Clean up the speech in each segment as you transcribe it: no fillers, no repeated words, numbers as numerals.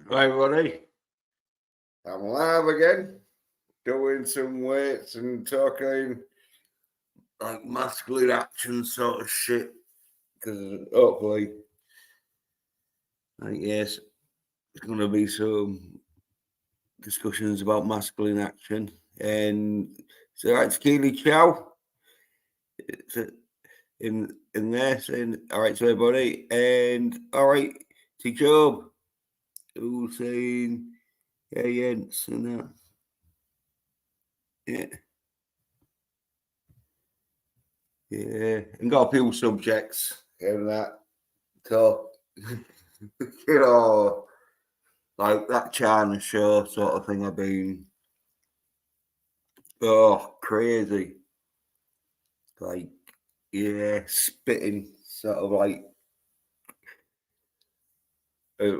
Hi, buddy. I'm live again, doing some weights and talking like masculine action sort of shit. Because hopefully, yes, there's going to be some discussions about masculine action. And so, right, it's Keely Chow in there saying, all right, to everybody. And all right, to Job, who's saying, yeah, Jens, and that. Yeah. Yeah, and got a few subjects and that. So, like that China show sort of thing. I've been, crazy. Like, yeah, spitting sort of like, I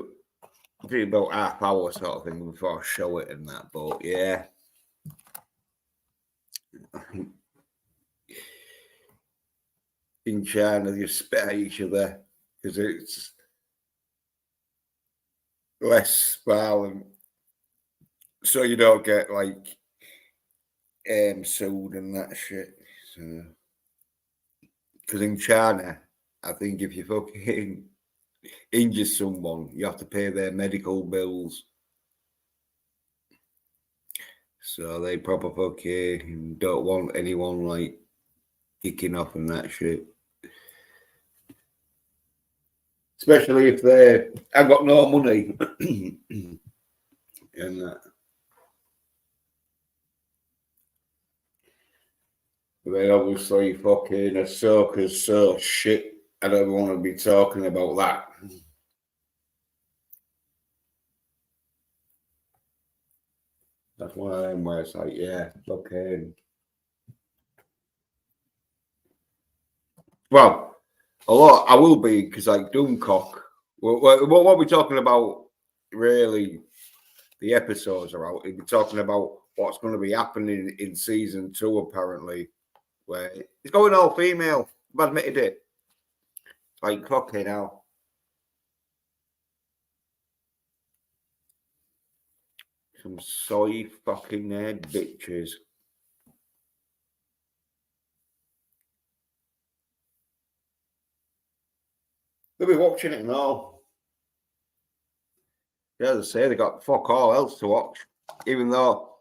think about half hour sort of thing before I show it and that. But yeah, in China, you spit at each other because it's less violent, so you don't get like sued and that shit. So, because in China, I think if you fucking injure someone, you have to pay their medical bills. So they proper fucking don't want anyone like kicking off and that shit. Especially if I've got no money and that. They obviously fucking Ahsoka's so shit. I don't want to be talking about that. That's one of them where it's like, yeah, fucking. Well, a lot. I will be because like Dunkirk. What we're talking about, really, the episodes are out. We're talking about what's going to be happening in season 2, apparently, where it's going all female. I've admitted it. Like fucking hell. Some soy fucking nerd bitches. They'll be watching it and all. Yeah, as I say, they got fuck all else to watch. Even though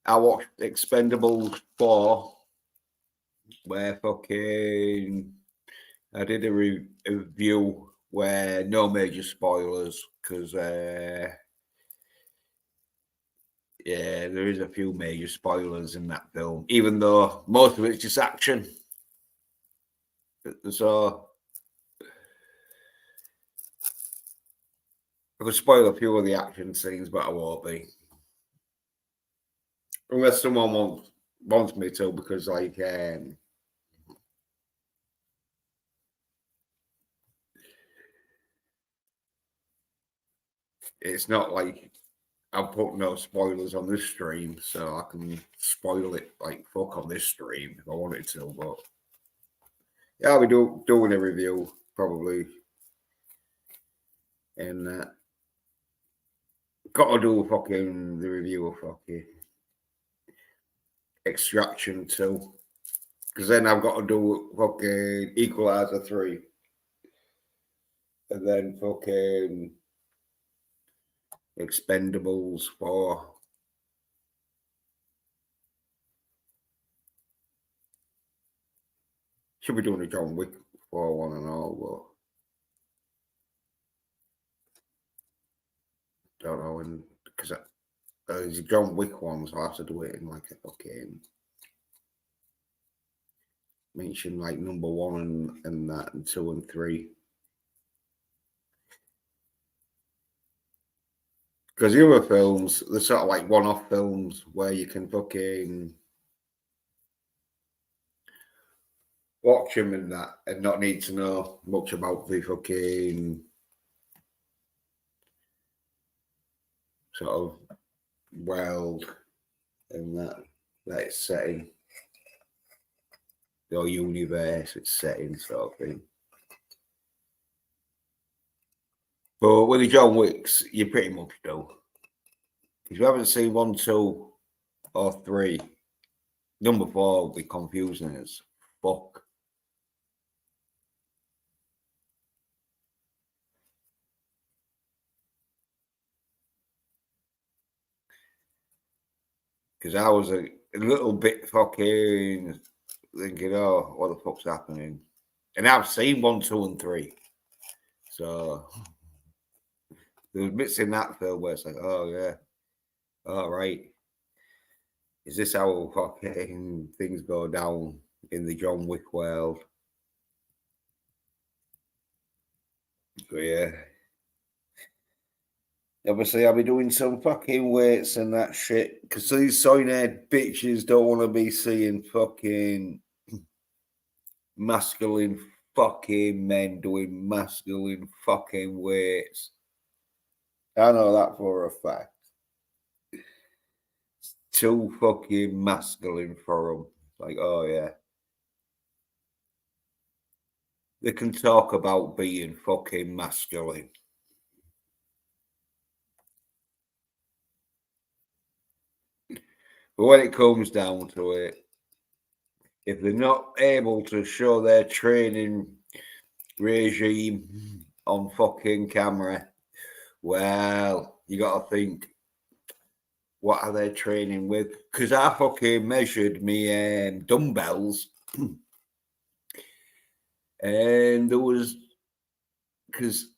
I watched Expendables 4, where fucking I did a review where no major spoilers, because yeah, there is a few major spoilers in that film, even though most of it's just action. So I could spoil a few of the action scenes, but I won't be. Unless someone wants me to, because like it's not like I'll put no spoilers on this stream, so I can spoil it like fuck on this stream if I wanted to. But yeah, I'll be doing a review probably, and got to do fucking the review of fucking Extraction 2, because then I've got to do fucking Equalizer 3, and then fucking Expendables 4. Should be doing a John Wick 4 one and all, but don't know, and because there's John Wick ones, so I have to do it in like a fucking mention like number 1 and that, and 2 and 3. Because the other films, they're sort of like one-off films where you can fucking watch them and that, and not need to know much about the fucking sort of world and that it's setting, your universe, it's setting sort of thing. But with the John Wicks, you pretty much do. If you haven't seen 1, 2, or 3, number 4 will be confusing as fuck. Because I was a little bit fucking thinking, oh, what the fuck's happening? And I've seen 1, 2, and 3. So there was bits in that film where it's like, oh, yeah, all right. Is this how fucking things go down in the John Wick world? So, yeah. Obviously, I'll be doing some fucking weights and that shit because these soy nerd bitches don't want to be seeing fucking masculine fucking men doing masculine fucking weights. I know that for a fact. It's too fucking masculine for them. Like, oh yeah. They can talk about being fucking masculine. But when it comes down to it, if they're not able to show their training regime on fucking camera, well, you got to think, what are they training with? Because I fucking measured me dumbbells, and there was, because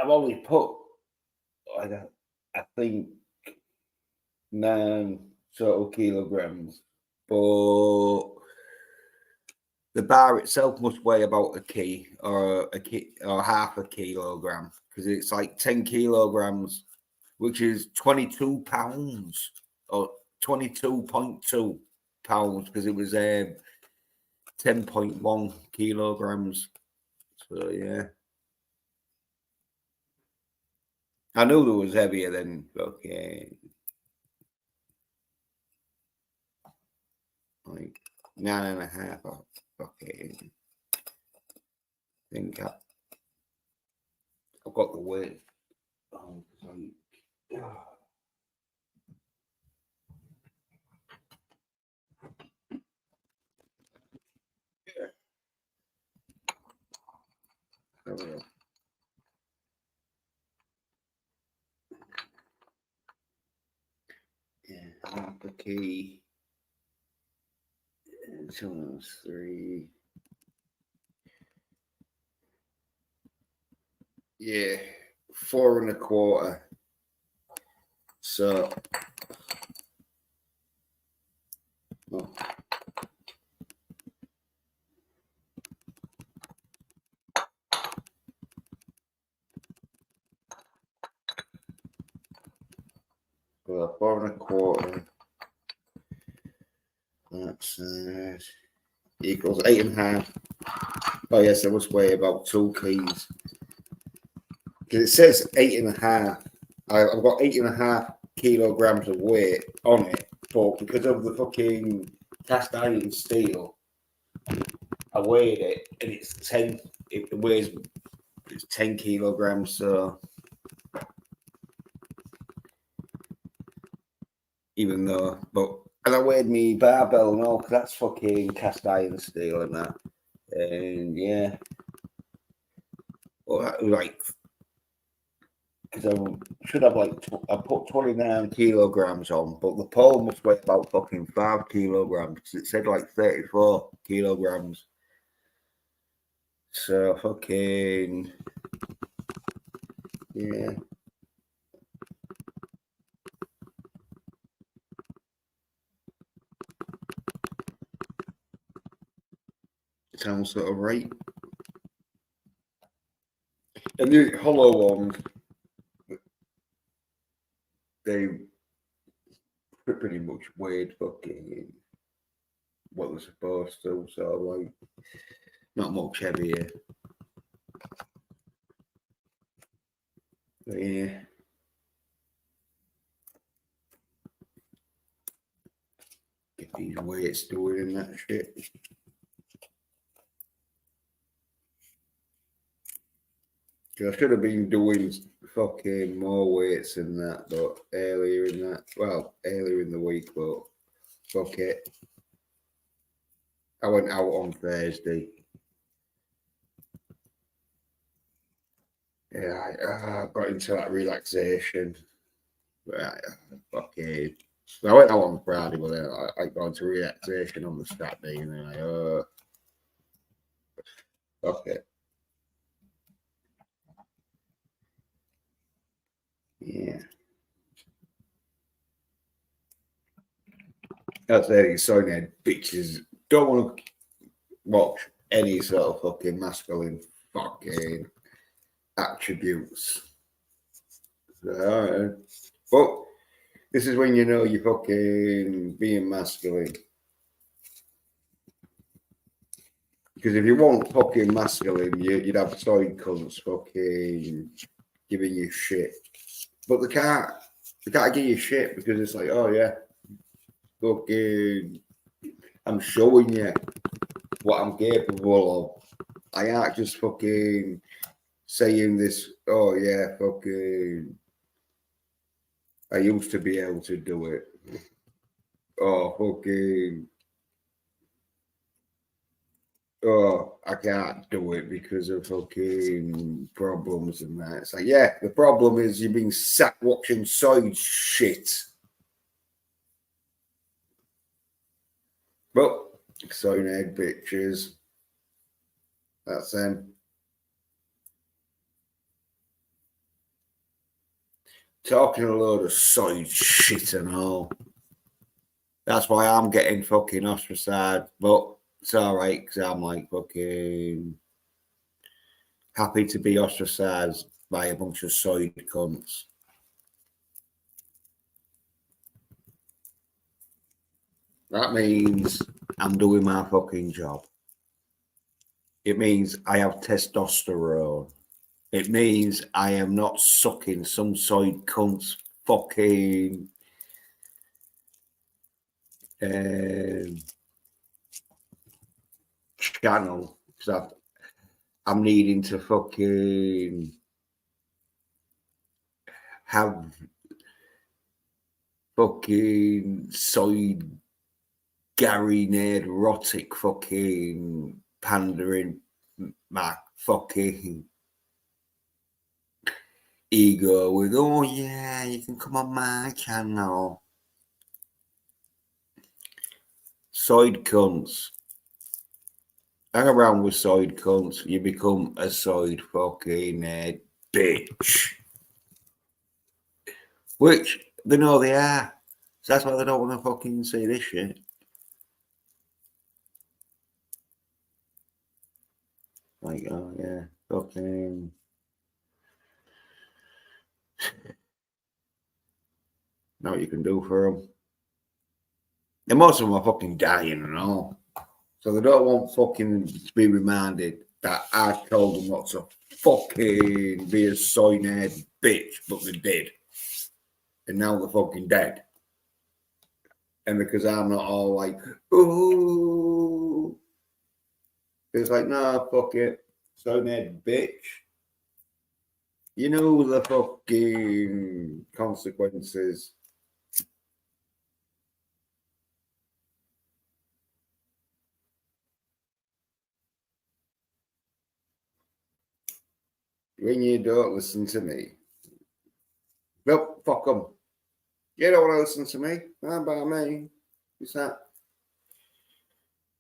I've only put, I think, 9 total kilograms, but the bar itself must weigh about or half a kilogram, because it's like 10 kilograms, which is 22 pounds or 22.2 pounds, because it was 10.1 kilograms. So yeah, I knew it was heavier than like 9.5. Okay, I think I've got the weight. Half a key. 2, 3. Yeah, 4.25. So, oh. Well, 4.25. That's equals 8.5. Oh yes, I must weigh about 2 keys. Because it says 8.5. I've got 8.5 kilograms of weight on it, but because of the fucking cast iron steel, I weighed it and it's 10. It weighs, it's 10 kilograms. So even though, and I weighed me barbell and all, because that's fucking cast iron steel and that. And yeah, well, that was like, because I should have like, I put 29 kilograms on, but the pole must weigh about fucking 5 kilograms. It said like 34 kilograms. So fucking, yeah. Sounds sort of right. And the hollow ones, they pretty much weighed fucking what they're supposed to. So like, not much heavier. But yeah. Get these weights doing and that shit. I should have been doing fucking more weights than that, but earlier in the week, but fuck it. I went out on Thursday. Yeah, I got into that relaxation. Okay. I went out on Friday, but then I got into relaxation on the Saturday, and then okay. Yeah. That's it. SOY NERD bitches don't want to watch any sort of fucking masculine fucking attributes. So, but this is when you know you're fucking being masculine. Because if you weren't fucking masculine, you'd have soy cunts fucking giving you shit. But they can't give you shit because it's like, oh yeah, fucking, I'm showing you what I'm capable of. I ain't just fucking saying this, oh yeah, fucking, I used to be able to do it. Oh, fucking, oh, I can't do it because of fucking problems and that. It's like, yeah, the problem is you've been sat watching side shit. But SOY NERD bitches, that's them. Talking a load of side shit and all. That's why I'm getting fucking ostracized, but it's all right because I'm like fucking happy to be ostracized by a bunch of side cunts. That means I'm doing my fucking job. It means I have testosterone. It means I am not sucking some side cunt's fucking channel because I'm needing to fucking have fucking side Gary Nerd erotic fucking pandering my fucking ego with, oh yeah, you can come on my channel. Side cunts. Hang around with side cunts, you become a side fucking bitch. Which they know they are. So that's why they don't want to fucking see this shit. Like, oh yeah, fucking. Know what you can do for them. And most of them are fucking dying and all. So they don't want fucking to be reminded that I told them not to fucking be a SOY NERD bitch, but they did. And now they're fucking dead. And because I'm not all like, ooh. It's like, nah, fuck it. SOY NERD bitch. You know the fucking consequences. When you don't listen to me. Nope, fuck them. You don't want to listen to me. Not about me. It's that.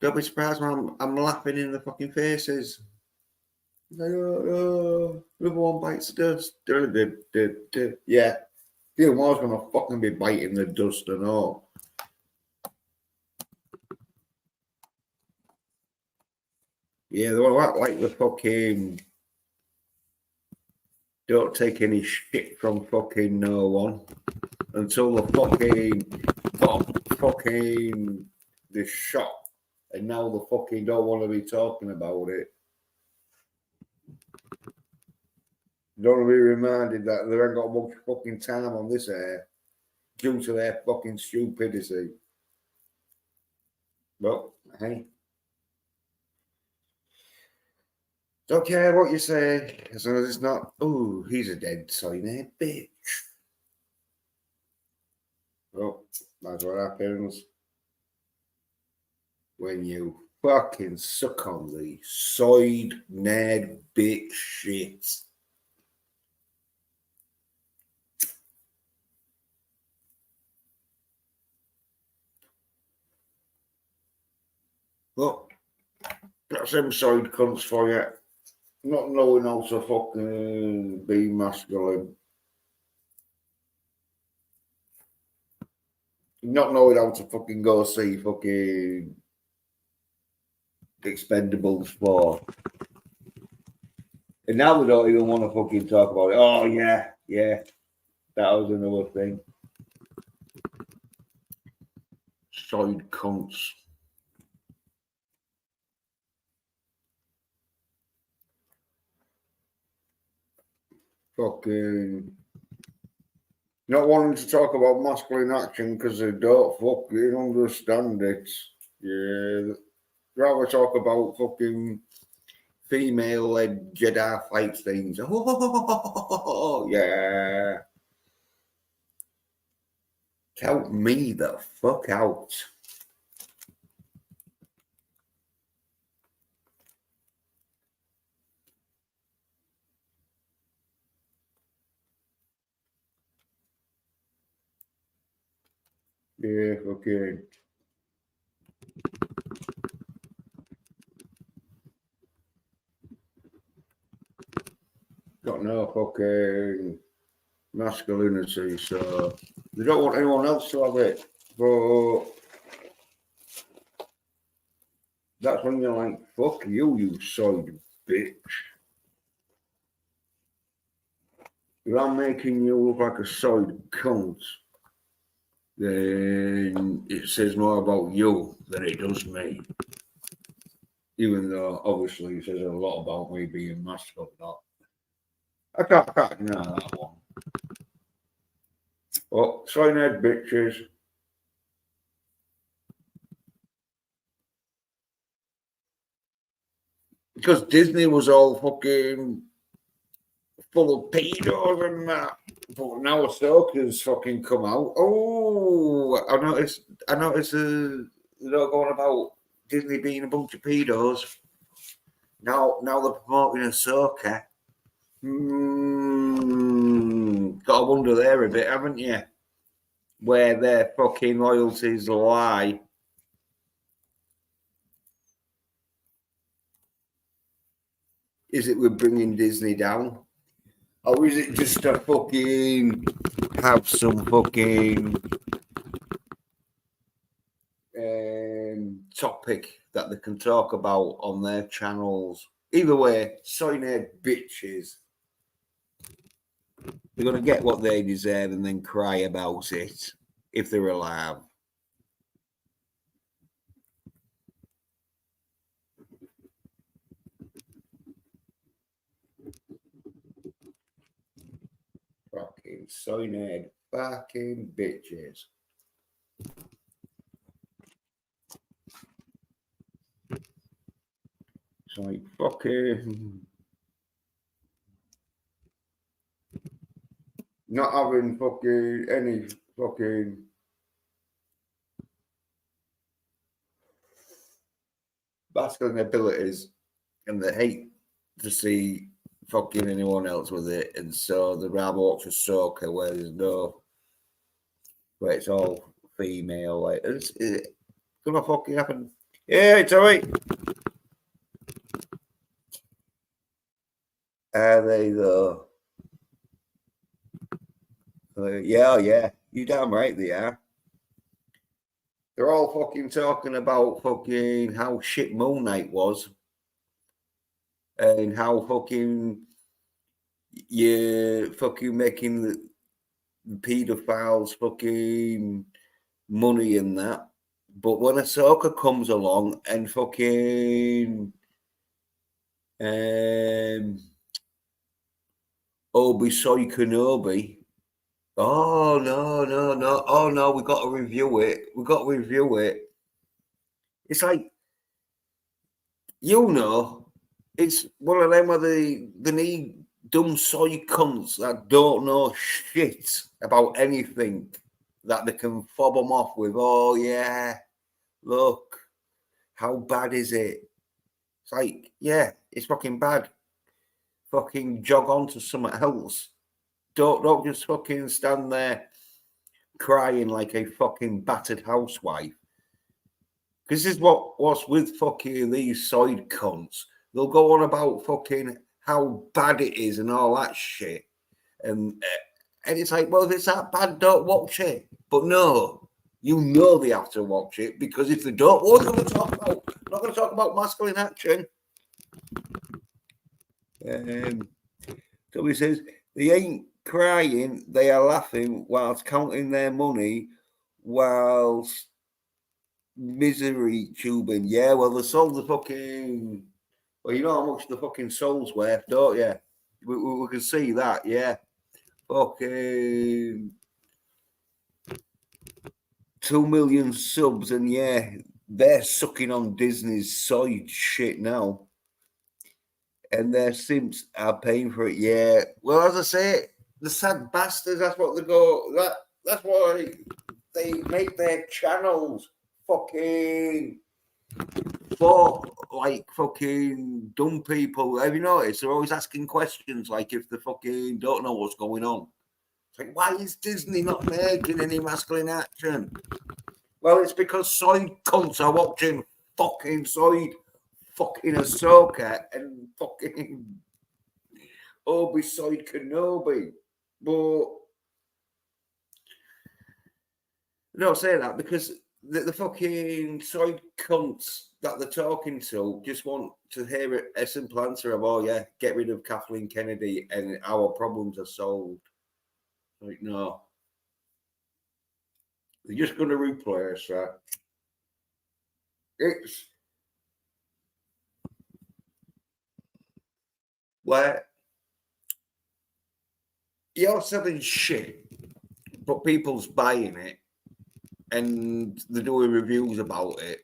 Don't be surprised when I'm laughing in the fucking faces. Like, oh, another one bites the dust. Yeah. The other one's going to fucking be biting the dust and all. Yeah, they want to act like the fucking don't take any shit from fucking no one until the fucking this shot, and now the fucking don't want to be talking about it. Don't want to be reminded that they haven't got much fucking time on this air due to their fucking stupidity. Well, hey. Don't care what you say, as long as it's not, oh, he's a dead soy nerd bitch. Oh, that's what happens when you fucking suck on the soy nerd bitch shit. Look, that's them side cunts for you. Not knowing how to fucking be masculine. Not knowing how to fucking go see fucking Expendables 4. And now we don't even want to fucking talk about it. Oh, yeah, that was another thing. Side cunts. Fucking not wanting to talk about masculine action because they don't fucking understand it. Yeah, rather talk about fucking female-led Jedi fight things. Oh, yeah. Count me the fuck out. Yeah, okay. Got no fucking masculinity, so they don't want anyone else to have it. But that's when you're like, fuck you, you soy bitch. If I'm making you look like a soy cunt, then it says more about you than it does me. Even though obviously it says a lot about me being masculine. I can't deny that one. Well, SOY NERD bitches. Because Disney was all fucking full of pedos and that. But now Ahsoka's fucking come out. Oh, I noticed they're not going about Disney being a bunch of pedos. Now they're promoting Ahsoka. Got to wonder there a bit, haven't you? Where their fucking loyalties lie. Is it we're bringing Disney down? Or is it just to fucking have some fucking topic that they can talk about on their channels? Either way, SOY NERD bitches. They're going to get what they deserve and then cry about it if they're alive. Fucking SOY NERD fucking bitches. It's like fucking not having fucking any fucking masculine abilities, and they hate to see fucking anyone else with it, and so they rather watch Ahsoka where it's all female. Like it's gonna fucking happen. Yeah, it's alright. Are they though? Yeah. You damn right they are. They're all fucking talking about fucking how shit Moon Knight was. And how fucking you're fucking making the pedophiles fucking money and that. But when Ahsoka comes along and fucking Obi-Soy Kenobi. Oh no. Oh no, we got to review it. It's like, you know, It's one of them where they need dumb soy cunts that don't know shit about anything that they can fob them off with. Oh yeah, look, how bad is it? It's like, yeah, it's fucking bad. Fucking jog on to something else. Don't just fucking stand there crying like a fucking battered housewife. Because this is what's with fucking these side cunts. They'll go on about fucking how bad it is and all that shit. And it's like, well, if it's that bad, don't watch it. But no, you know they have to watch it, because if they don't, what are they going to talk about? They're not going to talk about masculine action. So he says, they ain't crying, they are laughing whilst counting their money, whilst misery tubing. Yeah, well, they sold the fucking... Well, you know how much the fucking soul's worth, don't you? We can see that, yeah. Fucking 2 million subs, and yeah, they're sucking on Disney's soy shit now. And their simps are paying for it, yeah. Well, as I say, the sad bastards, that's what they go... That's why they make their channels fucking... for like fucking dumb people. Have you noticed? They're always asking questions like if they fucking don't know what's going on. It's like, why is Disney not making any masculine action? Well, it's because soy cunts are watching fucking soy fucking Ahsoka and fucking Obi Soy Kenobi. But don't say that, because the fucking soy cunts that they're talking to just want to hear a simple answer of, oh yeah, get rid of Kathleen Kennedy and our problems are solved. Like, no. They're just going to replace that. It's where you're selling shit, but people's buying it and they're doing reviews about it.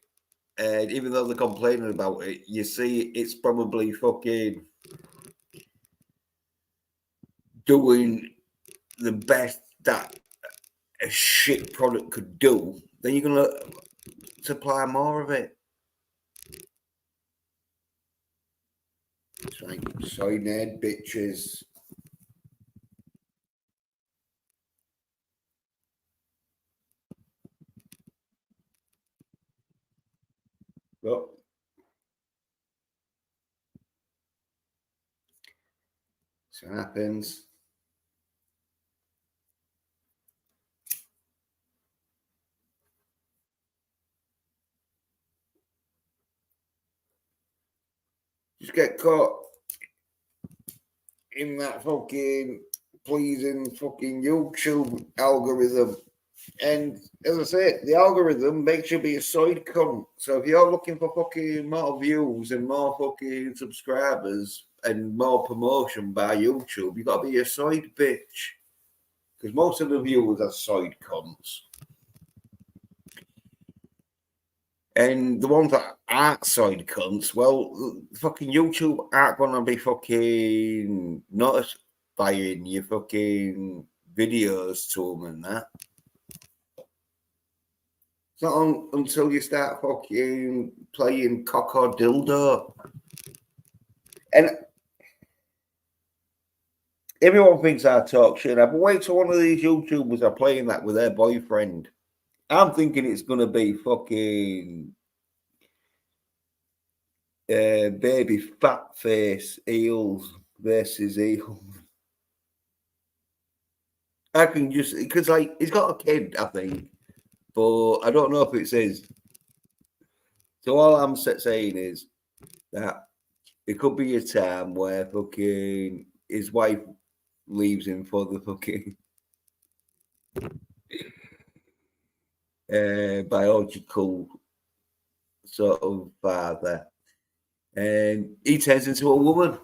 And even though they're complaining about it, you see it's probably fucking doing the best that a shit product could do. Then you're going to supply more of it. It's like soy nerd bitches. But so happens. Just get caught in that fucking pleasing fucking YouTube algorithm. And as I say, the algorithm makes you be a side cunt. So if you're looking for fucking more views and more fucking subscribers and more promotion by YouTube, you got to be a side bitch. Because most of the viewers are side cunts. And the ones that aren't side cunts, well, fucking YouTube aren't going to be fucking notifying your fucking videos to them and that. It's not until you start fucking playing cock or dildo. And everyone thinks I talk shit. But wait till one of these YouTubers are playing that with their boyfriend. I'm thinking it's going to be fucking baby fat face eels versus eels. I can just, because like he's got a kid, I think, but I don't know if it says. So all I'm saying is that it could be a time where fucking his wife leaves him for the fucking biological sort of father, and he turns into a woman.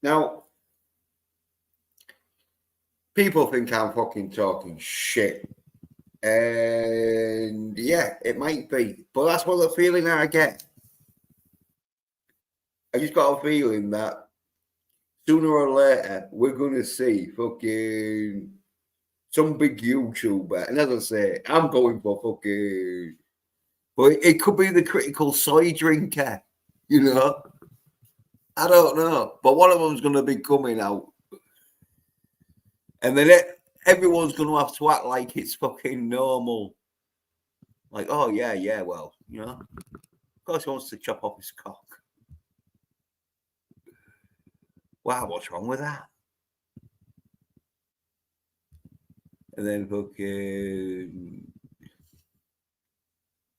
Now, people think I'm fucking talking shit. And yeah, it might be. But that's what the feeling I get. I just got a feeling that sooner or later we're gonna see fucking some big YouTuber, and as I say, I'm going for fucking. But it could be the critical soy drinker, you know. I don't know, but one of them's going to be coming out, and then everyone's going to have to act like it's fucking normal. Like, oh yeah, well, you know, of course he wants to chop off his cock. Wow, what's wrong with that? And then fucking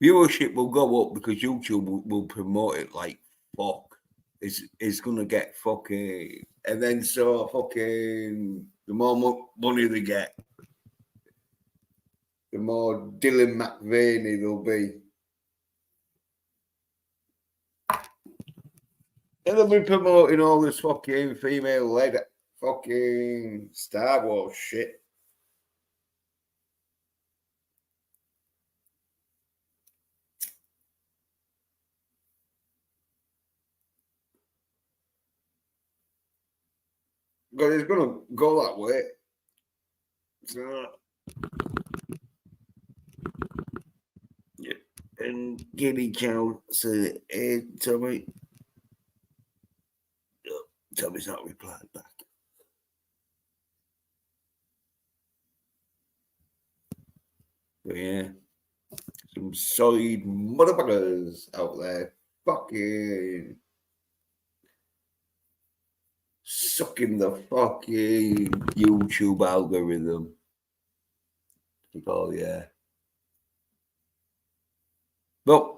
viewership will go up because YouTube will promote it like fuck. It's gonna get fucking, and then so fucking the more money they get, the more Dylan McVaney they'll be. And they'll be promoting all this fucking female-led fucking Star Wars shit. Because it's gonna go that way. So, yeah. And Gibby Chow said, hey, Tommy. Tommy's not replied back. But yeah, some solid motherfuckers out there fucking sucking the fucking YouTube algorithm. Oh yeah. But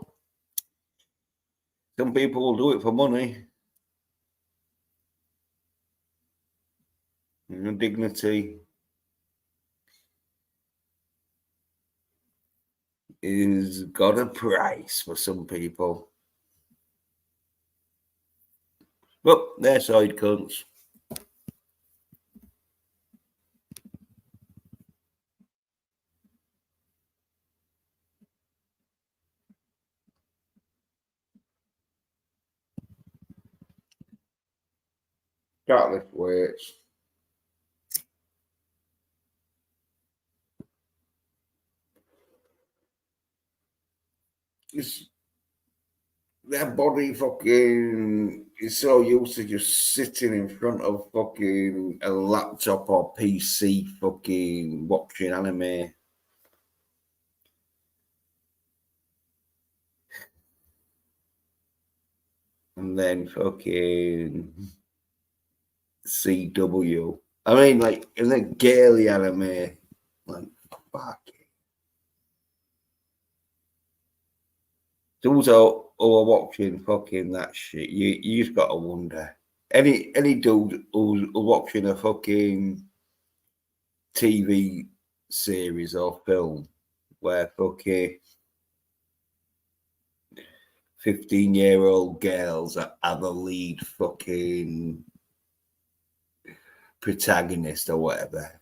some people will do it for money. You know, dignity is got a price for some people. But they're side cunts. Can't lift weights. It's, their body fucking is so used to just sitting in front of fucking a laptop or PC fucking watching anime. And then fucking CW. I mean, like, and then girly anime. Like, fuck it. Those who are watching fucking that shit, you just gotta wonder. Any dude who's watching a fucking TV series or film where fucking 15-year-old girls are the lead fucking protagonist or whatever.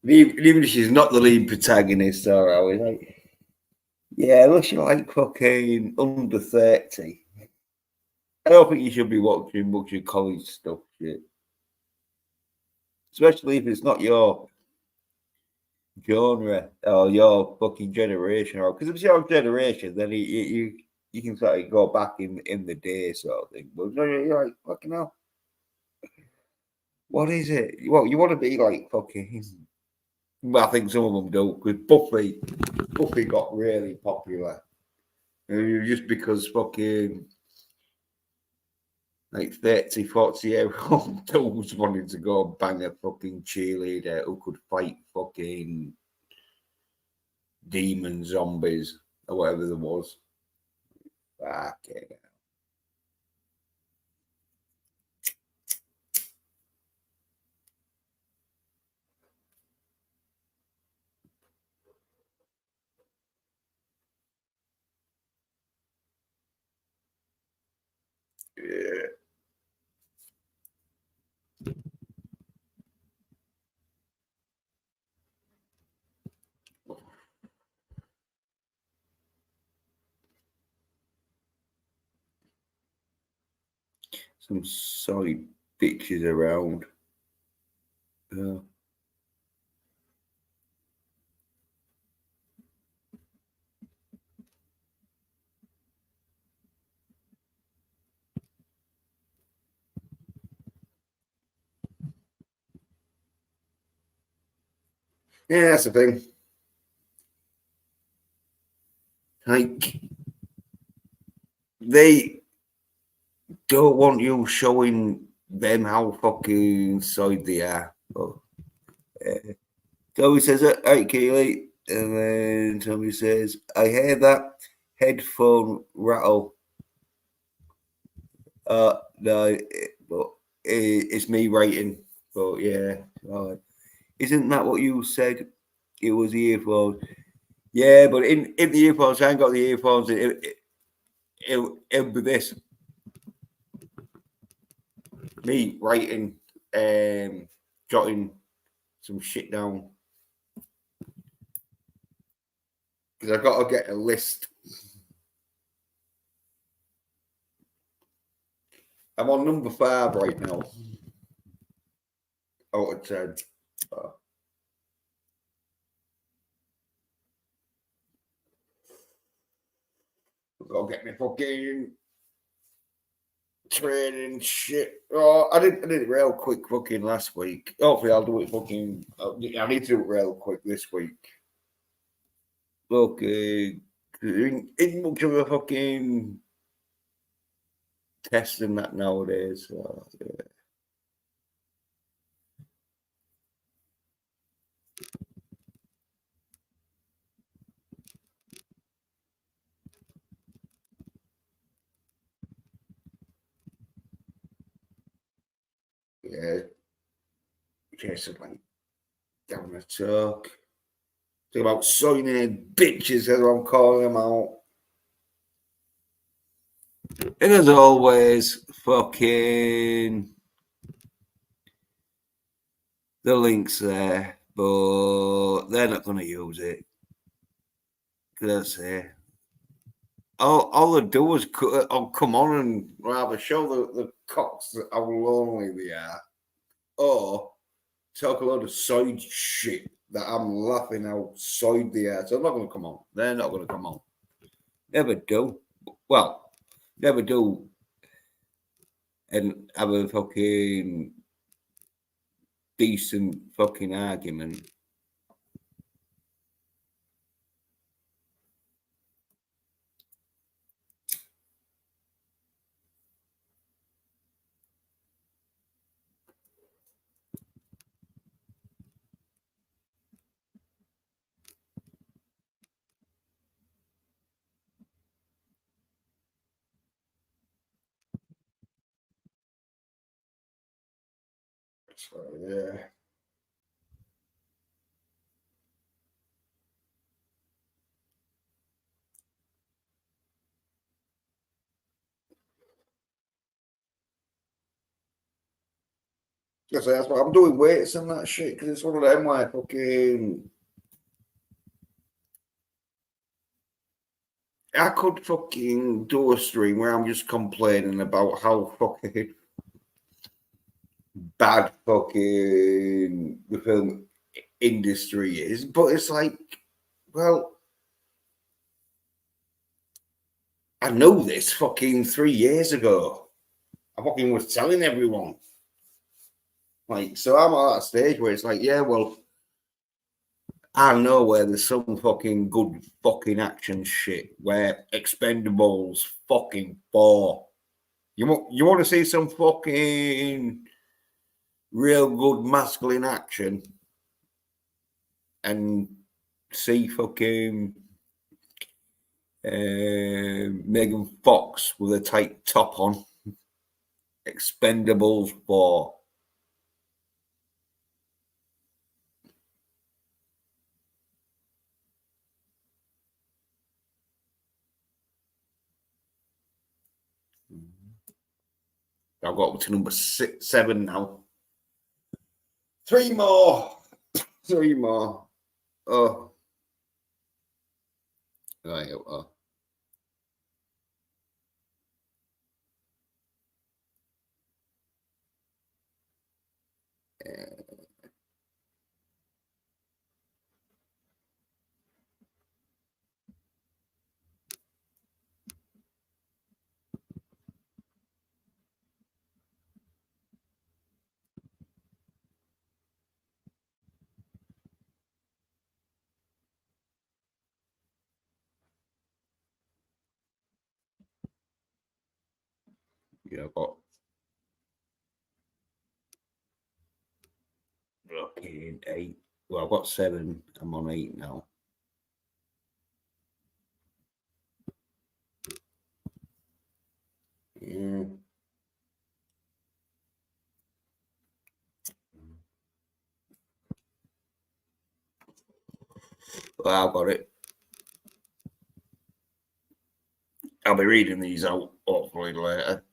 Even if she's not the lead protagonist, or I was like, yeah, unless you're like fucking under 30. I don't think you should be watching much of college stuff, shit. Especially if it's not your genre or your fucking generation, or because if it's your generation, then you can sort of go back in the day sort of thing. But you're like, fucking hell, what is it? Well, you want to be like fucking. Well, I think some of them do because Buffy got really popular, just because fucking like 30, 40-year-old dudes wanted to go bang a fucking cheerleader who could fight fucking demon zombies or whatever there was. Fucking hell. Yeah. some solid bitches around. Yeah, that's the thing. Like, they don't want you showing them how fucking side they are. But, Tommy says, "Hey, Keely," and then Tommy says, "I hear that headphone rattle." No, but it's me writing. But yeah, isn't that what you said? It was the earphones. Yeah, but in the earphones, I ain't got the earphones. It'll be this. Me writing, jotting some shit down. Because I've got to get a list. I'm on number 5 right now. Out of 10. I've got to get my fucking training shit. Oh, I did it real quick fucking last week. Hopefully I'll do it fucking. I need to do it real quick this week. Okay. Ain't much of a fucking testing that nowadays. So, yeah. Yeah. Jason, like, down the talk. Talk about SOY NERD bitches, as I'm calling them out. And as always, fucking the link's there, but they're not going to use it. Because all they do is come on and rather show the cocks how lonely they are, or talk a lot of side shit that I'm laughing outside the air. So I'm not going to come on. They're not going to come on. Never do. Well, never do. And have a fucking decent fucking argument. So, yeah. That's why I'm doing weights and that shit, because it's one of them where fucking I could fucking do a stream where I'm just complaining about how fucking bad fucking the film industry is, but it's like, well, I know this fucking 3 years ago. I fucking was telling everyone. Like, so I'm at that stage where it's like, yeah, well, I know where there's some fucking good fucking action shit where Expendables fucking 4. You want to see some fucking real good masculine action and see fucking Megan Fox with a tight top on. Expendables 4. I've got up to number 7 now. 3 more. 3 more. Oh. Right. Oh. Yeah, I've got fucking 8. Well, I've got 7. I'm on 8 now. Yeah. Well, I've got it. I'll be reading these out hopefully later.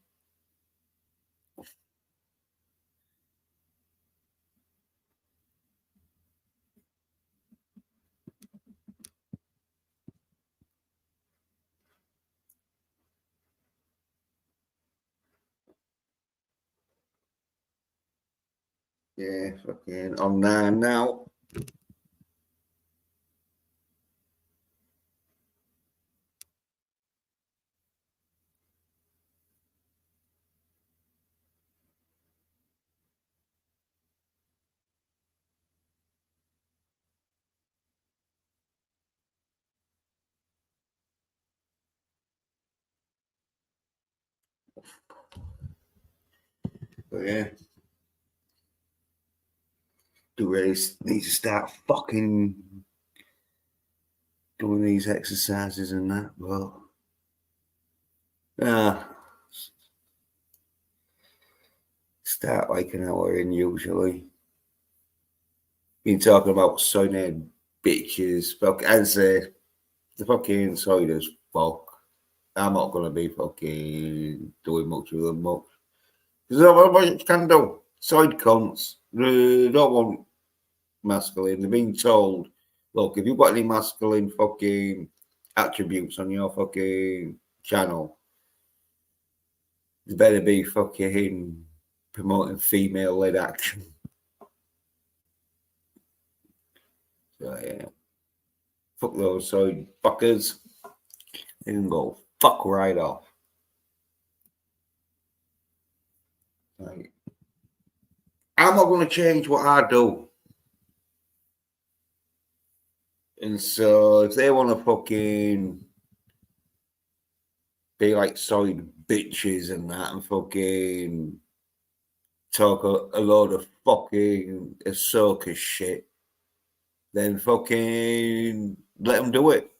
Yeah, fucking on 9 now. But yeah, do really need to start fucking doing these exercises and that. Well, start like an hour in usually. Been talking about SOY NERD bitches, fuck, and say the fucking Soyders, fuck. I'm not gonna be fucking doing much with them much. Because what you can do. Soyd cunts. They don't want masculine. They're being told, look, if you've got any masculine fucking attributes on your fucking channel, there better be fucking promoting female-led action. So yeah. Fuck those Soyd fuckers. They can go fuck right off. Like, I'm not going to change what I do. And so if they want to fucking be like soy bitches and that and fucking talk a load of fucking Ahsoka shit, then fucking let them do it.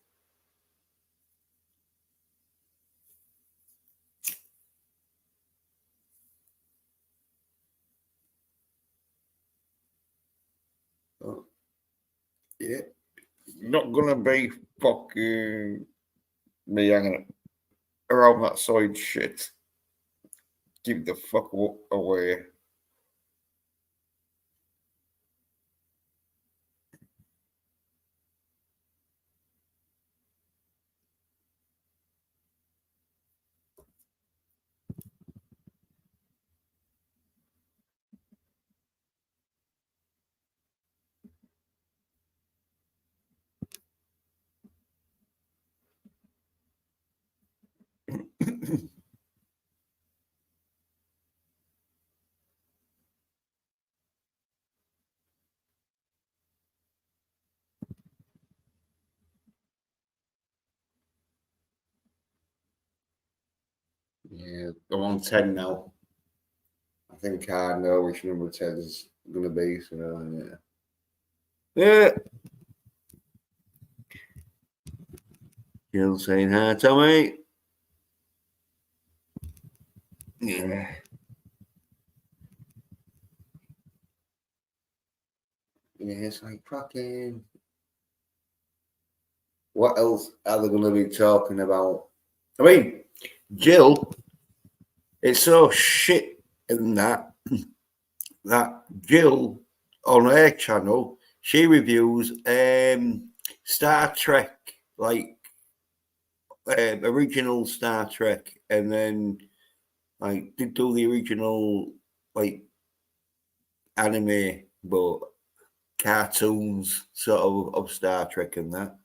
Yeah. Not going to be fucking me hanging around that side shit. Give the fuck away. Yeah, I'm on 10 now. I think I know which number 10 is going to be. So, yeah. Yeah. Jill saying hi, Tommy. Yeah. Yeah, it's like fucking. What else are they going to be talking about? I mean, Jill, it's so shit in that Jill on her channel, she reviews Star Trek, like original Star Trek, and then like did do the original like anime, but cartoons sort of Star Trek and that.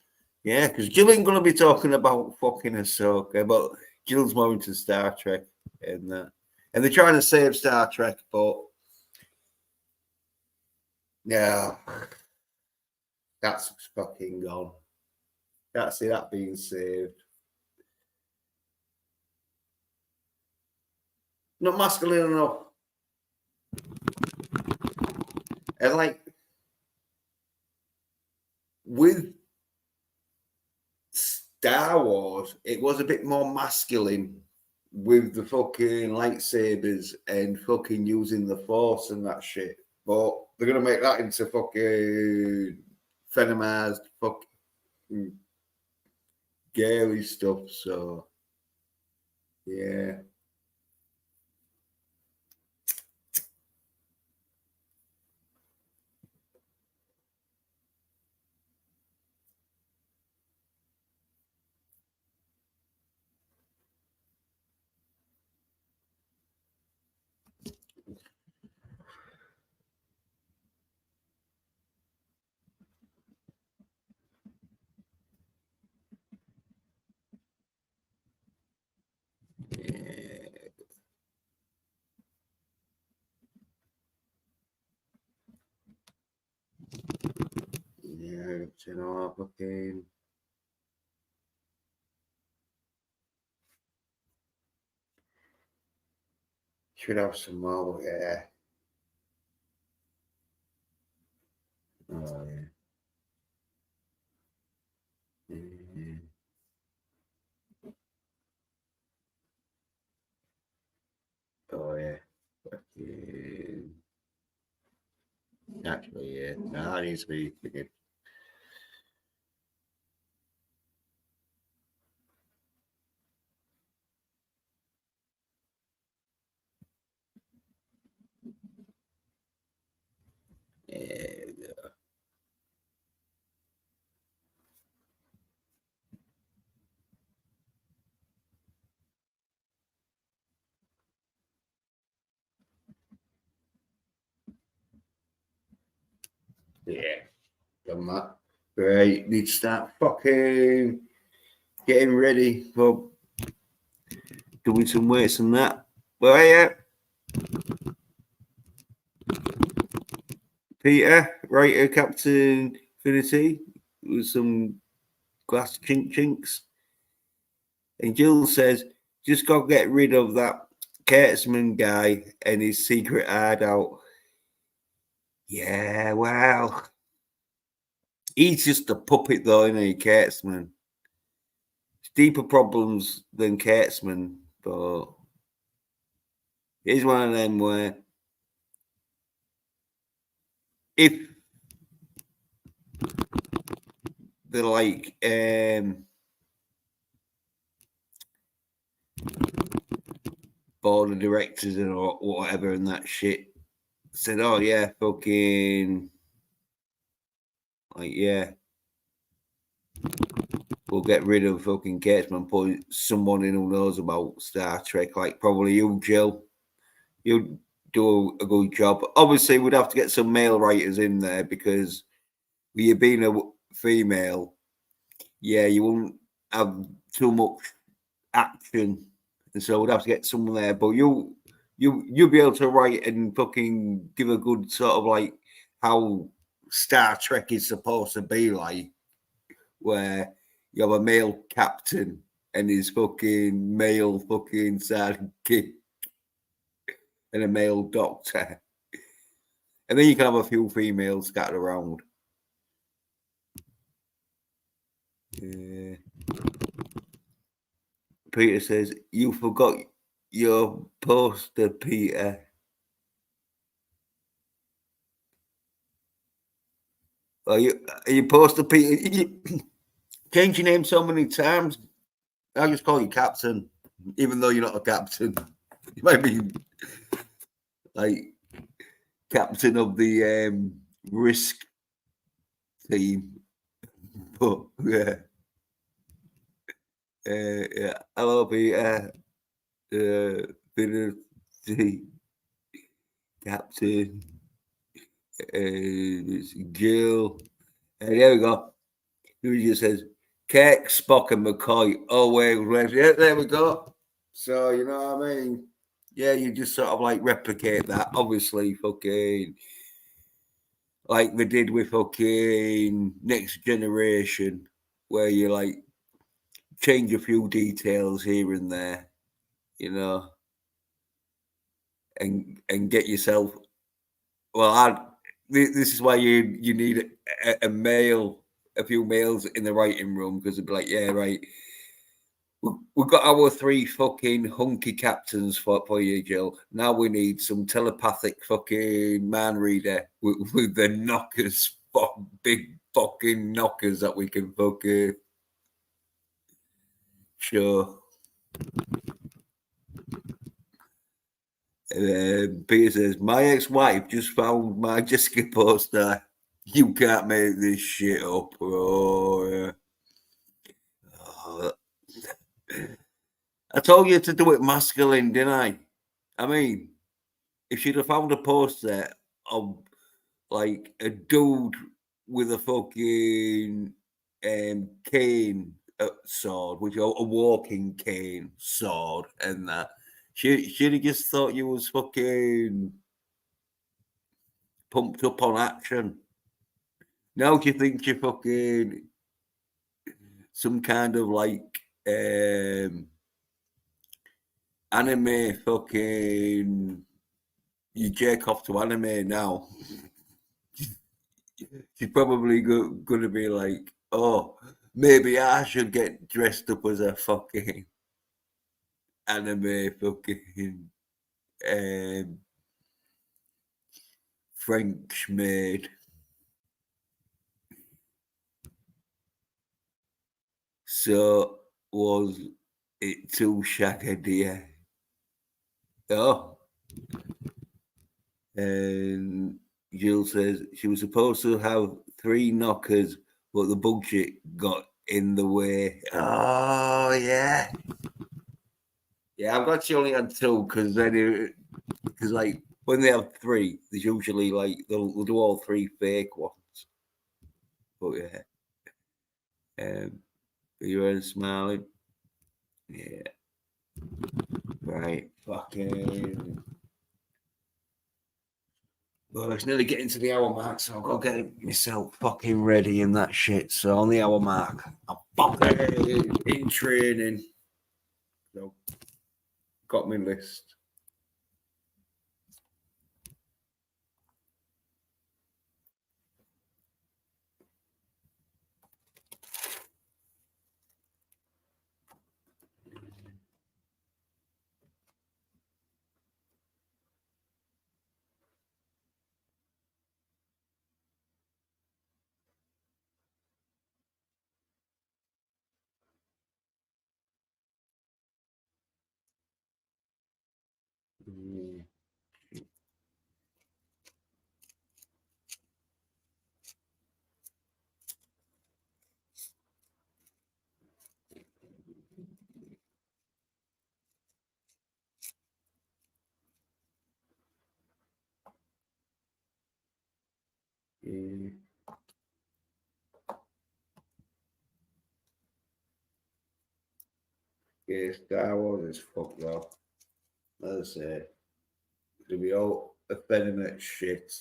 Yeah, because Jill ain't gonna be talking about fucking Ahsoka, but Jill's more into Star Trek and that. And they're trying to save Star Trek, but yeah, that's fucking gone. Can't see that being saved. Not masculine enough. And like with Star Wars, it was a bit more masculine with the fucking lightsabers and fucking using the force and that shit. But they're gonna make that into fucking feminized fucking girly stuff. So yeah. Yeah, you know, fucking should have some more. Yeah. Oh yeah. Yeah. Oh yeah. Fucking actually, yeah. No, that needs to be fucking. Yeah. Yeah. Done that. Right. Need to start fucking getting ready for doing some weights and that. Well, yeah. Peter, writer, Captain Infinity, with some glass chinks. And Jill says, just got to get rid of that Kurtzman guy and his secret hideout. Yeah, well, he's just a puppet, though, isn't he, Kurtzman? It's deeper problems than Kurtzman, but he's one of them where if they're like board of directors and or whatever and that shit said, oh yeah, fucking like yeah, we'll get rid of fucking Kurtzman, put someone in who knows about Star Trek, like probably you, Jill. You'd do a good job. Obviously, we'd have to get some male writers in there because with you being a female, yeah, you wouldn't have too much action, and so we'd have to get someone there. But you'll be able to write and fucking give a good sort of like how Star Trek is supposed to be like, where you have a male captain and his fucking male fucking sidekick and a male doctor. And then you can have a few females scattered around. Yeah. Peter says, you forgot your poster, Peter. Are you poster, Peter? You change your name so many times. I'll just call you Captain, even though you're not a captain. You might be like captain of the risk team. But yeah. Yeah. Hello, Peter. Peter, the captain. It's Jill. And there we go. He just says, Kirk, Spock, and McCoy. Oh, wait. Yeah, there we go. So, you know what I mean? Yeah, you just sort of like replicate that. Obviously, fucking like they did with fucking Next Generation, where you like change a few details here and there, you know. and get yourself. Well, this is why you need a male, a few males in the writing room, because they'd be like, yeah, right. We've got our 3 fucking hunky captains for you, Jill. Now we need some telepathic fucking man reader with the knockers, big fucking knockers that we can fucking show. Peter says, my ex-wife just found my Jessica poster. You can't make this shit up. Oh. I told you to do it masculine, didn't I? I mean, if she'd have found a poster of like a dude with a fucking cane sword, which a walking cane sword, and that she'd have just thought you was fucking pumped up on action. Now do you think you're fucking some kind of like anime fucking, you jerk off to anime now? She's probably gonna be like, oh, maybe I should get dressed up as a fucking anime fucking French maid. So was it too shaggy? Oh. And Jill says she was supposed to have 3 knockers, but the budget got in the way. Oh, yeah. Yeah, I'm glad she only had 2, because like when they have 3, there's usually like they'll do all 3 fake ones. But yeah, you were smiling. Yeah, right. Fucking. Well, it's nearly getting to the hour mark, so I've got to get myself fucking ready and that shit. So on the hour mark, I'm fucking in training. So got my list. Yeah. Yeah, Star Wars is fucked up. As I say, it'll be all effeminate shit.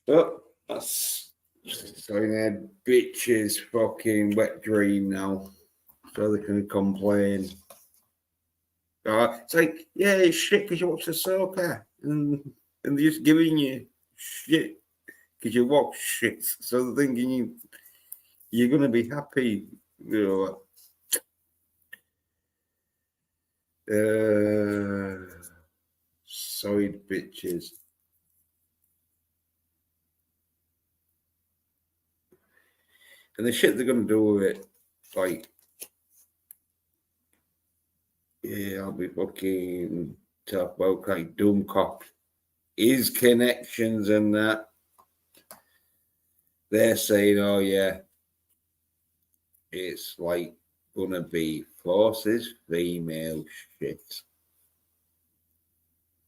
Oh, that's Soy Nerd bitches fucking wet dream now. So they can complain. It's like, yeah, it's shit because you watch the soccer, and they're just giving you shit because you watch shit. So they're thinking you're gonna be happy, you know. Soy bitches. And the shit they're gonna do with it, like, yeah, I'll be fucking talk about like Doomcock, his connections and that. They're saying, oh yeah, it's like gonna be forces female shit.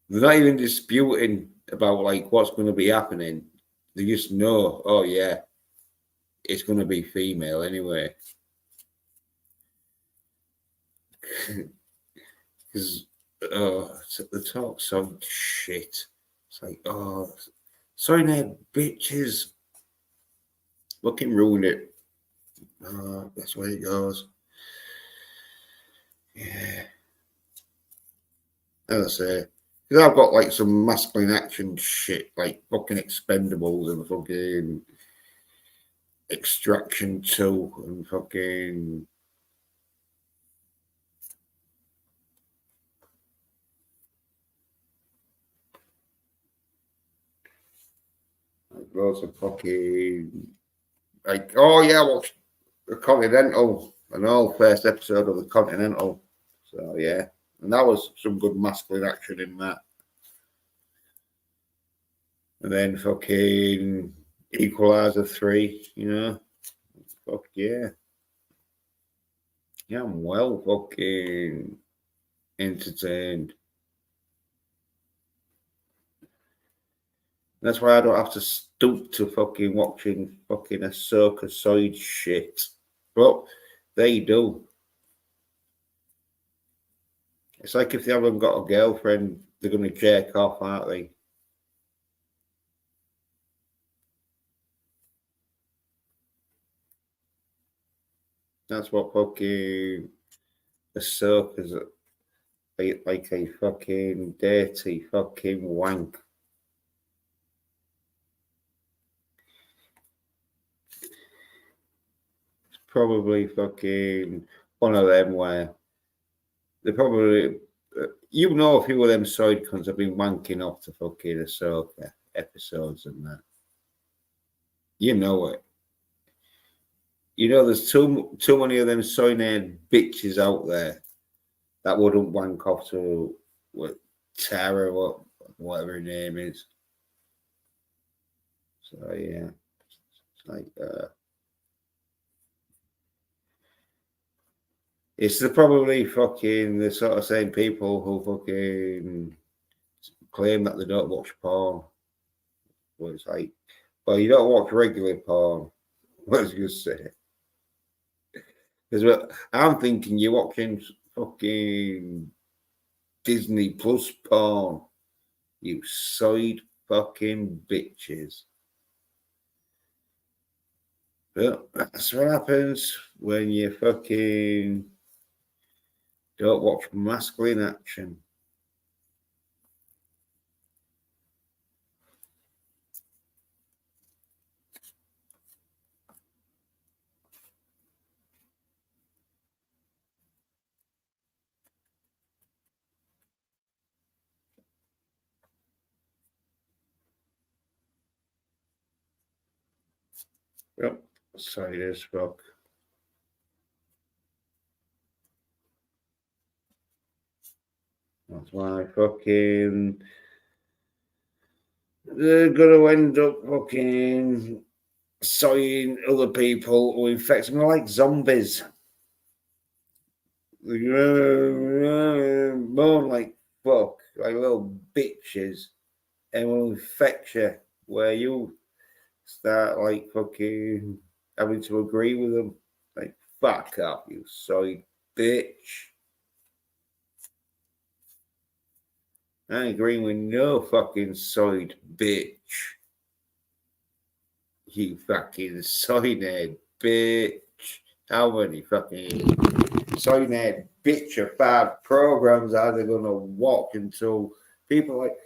They're not even disputing about like what's gonna be happening. They just know, oh yeah, it's gonna be female anyway. Because the talk so shit. It's like, oh, sorry, now bitches. Fucking ruin it. That's where it goes. Yeah. As I say, because I've got like some masculine action shit, like fucking Expendables and fucking Extraction 2 and fucking. Like loads of fucking. Like, oh yeah, I watched the Continental, an all first episode of the Continental. So yeah, and that was some good masculine action in that. And then fucking Equalizer 3, you know. Fuck yeah. Yeah, I'm well fucking entertained. That's why I don't have to stoop to fucking watching fucking Ahsoka side shit. But they do. It's like if they haven't got a girlfriend, they're going to jerk off, aren't they? That's what fucking Ahsoka's like a fucking dirty fucking wank. It's probably fucking one of them where they probably, you know, a few of them side cunts have been wanking off the fucking Ahsoka episodes and that. You know it. You know, there's too many of them soy nerd bitches out there that wouldn't wank off to what Tara, whatever her name is. So yeah, it's like it's probably fucking the sort of same people who fucking claim that they don't watch porn. Well, it's like, well, you don't watch regular porn. What was you say? Because I'm thinking you're watching fucking Disney Plus porn. You side fucking bitches. But that's what happens when you fucking don't watch masculine action. Yep, sorry as fuck. That's why fucking they're gonna end up fucking soying other people or infecting them like zombies. More like fuck, like little bitches, and will infect you where you start like fucking having to agree with them. Like, fuck up, you soy bitch. I ain't agreeing with no fucking soy bitch. You fucking soy nerd bitch. How many fucking soy nerd bitch or 5 programs are they gonna watch until people are like,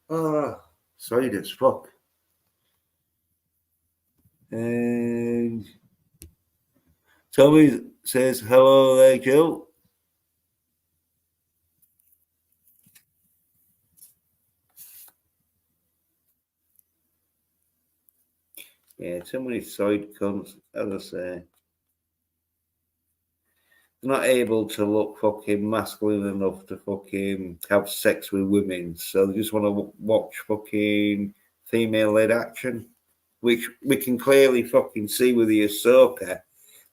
oh, soy as fuck? And Tommy says, hello there, Joe. Yeah, too many side cunts, as I say. They're not able to look fucking masculine enough to fucking have sex with women, so they just want to watch fucking female-led action, which we can clearly fucking see with the Ahsoka,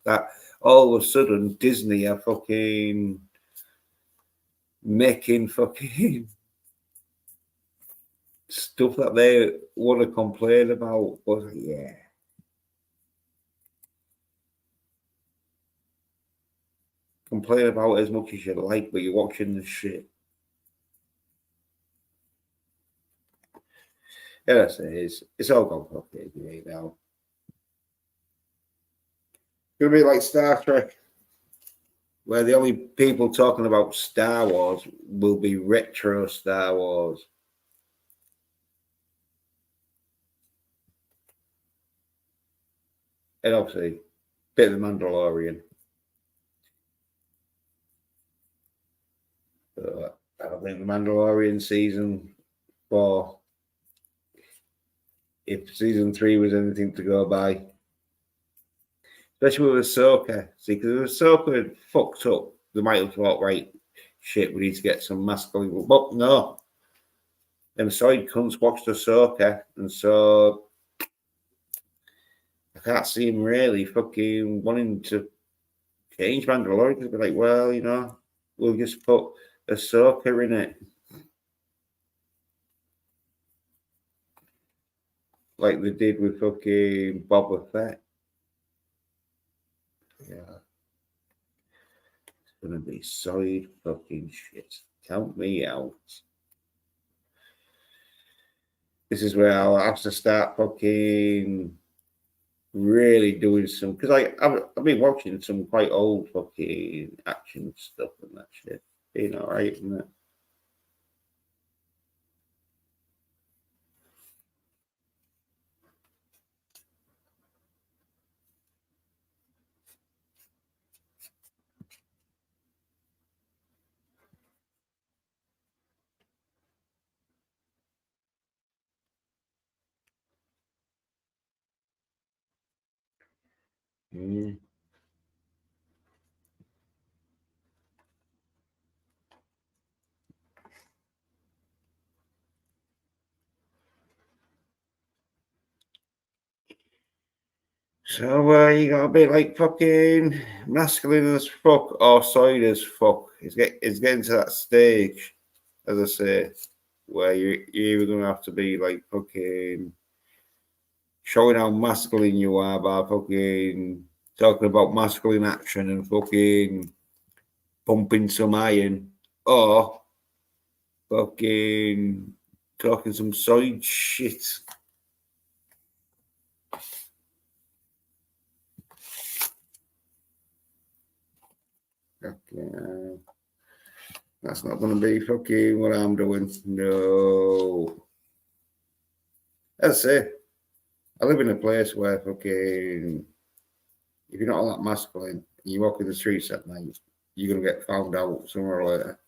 that all of a sudden Disney are fucking making fucking stuff that they want to complain about. But yeah. Complain about it as much as you like, but you're watching the shit. Yeah, it's all gone fucking right now. It's gonna be like Star Trek. where the only people talking about Star Wars will be retro Star Wars. And obviously, a bit of the Mandalorian. I don't think the Mandalorian season 4, if season 3 was anything to go by, especially with Ahsoka. See, because if Ahsoka had fucked up, they might have thought, right, shit, we need to get some masculine. But no, them side cunts watched Ahsoka, and so I can't see him really fucking wanting to change Mandalorian. Because be like, well, you know, we'll just put Ahsoka in it. Like they did with fucking Boba Fett. Yeah. It's gonna be solid fucking shit. Count me out. This is where I'll have to start fucking really doing some, because I've been watching some quite old fucking action stuff and that shit. Being alright, isn't it? Mm. So you gotta be like fucking masculine as fuck or side as fuck. It's getting to that stage, as I say, where you're either gonna have to be like fucking showing how masculine you are by fucking talking about masculine action and fucking pumping some iron, or fucking talking some side shit. Okay. That's not going to be fucking what I'm doing. No. That's it. I live in a place where fucking, if you're not all that masculine and you walk in the streets at night, you're going to get found out sooner or later.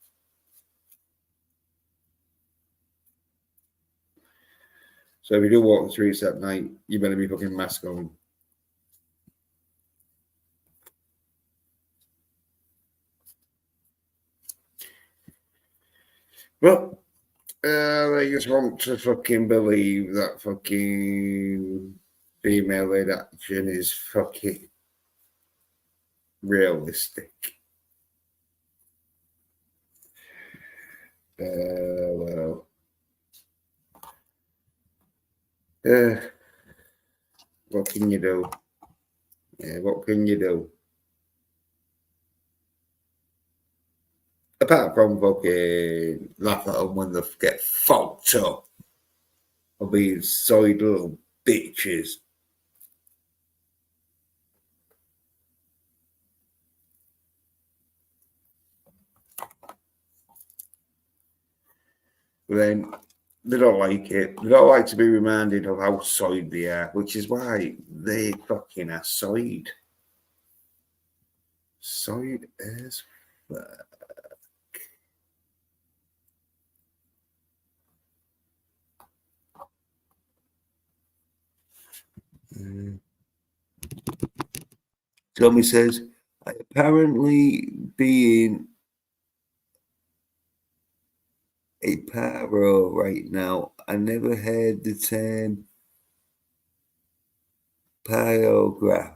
So if you do walk the streets at night, you better be fucking masculine. Well, I just want to fucking believe that fucking female lead action is fucking realistic. Well. What can you do? Yeah, what can you do? Apart from fucking laugh at them when they get fucked up or being side little bitches. But then they don't like it. They don't like to be reminded of how soid they are, which is why they fucking are soid. Soid as fuck. Tommy says, apparently being a paro right now, I never heard the term pyrograph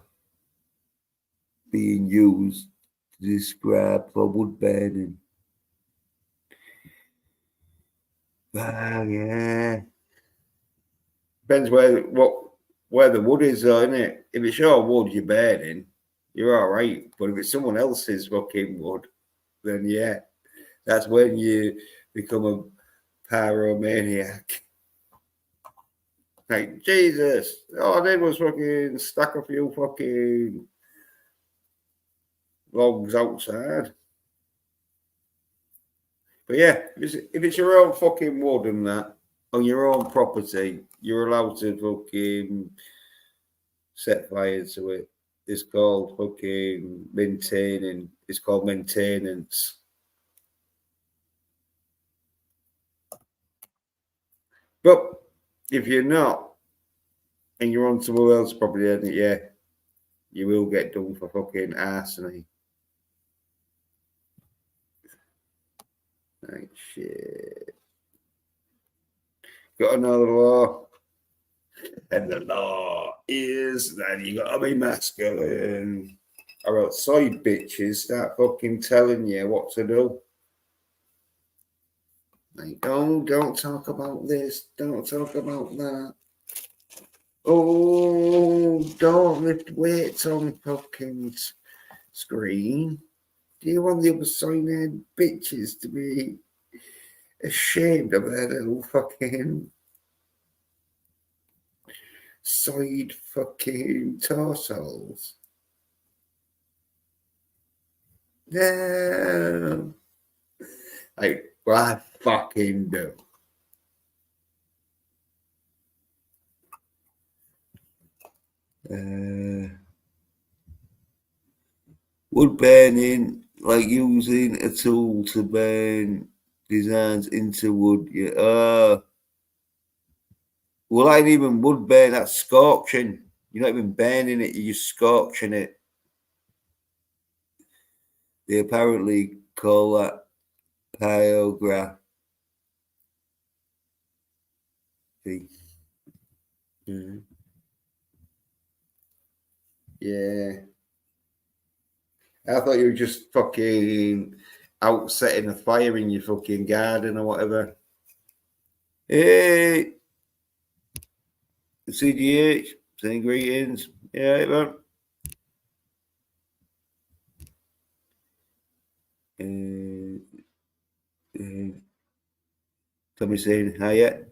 being used to describe for wood burning. Yeah. Depends where the wood is, though, isn't it? If it's your wood you're burning, you're all right. But if it's someone else's fucking wood, then yeah, that's when you become a pyromaniac. Like, Jesus, all I did was fucking stack a few fucking logs outside. But yeah, if it's your own fucking wood and that on your own property, you're allowed to fucking set fire to it. It's called fucking maintaining. It's called maintenance. But if you're not, and you're on somewhere else property, then yeah, you will get done for fucking arsony. Like shit. Got another law. And the law is that you gotta be masculine. Or else soy bitches start fucking telling you what to do. Like, oh, don't talk about this, don't talk about that. Oh, don't lift weights on fucking screen. Do you want the other SOY NERD bitches to be ashamed of their little fucking soyed fucking torsos? No. Like, well, I fucking do. Wood burning, like using a tool to burn designs into wood. Yeah. Well, I ain't even wood burn, that's scorching. You're not even burning it, you're just scorching it. They apparently call that pyrography. Yeah. I thought you were just fucking out setting a fire in your fucking garden or whatever. Hey, CGH, saying greetings. Yeah, man. Tommy saying hi yet.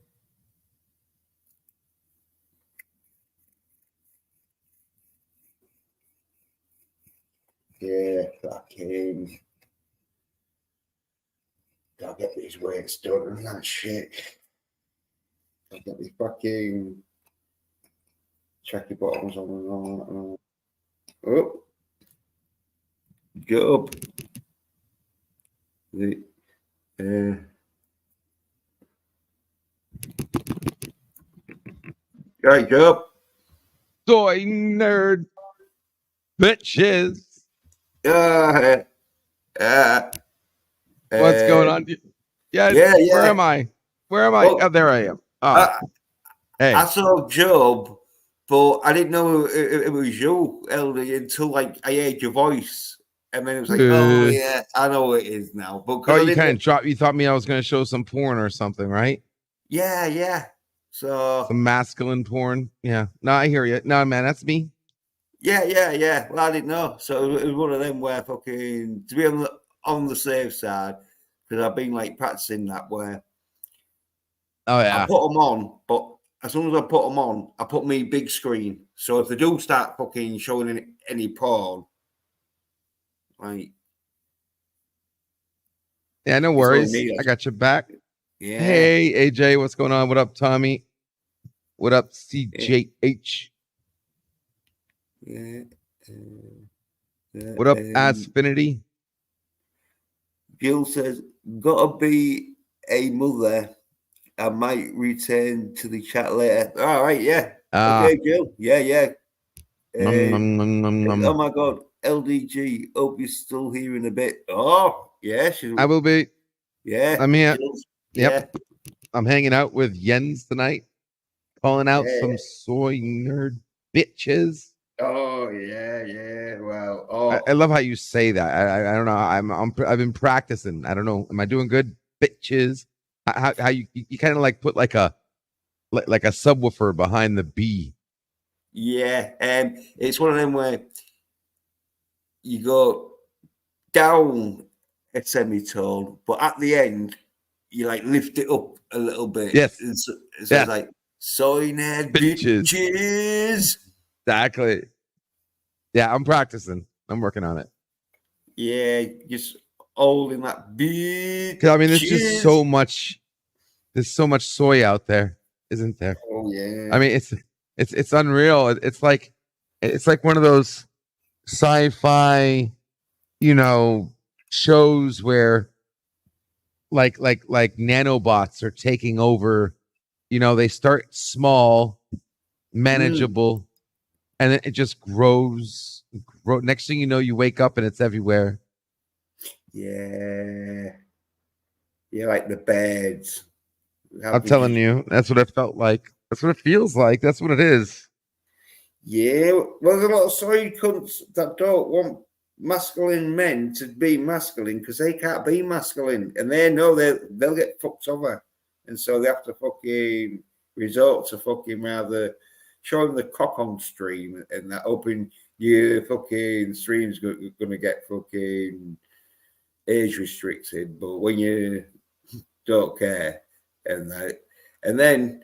Yeah, fucking. Gotta get these weights done and that shit. Gotta get these fucking tracky bottoms on and all that. Oh, get up. Right, get up. Soy nerd bitches. What's going on? Yeah. Where am I? Where am I? Oh, there I am. Hey. I saw Job, but I didn't know it was you, LD, until like I heard your voice. And then it was like, oh yeah, I know what it is now. But you kind of dropped. You thought I was going to show some porn or something, right? Yeah. So some masculine porn. Yeah. No, I hear you. No, man, that's me. Yeah. Well, I didn't know. So it was one of them where fucking to be on the safe side, because I've been like practicing that where. Oh yeah. I put them on, but as soon as I put them on, I put me big screen. So if they do start fucking showing any porn, like. Yeah, no worries. I got your back. Yeah. Hey, AJ, what's going on? What up, Tommy? What up, CJH? Yeah. What up, Asfinity? Jill says, gotta be a mother. I might return to the chat later. All right, yeah. Okay, Jill. Yeah. Oh my God. LDG, hope you're still here in a bit. Oh, yeah. I will be. Yeah. I'm here. Yep. I'm hanging out with Jens tonight, calling out some soy nerd bitches. Oh yeah. Well, I love how you say that. I don't know. I've been practicing. I don't know. Am I doing good, bitches? How you kind of like put like a subwoofer behind the B. Yeah, it's one of them where you go down a semitone, but at the end you like lift it up a little bit. Yes, so it's like soy nerd bitches. Exactly. Yeah, I'm practicing. I'm working on it. Yeah, just holding that big. I mean, there's just so much. There's so much soy out there, isn't there? Oh yeah. I mean, it's unreal. It's like one of those sci-fi, you know, shows where like nanobots are taking over. You know, they start small, manageable, and then it just grows. Next thing you know, you wake up and it's everywhere. Yeah. Yeah, like the beds. I'm telling you, that's what it felt like. That's what it feels like. That's what it is. Yeah, well, there's a lot of soy cunts that don't want masculine men to be masculine because they can't be masculine, and they know they'll get fucked over, and so they have to fucking resort to fucking rather showing the cock on stream and that hoping your fucking stream's going to get fucking age restricted, but when you don't care and that, and then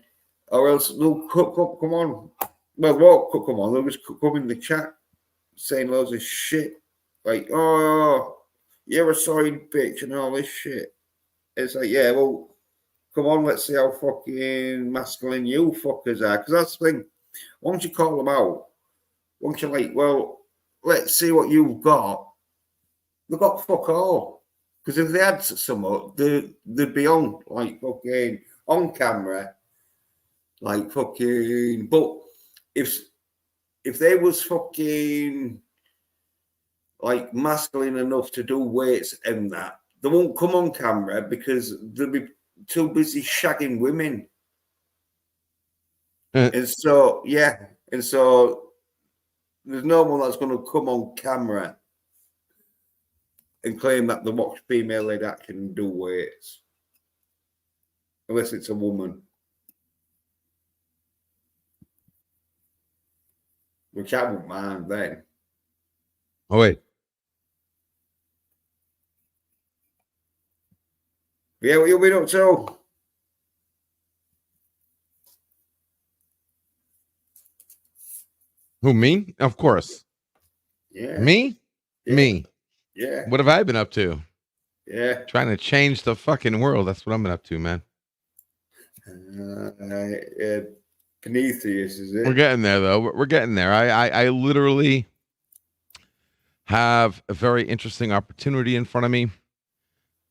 or else they'll come on. Well, what come on? They'll just come in the chat saying loads of shit like, "Oh, you're a soy bitch" and all this shit. It's like, yeah, well, come on, let's see how fucking masculine you fuckers are. Because that's the thing. Once you call them out, once you're like, well, let's see what you've got. They've got fuck all. Because if they had some, they'd be on like fucking on camera, like fucking. But if they was fucking like masculine enough to do weights and that, they won't come on camera because they'll be too busy shagging women. And so, yeah, and so there's no one that's going to come on camera and claim that they watch female-led action and do weights, unless it's a woman. Which I wouldn't mind then. Oh, wait. Yeah, what you been up to? Who, me? Of course. Yeah. Me? Yeah. Me. Yeah. What have I been up to? Yeah. Trying to change the fucking world. That's what I'm been up to, man. Prometheus, is it? We're getting there, though. We're getting there. I literally have a very interesting opportunity in front of me.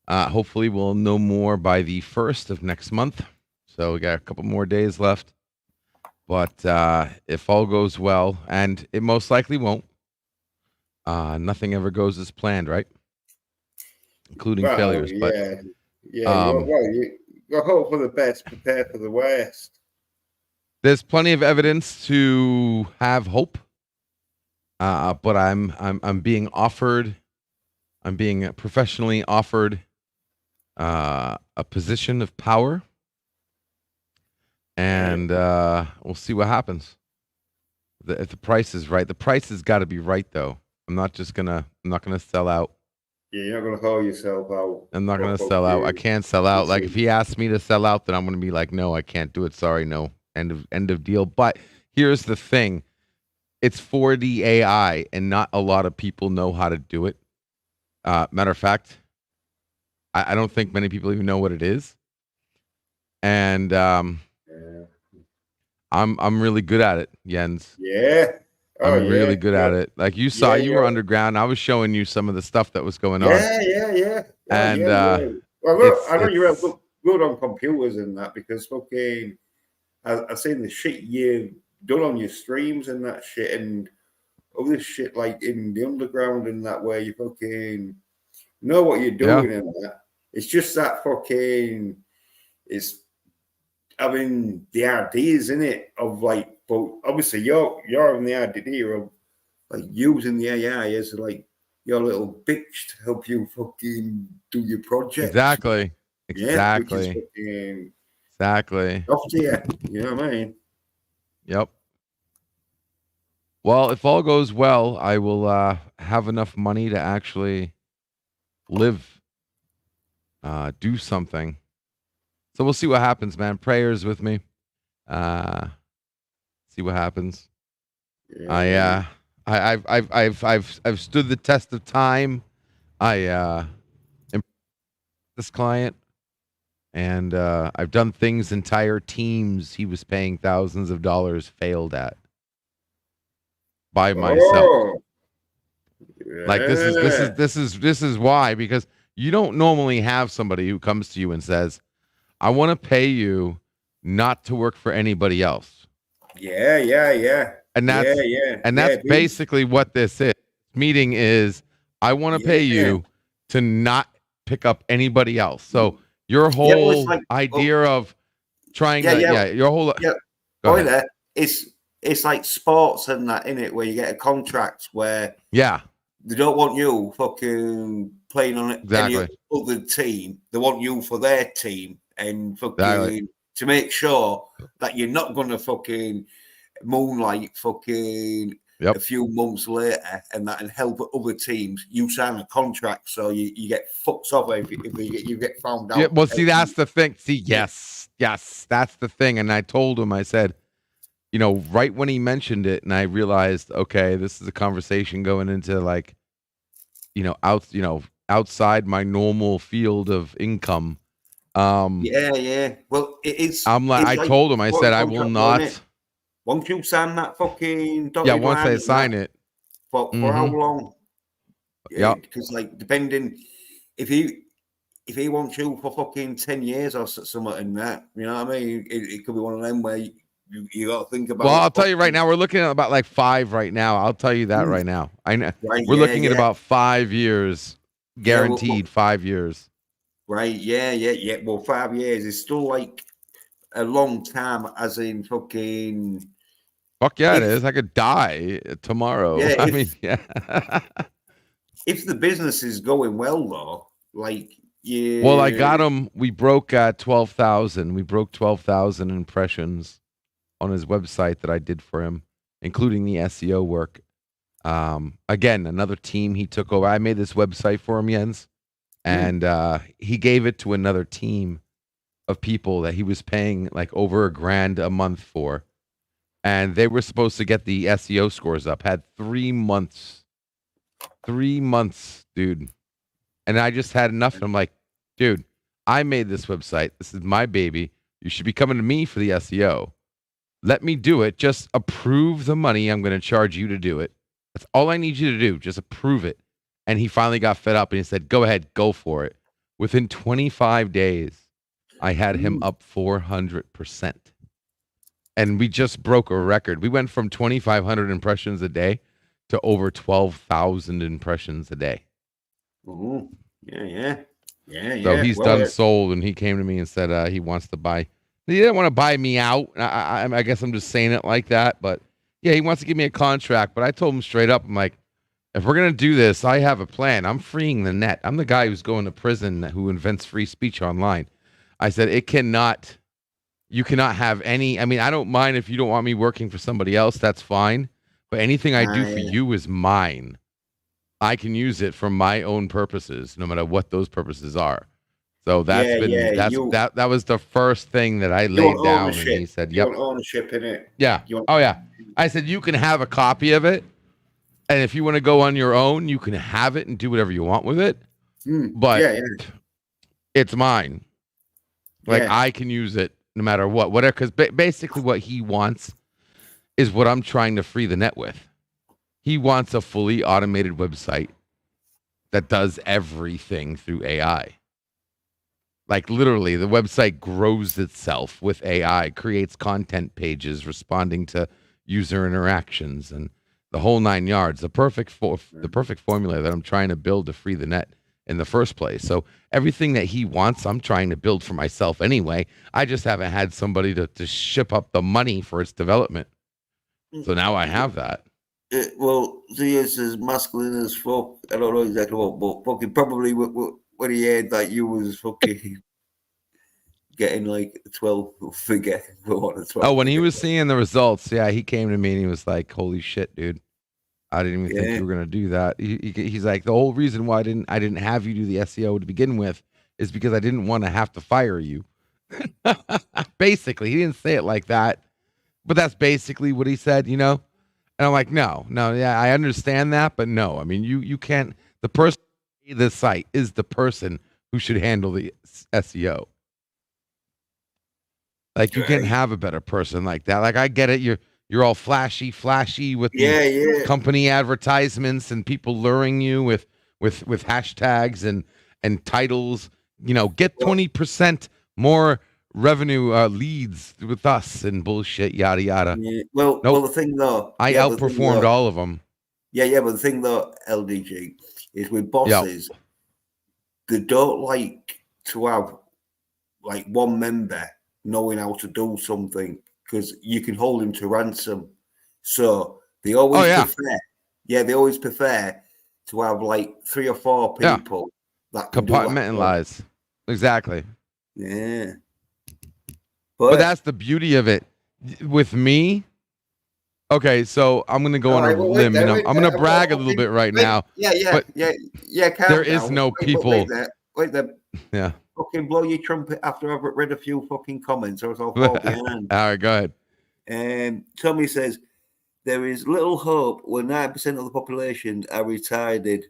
Hopefully, we'll know more by the 1st of next month. So we got a couple more days left. But if all goes well, and it most likely won't, nothing ever goes as planned, right? Including failures. Yeah, but you hope for the best, prepare for the worst. There's plenty of evidence to have hope, but I'm being offered, I'm being professionally offered a position of power, and we'll see what happens. If the price is right, the price has got to be right, though. I'm not gonna sell out. Yeah, you're not gonna hold yourself out. I'm not gonna sell out. I can't sell out. Like if he asks me to sell out, then I'm gonna be like, no, I can't do it. Sorry, no. End of deal. But here's the thing: it's for the AI, and not a lot of people know how to do it. Matter of fact, I don't think many people even know what it is. And I'm really good at it, Jens. Yeah. I'm really good at it. Like you saw, you were underground. I was showing you some of the stuff that was going on. Yeah. And well, look, I know you're good on computers and that because fucking I've seen the shit you've done on your streams and that shit and all this shit like in the underground and that where you fucking know what you're doing and that. It's just that fucking it's having the ideas in it of like, but obviously you're having the idea of like using the AI as like your little bitch to help you fucking do your project. Exactly. Yeah, which is fucking exactly. off to you. You know what I mean? Yep. Well, if all goes well, I will have enough money to actually live, do something. So we'll see what happens, man. Prayers with me. See what happens. Yeah. I've stood the test of time. I this client, and I've done things entire teams he was paying thousands of dollars failed at by myself. Oh, Like this is this is yeah, this is this is why, because you don't normally have somebody who comes to you and says, "I want to pay you not to work for anybody else." yeah, yeah, yeah, And yeah, that's yeah, and yeah, that's dude. basically what this is. Meeting is, I want to pay Yeah, you to not pick up anybody else. So your yeah. Well, it's whole like, well, idea of trying yeah, to, yeah, yeah, your whole, yeah. go Boy, ahead. there. It's like sports and that in it, where you get a contract where Yeah, they don't want you fucking playing on any exactly. other team. They want you for their team, and Exactly. fucking to make sure that you're not gonna fucking moonlight fucking a Yep. few months later and that and help other teams. You sign a contract, so you get fucked off if you get found Yeah. out. Well, see, that's the thing. See, yes, that's the thing. And I told him, I said, right when he mentioned it, and I realized, okay, this is a conversation going into like, outside my normal field of income. Yeah, yeah. Well, it's I'm like, it's I like told him, I what a said, I will contract for, not. innit? Once you sign that fucking Yeah, dotted once line I and that, sign it. for how Mm-hmm. long? Yeah, Yep. because like depending if he wants you for fucking 10 years or something in that, you know what I mean? It could be one of them where you got to think Well, about I'll tell you right fucking, now, we're looking at about like 5 right now. I'll tell you that mm, right now. I know right, we're yeah, looking at yeah, about 5 years, yeah, guaranteed 5 years. right, yeah, yeah, yeah. Well, 5 years is still like a long time, as in fucking, Fuck yeah, it if, is. I could die tomorrow. yeah, I mean, yeah. if the business is going well, though, like, Well, I got yeah, him. We broke 12,000. We broke 12,000 impressions on his website that I did for him, including the SEO work. Again, another team he took over. I made this website for him, Jens, and he gave it to another team of people that he was paying like over $1,000 a month for, and they were supposed to get the SEO scores up. Had 3 months, 3 months, dude. And I just had enough. And I'm like, dude, I made this website. This is my baby. You should be coming to me for the SEO. Let me do it. Just approve the money I'm going to charge you to do it. That's all I need you to do. Just approve it. And he finally got fed up and he said, go ahead, go for it. Within 25 days, I had him up 400%. And we just broke a record. We went from 2,500 impressions a day to over 12,000 impressions a day. oh, yeah, yeah, yeah, So yeah. he's Well, done sold, and he came to me and said he wants to buy. He didn't want to buy me out. I guess I'm just saying it like that, but yeah, he wants to give me a contract. But I told him straight up, I'm like, if we're gonna do this, I have a plan. I'm freeing the net. I'm the guy who's going to prison who invents free speech online. I said it cannot. You cannot have any. I mean, I don't mind if you don't want me working for somebody else. That's fine. But anything I do for you is mine. I can use it for my own purposes, no matter what those purposes are. So that's yeah, been yeah. that was the first thing that I You want laid down, and ownership. he said, You "Yep, want ownership in it. yeah, You want, oh yeah." I said, "You can have a copy of it, and if you want to go on your own, you can have it and do whatever you want with it. But yeah, yeah, it's mine. Like yeah. I can use it no matter what, whatever. Because basically, what he wants is what I'm trying to free the net with. He wants a fully automated website that does everything through AI. Like literally, the website grows itself with AI, creates content pages responding to user interactions, and the whole 9 yards. The perfect formula that I'm trying to build to free the net in the first place. So everything that he wants, I'm trying to build for myself anyway. I just haven't had somebody to ship up the money for its development. So now I have that. Well, he is as masculine as fuck. I don't know exactly what, but fucking probably when he heard that you was fucking getting like a 12 figure, what a Oh, 12 when he figure. was seeing the results, yeah, he came to me and he was like, "Holy shit, dude! I didn't even think Yeah, you were gonna do that." He's like, "The whole reason why I didn't have you do the SEO to begin with is because I didn't want to have to fire you." Basically, he didn't say it like that, but that's basically what he said, you know. And I'm like, no, yeah, I understand that, but no, I mean, you can't. The person the site is the person who should handle the SEO. Like you can't have a better person like that. Like I get it, you're all flashy with the company advertisements and people luring you with hashtags and titles. You know, get 20% more revenue leads with us and bullshit, yada yada. Yeah. Nope. Well, the thing though, I outperformed all of them. Yeah, but the thing though, LDG, is with bosses, they don't like to have like one member knowing how to do something because you can hold him to ransom. So they always prefer, they always prefer to have like 3 or 4 people that can compartmentalize. Exactly. Yeah. But that's the beauty of it. With me, okay, so I'm gonna go on a limb and I'm gonna brag a little bit right now. Yeah. There is no people. Wait there. Yeah. Fucking blow your trumpet after I've read a few fucking comments, or I'll fall behind. All right, go ahead. Tommy says there is little hope when 90% of the population are retarded.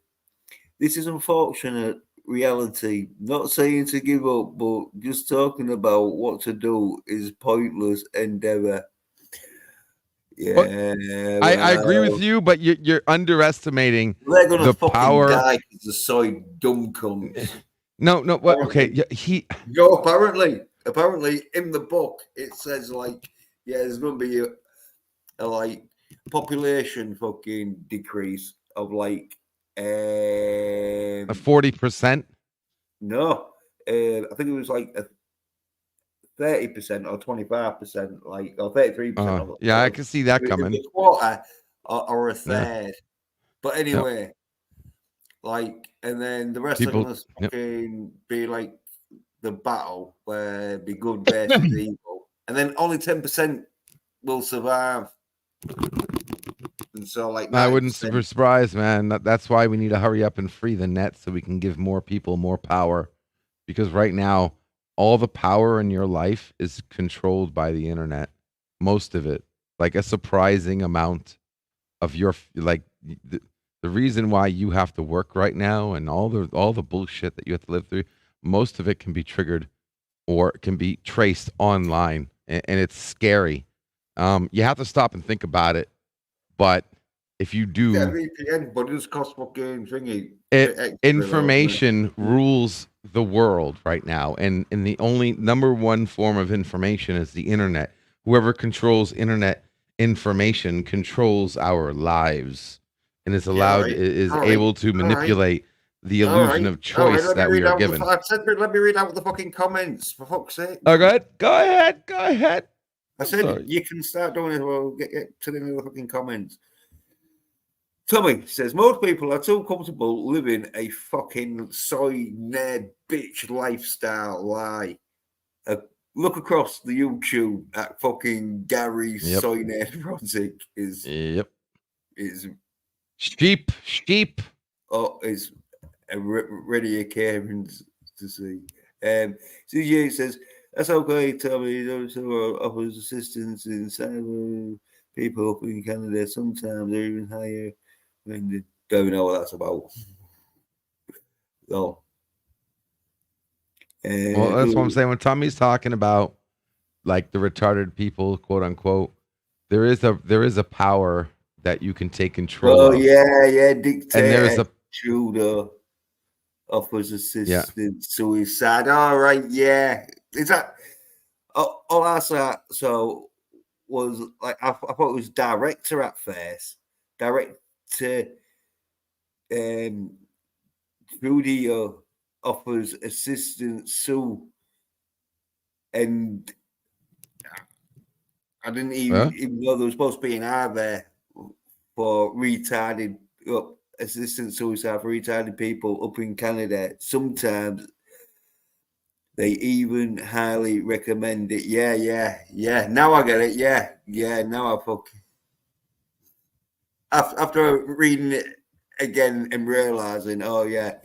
This is unfortunate reality. Not saying to give up, but just talking about what to do is pointless endeavor. Yeah, I agree with you, but you're underestimating they're gonna the fucking power. Die because the soy dumb cunts. No, what? Okay, apparently in the book it says like, there's gonna be a like population fucking decrease of like a 40%. No, I think it was like a 30% or 25%, like or 33%. Yeah, I can see that coming. A quarter or a third, but anyway. Like, and then the rest People, are gonna fucking be like the battle where be good versus evil, and then only 10% will survive. And so, like, 90%. I wouldn't be surprised, man. That's why we need to hurry up and free the net so we can give more people more power. Because right now, all the power in your life is controlled by the internet. Most of it, like a surprising amount of your the reason why you have to work right now and all the bullshit that you have to live through, most of it can be triggered or can be traced online, and it's scary. You have to stop and think about it, but if you do, VPN, but it's cost fucking thingy. Information rules the world right now, and the only number one form of information is the internet. Whoever controls internet information controls our lives. And is allowed is able to manipulate the illusion of choice that we are given. Let me read out the fucking comments, for fuck's sake. Oh, go ahead. I said you can start doing it. We'll get to the end of the fucking comments. Tommy says most people are too comfortable living a fucking soy nerd bitch lifestyle lie. Look across the YouTube at fucking Gary Soy Nerd Project is sheep. Oh, it's ready occurring to see. CJ says that's okay. Tommy also offers assistance in cyber people up in Canada. Sometimes they're even higher when they don't know what that's about. So, well, that's what I'm saying. When Tommy's talking about like the retarded people, quote unquote, there is a power that you can take control of. Yeah, dictator. And there's a Judah offers assistance suicide. All right, yeah. Is that all I saw? So was like I thought it was director at first. Director Judah offers assistance Sue, and I didn't even know there was supposed to be an R there for retarded assistant suicide for retarded people up in Canada. Sometimes they even highly recommend it. Yeah. Now I get it. Yeah. Now I fucking after reading it again and realizing, oh yeah,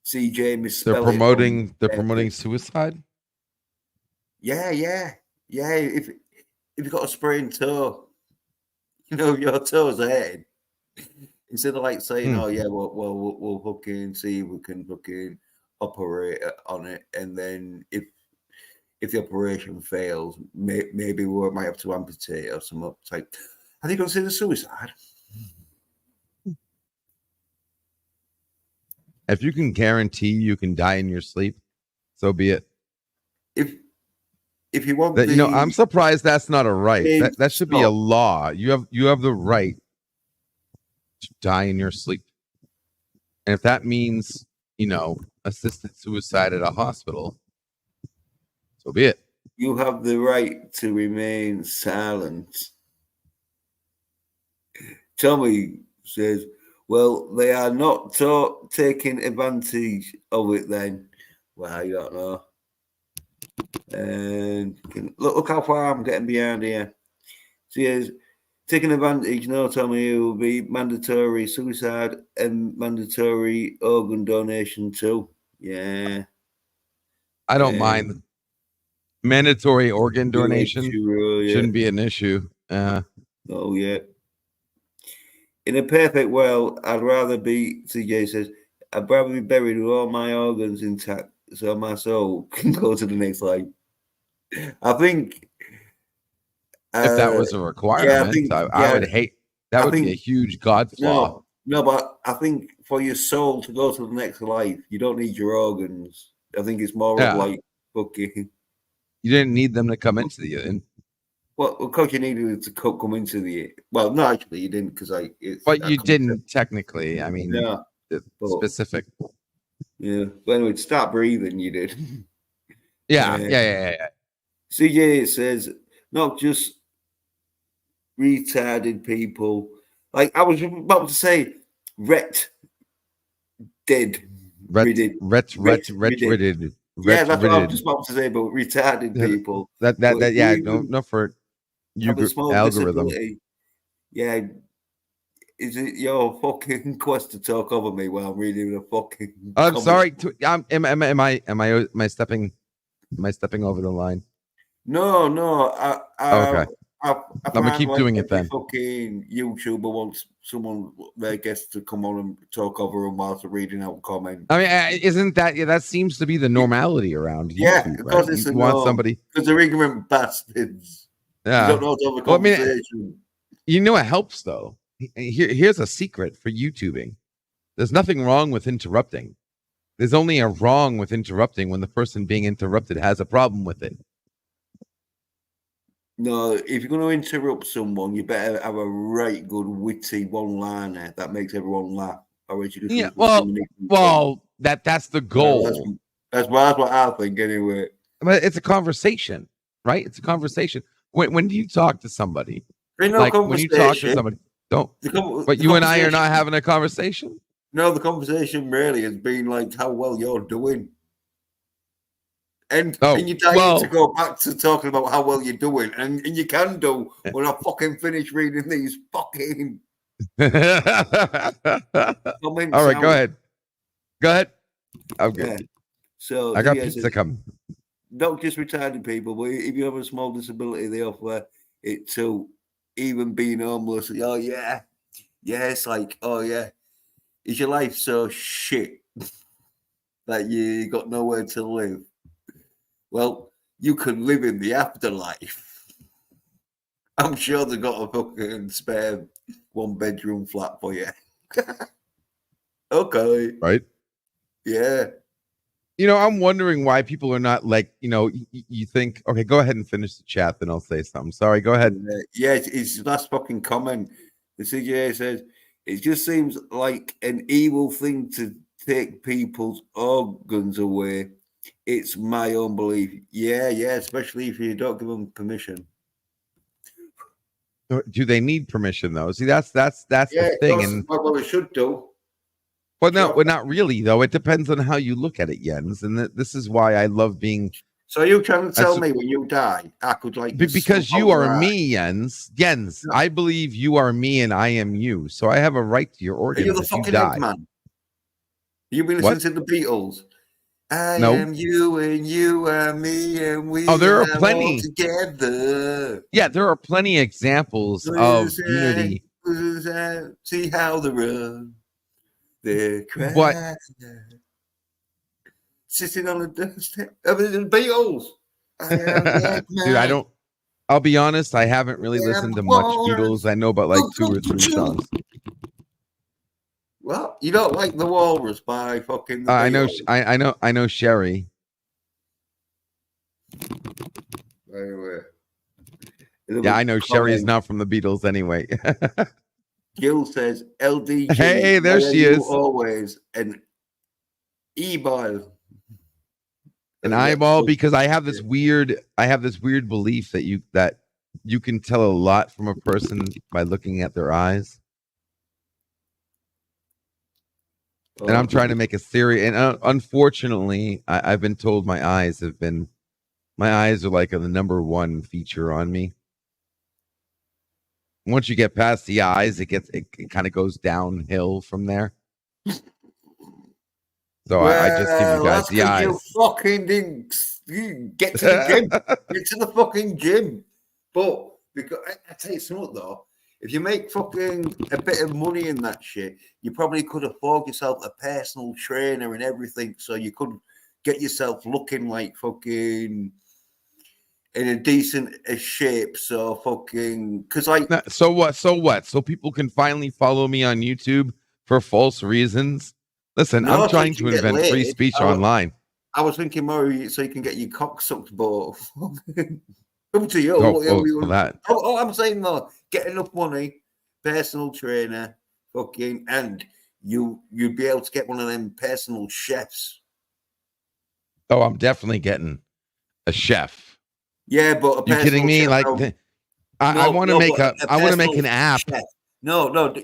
CJ misspelled it. They're promoting suicide. Yeah. If you've got a sprained toe, your toes hurting. Instead of like saying, "Oh yeah, we'll fucking see if we can fucking operate on it," and then if the operation fails, maybe we might have to amputate or something. It's like, have you considered suicide? If you can guarantee you can die in your sleep, so be it. If you want that, I'm surprised that's not a right. That should be a law. You have the right to die in your sleep. And if that means, assisted suicide at a hospital, so be it. You have the right to remain silent. Tommy says, well, they are not taking advantage of it then. Well, you don't know. And look how far I'm getting behind here. So yes, taking advantage, no, Tommy, it will be mandatory suicide and mandatory organ donation too. Yeah. I don't mind. Mandatory organ donation shouldn't be an issue. Oh, yeah. In a perfect world, I'd rather be, CJ says, I'd rather be buried with all my organs intact so my soul can go to the next life. I think if that was a requirement, I would hate that. Would be a huge God flaw. No, but I think for your soul to go to the next life, you don't need your organs. I think it's more of like fucking. You didn't need them to come into the. Well, of course you needed to come into the. Well, no, actually you didn't because But you didn't technically. I mean, specific. Yeah, but anyway, to start breathing, you did. Yeah. CJ says, not just retarded people. Like I was about to say, dead. Retarded. Yeah, that's what I was just about to say about retarded people. No, for you algorithm. Disability. Yeah. Is it your fucking quest to talk over me while I'm reading a fucking? I'm sorry. Am I stepping over the line? No. Okay. I'm gonna keep doing it then. Fucking YouTuber wants someone their guests to come on and talk over them whilst reading out comments. I mean, isn't that that seems to be the normality around YouTube? Yeah, because it's you want somebody because they're ignorant bastards. Yeah, you don't know how to have a conversation. It helps though. Here's a secret for YouTubing. There's nothing wrong with interrupting. There's only a wrong with interrupting when the person being interrupted has a problem with it. No, if you're going to interrupt someone, you better have a right good witty one-liner that makes everyone laugh. That's the goal. That's what I think anyway. But it's a conversation, right? It's a conversation. When do you talk to somebody? When you talk to somebody, don't. But you and I are not having a conversation. No, the conversation really has been like how well you're doing. And you're dying to go back to talking about how well you're doing. And you can do when I fucking finish reading these fucking comments. All right, go ahead. Okay. Yeah. So I got pizza coming. Not just retarded people, but if you have a small disability, they offer it to even being homeless. Oh, yeah. Yeah, it's like, oh, yeah. Is your life so shit that you got nowhere to live? Well, you can live in the afterlife. I'm sure they got a fucking spare 1-bedroom flat for you. Okay. Right? Yeah. I'm wondering why people are not like, you think, okay, go ahead and finish the chat, then I'll say something. Sorry, go ahead. Yeah, it's last fucking comment. The CJA says, it just seems like an evil thing to take people's organs away. It's my own belief. Yeah, especially if you don't give them permission. Do they need permission though? See, that's the thing. And well, they should do. Well, no, well, not really though. It depends on how you look at it, Jens. And this is why I love being. So you're trying to tell me when you die, I could because you are me, Jens. Jens, I believe you are me and I am you. So I have a right to your organs. Are you the fucking Eggman? You've been listening to the Beatles. I am you and you are me and we there are plenty together. Yeah, there are plenty examples of unity See how they run. They What? cry. Sitting on the doorstep of the Beatles. I am the Dude, I man. don't. I'll be honest. I haven't really I am listened to the much Beatles. walrus. I know about like 2 or 3 songs. Well, you don't like the Walrus by fucking the I know. Beatles. I know Sherry. Anyway, Yeah, I know Sherry's not from the Beatles anyway. Gil says, LDG, Hey, there why are she you is. always an e-bile? An eyeball, because I have this weird belief that you can tell a lot from a person by looking at their eyes. And I'm trying to make a theory. And unfortunately, I've been told my eyes are like the number one feature on me. Once you get past the eyes, it kind of goes downhill from there. So I just give you guys the eyes. You fucking didn't get to the gym. Get to the fucking gym. But because I tell you something though, if you make fucking a bit of money in that shit, you probably could afford yourself a personal trainer and everything, so you could get yourself looking like fucking in a decent shape. So fucking because so what? So people can finally follow me on YouTube for false reasons. Listen, I'm trying to invent free speech online. I was thinking more so you can get your cock sucked, but up to you. I'm saying though, get enough money, personal trainer, fucking, and you'd be able to get one of them personal chefs. Oh, I'm definitely getting a chef. Yeah, but you kidding me? Like, I want to make an app. Chef. No.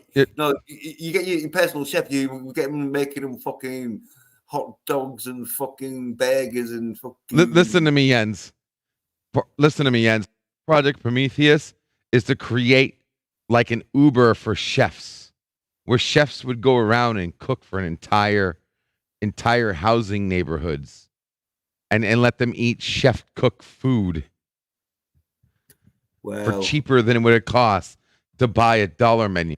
You get your personal chef. You get them making them fucking hot dogs and fucking burgers and fucking. Listen to me, Jens. Project Prometheus is to create like an Uber for chefs, where chefs would go around and cook for an entire housing neighborhoods, and let them eat chef cook food for cheaper than it would cost to buy a dollar menu.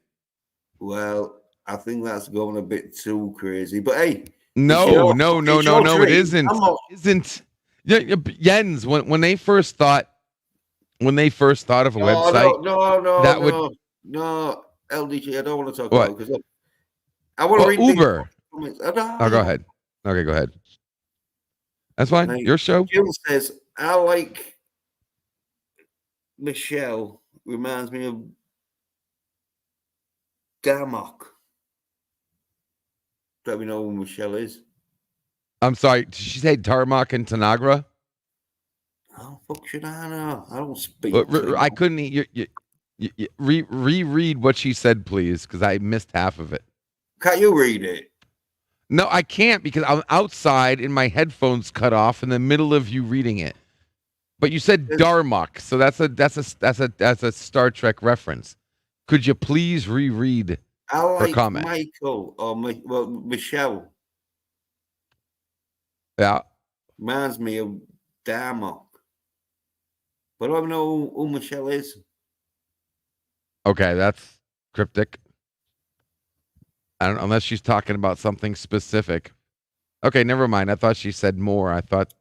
Well, I think that's going a bit too crazy. But hey, no, it isn't. Isn't Jens, when they first thought of a website? No, LDG. I don't want to talk what? about it because I want to read Uber. Oh, go ahead. Okay, go ahead. That's fine. Your show. Jill says, I like Michelle. Reminds me of Darmok. Don't we know who Michelle is? I'm sorry. Did she say Darmok and Tanagra? Oh, fuck should I know? I don't speak. I couldn't. Reread what she said, please, because I missed half of it. Can't you read it? No, I can't because I'm outside and my headphones cut off in the middle of you reading it. But you said Darmok, so that's a Star Trek reference. Could you please reread her comment? Michael or Michelle. Yeah, reminds me of Darmok. But I don't know who Michelle is. Okay, that's cryptic. I don't know, unless she's talking about something specific. Okay, never mind. I thought she said more. I thought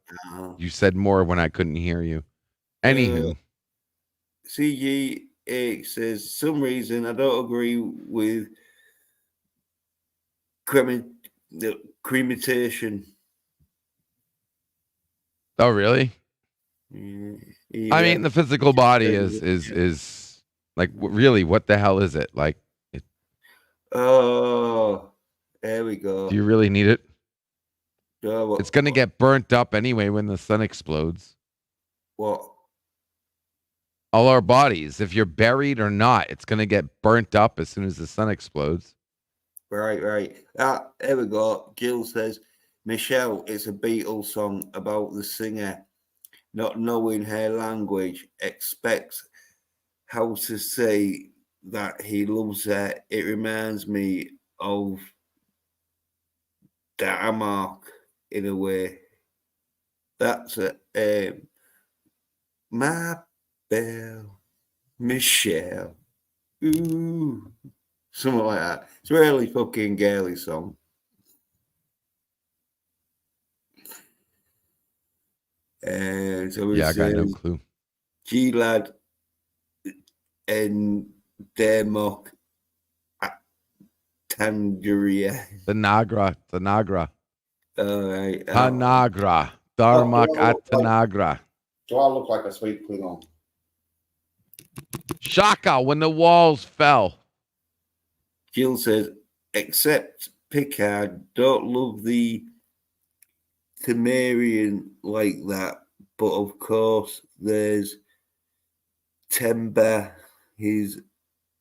you said more when I couldn't hear you. Anywho. CGA says, some reason I don't agree with cremation. Oh, really? Yeah. I mean, the physical body is like, really, what the hell is it? Like, oh, there we go. Do you really need it? What, it's going to get burnt up anyway when the sun explodes. What? All our bodies, if you're buried or not, it's going to get burnt up as soon as the sun explodes. Right. There we go. Jill says, Michelle, it's a Beatles song about the singer not knowing her language, expects how to say that he loves her. It reminds me of Darmok in a way. That's my belle, Michelle. Ooh, something like that. It's a really fucking girly song. And so Yeah, I got no clue. G-Lad and Dermok Tangeria. The Nagra. All right. Tanagra. Darmak at Tanagra. Do I look like a sweet Klingon? Shaka when the walls fell. Jill says, except Picard, don't love the Temerian like that. But of course, there's Temba, his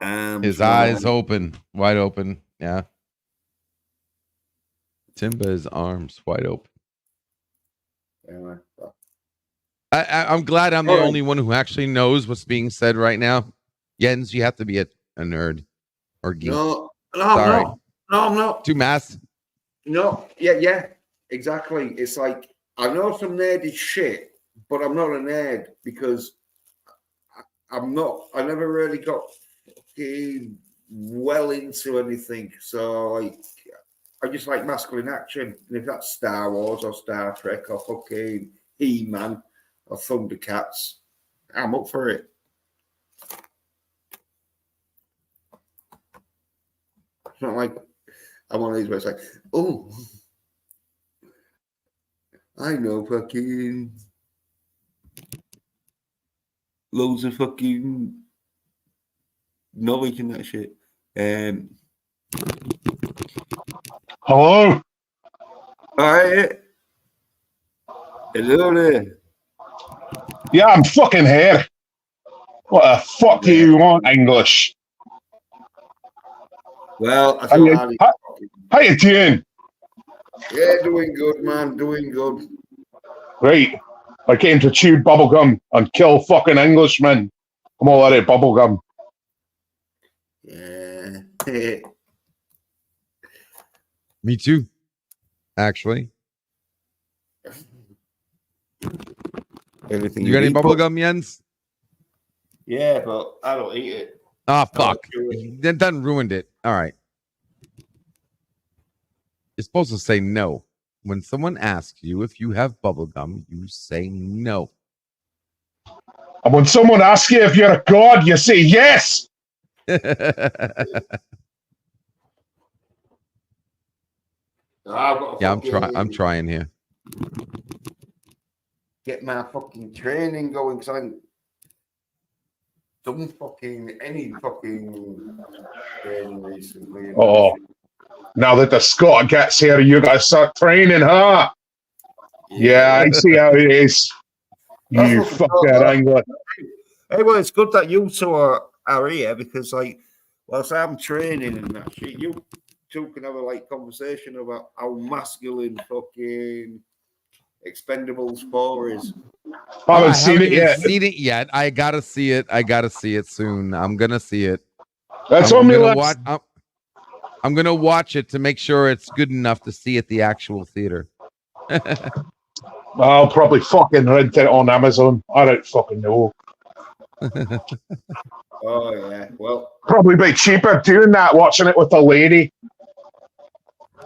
arms. His eyes open, wide open. Yeah. Timba's arms wide open. Anyway. I'm glad I'm the only one who actually knows what's being said right now. Jens, you have to be a nerd or geek. No, Sorry. I'm not. Too mass. No, yeah, exactly. It's like I know some nerdy shit, but I'm not a nerd because I'm not. I never really got well into anything. So like, I just like masculine action, and if that's Star Wars or Star Trek or fucking He-Man or Thundercats, I'm up for it. It's not like I'm one of these where it's like, oh, I know fucking loads of fucking knowledge and that shit. Hello? Hi. Hello there. Yeah, I'm fucking here. What the fuck do you want, English? Well, I how you doing? Yeah, doing good, man. Doing good. Great. I came to chew bubblegum and kill fucking Englishmen. I'm all out of bubblegum. Yeah. Me too, actually. Anything you got any bubblegum, Jens? Yeah, but I don't eat it. Oh, fuck. That done ruined it. All right. You're supposed to say no. When someone asks you if you have bubblegum, you say no. And when someone asks you if you're a god, you say yes. Yeah, I'm trying here. Get my fucking training going because I'm done any fucking training recently. Oh, now that the Scot gets here, you gotta start training, huh? Yeah, I see how it is. You fucking English. Hey, well, it's good that you two are here because, like, whilst I'm training and that shit, you two can have a conversation about how masculine fucking Expendables 4 is. I haven't seen it yet. I gotta see it. I gotta see it soon. I'm gonna see it. That's on me. I'm gonna watch it to make sure it's good enough to see at the actual theater. I'll probably fucking rent it on Amazon. I don't fucking know. Oh yeah, well, probably be cheaper doing that, watching it with a lady.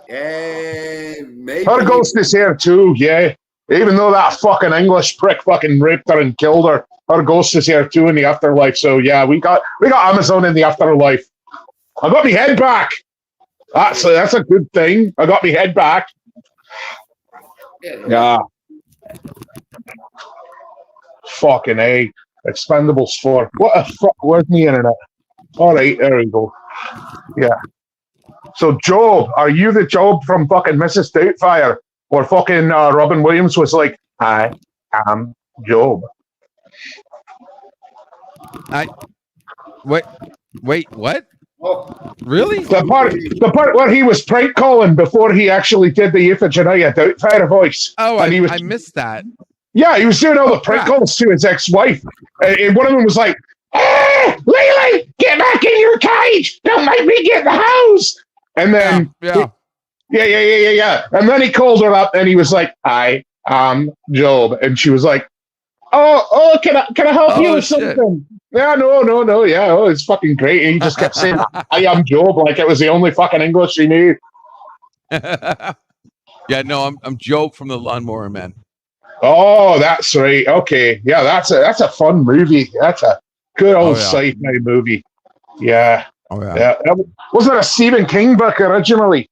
Maybe. Her ghost is here too, yeah. Even though that fucking English prick fucking raped her and killed her, her ghost is here too in the afterlife. So yeah, we got Amazon in the afterlife. I got my head back. That's a good thing. I got my head back. Yeah. Fucking A. Expendables 4. What the fuck? Where's the internet? All right, there we go. Yeah. So, Job, are you the Job from fucking Mrs. Doubtfire? Or fucking Robin Williams was like, I am Job. Wait, what? Oh, really? The part where he was prank calling before he actually did the Iphigenia Doubtfire voice. Oh, I missed that. Yeah, he was doing all the prank calls to his ex-wife. And one of them was like, Lily, get back in your cage. Don't make me get the house. And then, yeah. And then he called her up and he was like, I am Job. And she was like, can I help you Oh, with shit. something? Yeah, no. Yeah, oh, it's fucking great. And he just kept saying, I am Job, like it was the only fucking English he knew. Yeah, no, I'm Joe from the Lawnmower Man. Oh, that's right. Okay. Yeah, that's a fun movie. That's a good old sci-fi movie. Yeah. Oh, yeah. Yeah. Wasn't it a Stephen King book originally?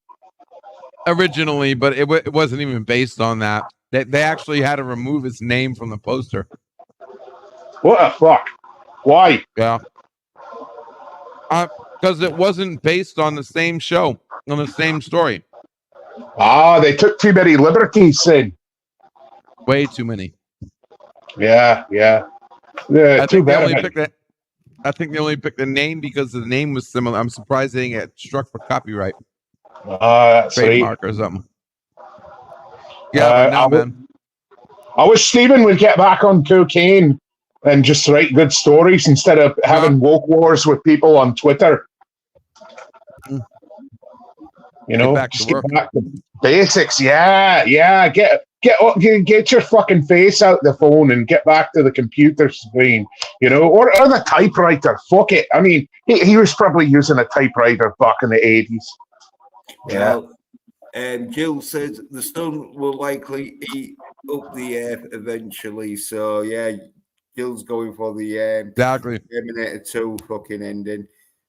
Originally, but it wasn't even based on that. They actually had to remove his name from the poster. What the fuck? Why? Yeah. Because it wasn't based on the same show, on the same story. They took too many liberties then. Way too many. Yeah. I Too think they bad. only picked that. I think they only picked the name because the name was similar. I'm surprised they didn't get struck for copyright. That's trademark or something. Yeah, but no, man. I wish Stephen would get back on cocaine and just write good stories instead of having woke wars with people on Twitter. You know, get back to basics. Yeah. Get your fucking face out the phone and get back to the computer screen. You know, or the typewriter. Fuck it. I mean, he was probably using a typewriter back in the 80s. Yeah. Jill says the sun will likely eat up the earth eventually. So yeah, Jill's going for the exactly Terminator 2 fucking ending.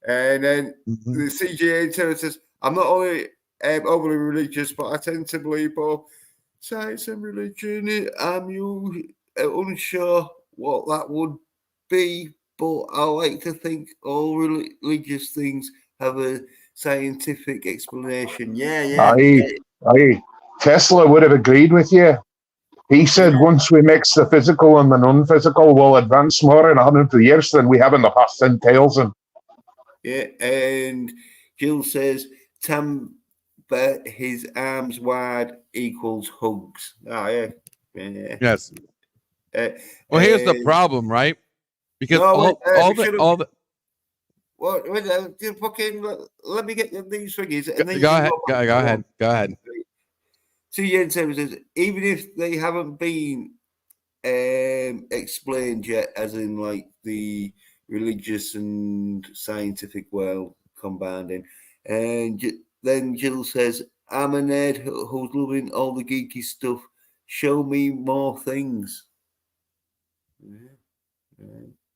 And then the CGA says, I'm not only overly religious, but I tend to believe both science and religion. I'm unsure what that would be, but I like to think all religious things have a scientific explanation. Yeah. Aye. Tesla would have agreed with you. He said once we mix the physical and the non-physical, we'll advance more in 100 years than we have in the past 10,000. Yeah, and Jill says, Tam, but his arms wide equals hugs. Oh, yeah. Yes. Well, here's the problem, right? Because all the well, fucking let me get these figures. And then go ahead. So Yen says, even if they haven't been explained yet, as in like the religious and scientific world combining, and then Jill says, I'm a nerd who's loving all the geeky stuff. Show me more things.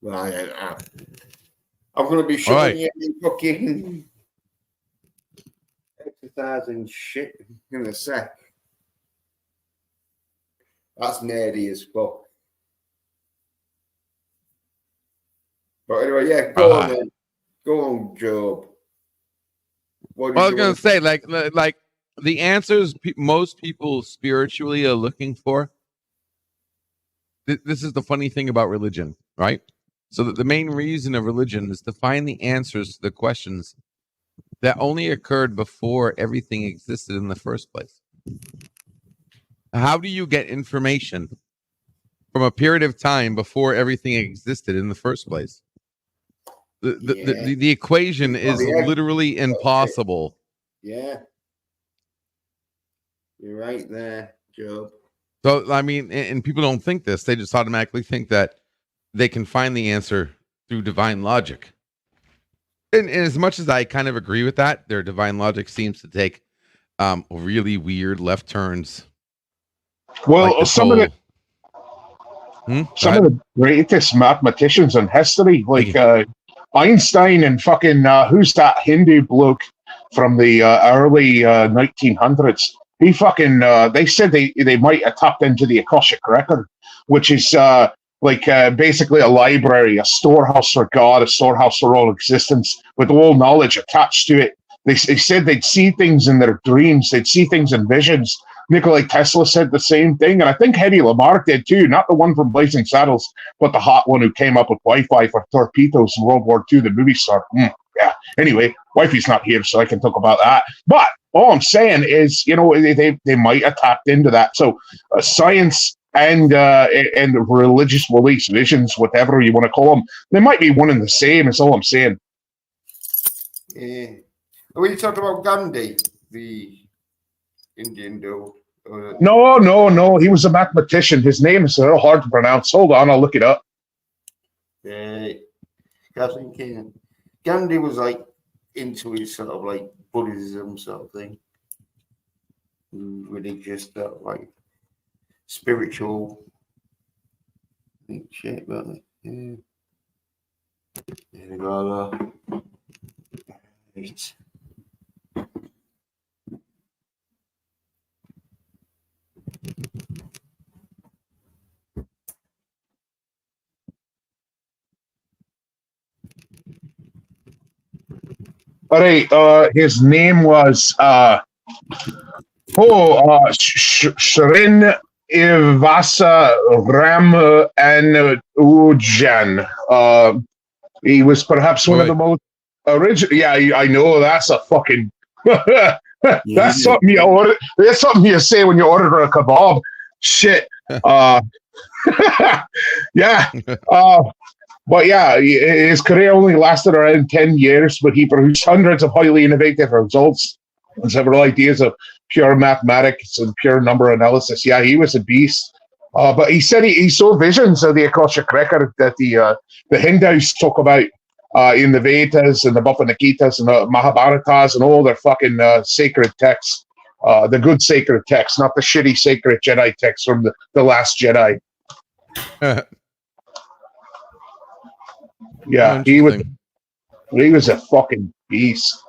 Right. I'm going to be showing you fucking exercise and shit in a sec. That's nerdy as fuck. But anyway, yeah, go on then. Go on, Job. I was going to say, like the answers most people spiritually are looking for. This is the funny thing about religion, right? So that the main reason of religion is to find the answers to the questions that only occurred before everything existed in the first place. How do you get information from a period of time before everything existed in the first place? The equation is literally impossible. Yeah. You're right there, Job. So, I mean, and people don't think this. They just automatically think that they can find the answer through divine logic. And as much as I kind of agree with that, their divine logic seems to take really weird left turns. Well, like some of the greatest mathematicians in history, like Einstein and fucking who's that Hindu bloke from the early 1900s? He fucking they said they might have tapped into the Akashic record, which is basically a library, a storehouse for God, a storehouse for all existence, with all knowledge attached to it. They said they'd see things in their dreams, they'd see things in visions. Nikola Tesla said the same thing, and I think Hedy Lamarr did too, not the one from Blazing Saddles, but the hot one who came up with Wi-Fi for torpedoes in World War II, the movie star. Yeah. Anyway, wifey's not here, so I can talk about that. But all I'm saying is, you know, they might have tapped into that. So science and religious beliefs, visions, whatever you want to call them, they might be one and the same. Is all I'm saying. Yeah. Are we talking about Gandhi, the Indian dude? No. He was a mathematician. His name is a little hard to pronounce. Hold on, I'll look it up. Yeah, I think Gandhi was like into his sort of like Buddhism sort of thing, religious sort of like spiritual shit, but yeah. There we go. Right. All right, his name was Shrin Ivasa Ram and Ujan. He was perhaps one of the most original. Yeah, I know that's a fucking. That's something you order. That's something you say when you order a kebab. Shit. Yeah. But yeah, his career only lasted around 10 years, but he produced hundreds of highly innovative results and several ideas of pure mathematics and pure number analysis. Yeah, he was a beast. But he said he saw visions of the Akashic record that the Hindus talk about in the Vedas and the Bhagavad-gitas and the Mahabharatas and all their fucking sacred texts. The good sacred texts, not the shitty sacred Jedi texts from the Last Jedi. Yeah, he was a fucking beast.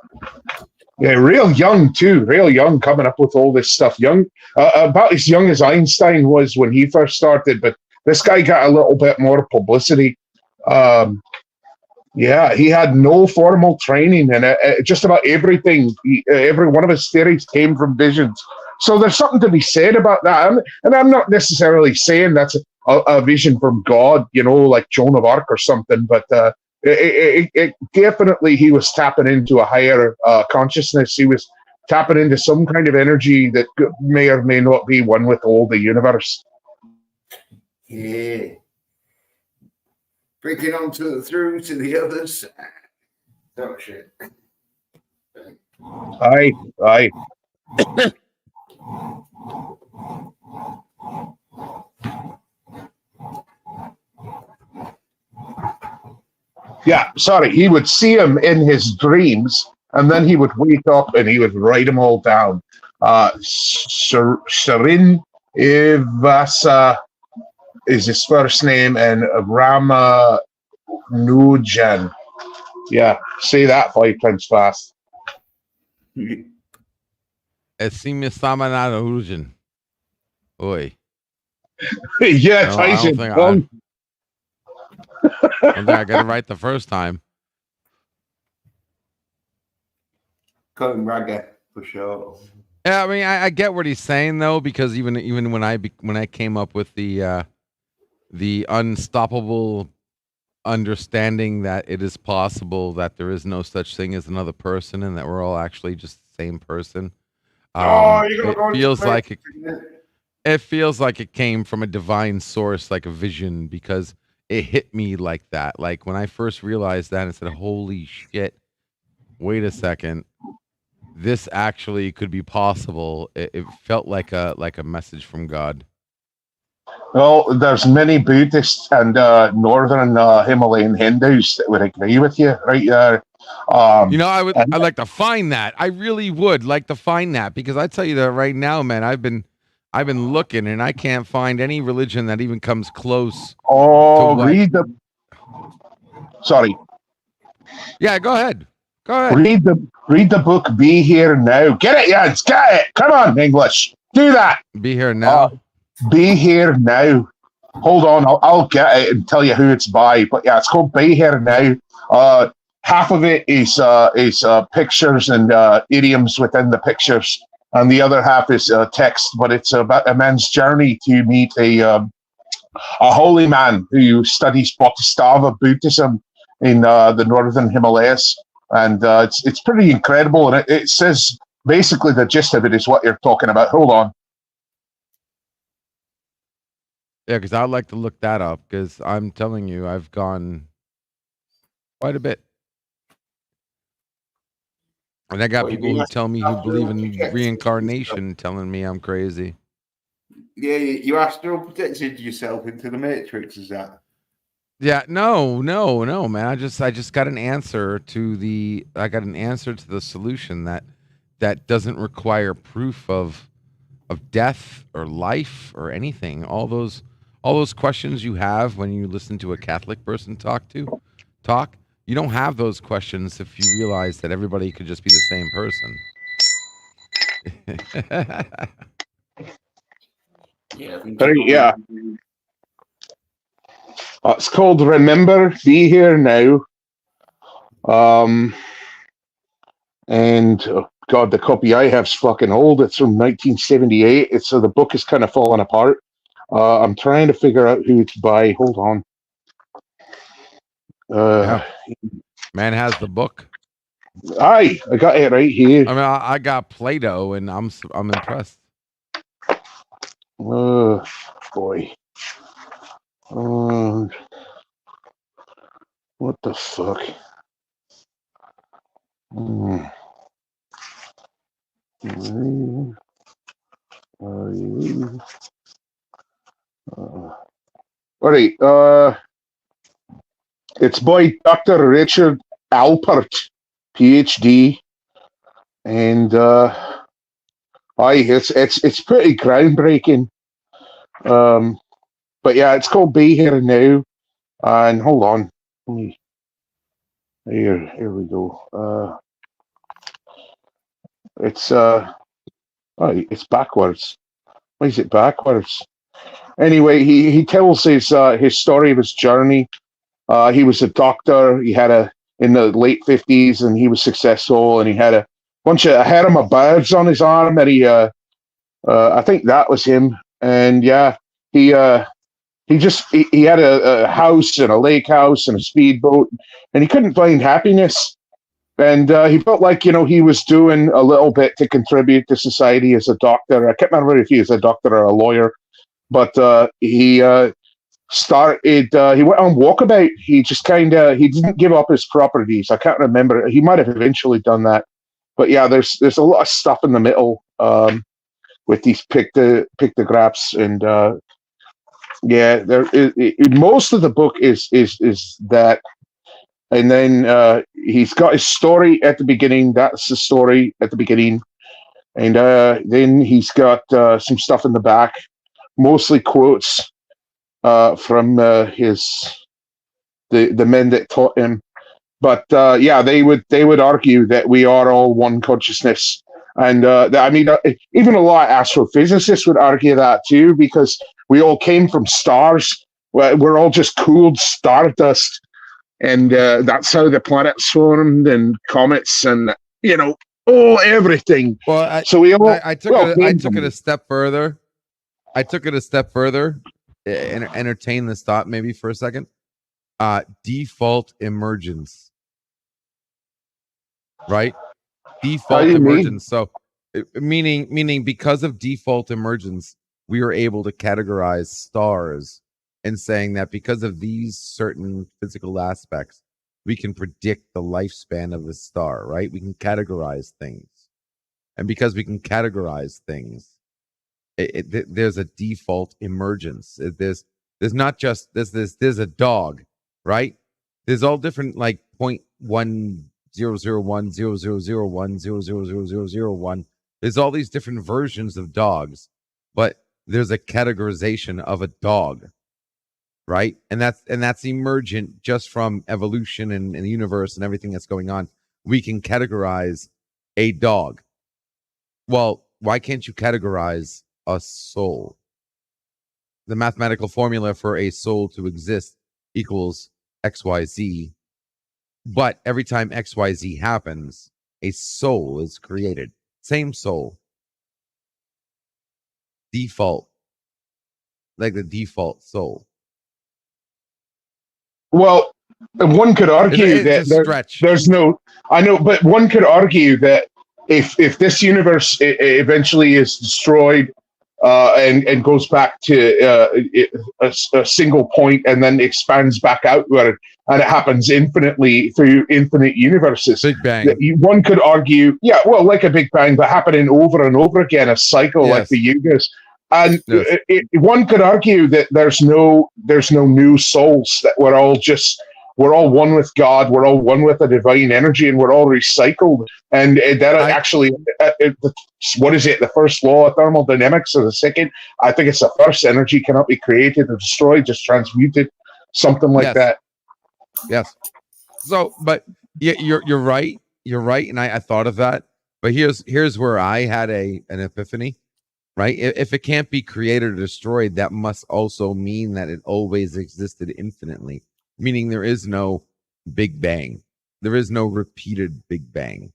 Yeah, real young too. Real young, coming up with all this stuff. Young, about as young as Einstein was when he first started. But this guy got a little bit more publicity. Yeah, he had no formal training, and just about everything. Every one of his theories came from visions. So there's something to be said about that. And I'm not necessarily saying that's a vision from God, you know, like Joan of Arc or something, but it definitely, he was tapping into a higher consciousness. He was tapping into some kind of energy that may or may not be one with all the universe. Yeah. Breaking on through to the others. Oh, shit. Aye. Yeah, sorry. He would see him in his dreams, and then he would wake up and he would write them all down. Sharin Ivasa is his first name, and Rama Nujan. Yeah, say that 5 times fast. Oi. Yeah, No, Tyson. I don't think I got it right the first time. Cutting Ragga for sure. Yeah, I mean, I get what he's saying though, because even when I came up with the unstoppable understanding that it is possible that there is no such thing as another person and that we're all actually just the same person. It feels like it came from a divine source, like a vision, because it hit me like that. Like when I first realized that, I said, "Holy shit! Wait a second, this actually could be possible." It felt like a message from God. Well, there's many Buddhists and northern Himalayan Hindus that would agree with you, right there. I'd like to find that. I really would like to find that, because I tell you that right now, man, I've been looking and I can't find any religion that even comes close. Sorry. Yeah, go ahead. Read the book. Be Here Now. Get it, Jens. Get it. Come on, English. Do that. Be Here Now. Be Here Now. Hold on, I'll get it and tell you who it's by. But yeah, it's called Be Here Now. Half of it is pictures and idioms within the pictures, and the other half is text. But it's about a man's journey to meet a holy man who studies Bodhisattva Buddhism in the northern Himalayas, and it's pretty incredible. And it says basically the gist of it is what you're talking about. Hold on. Yeah, because I'd like to look that up, because I'm telling you, I've gone quite a bit. And I got people who tell me who believe in reincarnation telling me I'm crazy. Yeah, you astral projected yourself into the Matrix, is that? Yeah, no, man. I just got an answer to the solution that doesn't require proof of death or life or anything. All those questions you have when you listen to a Catholic person talk. You don't have those questions if you realize that everybody could just be the same person. Yeah, I think Yeah. It's called Remember, Be Here Now. And oh God, the copy I have is fucking old. It's from 1978. So the book is kind of falling apart. I'm trying to figure out who to buy. Hold on. Yeah. Man has the book. I got it right here. I mean, I got Play-Doh, and I'm impressed. Oh boy. What the fuck? All right. It's by Dr. Richard Alpert, PhD, and it's pretty groundbreaking. But yeah, it's called Be Here Now. And hold on, here we go. It's backwards. Why is it backwards? Anyway, he tells his story of his journey. He was a doctor. He had in the late 50s, and he was successful. And he had a bunch of harem of birds on his arm. And I think that was him. And yeah, he had a house and a lake house and a speedboat, and he couldn't find happiness. And he felt like he was doing a little bit to contribute to society as a doctor. I can't remember if he was a doctor or a lawyer, but he started. He went on walkabout. He just he didn't give up his properties. I can't remember. He might have eventually done that, but yeah, there's a lot of stuff in the middle with these pictographs and. Yeah, most of the book is that, and then he's got his story at the beginning. That's the story at the beginning, and then he's got some stuff in the back, mostly quotes from the men that taught him. But yeah, they would argue that we are all one consciousness, and even a lot of astrophysicists would argue that too, because we all came from stars. We're all just cooled stardust, and that's how the planets formed, and comets, and everything. Well, I took it a step further. And entertain this thought maybe for a second. Default emergence, right? Default emergence. So, meaning because of default emergence, we were able to categorize stars, and saying that because of these certain physical aspects, we can predict the lifespan of the star, right? We can categorize things. And because we can categorize things, there's a default emergence. There's not just there's a dog, right? There's all different like 0.1001, There's all these different versions of dogs, but there's a categorization of a dog, right? And that's emergent just from evolution and the universe and everything that's going on. We can categorize a dog. Well, why can't you categorize a soul? The mathematical formula for a soul to exist equals XYZ. But every time XYZ happens, a soul is created. Same soul. Default. Like the default soul. Well, one could argue that there's no... I know, but one could argue that if this universe eventually is destroyed and goes back to a single point and then expands back outward, and it happens infinitely through infinite universes. Big Bang. One could argue, yeah, well, like a Big Bang, but happening over and over again, a cycle like the Yugas. And Yes. one could argue that there's no new souls, that we're all one with God, we're all one with the divine energy, and we're all recycled. And actually, what is it? The first law of thermodynamics, or the second? I think it's the first. Energy cannot be created or destroyed, just transmuted, something like that. Yes. So, but yeah, you're right. You're right, and I thought of that. But here's where I had an epiphany. Right? If it can't be created or destroyed, that must also mean that it always existed infinitely, meaning there is no Big Bang. There is no repeated Big Bang.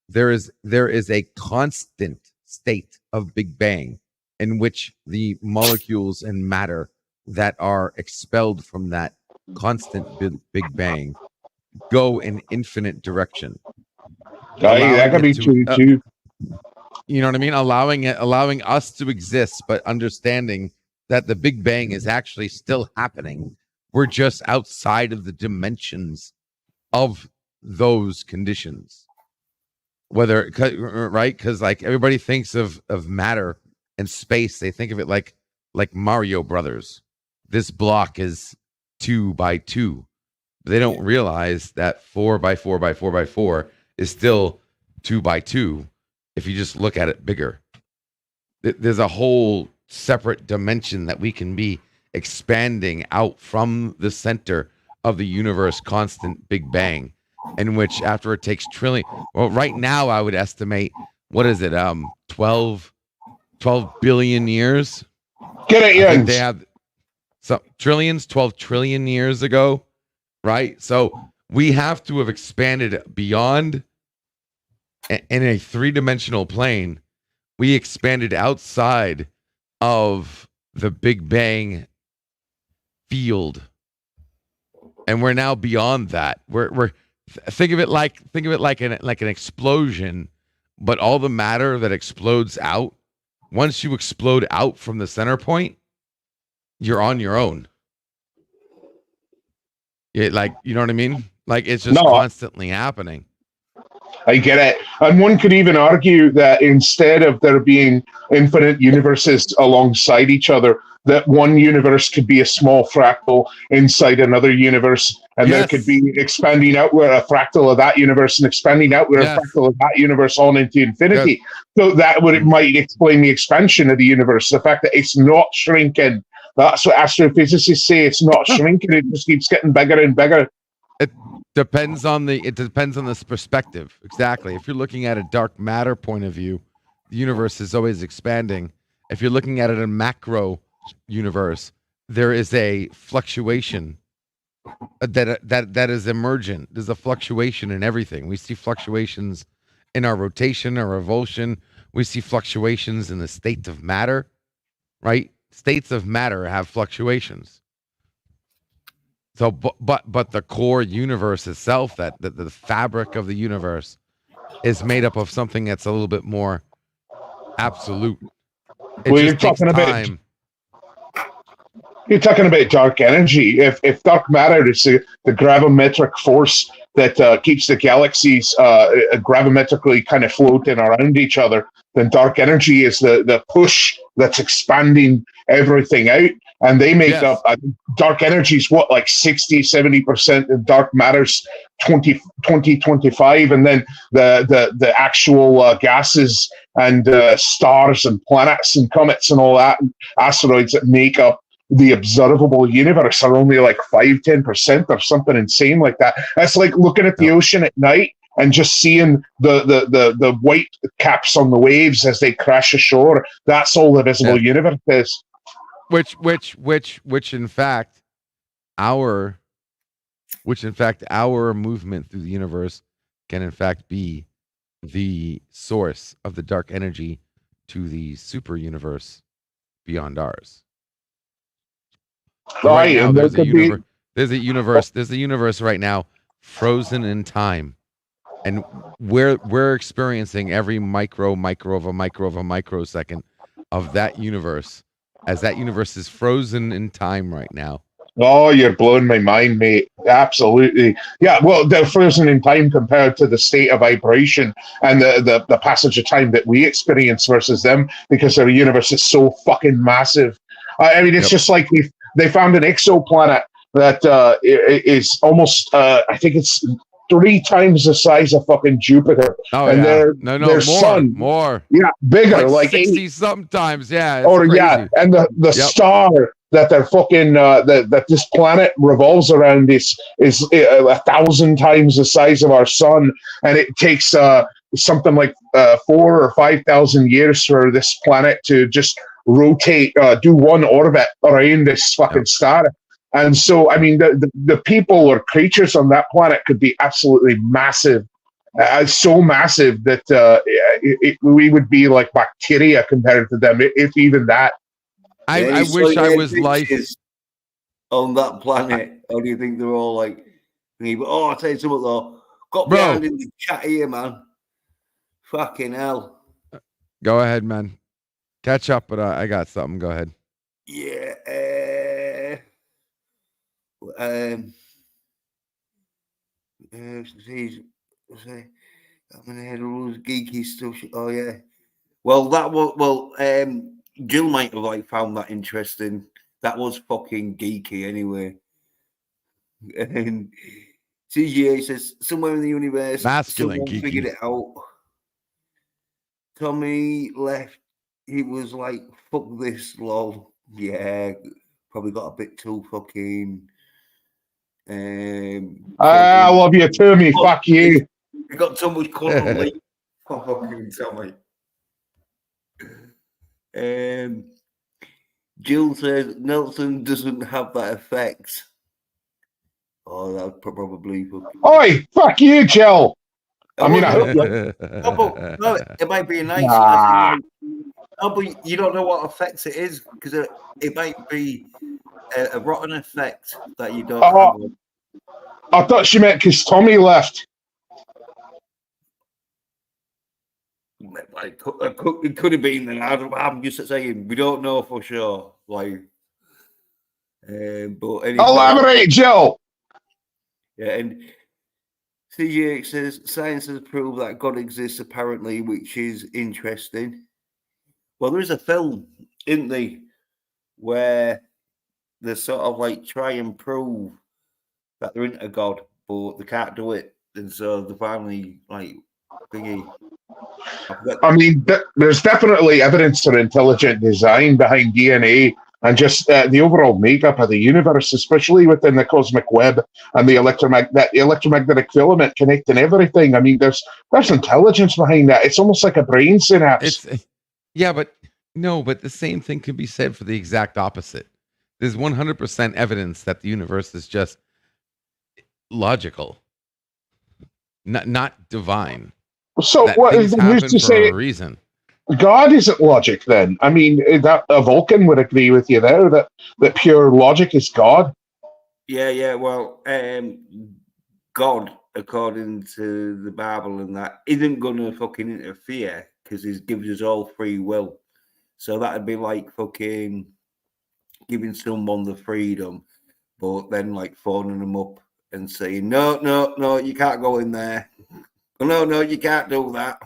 There is a constant state of Big Bang in which the molecules and matter that are expelled from that constant Big Bang go in infinite direction. That could be true too. You know what I mean? Allowing us to exist, but understanding that the Big Bang is actually still happening. We're just outside of the dimensions of those conditions. Whether, right? Because like everybody thinks of matter and space, they think of it like Mario Brothers. This block is 2 by 2. They don't realize that 4 by 4 by 4 by 4 is still 2 by 2. If you just look at it bigger, there's a whole separate dimension that we can be expanding out from the center of the universe, constant Big Bang, in which after it takes right now I would estimate, what is it, 12 billion years. Get it, I think they have some trillions, 12 trillion years ago, right? So we have to have expanded beyond. In a 3-dimensional plane, we expanded outside of the Big Bang field, and we're now beyond that. We're think of it like an explosion, but all the matter that explodes out. Once you explode out from the center point, you're on your own. You know what I mean? Like it's just constantly happening. I get it. And one could even argue that instead of there being infinite universes alongside each other, that one universe could be a small fractal inside another universe, and there could be expanding outward a fractal of that universe and expanding outward a fractal of that universe on into infinity. So that might explain the expansion of the universe, the fact that it's not shrinking. That's what astrophysicists say. It's not shrinking, it just keeps getting bigger and bigger. It depends on this perspective. Exactly. If you're looking at a dark matter point of view, the universe is always expanding. If you're looking at it in a macro universe, there is a fluctuation that is emergent. There's a fluctuation in everything. We see fluctuations in our rotation, our revolution. We see fluctuations in the state of matter, right? States of matter have fluctuations. So, but the core universe itself, that the fabric of the universe, is made up of something that's a little bit more absolute. You're talking about dark energy. If dark matter is the gravimetric force that keeps the galaxies gravimetrically kind of floating around each other, then dark energy is the push that's expanding everything out. And they make up, dark energy is what, like 60-70%, and dark matter's 20-25%, and then the actual gases and stars and planets and comets and all that, and asteroids that make up the observable universe are only like 5-10% or something insane like that. That's like looking at the ocean at night and just seeing the white caps on the waves as they crash ashore. That's all the visible universe is. Which in fact our movement through the universe can in fact be the source of the dark energy to the super universe beyond ours. So right now, there's a universe right now frozen in time, and we're experiencing every micro of a microsecond of that universe, as that universe is frozen in time right now. Oh, you're blowing my mind, mate. Absolutely. Yeah, well, they're frozen in time compared to the state of vibration and the passage of time that we experience versus them because our universe is so fucking massive. I mean, it's just like they found an exoplanet that is almost, I think it's 3 times the size of fucking Jupiter. Oh, and yeah. their More, sun, more. yeah, bigger, like 60 sometimes. Yeah. or Crazy. yeah, and the star that they're fucking that this planet revolves around is 1,000 times the size of our sun, and it takes something like 4,000 or 5,000 years for this planet to just rotate, do one orbit around this fucking star. And so, I mean, the people or creatures on that planet could be absolutely massive. So massive that we would be like bacteria compared to them, if even that. I wish I was life on that planet. Or do you think they're all like, oh, I'll tell you something though. Got behind in the chat here, man. Fucking hell. Go ahead, man. Catch up, but I got something. Go ahead. Yeah. I'm gonna head all those geeky stuff. Oh yeah. Well, Jill might have like found that interesting. That was fucking geeky anyway. And CGA says somewhere in the universe, masculine someone geeky figured it out. Tommy left. He was like, "Fuck this, lol." Yeah, probably got a bit too fucking. I love you too, me. Fuck you. You got so much quantum leap. Fucking Tommy. Jill says Nelson doesn't have that effect. Oh, that's probably fucking. Oi, fuck you, Jill. I mean, I hope no, it might be nice. No, but you don't know what effects it is because it might be a rotten effect that you don't have. I thought she meant because Tommy left. Like, it could have been. And I'm just saying we don't know for sure. Like, but anyway, elaborate, Jill. Yeah, and CGX says science has proved that God exists apparently, which is interesting. Well, there is a film, isn't there, where they sort of like try and prove that they're into God, but they can't do it, and so they finally like thingy. I mean, there's definitely evidence for intelligent design behind DNA and just the overall makeup of the universe, especially within the cosmic web and the electromagnetic filament connecting everything. I mean, there's intelligence behind that. It's almost like a brain synapse. But the same thing can be said for the exact opposite. There's 100% evidence that the universe is just logical, not divine. So what is the news to say? A reason. God isn't logic then. I mean, that a Vulcan would agree with you there that pure logic is God. Yeah. Well, God, according to the Bible and that, isn't going to fucking interfere because he gives us all free will. So that'd be like fucking giving someone the freedom, but then like phoning them up and saying, no, you can't go in there. No, you can't do that.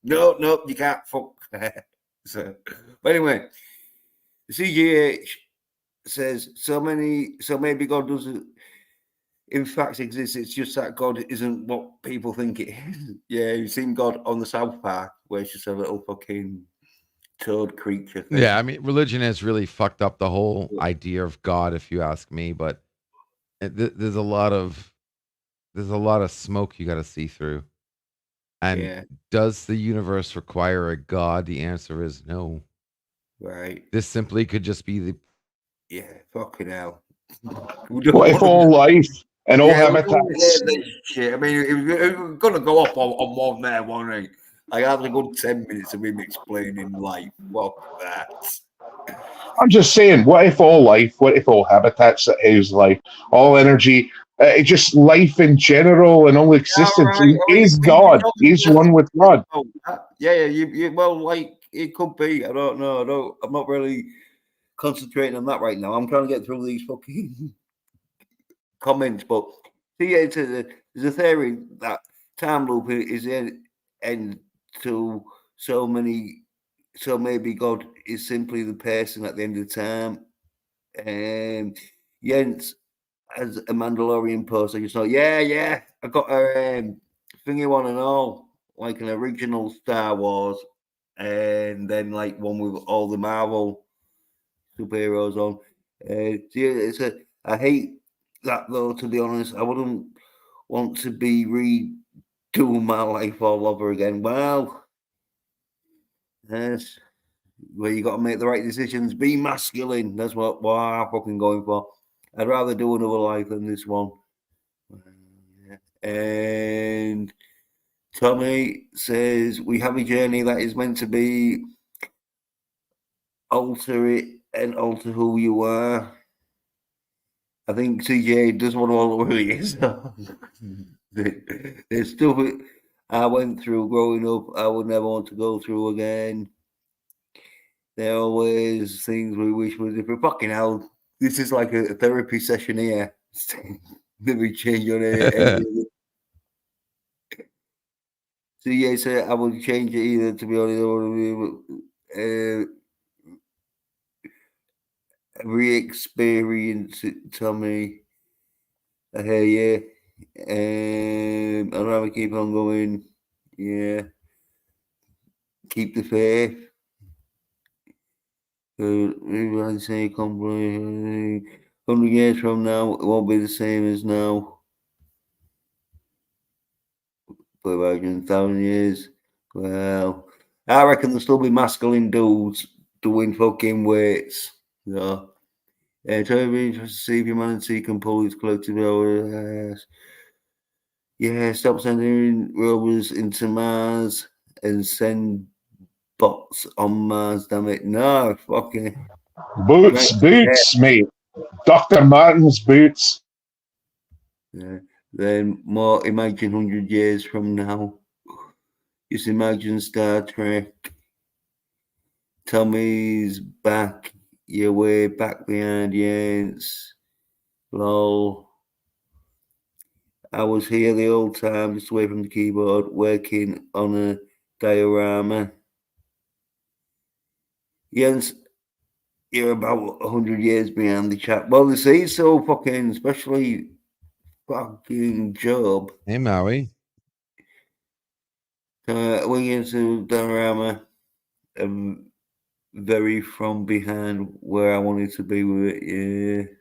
No, you can't fuck there. So, but anyway, CGH says so maybe God doesn't in fact exist. It's just that God isn't what people think it is. Yeah, you've seen God on the South Park where it's just a little fucking toad creature thing. Yeah, I mean, religion has really fucked up the whole idea of God, if you ask me. But there's a lot of smoke you got to see through. And does the universe require a God? The answer is no. Right. This simply could just be the. Yeah, fucking hell. What if all life and all habitats? Shit. I mean, it was going to go up on one there, wasn't it? I had a good 10 minutes of him explaining life. What that? I'm just saying, what if all life, what if all habitats that house life, all energy, just life in general and all existence is God, is one with God. Yeah. Well, like, it could be. I don't know. I'm not really concentrating on that right now. I'm trying to get through these fucking comments, but see, yeah, there's a theory that time loop is the end to so maybe God is simply the person at the end of time. Jens as a Mandalorian post, I just thought, yeah, I got a thing you want to know, like an original Star Wars, and then like one with all the Marvel superheroes on. I hate that though. To be honest, I wouldn't want to be redoing my life all over again. Well, yes, where you got to make the right decisions. Be masculine. That's what I'm fucking going for. I'd rather do another life than this one. And Tommy says we have a journey that is meant to be alter it and alter who you are. I think CJ does want to alter who he is. There's stuff I went through growing up I would never want to go through again. There are always things we wish were different. Fucking hell, this is like a therapy session here. Let me change on it. So yes, I would change it either, to be honest. Re-experience it, Tommy. I hear you. I'd rather keep on going. Yeah. Keep the faith. Maybe I'd say 100 years from now, it won't be the same as now. But about 1,000 years, well, I reckon there'll still be masculine dudes doing fucking weights. So, it's very interesting to see if humanity can pull its collective over. Yeah, stop sending rovers into Mars and send bots on Mars, damn it. No, fucking. Boots, mate. Dr. Martin's boots. Yeah. Then more, imagine 100 years from now. Just imagine Star Trek. Tommy's back. You're way back behind Jens. Lol. I was here the whole time, just away from the keyboard, working on a diorama. Jens, you're about 100 years behind the chat. Well, they say so fucking, especially fucking Job. Hey, Maui. We get to diorama. Very from behind where I wanted to be with it.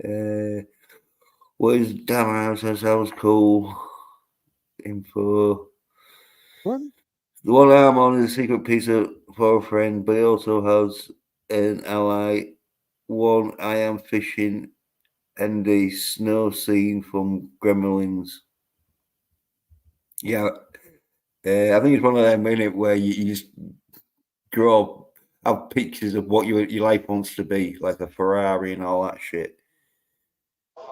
Yeah. Was damn house? That was cool. Info. What? The one I'm on is a secret piece for a friend, but he also has an ally. One I am fishing and a snow scene from Gremlins. Yeah. I think it's one of them minutes where you just have pictures of what your life wants to be, like a Ferrari and all that shit.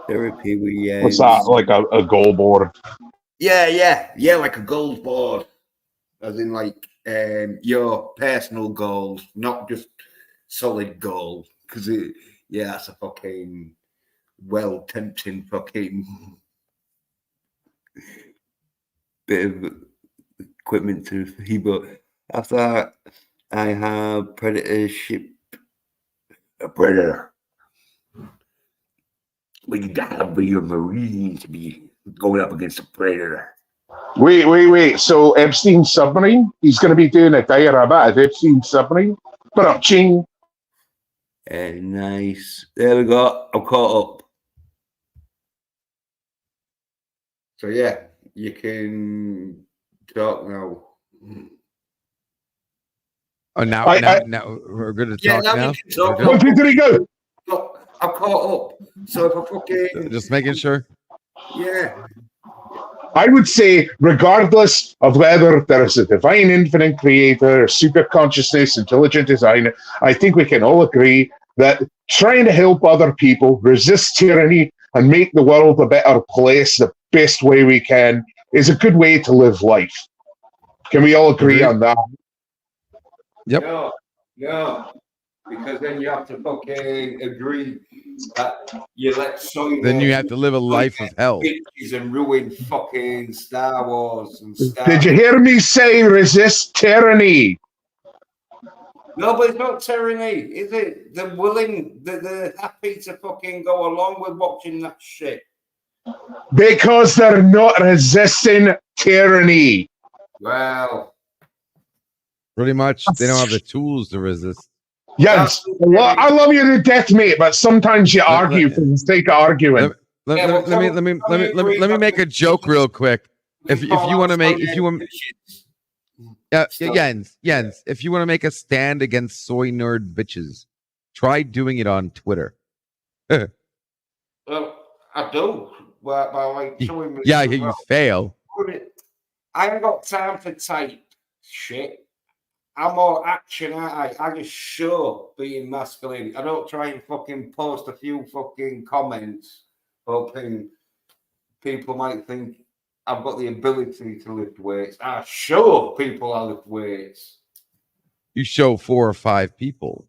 Therapy with What's that? Like a goal board? Yeah, like a goals board, as in like your personal goals, not just solid goals. Because that's a fucking tempting fucking bit of equipment to see. But after that, I have Predator ship. A Predator. Well, you gotta be a Marine to be going up against a Predator. Wait. So Epstein's submarine? He's going to be doing a diorama at Epstein's submarine? But ching. Nice. There we go. I'm caught up. So yeah, you can talk now. Oh, now we're going to talk now. What did he go? I'm caught up. So if I fucking just making sure. Yeah. I would say, regardless of whether there is a divine infinite creator, super consciousness, intelligent design, I think we can all agree that trying to help other people, resist tyranny, and make the world a better place the best way we can is a good way to live life. Can we all agree on that? Yep. Yeah. because then you have to fucking agree that you let Soy Then you Nerds have to live a life of hell. bitches and ruin fucking Star Wars and Star. Did you hear me say resist tyranny? No, but it's not tyranny, is it? They're willing, they're happy to fucking go along with watching that shit. Because they're not resisting tyranny. Well, Pretty much, they don't have the tools to resist. Yes, I love you to death, mate, but sometimes you argue for the sake of arguing. Let me make a joke real quick. If you want to make Jens, if you want to make a stand against soy nerd bitches, try doing it on Twitter. Well, I do. Well, like showing me. Yeah, you fail. I ain't got time for type shit. I'm more action, aren't I? I just show being masculine. I don't try and fucking post a few fucking comments, hoping people might think I've got the ability to lift weights. I show people I lift weights. You show 4 or 5 people.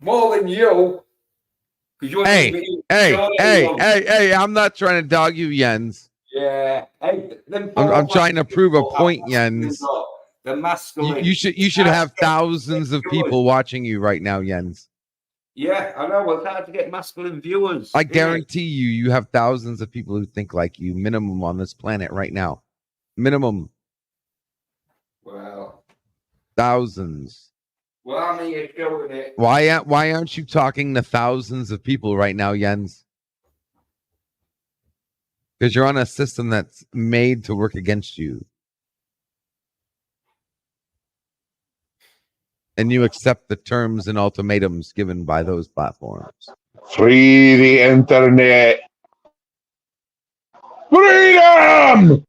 More than you. Hey, I'm not trying to dog you, Jens. Yeah. Hey, I'm trying to prove a point, Jens. The masculine. You should have thousands of people watching you right now, Jens. Yeah, I know. It's hard to get masculine viewers. I guarantee you have thousands of people who think like you, minimum on this planet right now. Minimum. Well. Thousands. Well, I mean, you're showing it. Why aren't you talking to thousands of people right now, Jens? Because you're on a system that's made to work against you. And you accept the terms and ultimatums given by those platforms. Free the internet. Freedom!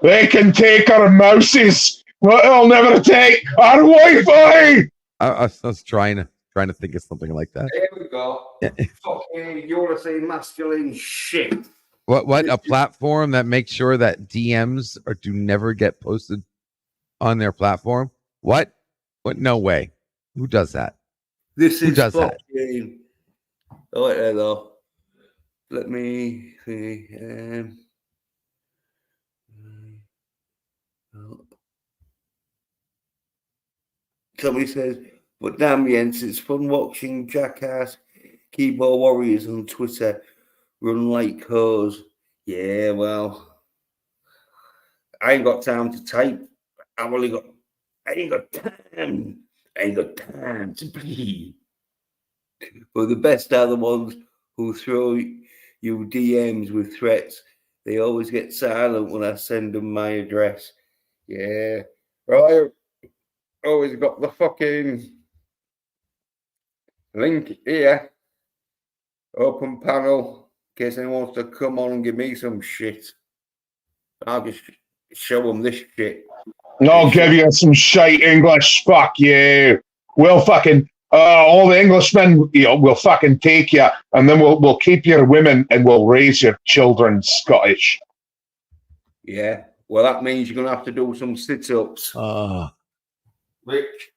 They can take our mouses, but they'll never take our Wi-Fi! I was trying to think of something like that. There we go. Fucking, you want to say masculine shit. What a platform that makes sure that DMs do never get posted on their platform? What? No way. Who does that? Who does that? Oh, wait there though. Let me see. Somebody says, but damn, Jens, it's fun watching jackass keyboard warriors on Twitter run like hoes. Yeah, well, I ain't got time to type. I ain't got time to bleed. But the best are the ones who throw you DMs with threats. They always get silent when I send them my address. Yeah. Right. Always got the fucking link here. Open panel. In case anyone wants to come on and give me some shit. I'll just show them this shit. I'll give you some shite English. Fuck you. We'll fucking all the Englishmen, we'll fucking take you, and then we'll keep your women and we'll raise your children Scottish. Yeah. Well, that means you're gonna have to do some sit-ups. Which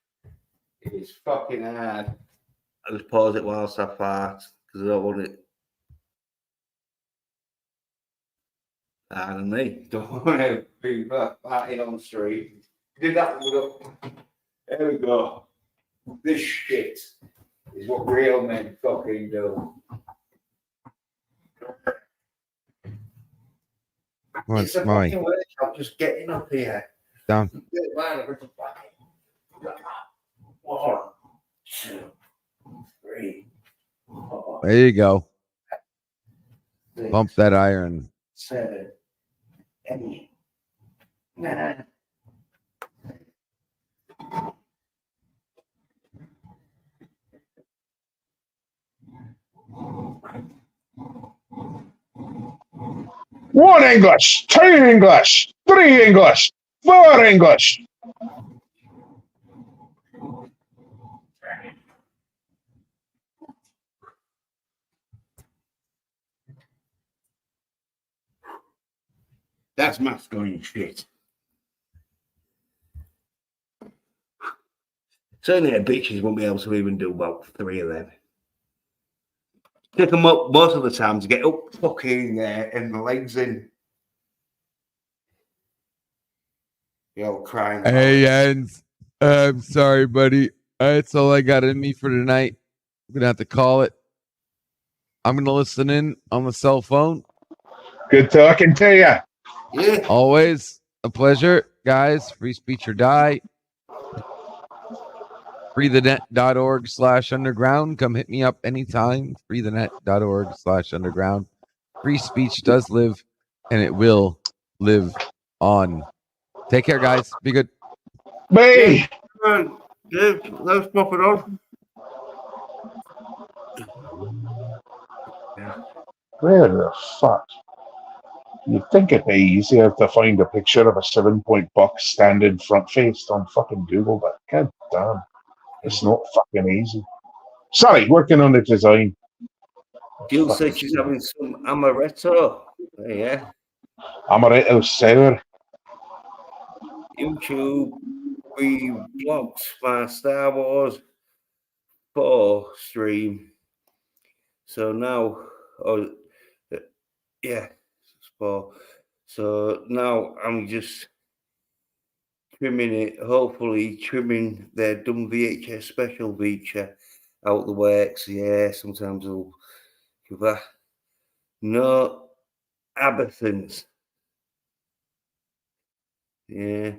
is fucking hard. I'll just pause it whilst I fart because I don't want it. Pardon me. Don't want to be farting on the street. Did that one. There we go. This shit is what real men fucking do. What's mine? I'm just getting up here. Down. 1, 2, 3, 4. There you go. 6, Bump that iron. 7, 8, 9. One English, 2 English, 3 English, 4 English. That's masculine shit. Certainly, bitches won't be able to even do about 3 of them. Pick them up most of the time to get up fucking and the legs in. You're crying. Hey, Jens. I'm sorry, buddy. That's all I got in me for tonight. I'm going to have to call it. I'm going to listen in on the cell phone. Good talking to you. Yeah. Always a pleasure, guys. Free speech or die. freethenet.org/underground. Come hit me up anytime. freethenet.org/underground. Free speech does live, and it will live on. Take care, guys. Be good. Bye. Yeah, let's pop it on. Yeah. Where the fuck? You'd think it'd be easier to find a picture of a 7-point buck standing front faced on fucking Google, but god damn, it's not fucking easy. Sorry, working on the design. Jill said she's having some amaretto. Yeah. Amaretto sour. YouTube vlogs my Star Wars 4 stream. So now, yeah, 4. So now I'm just trimming it, hopefully trimming their dumb VHS special feature out the works. Yeah, sometimes I'll give that. No Aberthons. Yeah.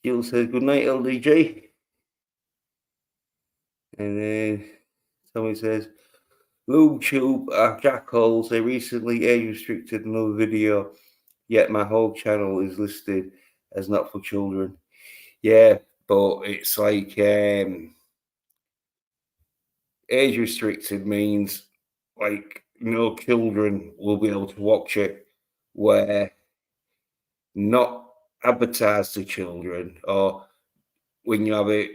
Jill says, good night, LDG. And then Tommy says, YouTube are jackholes. They recently age restricted another video, yet my whole channel is listed as not for children. Yeah, but it's like age restricted means like no children will be able to watch it, where not advertised to children, or when you have it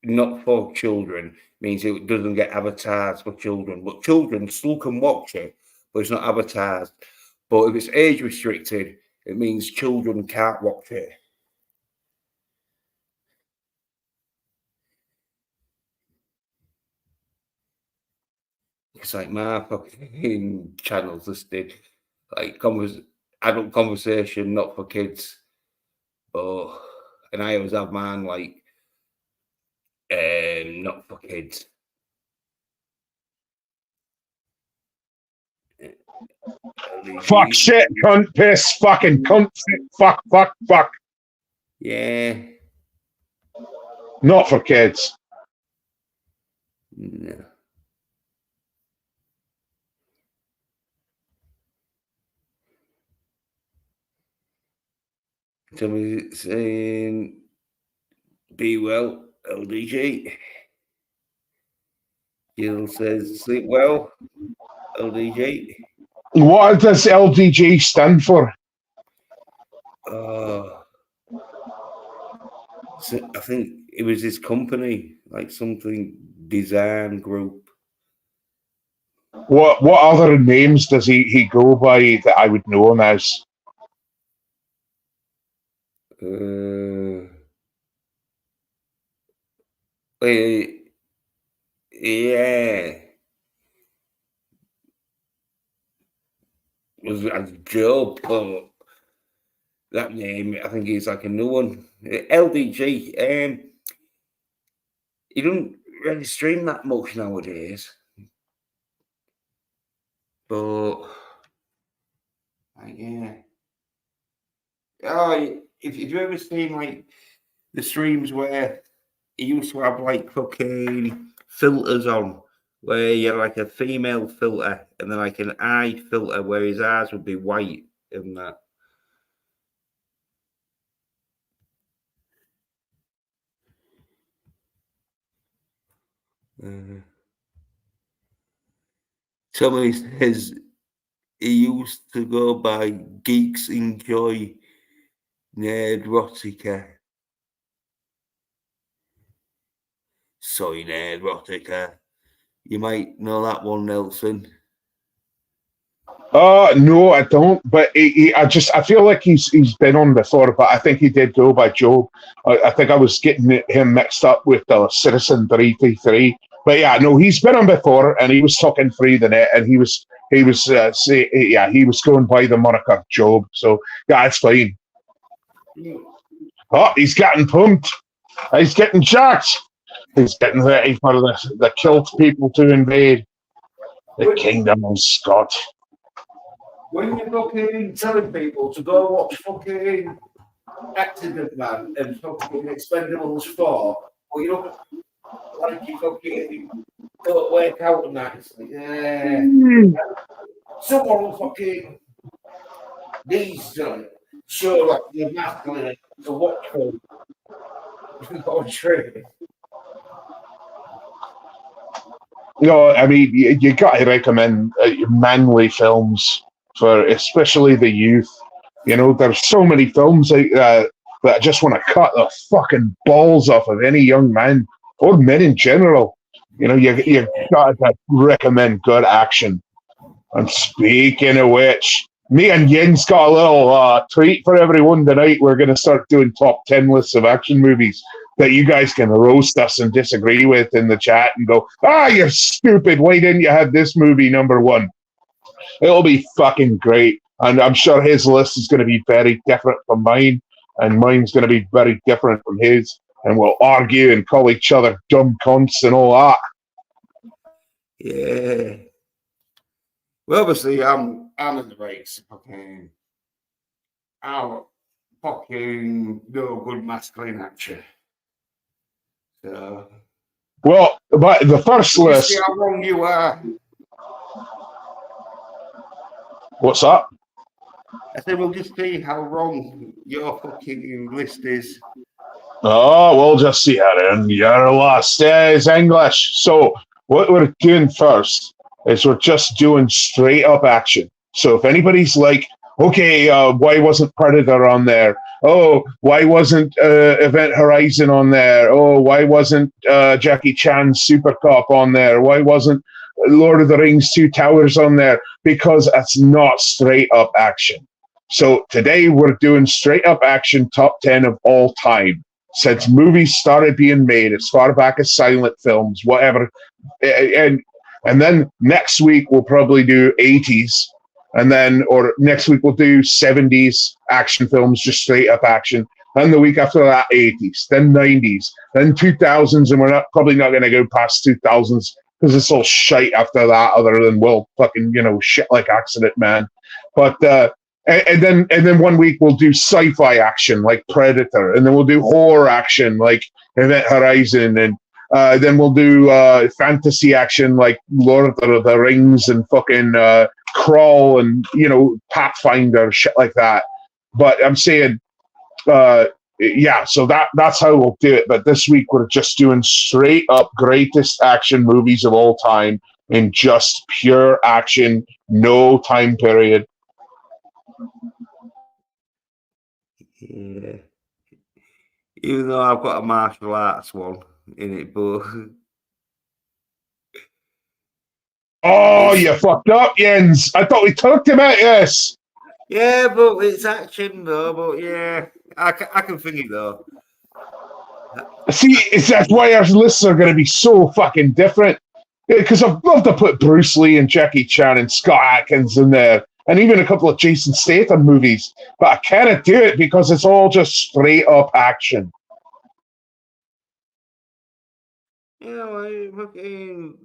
not for children means it doesn't get advertised for children, but children still can watch it, but it's not advertised. But if it's age restricted, it means children can't watch it. It's like my fucking channel's listed like adult conversation, not for kids. But and I always have mine like not for kids. Fuck, shit, cunt, piss, fucking cunt, fuck, fuck, fuck. Yeah. Not for kids. No. Somebody saying, be well, LDG. Jill says, sleep well, LDG. What does LDG stand for? So I think it was his company, like something design group. What other names does he go by that I would know him as? Yeah. Was as Joe, but that name I think is like a new one. LDG. He don't really stream that much nowadays. But yeah. Oh, if you ever seen like the streams where he used to have like fucking filters on, where you had like a female filter and then like an eye filter where his eyes would be white and that. Somebody says he used to go by Geeks Enjoy Nerdrotica. Soy Nerdrotica. You might know that one, Nelson. No, I don't. But I feel like he's been on before. But I think he did go by Job. I think I was getting him mixed up with Citizen 333. But yeah, no, he's been on before, and he was talking free the net, and he was he was going by the moniker Job. So yeah, it's fine. Oh, he's getting pumped. He's getting jacked. He's getting ready for the kilt people to invade the kingdom of Scott. When you're fucking telling people to go watch fucking Accident Man and fucking Expendables 4, well, you don't like you fucking don't work out and that. It's like, yeah. Someone fucking needs to show like you're masculine to watch them. Not true. No, I mean, you got to recommend manly films for especially the youth. You know, there's so many films that just want to cut the fucking balls off of any young man or men in general. You know, you got to recommend good action. And speaking of which, me and Yin's got a little treat for everyone tonight. We're going to start doing top 10 lists of action movies that you guys can roast us and disagree with in the chat and go, you're stupid. Why didn't you have this movie number one? It'll be fucking great. And I'm sure his list is going to be very different from mine, and mine's going to be very different from his. And we'll argue and call each other dumb cunts and all that. Yeah. Well, obviously, I'm in the race. Fucking, I'm fucking no good masculine actor. So, well, but the first list. See how wrong you are. What's up? I said we'll just see how wrong your fucking list is. Oh, we'll just see how then. Your list is English. So what we're doing first is we're just doing straight up action. So if anybody's like, okay, why wasn't Predator on there? Oh, why wasn't Event Horizon on there? Oh, why wasn't Jackie Chan's Super Cop on there? Why wasn't Lord of the Rings Two Towers on there? Because it's not straight up action. So today we're doing straight up action top 10 of all time. Since movies started being made as far back as silent films, whatever. And then next week we'll probably do 80s. And then, or next week we'll do 70s action films, just straight up action. Then the week after that, 80s, then 90s, then 2000s, and we're probably not going to go past 2000s because it's all shite after that, other than, well, fucking, shit like Accident Man. But, and then 1 week we'll do sci-fi action like Predator, and then we'll do horror action like Event Horizon, and then we'll do fantasy action like Lord of the Rings and fucking Crawl and Pathfinder, shit like that. But I'm saying, yeah, so that's how we'll do it. But this week we're just doing straight up greatest action movies of all time in just pure action, no time period. Yeah. Even though I've got a martial arts one in it, but oh, you fucked up, Jens. I thought we talked about this. Yeah, but it's action though. But yeah, I can think it though. See, that's why our lists are going to be so fucking different. Because I'd love to put Bruce Lee and Jackie Chan and Scott Atkins in there, and even a couple of Jason Statham movies. But I can't do it because it's all just straight up action. Yeah, fucking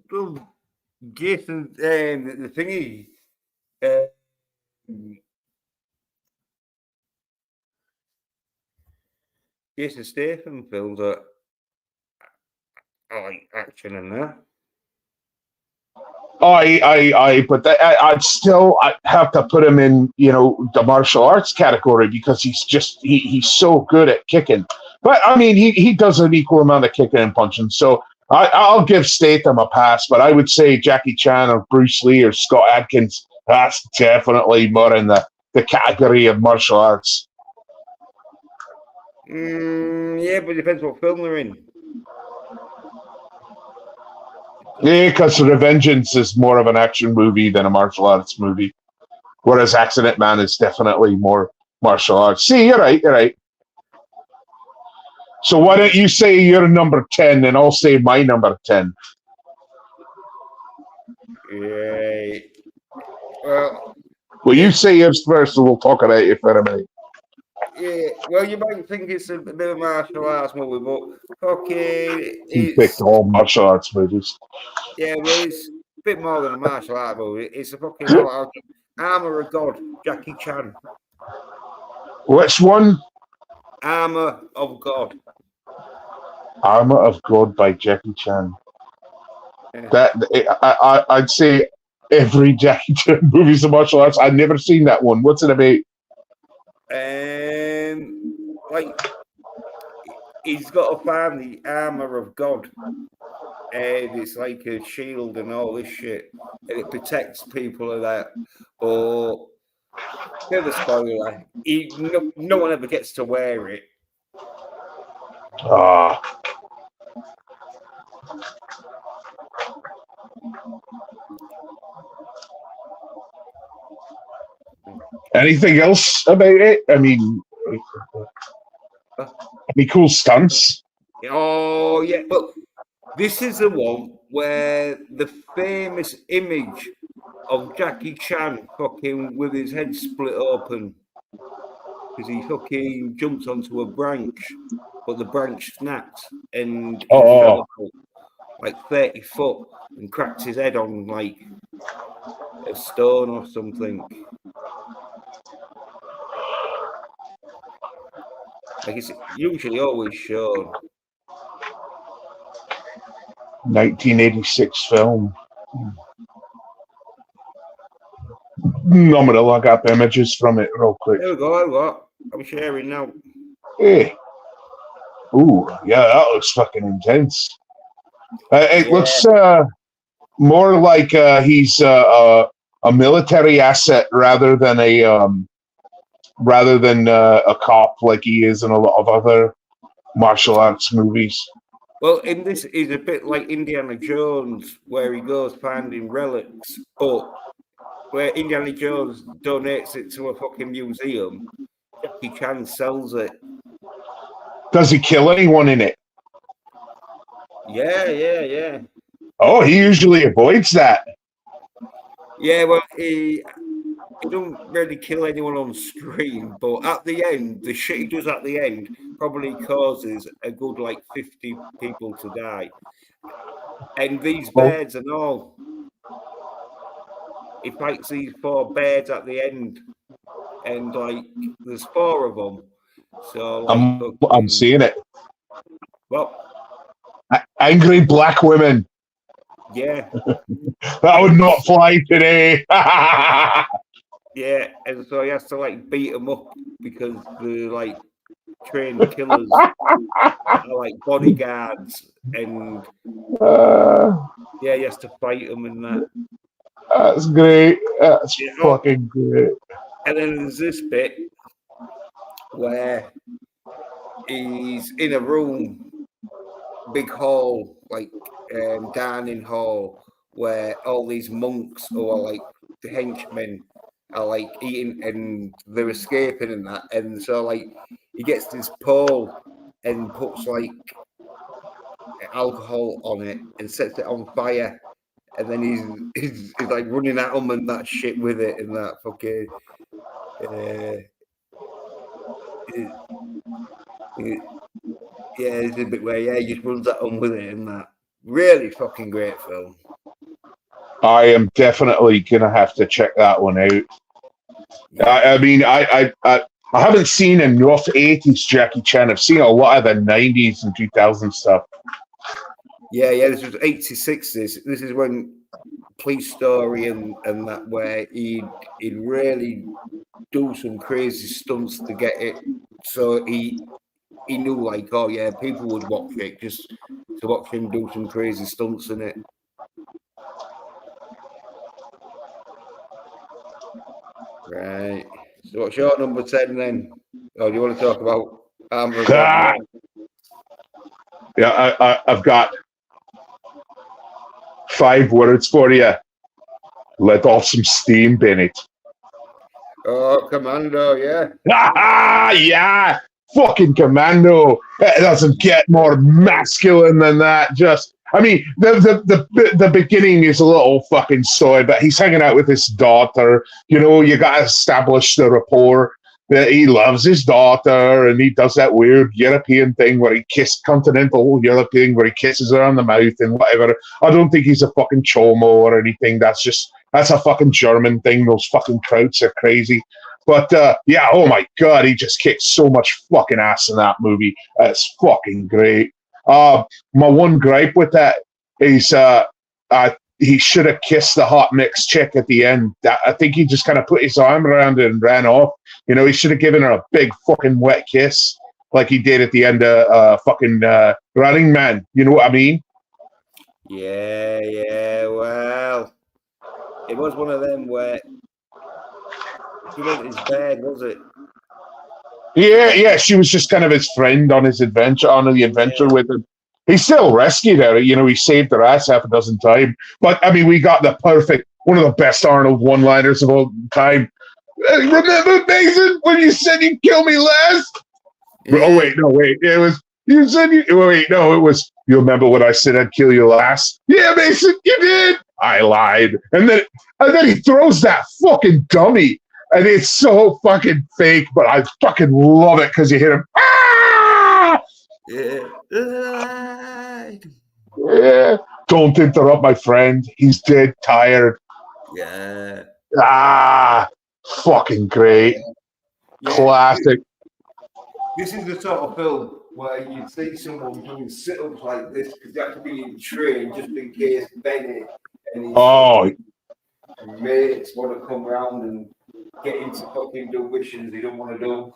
Jason, the thingy. Jason Statham films are like action and that. But I'd have to put him in, the martial arts category because he's so good at kicking. But I mean, he does an equal amount of kicking and punching. So I'll give Statham a pass, but I would say Jackie Chan or Bruce Lee or Scott Adkins, that's definitely more in the category of martial arts. Yeah, but it depends what film they're in. Yeah, because Revengeance is more of an action movie than a martial arts movie. Whereas Accident Man is definitely more martial arts. See, you're right. You're right. So why don't you say you're number 10, and I'll say my number 10. Right. Well, Well, you say yours first, and we'll talk about it for a minute. yeah. Well, you might think it's a bit of a martial arts movie, but okay, You picked all martial arts movies. yeah, well, it's a bit more than a martial art movie. It's a fucking Armor of God, Jackie Chan. Which one? Armor of God. Armor of God by Jackie Chan. Yeah. I'd say every Jackie Chan movie's a martial arts. I've never seen that one. What's it about? Like, he's got to find the armor of God, and it's like a shield and all this shit, and it protects people of that. Or bit of a spoiler, no one ever gets to wear it. Anything else about it? I mean, any cool stunts? Oh yeah, but this is the one where the famous image of Jackie Chan fucking with his head split open because he fucking jumped onto a branch, but the branch snapped and he fell about like 30 foot and cracked his head on like a stone or something. Like it's usually always shown. 1986 film. I'm gonna look up images from it real quick. There we go. I'm sharing now. Hey. Ooh, yeah, that looks fucking intense. It looks more like he's a military asset rather than a cop like he is in a lot of other martial arts movies. Well, in this is a bit like Indiana Jones, where he goes finding relics, but where Indiana Jones donates it to a fucking museum, Jackie Chan sells it. Does he kill anyone in it? Yeah. Oh, he usually avoids that. Yeah, well, he doesn't really kill anyone on screen, but at the end, the shit he does at the end probably causes a good like 50 people to die. And these birds and all, he fights these 4 birds at the end, and like there's 4 of them. So like, I'm seeing it. Well, angry black women. Yeah. That would not fly today. Yeah, and so he has to like beat them up because the like trained killers are like bodyguards, and yeah, he has to fight them and that. That's great. That's fucking great. And then there's this bit where he's in a room, big hall, like dining hall, where all these monks or like the henchmen are like eating and they're escaping and that. And so like he gets this pole and puts like alcohol on it and sets it on fire. And then he's like running at them and that shit with it and that fucking yeah, it's a bit where he just runs at them with it and that. Really fucking great film. I am definitely gonna have to check that one out. Yeah. I mean, I haven't seen enough 80s Jackie Chan. I've seen a lot of the 90s and 2000s stuff. Yeah, this was 86. This is when Police Story and that, where he'd really do some crazy stunts to get it. So he knew like, oh yeah, people would watch it just to watch him do some crazy stunts in it. Right. So what's your number 10 then? Oh, do you want to talk about Armor of God? Yeah, I've got 5 words for you. Let off some steam, Bennett. Oh, Commando, yeah. Yeah, fucking Commando. It doesn't get more masculine than that. Just, I mean, the beginning is a little fucking soy, but he's hanging out with his daughter. You know, you got to establish the rapport that he loves his daughter, and he does that weird European thing where he continental European where he kisses her on the mouth and whatever. I don't think he's a fucking chomo or anything. That's a fucking German thing. Those fucking krauts are crazy. But yeah, oh my god, he just kicked so much fucking ass in that movie. It's fucking great. My one gripe with that is he should have kissed the hot mix chick at the end. I think he just kind of put his arm around her and ran off. You know, he should have given her a big fucking wet kiss like he did at the end of fucking Running Man. You know what I mean? Yeah, well, it was one of them where he wasn't his bed, was it? Yeah, she was just kind of his friend on the adventure with him. He still rescued her, you know, he saved her ass half a dozen times. But, I mean, we got one of the best Arnold one-liners of all time. Remember, Mason, when you said you'd kill me last? Yeah. Oh, wait. It was, you remember when I said I'd kill you last? Yeah, Mason, you did. I lied. And then he throws that fucking dummy. And it's so fucking fake, but I fucking love it because you hear him. Ah! Yeah. Don't interrupt my friend. He's dead tired. Yeah. Fucking great. Yeah. Classic. This is the sort of film where you see someone doing sit-ups like this because you have to be in train just in case Bennett and his mates want to come round and get him to fucking do missions he don't want to do.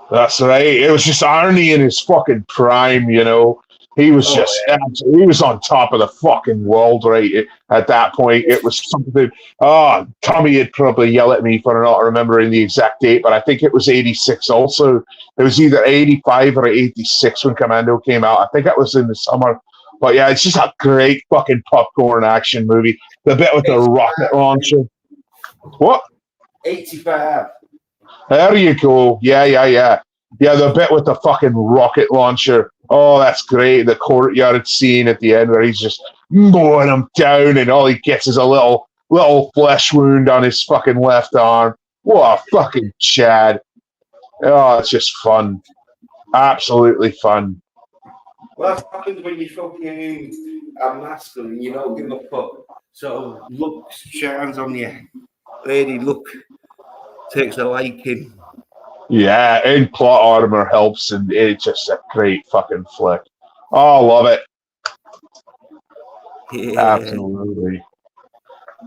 That's right. It was just Arnie in his fucking prime, you know. He was he was on top of the fucking world right at that point. It was something. Tommy would probably yell at me for not remembering the exact date, but I think it was 86 also. It was either 85 or 86 when Commando came out. I think it was in the summer. But yeah, it's just a great fucking popcorn action movie. The bit with the rocket launcher. What? 85. There you go. Yeah. Yeah, the bit with the fucking rocket launcher. Oh, that's great. The courtyard scene at the end where he's just mowing him down and all he gets is a little flesh wound on his fucking left arm. What a fucking Chad. Oh, it's just fun. Absolutely fun. Well, that's what happens when you fucking are masculine, you don't give a fuck. So look shines on you. Lady, look, takes a liking. Yeah, and plot armor helps, and it's just a great fucking flick. Oh, I love it. Yeah. Absolutely.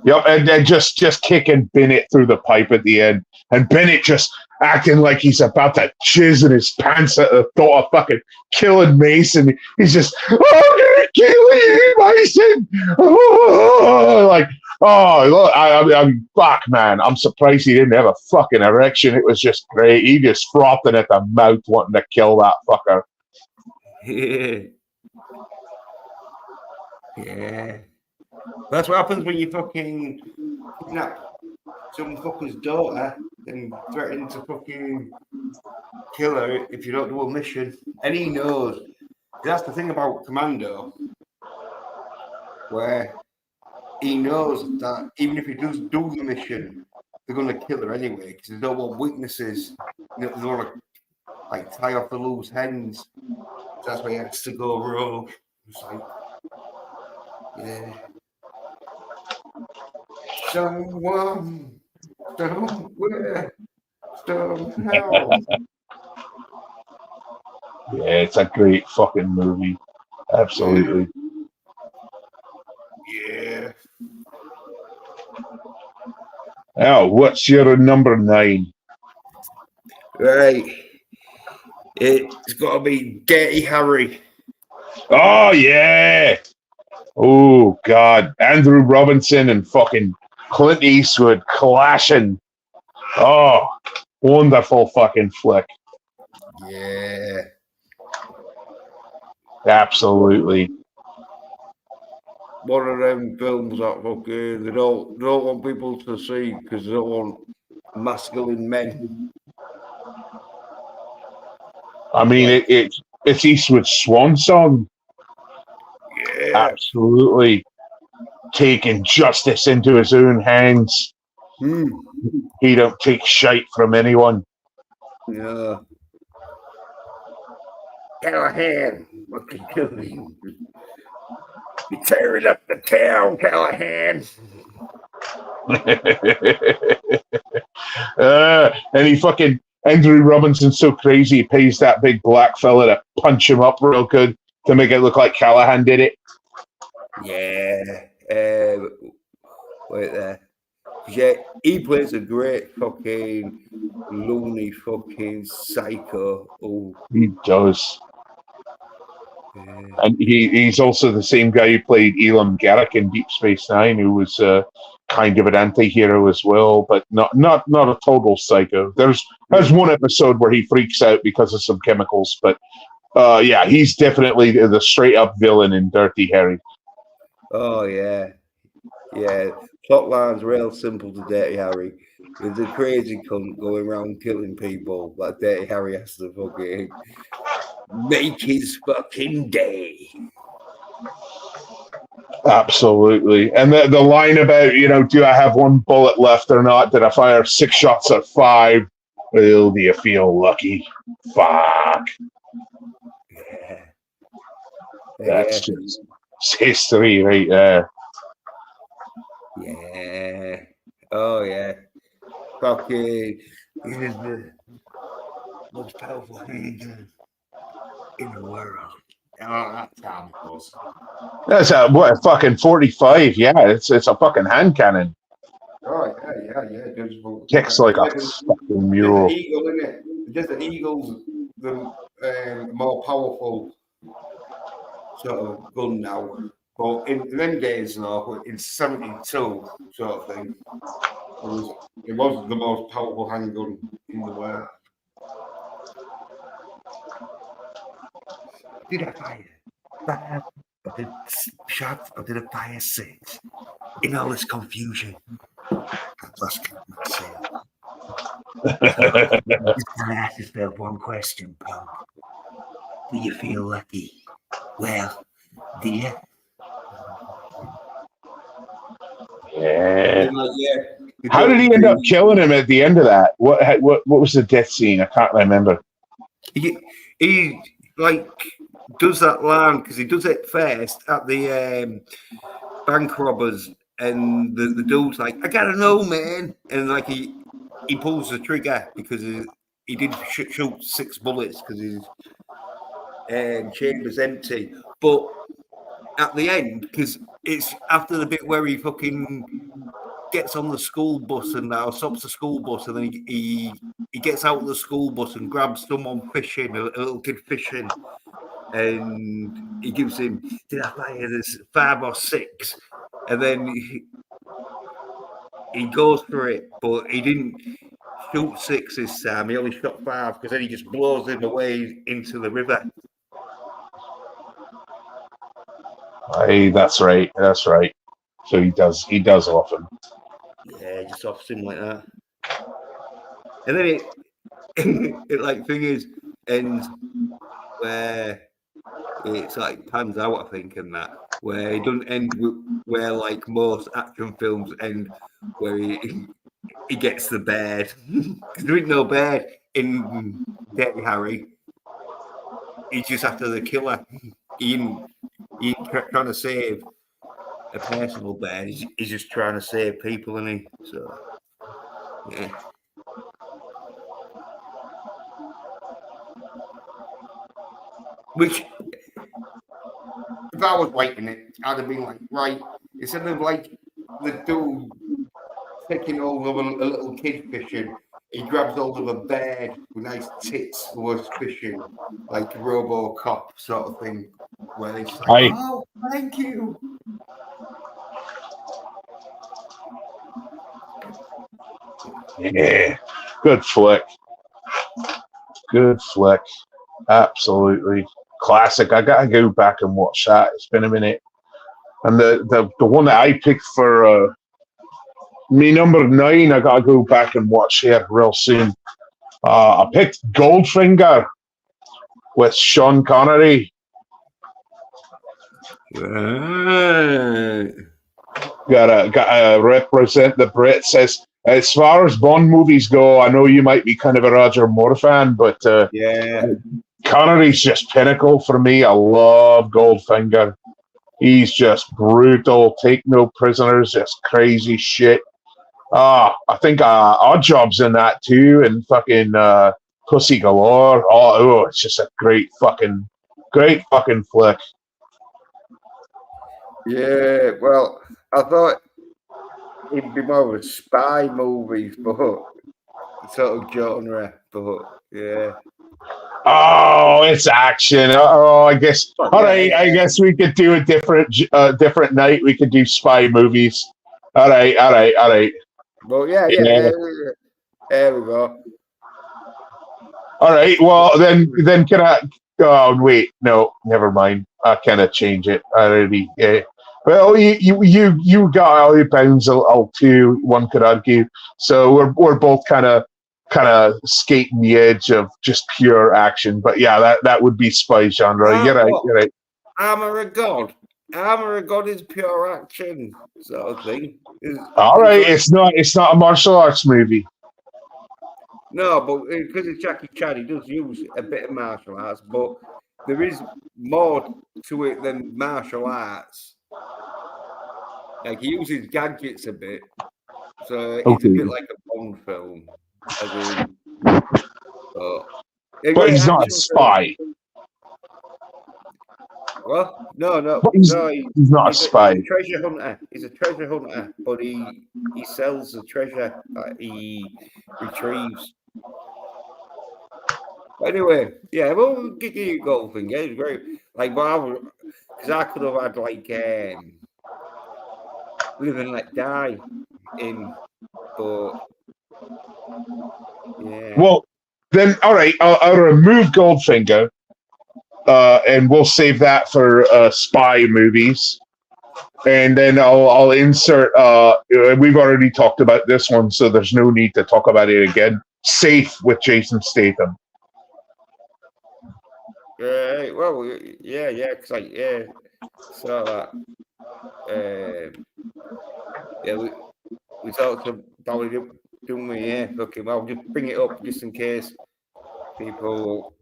Yep, and then just kicking Bennett through the pipe at the end, and Bennett just acting like he's about to jizz in his pants at the thought of fucking killing Mason. He's just, I'm gonna kill you, Mason. Look, I'm fuck, man. I'm surprised he didn't have a fucking erection. It was just great. He just frothing at the mouth, wanting to kill that fucker. Yeah. That's what happens when you fucking kidnap some fucker's daughter and threaten to fucking kill her if you don't do a mission. And he knows. That's the thing about Commando, where he knows that even if he does do the mission, they're going to kill her anyway because they don't want witnesses. They don't want to like tie off the loose ends. That's why he has to go rogue. It's like, yeah. Someone, somewhere, somehow. Yeah, it's a great fucking movie. Absolutely. Yeah. Now, what's your number 9? Right. It's got to be Dirty Harry. Oh, yeah. Oh, God. Andrew Robinson and fucking Clint Eastwood clashing. Oh, wonderful fucking flick. Yeah. Absolutely. One of them films that fucking they don't want people to see because they don't want masculine men. I mean, it's Eastwood's swan song. Yeah. Absolutely taking justice into his own hands. He don't take shite from anyone. Yeah. Callahan, what can you do? You're tearing up the town, Callahan. And he fucking Andrew Robinson's so crazy he pays that big black fella to punch him up real good to make it look like Callahan did it. Yeah. Wait there. Yeah, he plays a great fucking loony fucking psycho. Oh, He does. yeah. And he's also the same guy who played Elam Garrick in Deep Space Nine, who was kind of an anti-hero as well, but not a total psycho. There's one episode where he freaks out because of some chemicals, but yeah, he's definitely the straight up villain in Dirty Harry. Oh yeah. Yeah. Plotline's real simple to Dirty Harry. There's a crazy cunt going around killing people, like Dirty Harry has to fucking make his fucking day. Absolutely. And the line about, do I have one bullet left or not? Did I fire 6 shots at 5? Well, do you feel lucky? Fuck. Yeah. That's just history right there. Yeah. Oh yeah. Fucking it is the most powerful hand in the world. Oh, that's how it goes. That's a fucking 45. Yeah, it's a fucking hand cannon. Oh yeah. Kicks like a fucking mule. Just an eagle, isn't it? Just an eagle's the more powerful sort of gun now. But in them days, though, in '72 sort of thing, it was the most powerful handgun in the world. Did I fire 5? I did shots. I did a fire 6. In all this confusion, I lost myself. Just gotta ask yourself one question, pal. Do you feel lucky? Well, do you? Yeah. Like, yeah. How did he end up killing him at the end of that? What was the death scene? I can't remember. He like does that line because he does it first at the bank robbers, and the dude's like, "I gotta know, man," and like he pulls the trigger because he did shoot 6 bullets because his chamber's empty, but at the end, because it's after the bit where he fucking gets on the school bus and now stops the school bus, and then he gets out of the school bus and grabs someone fishing, a little kid fishing, and he gives him, "Did I fire this 5 or 6?" And then he goes for it, but he didn't shoot 6 this time. He only shot 5 because then he just blows him away into the river. Hey, that's right. So he does often. Yeah, just offs him like that. And then it like thing is ends where it's like pans out, I think, and that where it doesn't end where like most action films end, where he gets the bed. Because there ain't no bed in Dirty Harry. He's just after the killer. He ain't trying to save a personal bed. He's just trying to save people, isn't he? So, yeah. Which, if I was writing it, I'd have been like, right, instead of like the dude taking hold of a little kid fishing, he grabs hold of a bird with nice tits who was fishing, like RoboCop sort of thing, where he's like, "Oh, thank you." Yeah, good flick. Absolutely classic. I gotta go back and watch that. It's been a minute. And the one that I picked for Me number 9, I gotta go back and watch here real soon. I picked Goldfinger with Sean Connery. Right. Gotta represent the Brits. As far as Bond movies go, I know you might be kind of a Roger Moore fan, but Yeah. Connery's just pinnacle for me. I love Goldfinger. He's just brutal, take no prisoners, just crazy shit. I think Odd Job's in that too, and fucking Pussy Galore. Oh, it's just a great fucking flick. Yeah, well, I thought it'd be more of a spy movies, but sort of genre, but yeah. Oh, it's action. Oh, I guess. Well, All yeah, right, I guess we could do a different night. We could do spy movies. All right. Well, yeah. There we go. All right. Well, then can I? Oh wait, no, never mind. I kind of change it already. Yeah. Well, you got all your bounds all too. One could argue. So we're both kind of skating the edge of just pure action. But yeah, that would be spy genre. You're right. Armor of God. Armor of God is pure action sort of thing. All right, it's not a martial arts movie. No, but because it's Jackie Chan, he does use a bit of martial arts, but there is more to it than martial arts. Like, he uses gadgets a bit, so it's a bit like a Bond film. But he's not a spy. Well, no. He's not a spy. He's a treasure hunter. He's a treasure hunter, but he sells the treasure that he retrieves. Anyway, yeah, well, give you Goldfinger. Yeah, it's great. Like, because I could have had like Live and Let Die in, but yeah. Well, then, all right, I'll remove Goldfinger, and we'll save that for spy movies. And then I'll insert. We've already talked about this one, so there's no need to talk about it again. Safe with Jason Statham. Yeah, well, yeah, because so we talked about it, didn't we? Yeah, okay, well, just bring it up just in case people.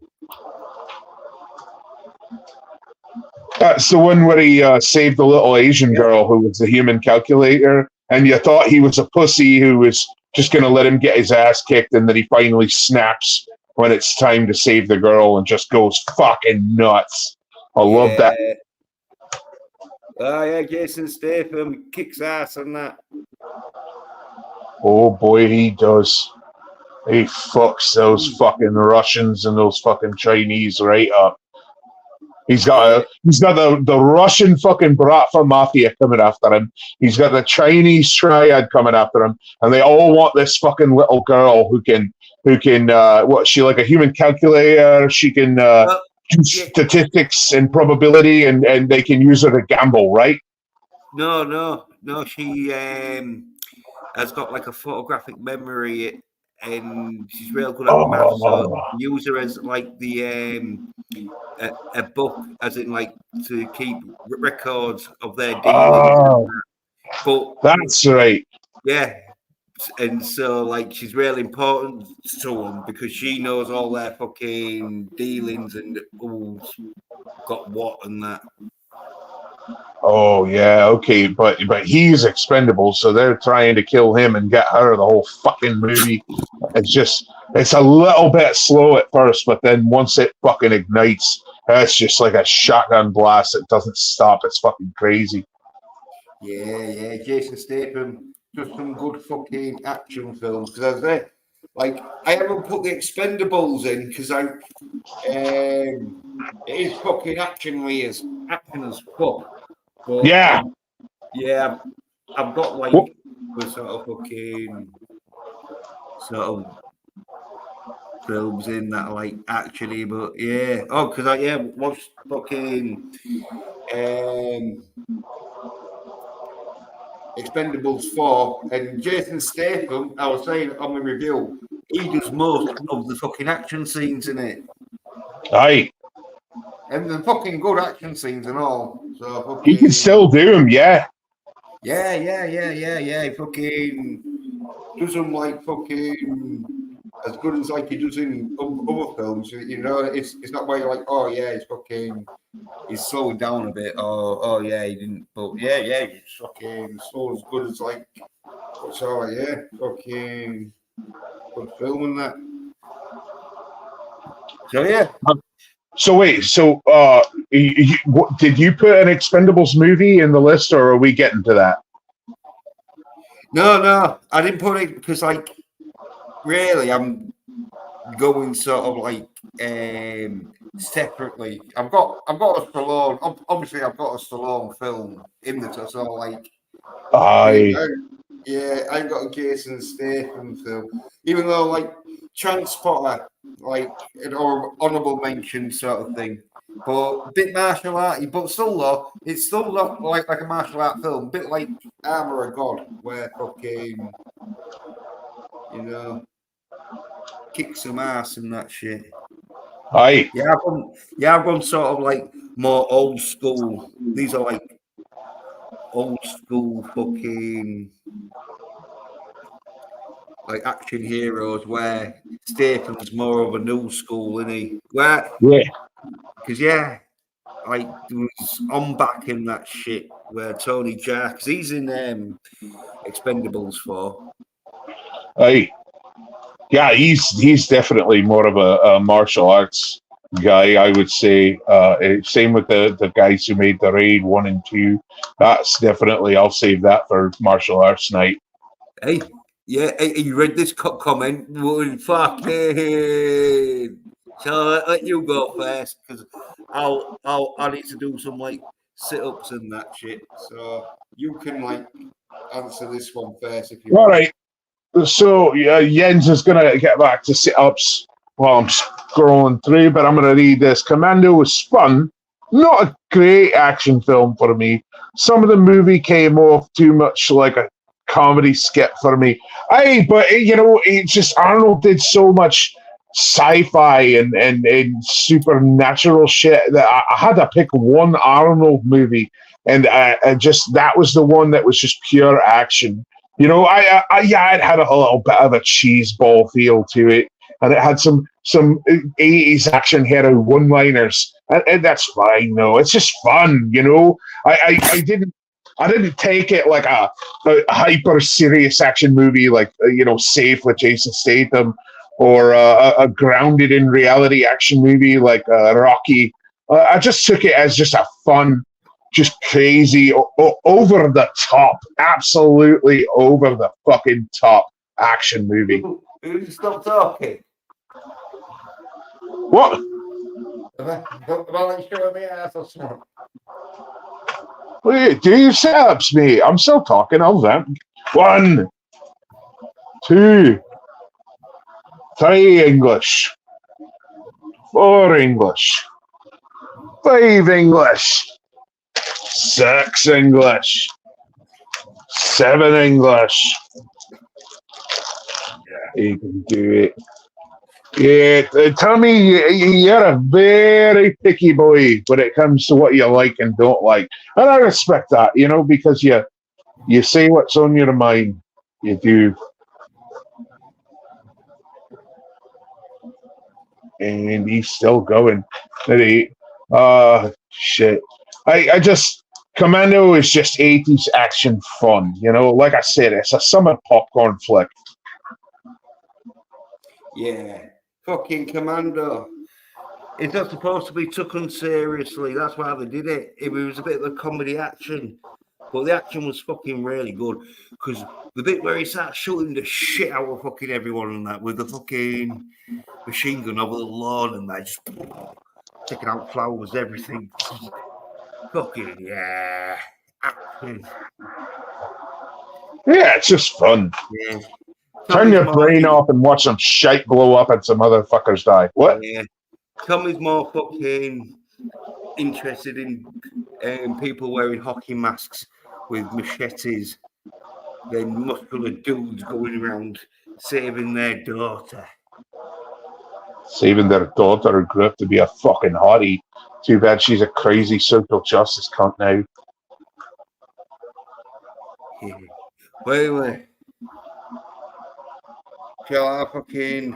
That's the one where he saved the little Asian girl who was the human calculator, and you thought he was a pussy who was just going to let him get his ass kicked, and then he finally snaps when it's time to save the girl and just goes fucking nuts. I love that. Oh, yeah, Jason Statham kicks ass on that. Oh, boy, he does. He fucks those fucking Russians and those fucking Chinese right up. He's got the Russian fucking Bratva Mafia coming after him. He's got the Chinese triad coming after him, and they all want this fucking little girl who can she like a human calculator? She can do statistics and probability, and they can use her to gamble, right? No. She has got like a photographic memory, and she's real good at maths. So use her as like the a book, as in like to keep records of their dealings. But that's right. Yeah. And so, like, she's really important to them because she knows all their fucking dealings and who's got what and that. Oh yeah, okay, but he's expendable, so they're trying to kill him and get her the whole fucking movie. It's a little bit slow at first, but then once it fucking ignites, it's just like a shotgun blast. It doesn't stop. It's fucking crazy. Yeah, Jason Statham. Just some good fucking action films. Because I say, like, I haven't put the Expendables in because it is fucking action as fuck. But, yeah, I've got like the sort of fucking films in that are like actually, but yeah. Oh, because I watched fucking Expendables 4, and Jason Statham, I was saying on the review, he does most of the fucking action scenes in it. Aye. And the fucking good action scenes and all. So fucking, He can still do them, yeah. Yeah. Fucking does them like fucking as good as like he does in other films. You know, it's not where you're like, oh yeah, he's slowing down a bit. Oh yeah, he didn't. But yeah, he's fucking so as good as like. So yeah, fucking good film and that. So yeah. So wait, did you put an Expendables movie in the list, or are we getting to that? No, I didn't put it because, like, really, I'm going sort of like separately. I've got a Stallone. Obviously, I've got a Stallone film in the so like. Aye. I got a Jason Statham film, even though like Transporter, like an honorable mention sort of thing, but a bit martial arty, but still though, it's still not like a martial art film, a bit like Armor of God, where fucking, you know, kick some ass and that shit. Aye. I've gone sort of like more old school. These are like old school fucking like action heroes where Statham's more of a new school, isn't he? Where because like there was on back in that shit where Tony Jaa, because he's in Expendables 4. Aye. Yeah, he's definitely more of a martial arts guy, I would say. Same with the guys who made the Raid 1 and 2. That's definitely, I'll save that for martial arts night. Hey, you read this comment? Well, fucking. So I'll let you go first because I need to do some like sit-ups and that shit. So you can like answer this one first if you All want. right. So Jens is going to get back to sit-ups while I'm scrolling through, but I'm going to read this. Commando was fun. Not a great action film for me. Some of the movie came off too much like a comedy skit for me. But you know, it's just Arnold did so much sci-fi and supernatural shit that I had to pick one Arnold movie, and just that was the one that was just pure action. You know, it had a little bit of a cheese ball feel to it, and it had some 80s action hero one-liners, and that's fine. though. It's just fun, you know. I didn't take it like a hyper serious action movie like Safe with Jason Statham, or a grounded in reality action movie like Rocky. I just took it as just a fun, just crazy, over the top, absolutely over the fucking top action movie. Stop talking. What? Wait, do your setups, mate. I'm still talking. I'll vamp. 1, 2, 3 English. 4 English. 5 English. 6 English. 7 English. You can do it. Yeah, tell me you're a very picky boy when it comes to what you like and don't like. And I respect that, because you say what's on your mind. You do. And he's still going. Shit. I just, Commando is just 80s action fun. Like I said, it's a summer popcorn flick. Yeah. Fucking Commando. It's not supposed to be taken seriously. That's why they did it. It was a bit of a comedy action. But the action was fucking really good. Because the bit where he starts shooting the shit out of fucking everyone and that with the fucking machine gun over the lawn and that, just taking out flowers, everything. Fucking yeah. Action. Yeah, it's just fun. Yeah. Turn your brain off and watch some shite blow up and some motherfuckers die. What? Yeah. Tommy's more fucking interested in people wearing hockey masks with machetes Then muscular dudes going around saving their daughter. Saving their daughter and grew up to be a fucking hottie. Too bad she's a crazy social justice cunt now. Yeah. Wait. Shall I fucking...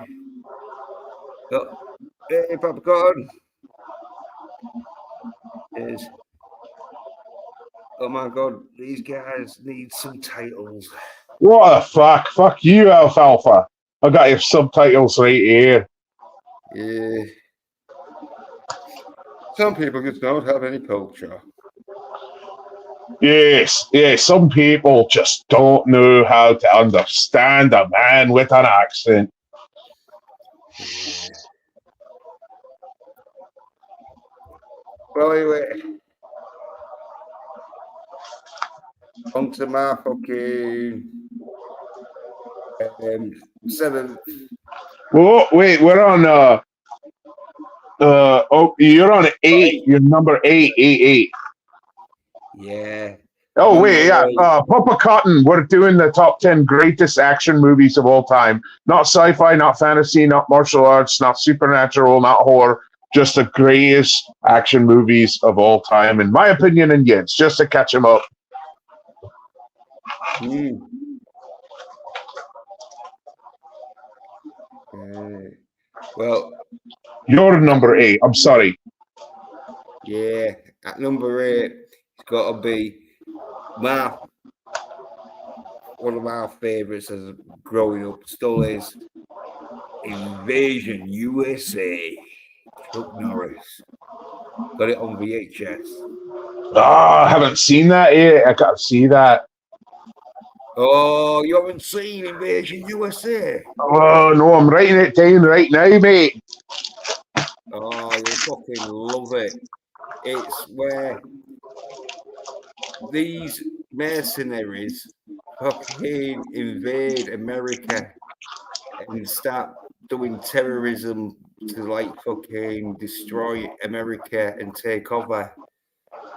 Oh, hey, Popcorn. Yes. Oh my god, these guys need subtitles. What the fuck? Fuck you, Alfalfa. I got your subtitles right here. Yeah. Some people just don't have any culture. Yes, some people just don't know how to understand a man with an accent. Yeah. Well, anyway. On to my fucking... 7th. Oh, wait, we're on, you're on 8. You're number 8. Yeah. Oh, wait, yeah. Papa Cotton, we're doing the top 10 greatest action movies of all time. Not sci-fi, not fantasy, not martial arts, not supernatural, not horror. Just the greatest action movies of all time, in my opinion, and yes, just to catch them up. Well, you're number 8. I'm sorry. Yeah, at number 8, it's got to be one of my favorites as growing up. Still is Invasion USA. Chuck Norris. Got it on VHS. I haven't seen that yet. I gotta see that. Oh, you haven't seen Invasion USA? Oh no, I'm writing it down right now, mate. Oh, you fucking love it. It's where these mercenaries fucking invade America and start doing terrorism to like fucking destroy America and take over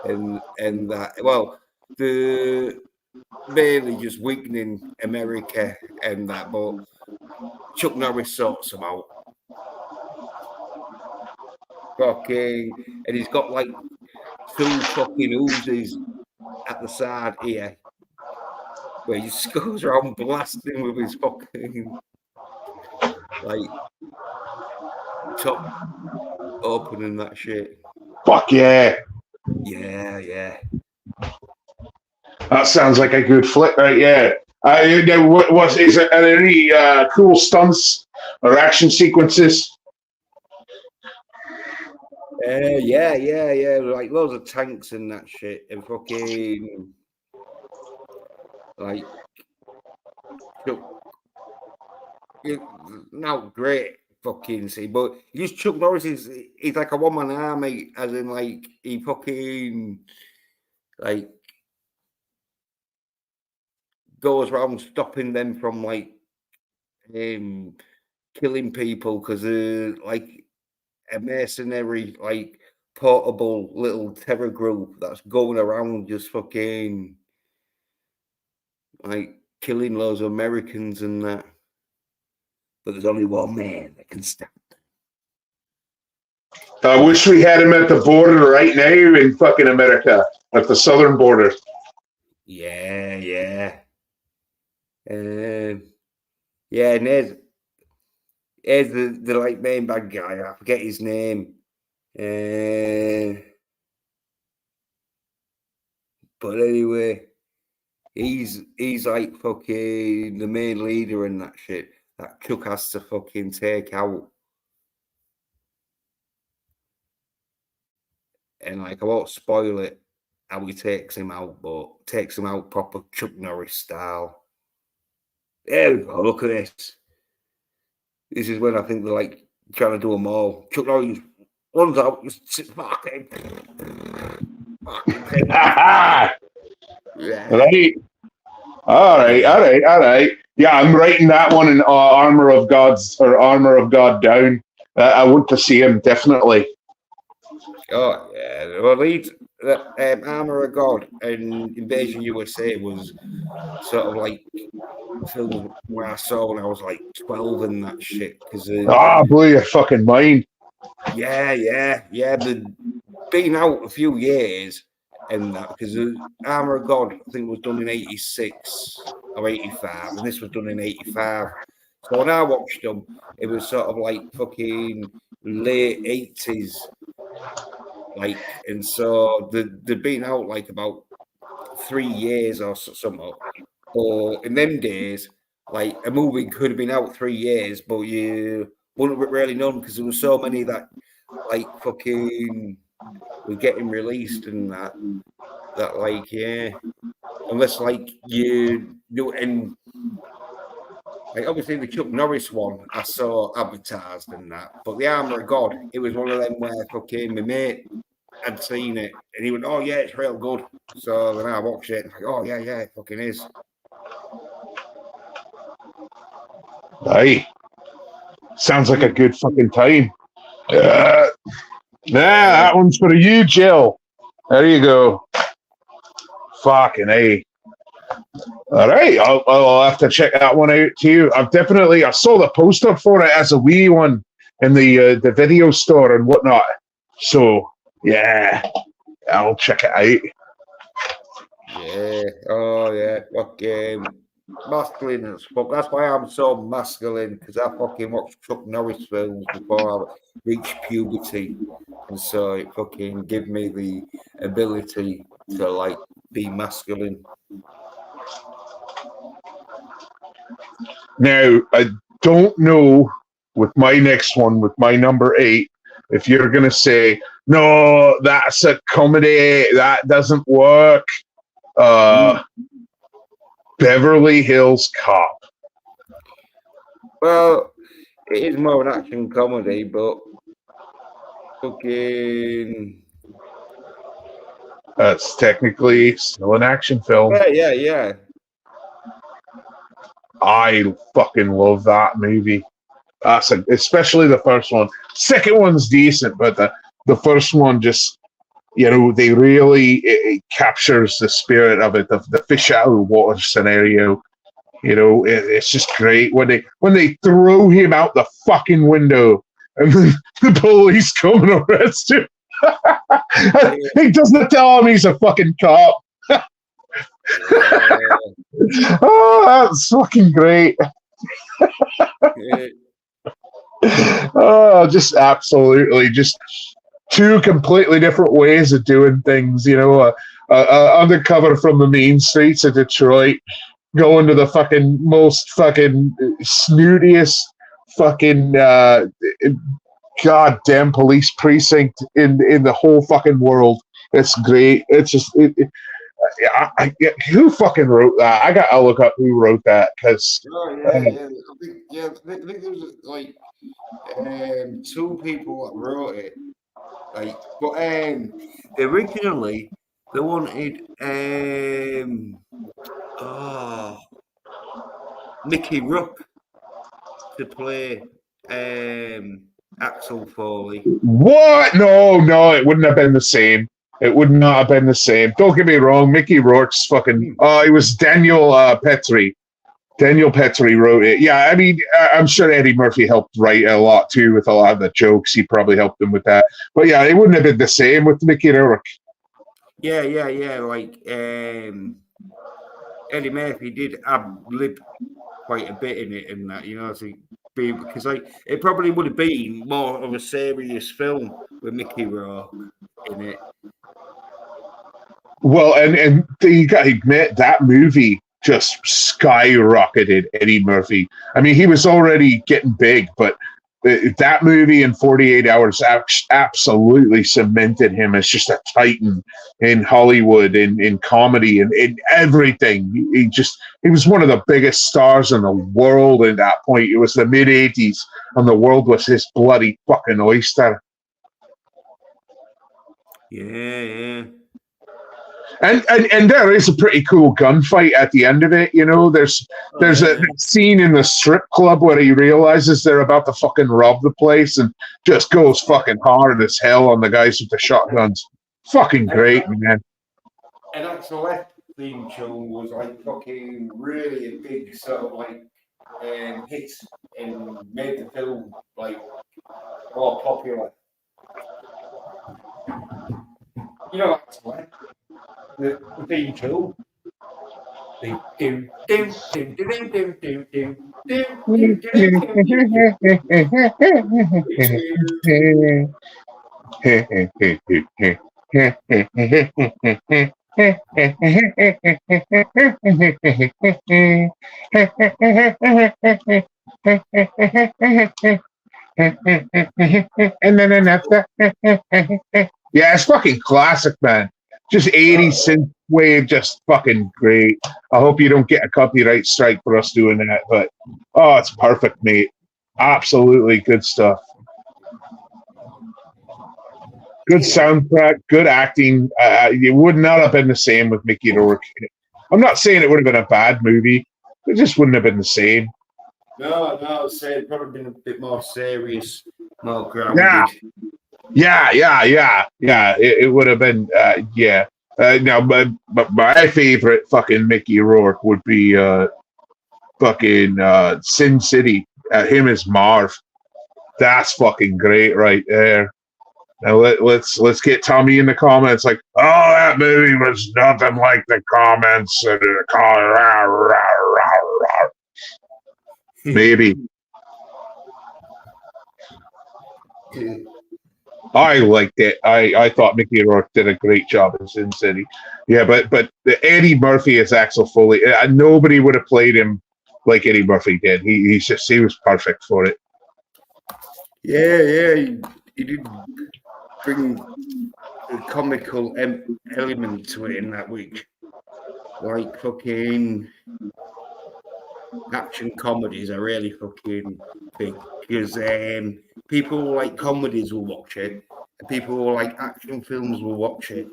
and that. Well, the mainly just weakening America and that, but Chuck Norris sorts them out. Fucking, and he's got like 2 fucking Uzis at the side here, where he just goes around blasting with his fucking like top open and that shit. Fuck yeah. Yeah. That sounds like a good flick, right? Yeah. Is there any cool stunts or action sequences? Yeah. Like loads of tanks and that shit, and fucking like not great fucking see, but just Chuck Norris he's like a one-man army, as in like he fucking like goes around stopping them from like killing people because like a mercenary like portable little terror group that's going around just fucking like killing loads of Americans and that. But there's only one man that can stop them. I wish we had him at the border right now in fucking America, at the southern border. Yeah. And there's the like main bad guy. I forget his name. But anyway, he's like fucking the main leader and that shit that Chuck has to fucking take out. And like, I won't spoil it how he takes him out, but takes him out proper Chuck Norris style. There we go, look at this. This is when I think they're like trying to do them all. Chuck Norris runs out, just sits back. Yeah. Right. All right. Yeah, I'm writing that one in Armor of God down. I want to see him definitely. Oh yeah, well Armor of God and Invasion USA was sort of like films where I saw when I was like 12 and that shit. Because blew your fucking mind. yeah, they'd been out a few years and that, because Armor of God, I think, was done in 86 or 85, and this was done in 85. So when I watched them, it was sort of like fucking late 80s, like, and so they'd been out like about 3 years or something. Or in them days, like a movie could have been out 3 years, but you wouldn't have really known because there were so many that like fucking were getting released and that like, yeah, unless like you do. And like obviously the Chuck Norris one I saw advertised and that, but the Armor of God, it was one of them where fucking my mate had seen it and he went, oh yeah, it's real good. So then I watched it and like, oh yeah, it fucking is. Aye. Sounds like a good fucking time. That one's for you, Jill. There you go. Fucking A. All right, I'll have to check that one out too. I saw the poster for it as a wee one in the video store and whatnot. So yeah, I'll check it out. Yeah. Oh yeah. Fucking masculine as fuck. That's why I'm so masculine, because I fucking watched Chuck Norris films before I reached puberty, and so it fucking give me the ability to like be masculine. Now, I don't know with my next one, with my number 8, if you're going to say, no, that's a comedy, that doesn't work. Beverly Hills Cop. Well, it is more an action comedy, but fucking... That's technically still an action film. Yeah. I fucking love that movie. Especially the first one. Second one's decent, but the first one just, they really it captures the spirit of it, the fish out of the water scenario. It's just great when they throw him out the fucking window and the police come and arrest him. He doesn't tell him he's a fucking cop. Oh, that's fucking great. Oh, just absolutely, just two completely different ways of doing things. Undercover from the mean streets of Detroit, going to the fucking most fucking snootiest fucking goddamn police precinct in the whole fucking world. It's great. It's just who fucking wrote that? I gotta look up who wrote that, because I think there was like 2 people that wrote it. Like, but originally they wanted Mickey Rourke to play Axel Foley. What? No, it wouldn't have been the same. It would not have been the same. Don't get me wrong. Mickey Rourke's fucking... it was Daniel Petrie. Daniel Petrie wrote it. Yeah, I mean, I'm sure Eddie Murphy helped write a lot, too, with a lot of the jokes. He probably helped him with that. But yeah, it wouldn't have been the same with Mickey Rourke. Yeah. Like, Eddie Murphy did ad-lib quite a bit in it and that, so because like it probably would have been more of a serious film with Mickey Rourke in it. Well, and you got to admit that movie just skyrocketed Eddie Murphy. I mean, he was already getting big, but that movie in 48 Hours absolutely cemented him as just a titan in Hollywood, in comedy, and in everything. He was one of the biggest stars in the world at that point. It was the mid-'80s, and the world was his bloody fucking oyster. Yeah. And there is a pretty cool gunfight at the end of it. There's a scene in the strip club where he realizes they're about to fucking rob the place and just goes fucking hard as hell on the guys with the shotguns. Fucking great, man. And that's the left theme tune was like fucking really a big sort of like hit and made the film like more popular. You know, that's why the theme tune. Yeah, it's fucking classic, man. Just 80s synth wave, just fucking great. I hope you don't get a copyright strike for us doing that, but oh, it's perfect, mate. Absolutely good stuff. Good soundtrack, good acting. It would not have been the same with Mickey Rourke. I'm not saying it would have been a bad movie. It just wouldn't have been the same. No, I'd say it'd probably been a bit more serious, more grounded. Yeah. It would have been, yeah. Now, but my favorite fucking Mickey Rourke would be fucking Sin City. Him as Marv. That's fucking great right there. Now let's get Tommy in the comments like, oh, that movie was nothing like the comments. Maybe. I liked it. I thought Mickey Rourke did a great job in Sin City. Yeah, but Eddie Murphy as Axel Foley, nobody would have played him like Eddie Murphy did. He was perfect for it. Yeah, he did bring a comical element to it in that week, like fucking action comedies are really fucking big because people who like comedies will watch it, and people who like action films will watch it.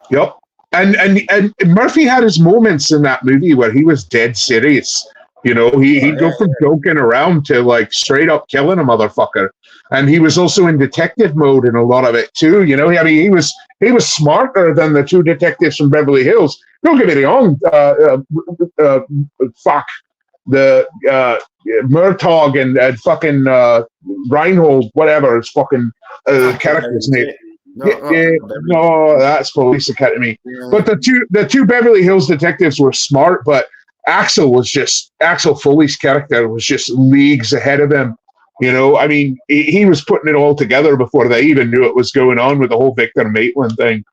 Yep, and Murphy had his moments in that movie where he was dead serious. You know, he'd go from joking around to like straight up killing a motherfucker. And he was also in detective mode in a lot of it too. You know, I mean, he was smarter than the two detectives from Beverly Hills. Don't get me wrong. The Murtaugh and fucking Reinhold, whatever his fucking character's name. No, that's Police Academy. Yeah. But the two Beverly Hills detectives were smart, but Axel Foley's character was just leagues ahead of him. You know, I mean, he was putting it all together before they even knew it was going on with the whole Victor Maitland thing.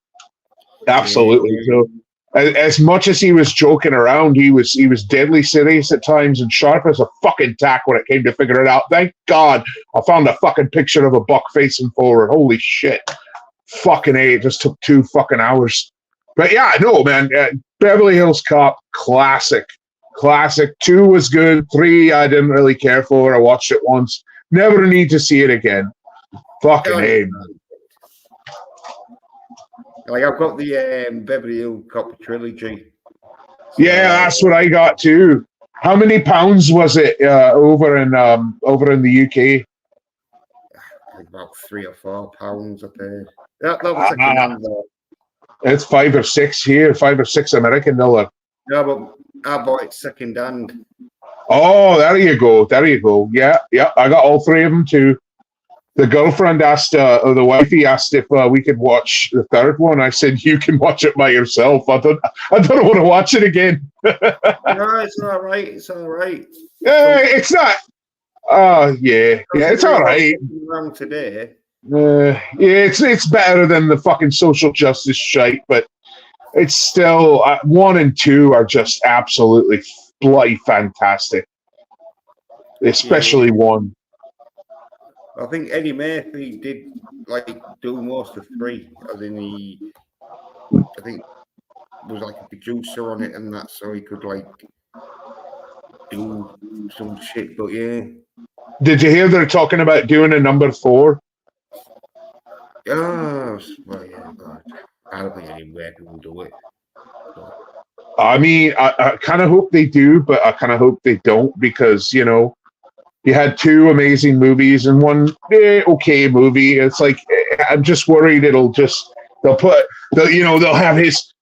Absolutely. So, as much as he was joking around, he was deadly serious at times and sharp as a fucking tack when it came to figure it out. Thank God I found a fucking picture of a buck facing forward. Holy shit. Fucking A, it just took 2 fucking hours. But yeah, no, man, Beverly Hills Cop, classic. 2 was good. 3 I didn't really care for. I watched it once. Never need to see it again. Fucking A. Like I've got the Beverly Hills Cop trilogy. Yeah, that's what I got too. How many pounds was it over in the UK? Like about 3 or 4 pounds, I think. That was second hand though. It's 5 or 6 here, 5 or 6 American dollar. Yeah, but I bought it second hand. Oh, there you go. Yeah, I got all 3 of them too. The girlfriend asked, or the wifey asked if we could watch the 3rd one. I said, you can watch it by yourself. I don't want to watch it again. No, it's all right. It's all right. It's not. Yeah, it's all right. Around today. Yeah, it's better than the fucking social justice shite, but it's still 1 and 2 are just absolutely bloody fantastic, especially 1. I think Eddie Murphy did like do most of 3, as in I think was like a producer on it and that, so he could like do some shit. But yeah, did you hear they're talking about doing a number 4? Oh, well, yeah, God. I don't think Eddie Murphy will do it. But. I mean, I kind of hope they do, but I kind of hope they don't, because, you know, you had 2 amazing movies and 1 okay movie. It's like, I'm just worried it'll just they'll have his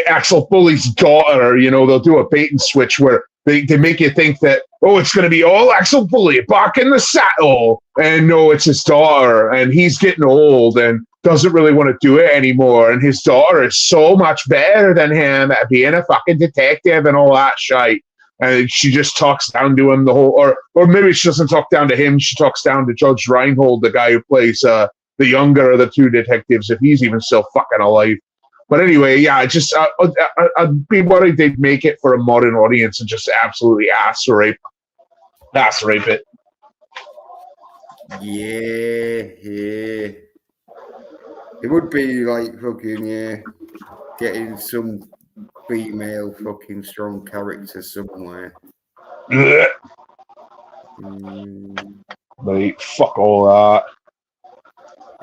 Axel Foley's daughter, they'll do a bait and switch where they make you think that, it's going to be all Axel Foley back in the saddle. And no, it's his daughter, and he's getting old and doesn't really want to do it anymore. And his daughter is so much better than him at being a fucking detective and all that shit. And she just talks down to him the whole, or maybe she doesn't talk down to him. She talks down to Judge Reinhold, the guy who plays the younger of the two detectives, if he's even still fucking alive. But anyway, yeah, I'd be worried they'd make it for a modern audience and just absolutely ass rape it. Yeah. It would be like fucking, getting some female fucking strong character somewhere. Like, fuck all that.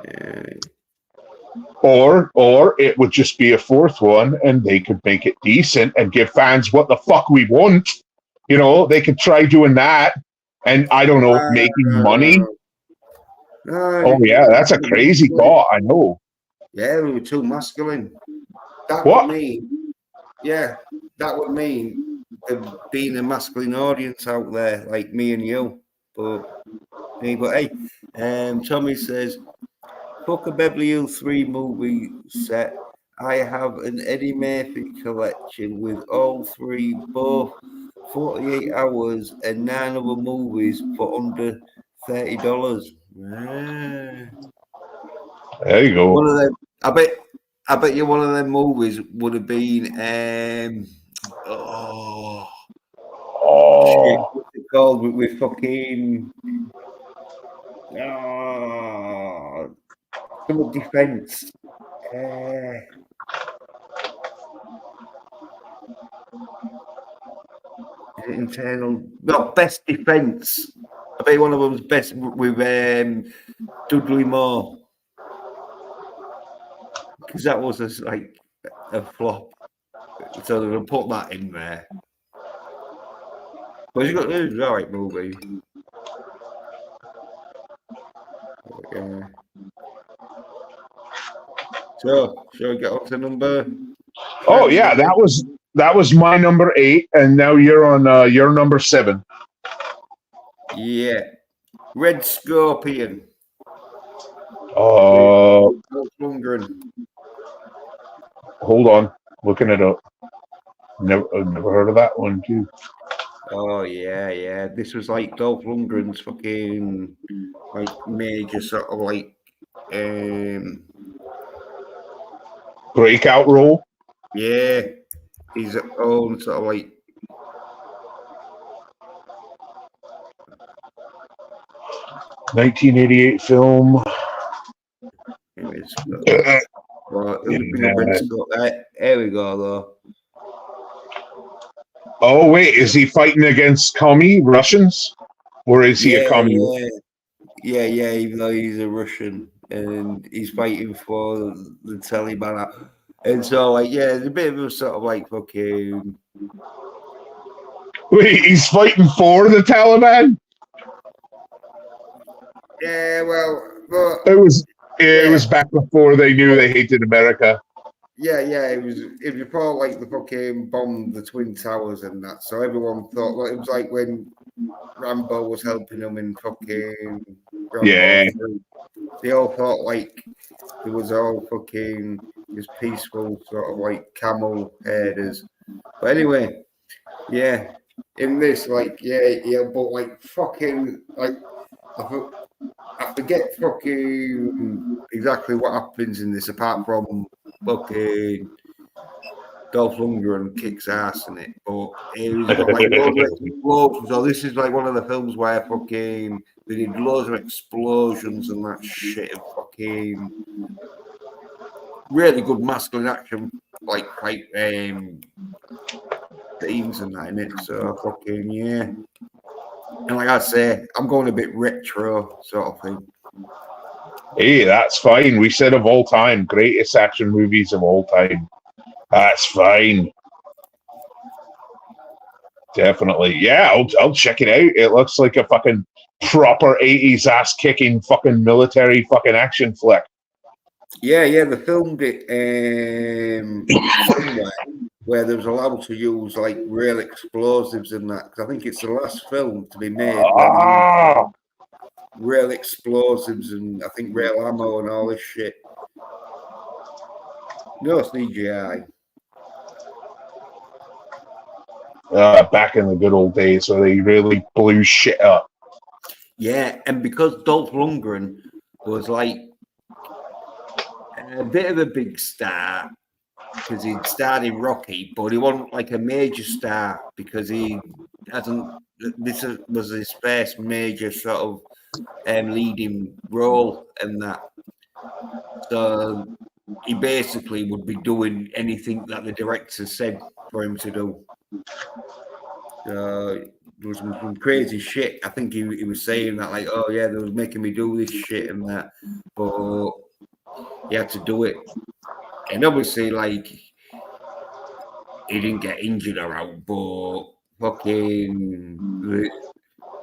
Yeah. Or it would just be a fourth one and they could make it decent and give fans what the fuck we want. They could try doing that and, I don't know, making money. Oh, yeah, that's a crazy thought, I know. Yeah, we were too masculine. That would mean there being a masculine audience out there, like me and you. But hey, Tommy says, fuck a Beverly Hills 3 movie set. I have an Eddie Murphy collection with all three, both 48 hours and 9 other movies for under $30. There you go. One of them, I bet you one of them movies would have been shit, what's it called with fucking some defense. Internal, no, best defense. I bet one of them's best with Dudley Moore, because that was like a flop. So they're gonna put that in there. But it was a right movie. Yeah. So, shall we get on to number? Oh yeah, that was my number 8, and now you're on your number 7. Yeah, Red Scorpion. Hold on, looking it up. I've never heard of that one too. Oh yeah. This was like Dolph Lundgren's fucking like major sort of like breakout role. Yeah, his own sort of like. ...1988 film. There we go, though. Oh, wait, is he fighting against commie Russians? Or is he a commie? Yeah, even though he's a Russian and he's fighting for the Taliban. And so, like, yeah, it's a bit of a sort of like fucking. Wait, he's fighting for the Taliban? Yeah, well, but it was back before they knew they hated America. Yeah, it was before like the fucking bombed the Twin Towers and that. So everyone thought, well, it was like when Rambo was helping them in fucking Rambo 3. They all thought like it was all fucking this peaceful sort of like camel herders. But anyway, yeah, in this, like, but like fucking like I forget fucking exactly what happens in this apart from fucking Dolph Lundgren kicks ass in it, but it was got like loads of explosions. So this is like one of the films where fucking they did loads of explosions and that shit and fucking really good masculine action, like themes and that in it. So fucking yeah. And like I say, I'm going a bit retro sort of thing. Hey, that's fine. We said of all time, greatest action movies of all time. That's fine. Definitely. Yeah, I'll check it out. It looks like a fucking proper 80s ass kicking fucking military fucking action flick. Yeah, they filmed it somewhere where they was allowed to use like real explosives and that. 'Cause I think it's the last film to be made where they use Ah, real explosives and I think real ammo and all this shit. No CGI. back in the good old days where they really blew shit up. Yeah, and because Dolph Lundgren was like a bit of a big star because he'd starred in Rocky, but he wasn't like a major star because he hasn't. This was his first major sort of leading role, and that. So he basically would be doing anything that the director said for him to do. There was some crazy shit. I think he was saying that, like, oh yeah, they was making me do this shit and that, but he had to do it. And obviously, like, he didn't get injured or out, but fucking,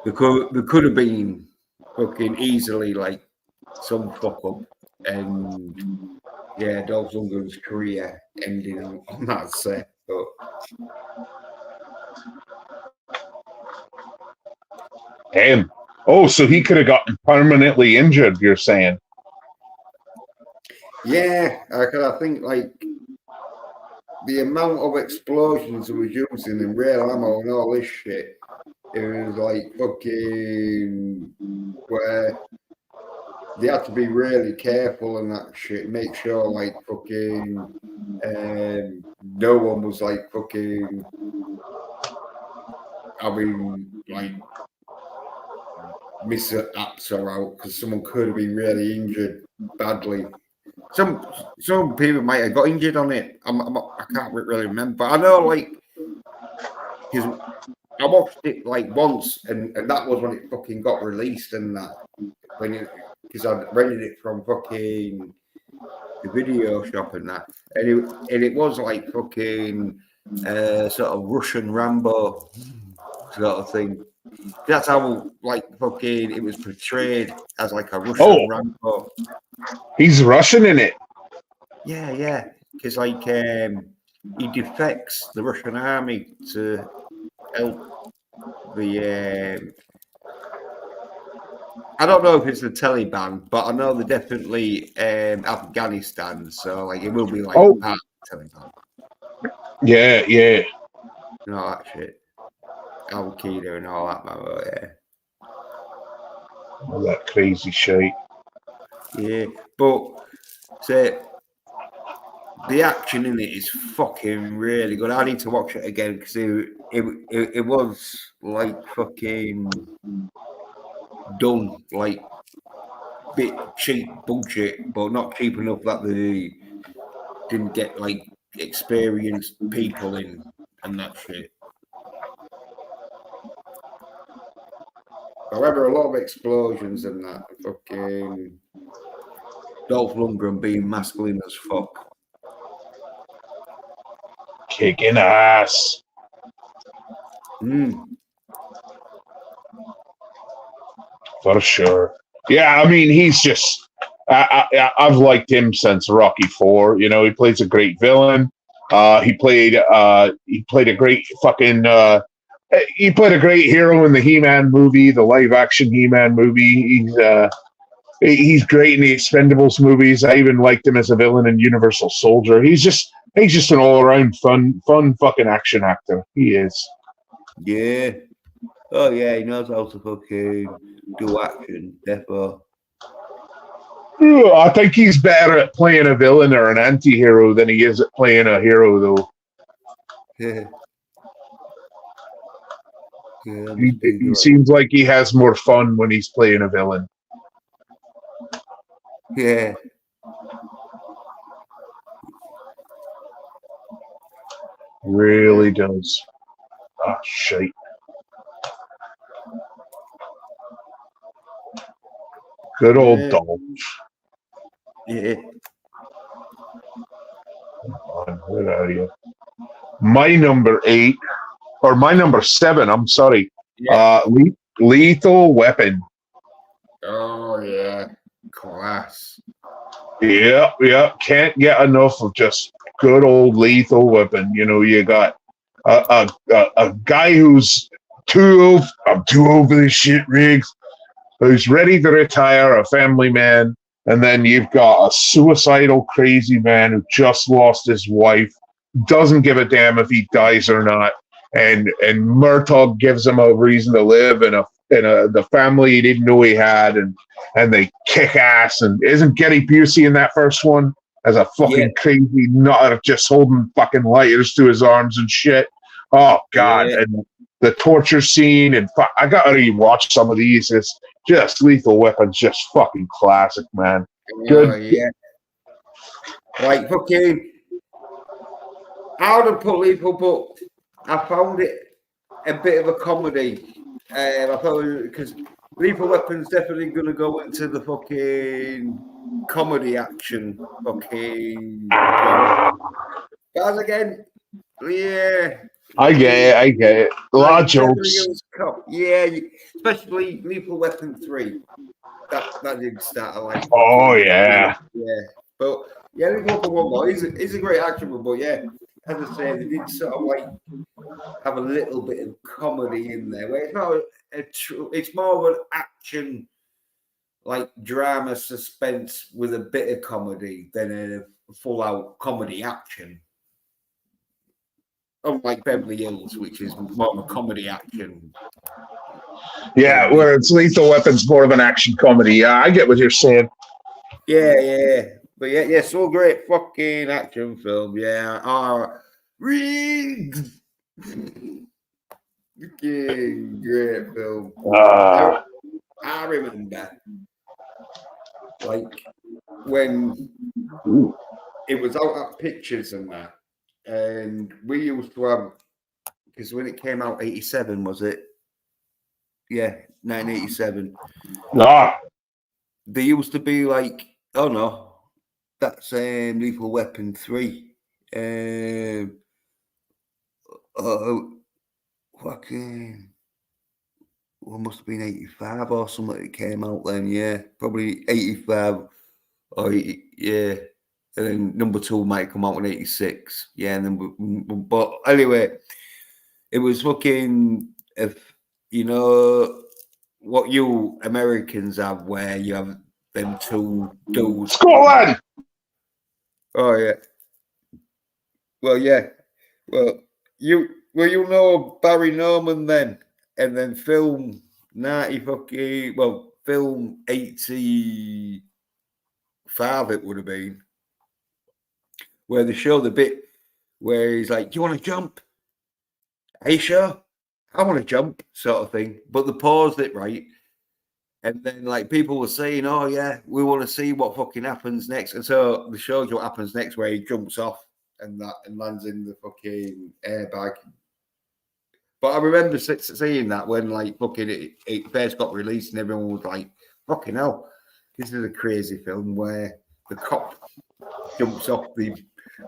there could have been fucking easily like some fuck up, and yeah, Dolph Lundgren's career ended on that set. But Damn. Oh, so he could have gotten permanently injured, you're saying? yeah, I think like the amount of explosions he was using and real ammo and all this shit, it was like fucking where they had to be really careful and that shit. Make sure like fucking no one was like fucking having like mishaps or out because someone could have been really injured badly. Some people might have got injured on it. I can't really remember. I know like because I watched it like once and that was when it fucking got released and that because I rented it from fucking the video shop and that, and it was like fucking sort of Russian Rambo sort of thing. That's how like fucking it was portrayed as like a Russian Rambo. He's Russian in it. Yeah, because like he defects the Russian army to help the. I don't know if it's the Taliban, but I know they're definitely Afghanistan, so like it will be like part of the Taliban. Yeah. You know that shit. Al Qaeda and all that, man. Yeah. All that crazy shit. Yeah, but say the action in it is fucking really good. I need to watch it again because it was like fucking done like bit cheap budget, but not cheap enough that they didn't get like experienced people in and that shit. However, a lot of explosions and that fucking Dolph Lundgren being masculine as fuck. Kicking ass. For sure. Yeah, I mean, he's just. I've liked him since Rocky IV. You know, he plays a great villain. He played a great fucking. He played a great hero in the He-Man movie, the live-action He-Man movie. He's great in the Expendables movies. I even liked him as a villain in Universal Soldier. He's just an all-around fun fucking action actor. He is. Yeah. Oh yeah, he knows how to fucking do action, defo. I think he's better at playing a villain or an anti-hero than he is at playing a hero, though. Yeah. He seems like he has more fun when he's playing a villain. Yeah. Really does. Ah, shite. Good old Dolph. Yeah. Come on, where are you? My number 8, or my number 7, I'm sorry. Yeah. Lethal Weapon. Oh yeah. Class. Yeah. Can't get enough of just good old Lethal Weapon. You know, you got a guy who's I'm too old for this shit, Riggs, who's ready to retire, a family man, and then you've got a suicidal crazy man who just lost his wife, doesn't give a damn if he dies or not, and Murtaugh gives him a reason to live in the family he didn't know he had, and they kick ass. And isn't Getty Busey in that first one as a fucking crazy nutter just holding fucking lighters to his arms and shit? Oh God! Yeah. And the torture scene, and I gotta rewatch some of these. It's just Lethal Weapon's just fucking classic, man. Good. Yeah. Like fucking, I would have put Lethal, but I found it a bit of a comedy. I thought because Lethal Weapon's definitely going to go into the fucking comedy action. Fucking. Guys, again, yeah. I get it. A lot of jokes. Yeah, especially Lethal Weapon 3. That did start a like. Oh yeah. Yeah, but yeah, Lethal Weapon 1 more. He's a great action film, but yeah, as I say, they did sort of like have a little bit of comedy in there. Where it's not it's more of an action, like drama suspense with a bit of comedy than a full out comedy action. Unlike Beverly Hills, which is more of a comedy action. Yeah, where it's Lethal Weapon's more of an action comedy. Yeah, I get what you're saying. Yeah. But yeah, so great fucking action film. Yeah. Riggs. Fucking great film. I remember like when it was out at Pictures and that. And we used to have, because when it came out, 87, was it? Yeah, 1987. They used to be like, oh no, that's Lethal Weapon 3. Fucking, well, must have been 85 or something that came out then, yeah. Probably 85 or, yeah. And then number 2 might come out in 86. Yeah, and then but anyway, it was fucking, if you know what you Americans have, where you have them 2 dudes. Scotland. Oh yeah. Well, yeah. Well, you know Barry Norman then, and then film 85 it would have been. Where they show the bit where he's like, "Do you want to jump? Are you sure? I want to jump," sort of thing. But they paused it, right? And then like people were saying, "Oh yeah, we want to see what fucking happens next." And so they showed you what happens next, where he jumps off and lands in the fucking airbag. But I remember seeing that when like fucking it first got released, and everyone was like, "Fucking hell, this is a crazy film where the cop jumps off the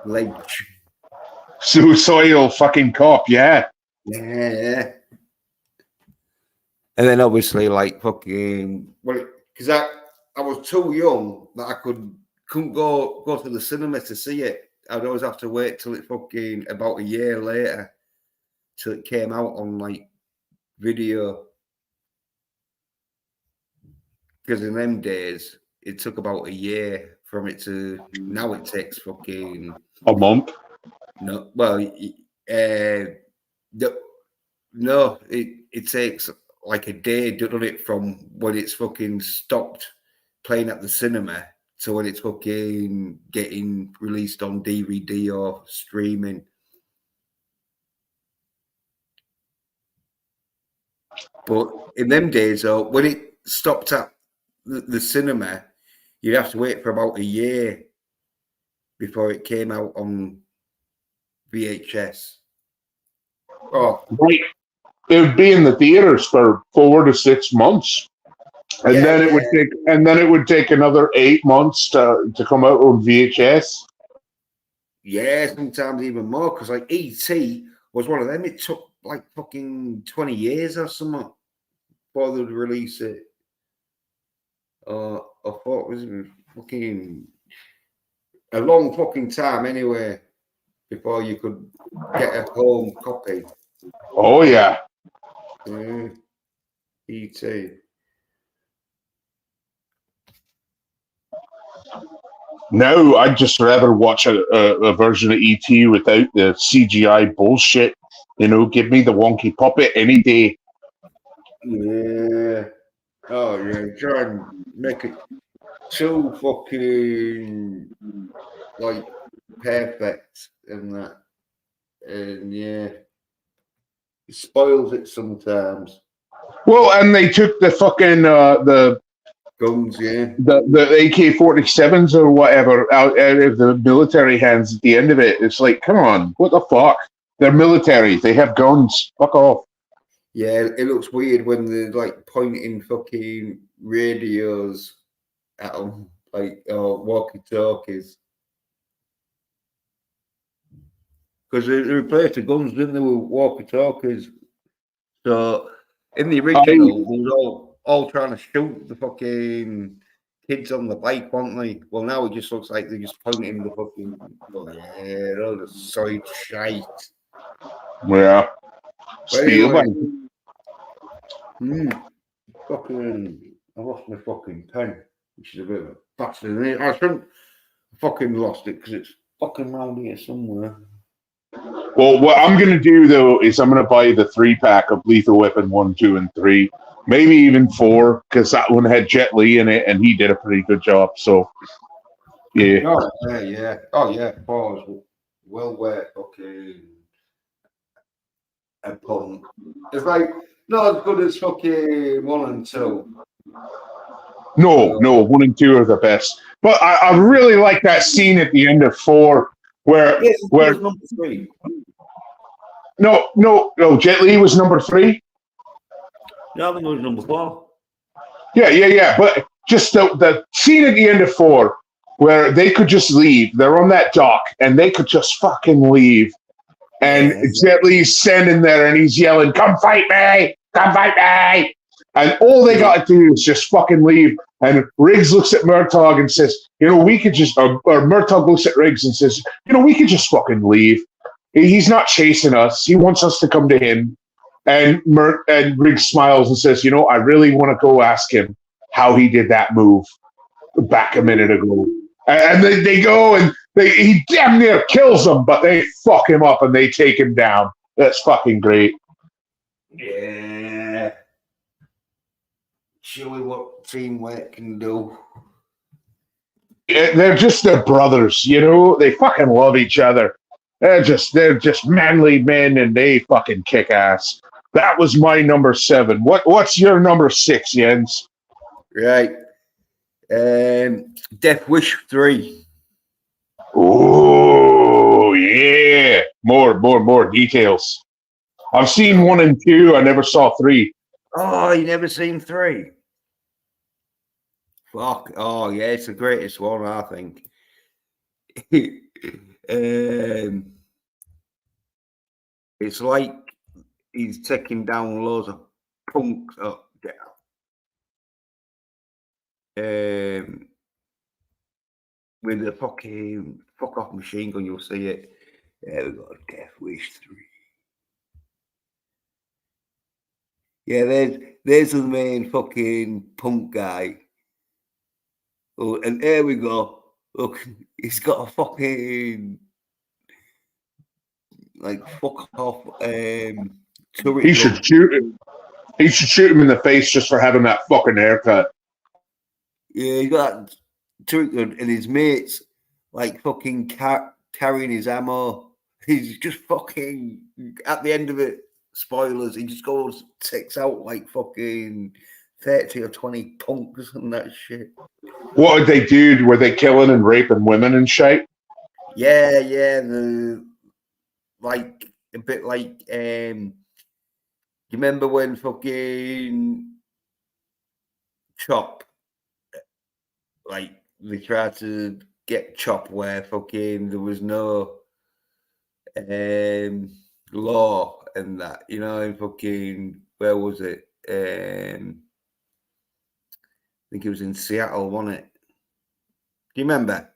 ledge." Suicidal fucking cop, yeah. Yeah. And then obviously like fucking, well, because I was too young that I couldn't go to the cinema to see it. I'd always have to wait till it fucking about a year later till it came out on like video. Because in them days it took about a year from it to now. It takes fucking a month. No, well, no, it takes like a day, doesn't it, from when it's fucking stopped playing at the cinema to when it's fucking getting released on DVD or streaming. But in them days, though, when it stopped at the cinema, you'd have to wait for about a year before it came out on VHS. Oh, right. It would be in the theaters for 4 to 6 months, and then it would take another 8 months to come out on VHS. Yeah, sometimes even more, because like E.T. was one of them. It took like fucking 20 years or something before they'd release it. I thought it was fucking a long fucking time anyway before you could get a home copy. Oh yeah. E.T. Now I'd just rather watch a version of ET without the CGI bullshit. You know, give me the wonky puppet any day. Yeah. Oh yeah. Try and make it too fucking like perfect and that. And yeah. It spoils it sometimes. Well, and they took the fucking the Guns, yeah. the AK-47s or whatever out of the military hands at the end of it. It's like, come on, what the fuck? They're military. They have guns. Fuck off. Yeah, it looks weird when they're like pointing fucking radios at them, like walkie-talkies. Because they replaced the guns, didn't they, with walkie-talkies? So in the original, they were all trying to shoot the fucking kids on the bike, weren't they? Well, now it just looks like they're just pointing the fucking all the side shite. Yeah. But Spielberg. anyway, I lost my fucking pen, which is a bit of a bastard. I shouldn't have fucking lost it because it's fucking round here somewhere. Well, what I'm going to do, though, is I'm going to buy the 3-pack of Lethal Weapon 1, 2, and 3. Maybe even 4, because that one had Jet Li in it, and he did a pretty good job. So, yeah. Oh, yeah. Oh, yeah. 4 is well worth fucking a pun. It's like not as good as fucking 1 and 2. No, 1 and 2 are the best. But I really like that scene at the end of 4 where number 3. No, Jet Li was number 3. No, I think it was number 4. Yeah. But just the scene at the end of 4 where they could just leave. They're on that dock and they could just fucking leave. And Jet Li's standing there and he's yelling, "Come fight me! Come fight me!" And all they got to do is just fucking leave. And Riggs looks at Murtaugh and says, we could just, or Murtaugh looks at Riggs and says, we could just fucking leave. He's not chasing us. He wants us to come to him. And Riggs smiles and says, I really want to go ask him how he did that move back a minute ago. And they go and he damn near kills them, but they fuck him up and they take him down. That's fucking great. Yeah. Show you what teamwork can do. They're just their brothers, They fucking love each other. They're just manly men, and they fucking kick ass. That was my number 7. What's your number 6, Jens? Right. Death Wish 3. Oh yeah. More details. I've seen 1 and 2. I never saw 3. Oh, you never seen 3? Fuck. Oh yeah, it's the greatest one, I think. It's like he's taking down loads of punks up down. With the fucking fuck off machine gun, you'll see it. Yeah, we got Death Wish 3. Yeah, there's the main fucking punk guy. Oh, and there we go. Look, he's got a fucking like fuck off turret. He should shoot him. He should shoot him in the face just for having that fucking haircut. Yeah, he got that turret gun, and his mates like fucking carrying his ammo. He's just fucking at the end of it. Spoilers. He just goes, takes out like fucking 30 or 20 punks and that shit. What did they do? Were they killing and raping women and shit? Yeah. Like a bit like you remember when fucking Chop, like they tried to get Chop where fucking there was no law and that, in fucking, where was it? I think it was in Seattle, wasn't it? Do you remember?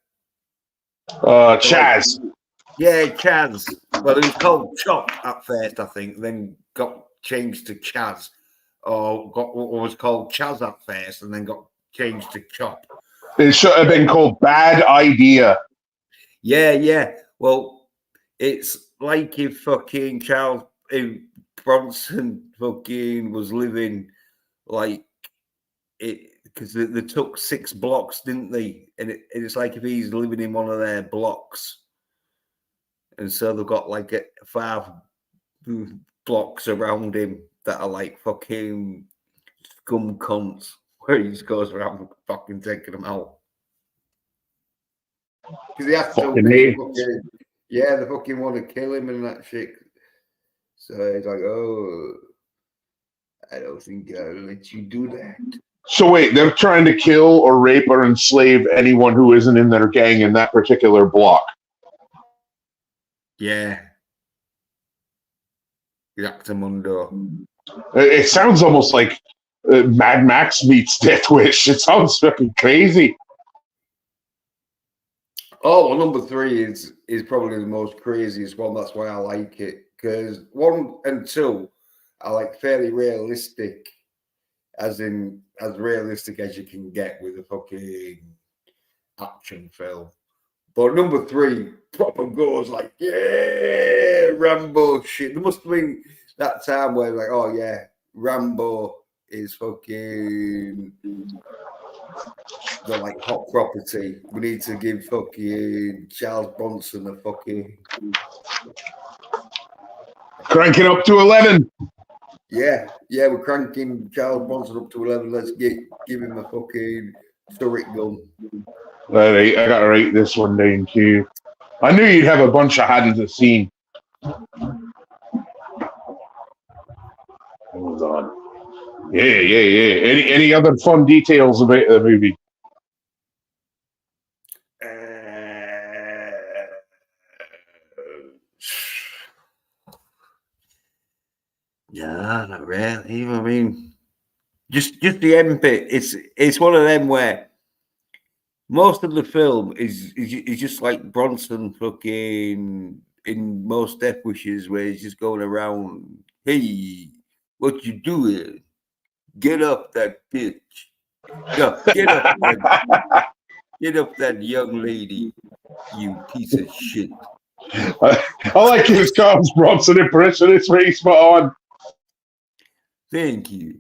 Chaz. Yeah, Chaz. Well, it was called Chop at first, I think, then got changed to Chaz. Or was called Chaz at first and then got changed to Chop. It should have been called Bad Idea. Yeah. Well, it's like if fucking if Bronson fucking was living like it, because they took 6 blocks, didn't they? And it's like if he's living in one of their blocks. And so they've got like 5 blocks around him that are like fucking scum cunts, where he just goes around fucking taking them out. Because they have to they fucking want to kill him and that shit. So he's like, oh, I don't think I'll let you do that. So wait, they're trying to kill or rape or enslave anyone who isn't in their gang in that particular block. Yeah. Yactamundo. It sounds almost like Mad Max meets Death Wish. It sounds fucking crazy. Oh, well, number 3 is probably the most craziest one. That's why I like it. Because 1 and 2 are like fairly realistic, as in as realistic as you can get with a fucking action film. But number 3 proper goes like, yeah, Rambo shit. There must have been that time where like, oh yeah, Rambo is fucking the like hot property. We need to give fucking Charles Bronson a fucking Crank it up to 11. Yeah, we're cranking Charles Bronson up to 11. Let's give him a fucking turret gun. All right, I gotta write this one down too. I knew you'd have a bunch I hadn't seen. Hold on. Yeah. Any other fun details about the movie? Yeah, not really. I mean, just the end bit. It's one of them where most of the film is just like Bronson fucking in most Death Wishes, where he's just going around. Hey, what you doing? Get up that bitch. No, get up that young lady, you piece of shit. I like his Charles Bronson impression. It's very spot on. Thank you.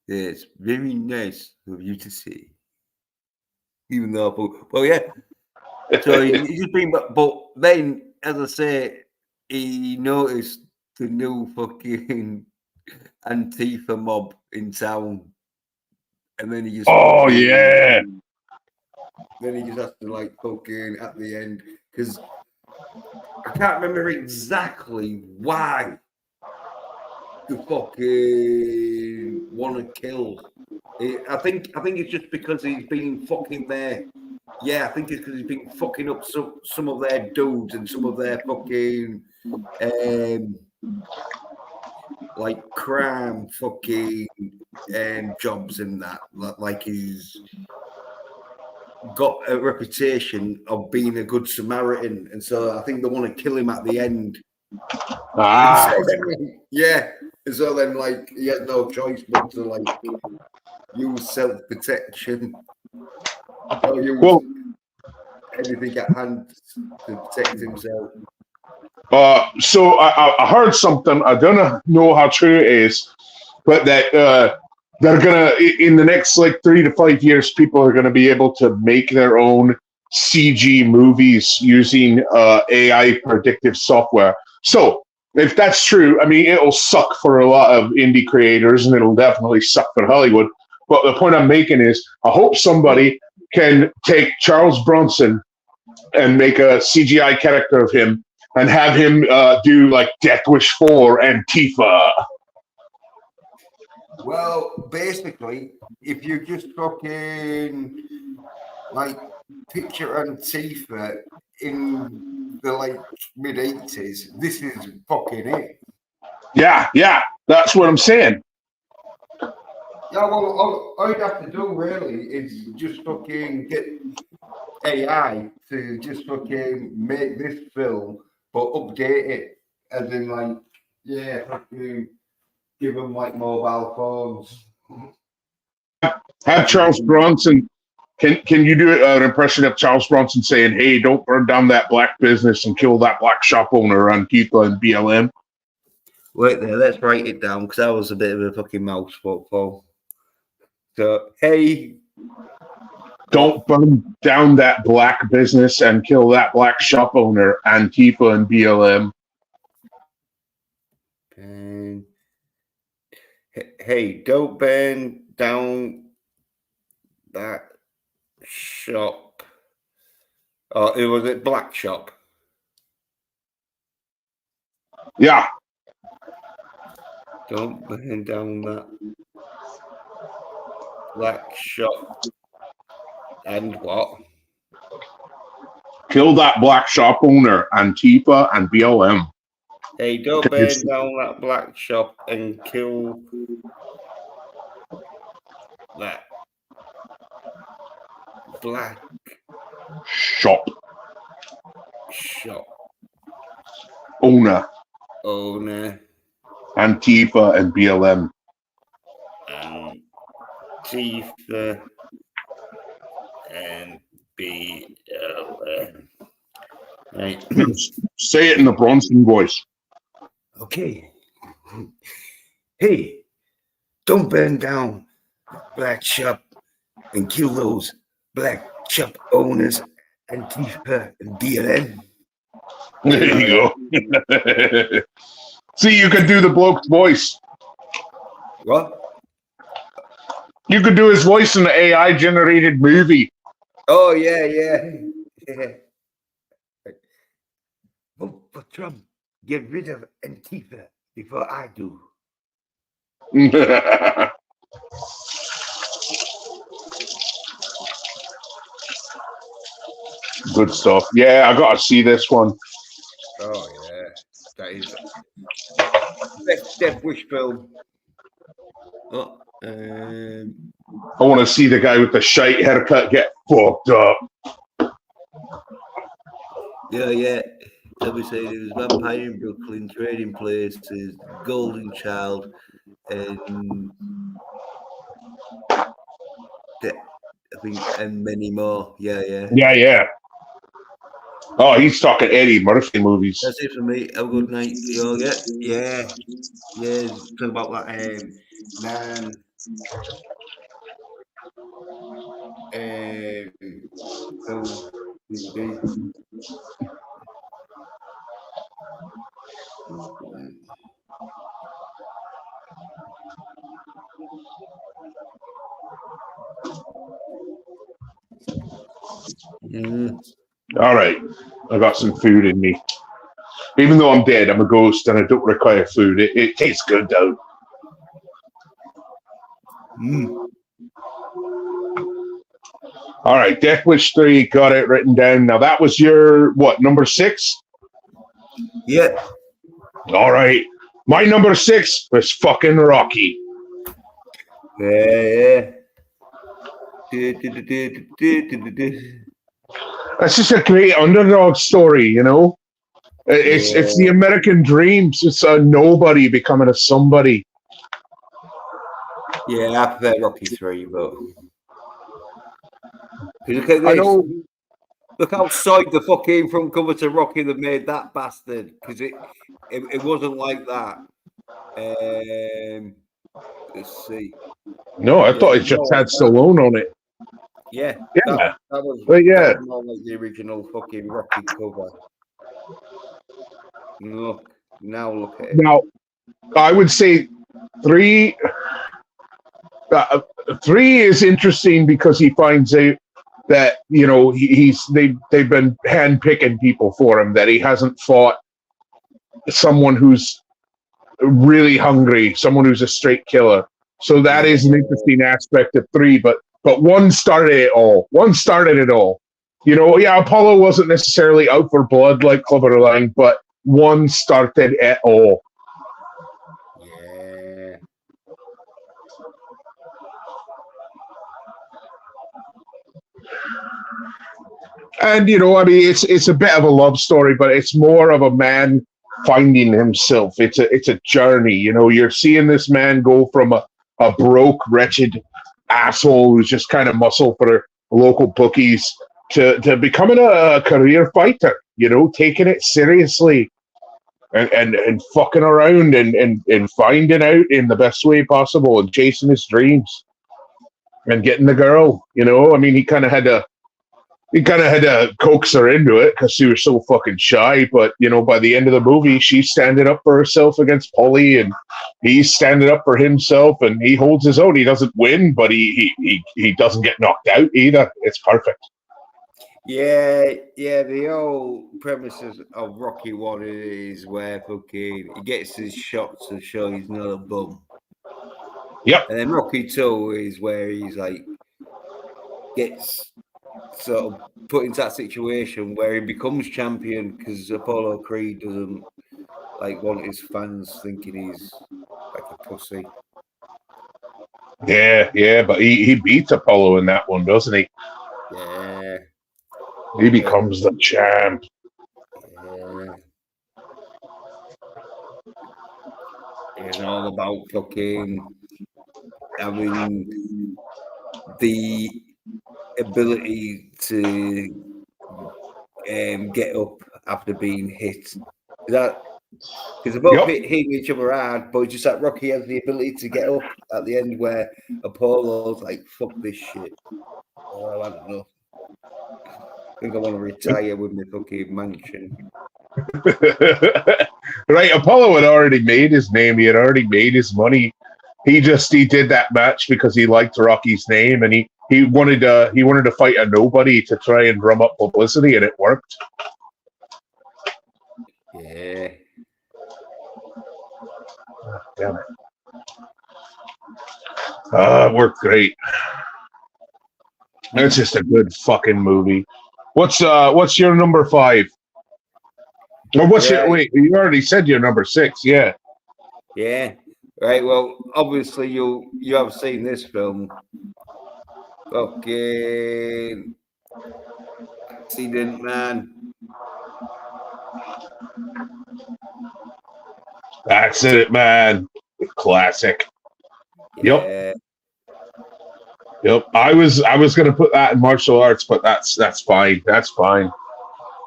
It's very nice of you to say. Even though, well, yeah. So he's just been, but then, as I say, he noticed the new fucking Antifa mob in town, and then he just Then he just has to like fucking at the end, because I can't remember exactly why the fucking want to kill. I think it's just because he's been fucking there. Yeah, I think it's because he's been fucking up some of their dudes and some of their fucking like crime fucking jobs and that. Like he's got a reputation of being a good Samaritan, and so I think they want to kill him at the end. Yeah. And so then, like, he has no choice but to, like, use self-protection. Or use anything at hand to protect himself. So I heard something. I don't know how true it is, but that they're going to, in the next, like, 3 to 5 years, people are going to be able to make their own CG movies using AI predictive software. So, if that's true, I mean, it'll suck for a lot of indie creators, and it'll definitely suck for Hollywood. But the point I'm making is, I hope somebody can take Charles Bronson and make a CGI character of him and have him do, like, Death Wish 4 Antifa. Well, basically, if you just fucking, like, picture Antifa in the like mid-80s, this is fucking it. Yeah, that's what I'm saying. Yeah, well, all you'd have to do really is just fucking get AI to just fucking make this film, but update it, as in like, yeah, fucking give them like mobile phones. Have Charles Bronson. Can you do an impression of Charles Bronson saying, "Hey, don't burn down that black business and kill that black shop owner on Antifa and BLM"? Wait there, let's write it down because that was a bit of a fucking mouthful, Paul. So, hey, Don't burn down that black business and kill that black shop owner, Antifa and BLM. and hey, don't burn down that shop. Oh, it was a black shop. Yeah. Don't burn down that black shop. And what? Kill that black shop owner, Antifa and BLM. Hey, don't burn down that black shop and kill that black Shop owner, Antifa and BLM. Antifa and BLM. Right. Say it in the Bronson voice. Okay. Hey, don't burn down black shop and kill those black shop owners, Antifa and BLM. There you go. See, you could do the bloke's voice. What? You could do his voice in the AI generated movie. Oh, yeah. Vote for Trump. Get rid of Antifa before I do. Good stuff. Yeah, I gotta see this one. Oh, yeah. That is best Death Wish film. Oh, I want to see the guy with the shite haircut get fucked up. yeah. So we say there was Vampire in Brooklyn, Trading Places, Golden Child, and I think, and many more. Yeah. Oh, he's talking Eddie Murphy movies. That's it for me. Have a good night. Yeah. Talk about that. Man. So All right, I got some food in me. Even though I'm dead, I'm a ghost and I don't require food. It tastes good though. All right, Death Wish 3, got it written down. Now that was your what, number 6? Yeah. All right, my number 6 was fucking Rocky. Yeah. That's just a great underdog story, you know. It's the American dream. It's a nobody becoming a somebody. Yeah, I prefer Rocky 3, but look at this. I know. Look outside the fucking front cover to Rocky that made that bastard, because it wasn't like that. Let's see. No, I thought it just had Stallone on it. Yeah. Yeah. That was more like the original fucking Rocky cover. Look at it. Now, I would say 3 is interesting because he finds out that, you know, they've been handpicking people for him, that he hasn't fought someone who's really hungry, someone who's a straight killer. So that is an interesting aspect of 3, but 1 started it all. You know, yeah, Apollo wasn't necessarily out for blood like Clubber Lang, but 1 started it all. Yeah. And you know, I mean, it's a bit of a love story, but it's more of a man finding himself. It's a journey. You know, you're seeing this man go from a broke, wretched asshole who's just kind of muscle for local bookies to becoming a career fighter. You know, taking it seriously and fucking around and finding out in the best way possible and chasing his dreams and getting the girl. You know, I mean, he kind of had to coax her into it because she was so fucking shy. But you know, by the end of the movie, she's standing up for herself against Polly, and he's standing up for himself, and he holds his own. He doesn't win, but he doesn't get knocked out either. It's perfect. Yeah. The whole premises of Rocky 1 is where fucking he gets his shot to show he's not a bum. Yep. And then Rocky 2 is where he's like gets sort of put into that situation where he becomes champion because Apollo Creed doesn't like want his fans thinking he's like a pussy. Yeah, but he beats Apollo in that one, doesn't he? Yeah. He becomes the champ. Yeah. It's all about fucking having the ability to get up after being hit. Because they're both hitting each other hard, but it's just that Rocky has the ability to get up at the end where Apollo's like, fuck this shit. Oh, I don't know. I think I want to retire with my fucking mansion. Right, Apollo had already made his name. He had already made his money. He did that match because he liked Rocky's name, and he wanted to fight a nobody to try and drum up publicity, and it worked. Yeah. Damn it. It worked great. It's just a good fucking movie. What's your number 5? Or what's your wait? You already said your number 6. Yeah. Yeah. Right. Well, obviously you have seen this film. Fucking Accident Man. Accident Man. Classic. Yeah. Yep. I was gonna put that in martial arts, but that's fine. That's fine.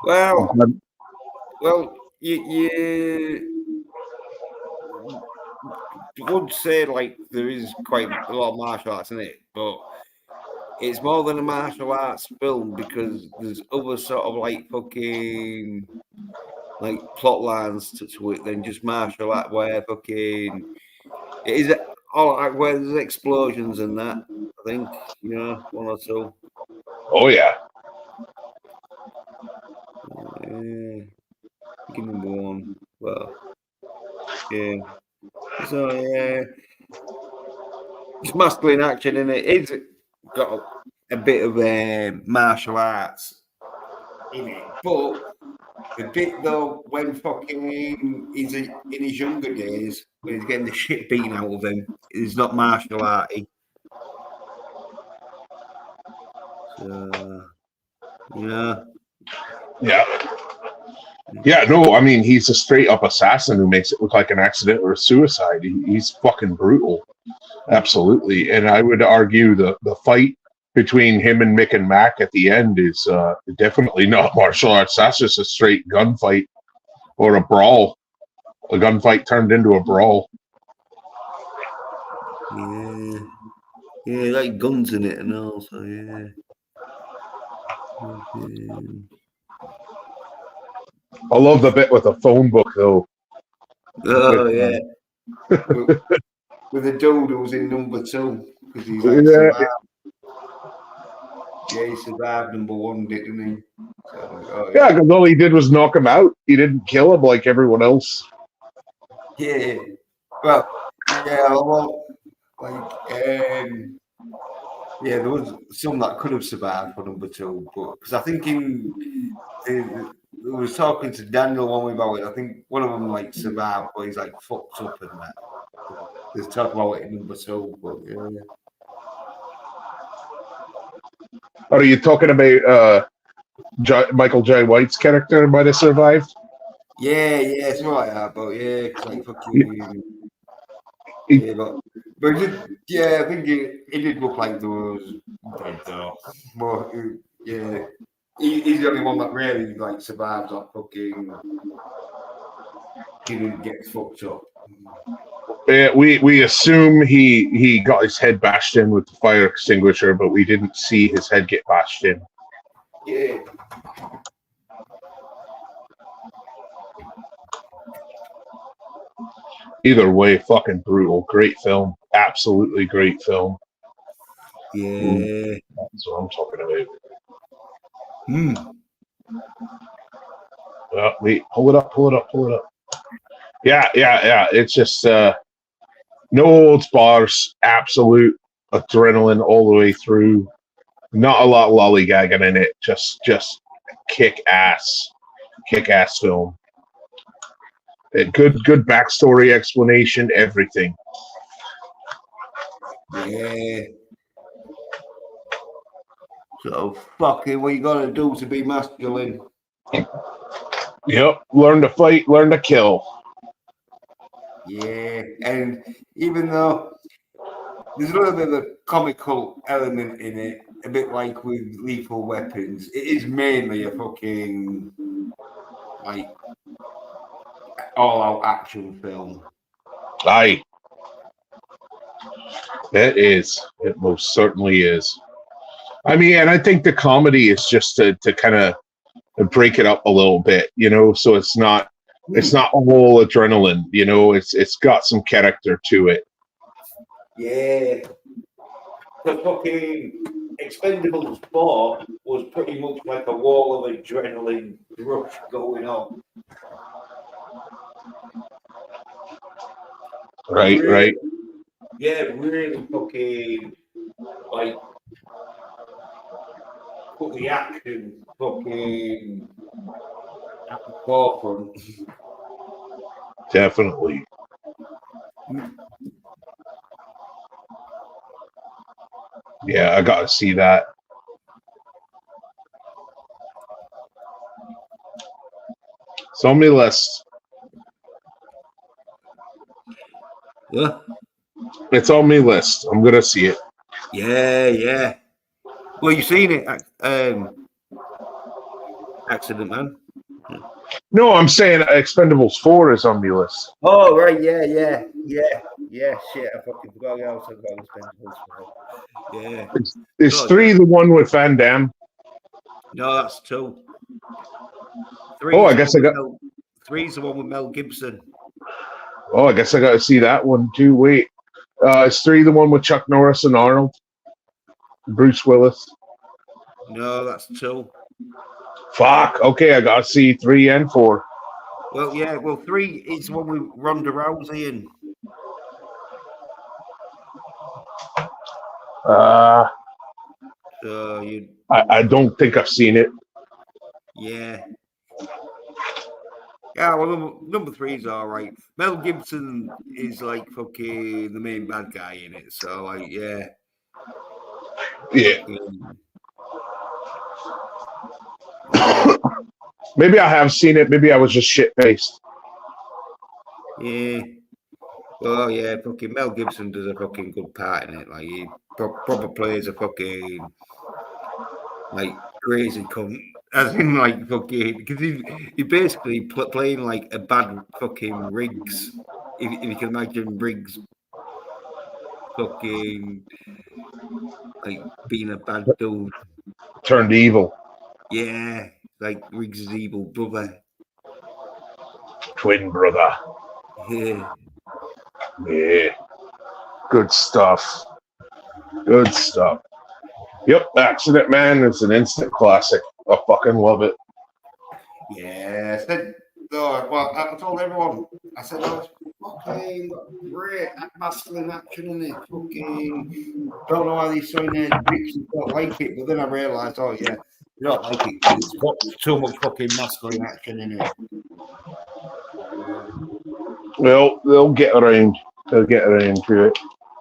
Well, you would say like there is quite a lot of martial arts in it, but it's more than a martial arts film because there's other sort of like fucking like plot lines to it than just martial art where fucking it is all like where there's explosions and that. I think, you know, 1 or 2. Oh yeah. Number 1. Well, yeah. So yeah, it's masculine action in it. It's got a bit of martial arts in it, but the bit though when fucking he's in his younger days when he's getting the shit beaten out of him, is not martial arty. So yeah. Yeah, no, I mean, he's a straight up assassin who makes it look like an accident or a suicide. He's fucking brutal. Absolutely. And I would argue the fight between him and Mick and Mac at the end is definitely not martial arts. That's just a straight gunfight or a brawl. A gunfight turned into a brawl. Yeah. Yeah, like guns in it and all, so yeah. I love the bit with the phone book, though. Oh, yeah. with the dude who was in number 2, because he's like survived. Yeah, he survived number 1, didn't he? So, yeah, because all he did was knock him out. He didn't kill him like everyone else. Yeah. Well, yeah, like, yeah, there was some that could have survived for number 2, but because I think I was talking to Daniel one way about it. I think one of them like survived, but he's like fucked up and that. There's talk about it in number 2, but yeah. Are you talking about Michael J. White's character might have survived. Yeah, it's right, that, but yeah, it's like fucking. He- Yeah, but it did, yeah, I think it did look like there was dead though. But yeah, he's the only one that really like survives that fucking. Didn't get fucked up. We assume he got his head bashed in with the fire extinguisher, but we didn't see his head get bashed in. Yeah. Either way, fucking brutal. Great film. Absolutely great film. Yeah. That's what I'm talking about. Wait, pull it up. Yeah. It's just no holds bars, absolute adrenaline all the way through. Not a lot of lollygagging in it. Just kick ass film. A good backstory explanation, everything. Yeah. So fucking what you gotta do to be masculine. Yep. Learn to fight, learn to kill. Yeah. And even though there's a little bit of a comical element in it, a bit like with Lethal Weapons, it is mainly a fucking like all-out action film. Aye. It most certainly is. I mean, and I think the comedy is just to kind of break it up a little bit, so it's not all adrenaline, it's got some character to it. Yeah. The fucking Expendables 4 was pretty much like a wall of adrenaline rush going on. Right, really, right. Yeah, really fucking like put the action fucking at the forefront. Definitely. Yeah, I gotta see that. It's on my list. Yeah. It's on my list. I'm gonna see it. Yeah. Well, you seen it, Accident Man? No, I'm saying Expendables 4 is on my list. Oh, right, yeah. Shit, I fucking forgot. I was talking about Expendables 4. Yeah. Is 3 the one with Van Damme? No, that's 2. I guess I got. 3's the one with Mel Gibson. Oh, I guess I got to see that one too. Wait, is 3 the one with Chuck Norris and Arnold, Bruce Willis? No, that's 2. Fuck. Okay, I got to see 3 and 4. Well, yeah. Well, 3 is the one with Ronda Rousey and. So you. I don't think I've seen it. Yeah. Yeah, well, number 3 is all right. Mel Gibson is like fucking the main bad guy in it, so like, yeah. Yeah. Maybe I have seen it. Maybe I was just shit faced. Yeah. Well, yeah, fucking Mel Gibson does a fucking good part in it. Like, he proper plays a fucking like crazy cunt. As in, like, fucking, because he basically playing like a bad fucking Riggs. If you can imagine Riggs fucking like being a bad dude. Turned evil. Yeah, like Riggs' evil brother. Twin brother. Yeah. Yeah. Good stuff. Yep, Accident Man is an instant classic. I fucking love it. Yeah, I said, well, I told everyone, I said, oh, it's fucking great masculine action in it. Fucking don't know why these SOY NERDS bitches don't like it, but then I realised, oh yeah, you don't like it because it's got too much fucking masculine action in it. Well, they'll get around. They'll get around to it.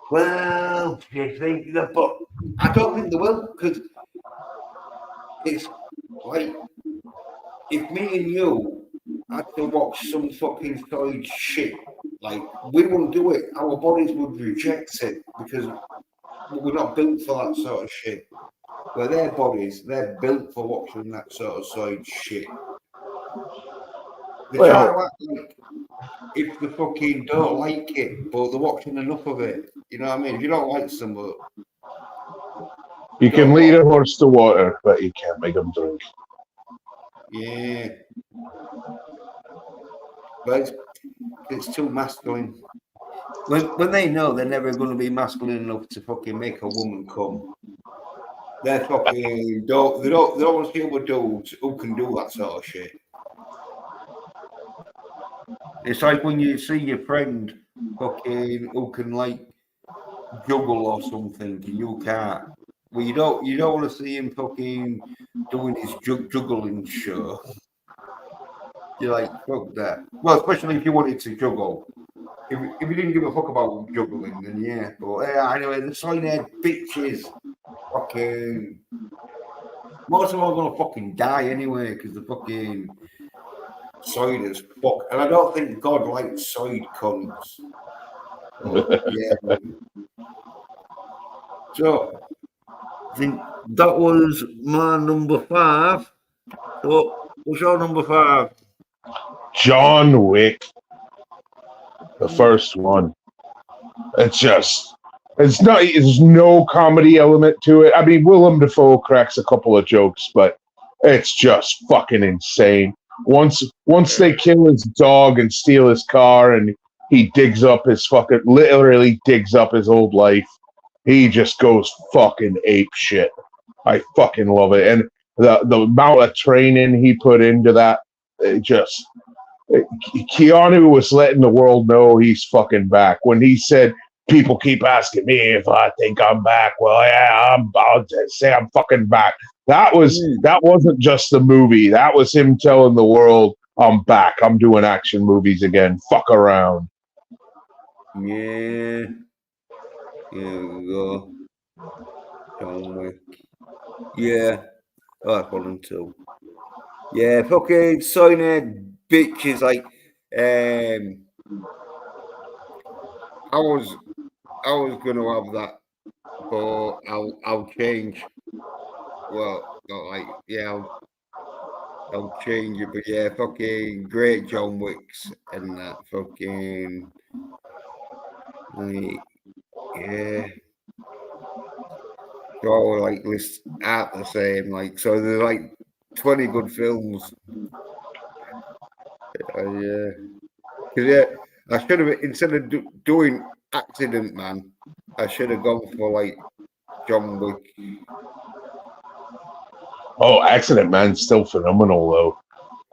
Well, you think that, but I don't think they will because it's like, if me and you had to watch some fucking Soyd shit, like, we wouldn't do it. Our bodies would reject it because we're not built for that sort of shit. Where their bodies, they're built for watching that sort of Soyd shit. They try to act like if they fucking don't like it, but they're watching enough of it. You know what I mean? If you don't like someone, you can lead a horse to water, but you can't make him drink. yeah. But it's too masculine. When they know they're never going to be masculine enough to fucking make a woman come, they're fucking they don't want to see other dudes who can do that sort of shit. It's like when you see your friend fucking who can like juggle or something and you can't. Well, you don't want to see him fucking doing his juggling show. You're like, fuck that. Well, especially if you wanted to juggle. If you didn't give a fuck about juggling, then yeah. But anyway, the SOY NERD bitches, fucking, most of them are gonna fucking die anyway because the fucking Soyd is fuck. And I don't think God likes Soyd cunts. Yeah. So I think that was my number 5. So what's your number 5? John Wick, the first one. It's just, it's not. There's no comedy element to it. I mean, Willem Dafoe cracks a couple of jokes, but it's just fucking insane. Once they kill his dog and steal his car, and he literally digs up his old life. He just goes fucking ape shit. I fucking love it, and the amount of training he put into that, Keanu was letting the world know he's fucking back. When he said, people keep asking me if I think I'm back. Well, yeah, I'll just say I'm fucking back. That wasn't just the movie. That was him telling the world, I'm back. I'm doing action movies again. Fuck around. Yeah. Here we go. John Wick. Yeah. Oh, that's 1 and 2. Yeah, fucking SOY NERD bitches. Like, I was gonna have that, but I'll change. Well, not like, yeah, I'll change it. But yeah, fucking great John Wicks and that fucking like, yeah. They're all like lists out the same. Like, so there's like 20 good films. Yeah. Yeah, I should have, instead of doing Accident Man, I should have gone for like John Wick. Oh, Accident Man's still phenomenal though.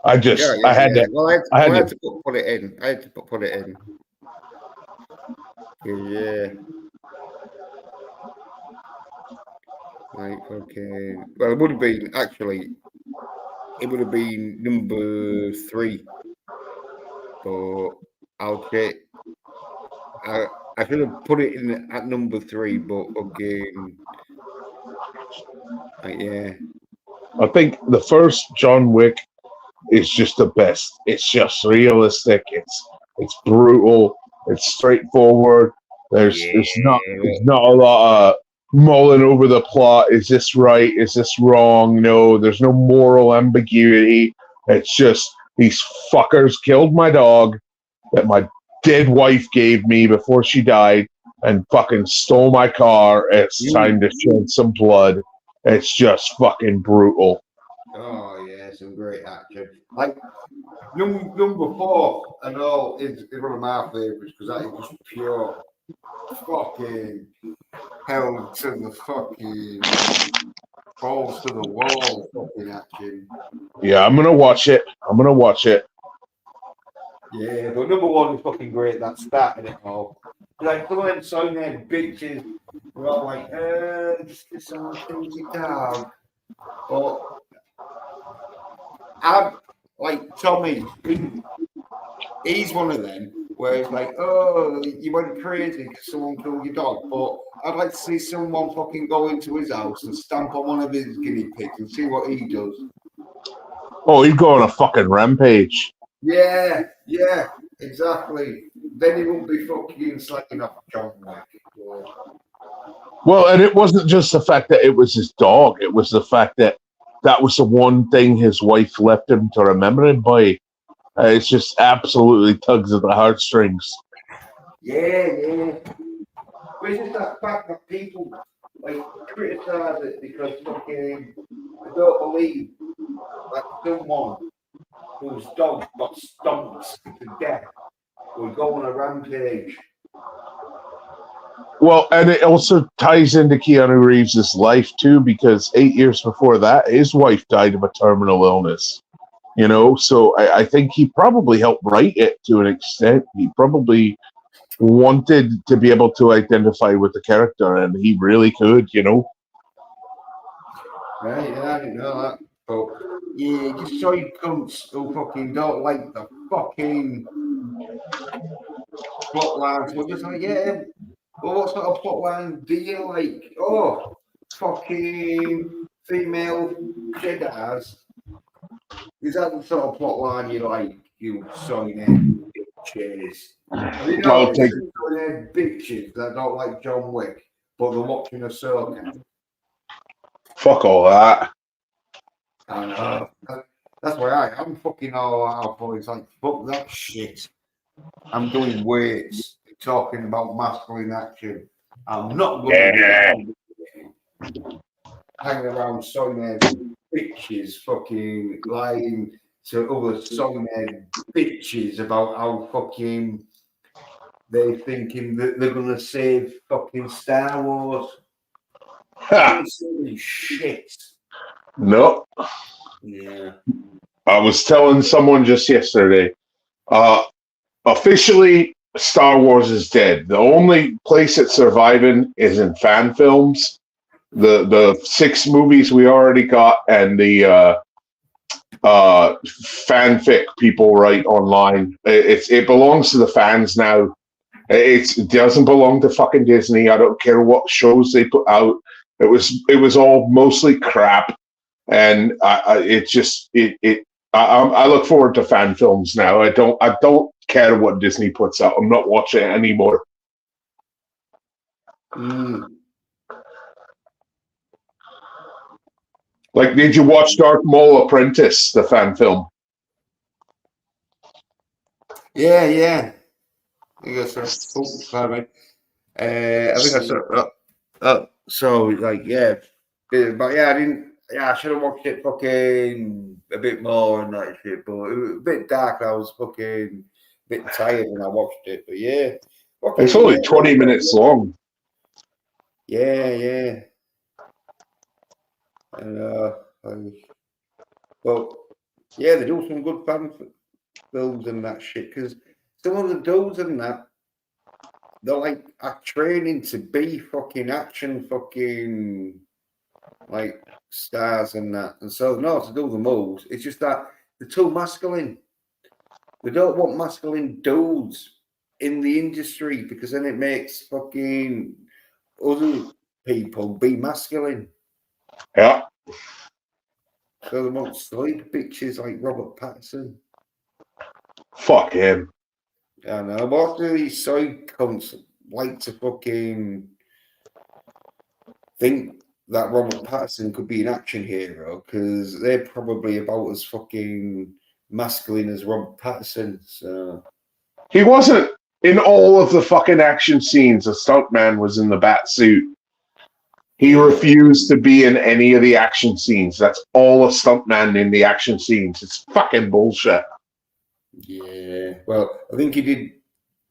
I had to. Well, I had to put it in. I had to put it in. Yeah. Like, okay. Well, it would have been actually. It would have been number 3. But I'll take. I should have put it in at number 3, but again, yeah. I think the first John Wick is just the best. It's just realistic. It's brutal. It's straightforward. There's not a lot of mulling over the plot. Is this right? Is this wrong? No, there's no moral ambiguity. It's just these fuckers killed my dog that my dead wife gave me before she died and fucking stole my car. It's time to shed some blood. It's just fucking brutal. Oh yeah, some great action. Like number 4 and all is one of my favorites because that is just pure fucking hell to the fucking balls to the wall fucking action. Yeah, I'm gonna watch it. Yeah, but number 1 is fucking great. That started it all. Like some of them SOY NERD bitches were all like, just get someone kills your dog. But I'm like Tommy, he's one of them where it's like, oh, you went crazy because someone killed your dog. But I'd like to see someone fucking go into his house and stamp on one of his guinea pigs and see what he does. Oh, he'd go on a fucking rampage. Yeah, exactly. Then he won't be fucking slacking off John Wick. Well, and it wasn't just the fact that it was his dog. It was the fact that that was the one thing his wife left him to remember him by. It's just absolutely tugs at the heartstrings. Yeah. But it's just that fact that people like criticize it because fucking I don't believe that someone whose dog got stomped to death would go on a rampage. Well, and it also ties into Keanu Reeves' life too, because 8 years before that, his wife died of a terminal illness. You know, so I think he probably helped write it to an extent. He probably wanted to be able to identify with the character, and he really could, you know. Right, yeah, I didn't know that. But yeah, just so you cunts who fucking don't like the fucking plot lines. We're just like, yeah, well, what sort of plot line do you like? Oh, fucking female Jedis. Is that the sort of plot line you like, you SOY NERD bitches? Have you noticed SOY NERD bitches that don't like John Wick, but they're watching Ahsoka? Fuck all that. I know. That's why I'm fucking all out for. It's like, fuck that shit. I'm doing weights, talking about masculine action. I'm not going to be hanging around SOY NERD bitches fucking lying to other SOY NERD bitches about how fucking they're thinking that they're going to save fucking Star Wars. Shit. No. Yeah. I was telling someone just yesterday, officially, Star Wars is dead. The only place it's surviving is in fan films. The 6 movies we already got, and the fanfic people write online. It belongs to the fans now. It doesn't belong to fucking Disney. I don't care what shows they put out. It was all mostly crap, and I look forward to fan films now. I don't care what Disney puts out. I'm not watching it anymore. Like, did you watch Darth Maul Apprentice, the fan film? Yeah. I think I saw. Oh, sorry. I think I saw. So like, yeah, but yeah, I didn't. Yeah, I should have watched it fucking a bit more and that shit. But it was a bit dark. I was fucking a bit tired when I watched it. But yeah, it's only 20 minutes long. Yeah. Well, yeah, they do some good fan films and that shit because some of the dudes and that they're like are training to be fucking action fucking like stars and that, and so no to do the moves. It's just that they're too masculine. We don't want masculine dudes in the industry because then it makes fucking other people be masculine. Yeah. So they want sleep bitches like Robert Pattinson. Fuck him. I know. What do these side cunts like to fucking think that Robert Pattinson could be an action hero? Because they're probably about as fucking masculine as Robert Pattinson. So he wasn't in all of the fucking action scenes. A stuntman was in the bat suit. He refused to be in any of the action scenes. That's all a stuntman in the action scenes. It's fucking bullshit. Yeah. Well, I think he did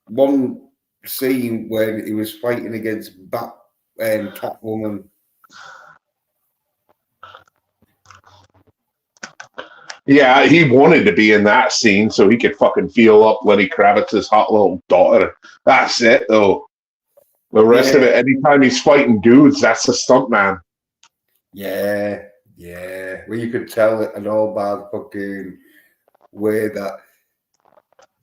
one scene when he was fighting against Bat and Catwoman. Yeah, he wanted to be in that scene so he could fucking feel up Lenny Kravitz's hot little daughter. That's it, though. The rest of it, anytime he's fighting dudes, that's a stuntman. Yeah. Well, you could tell it and all by the fucking way that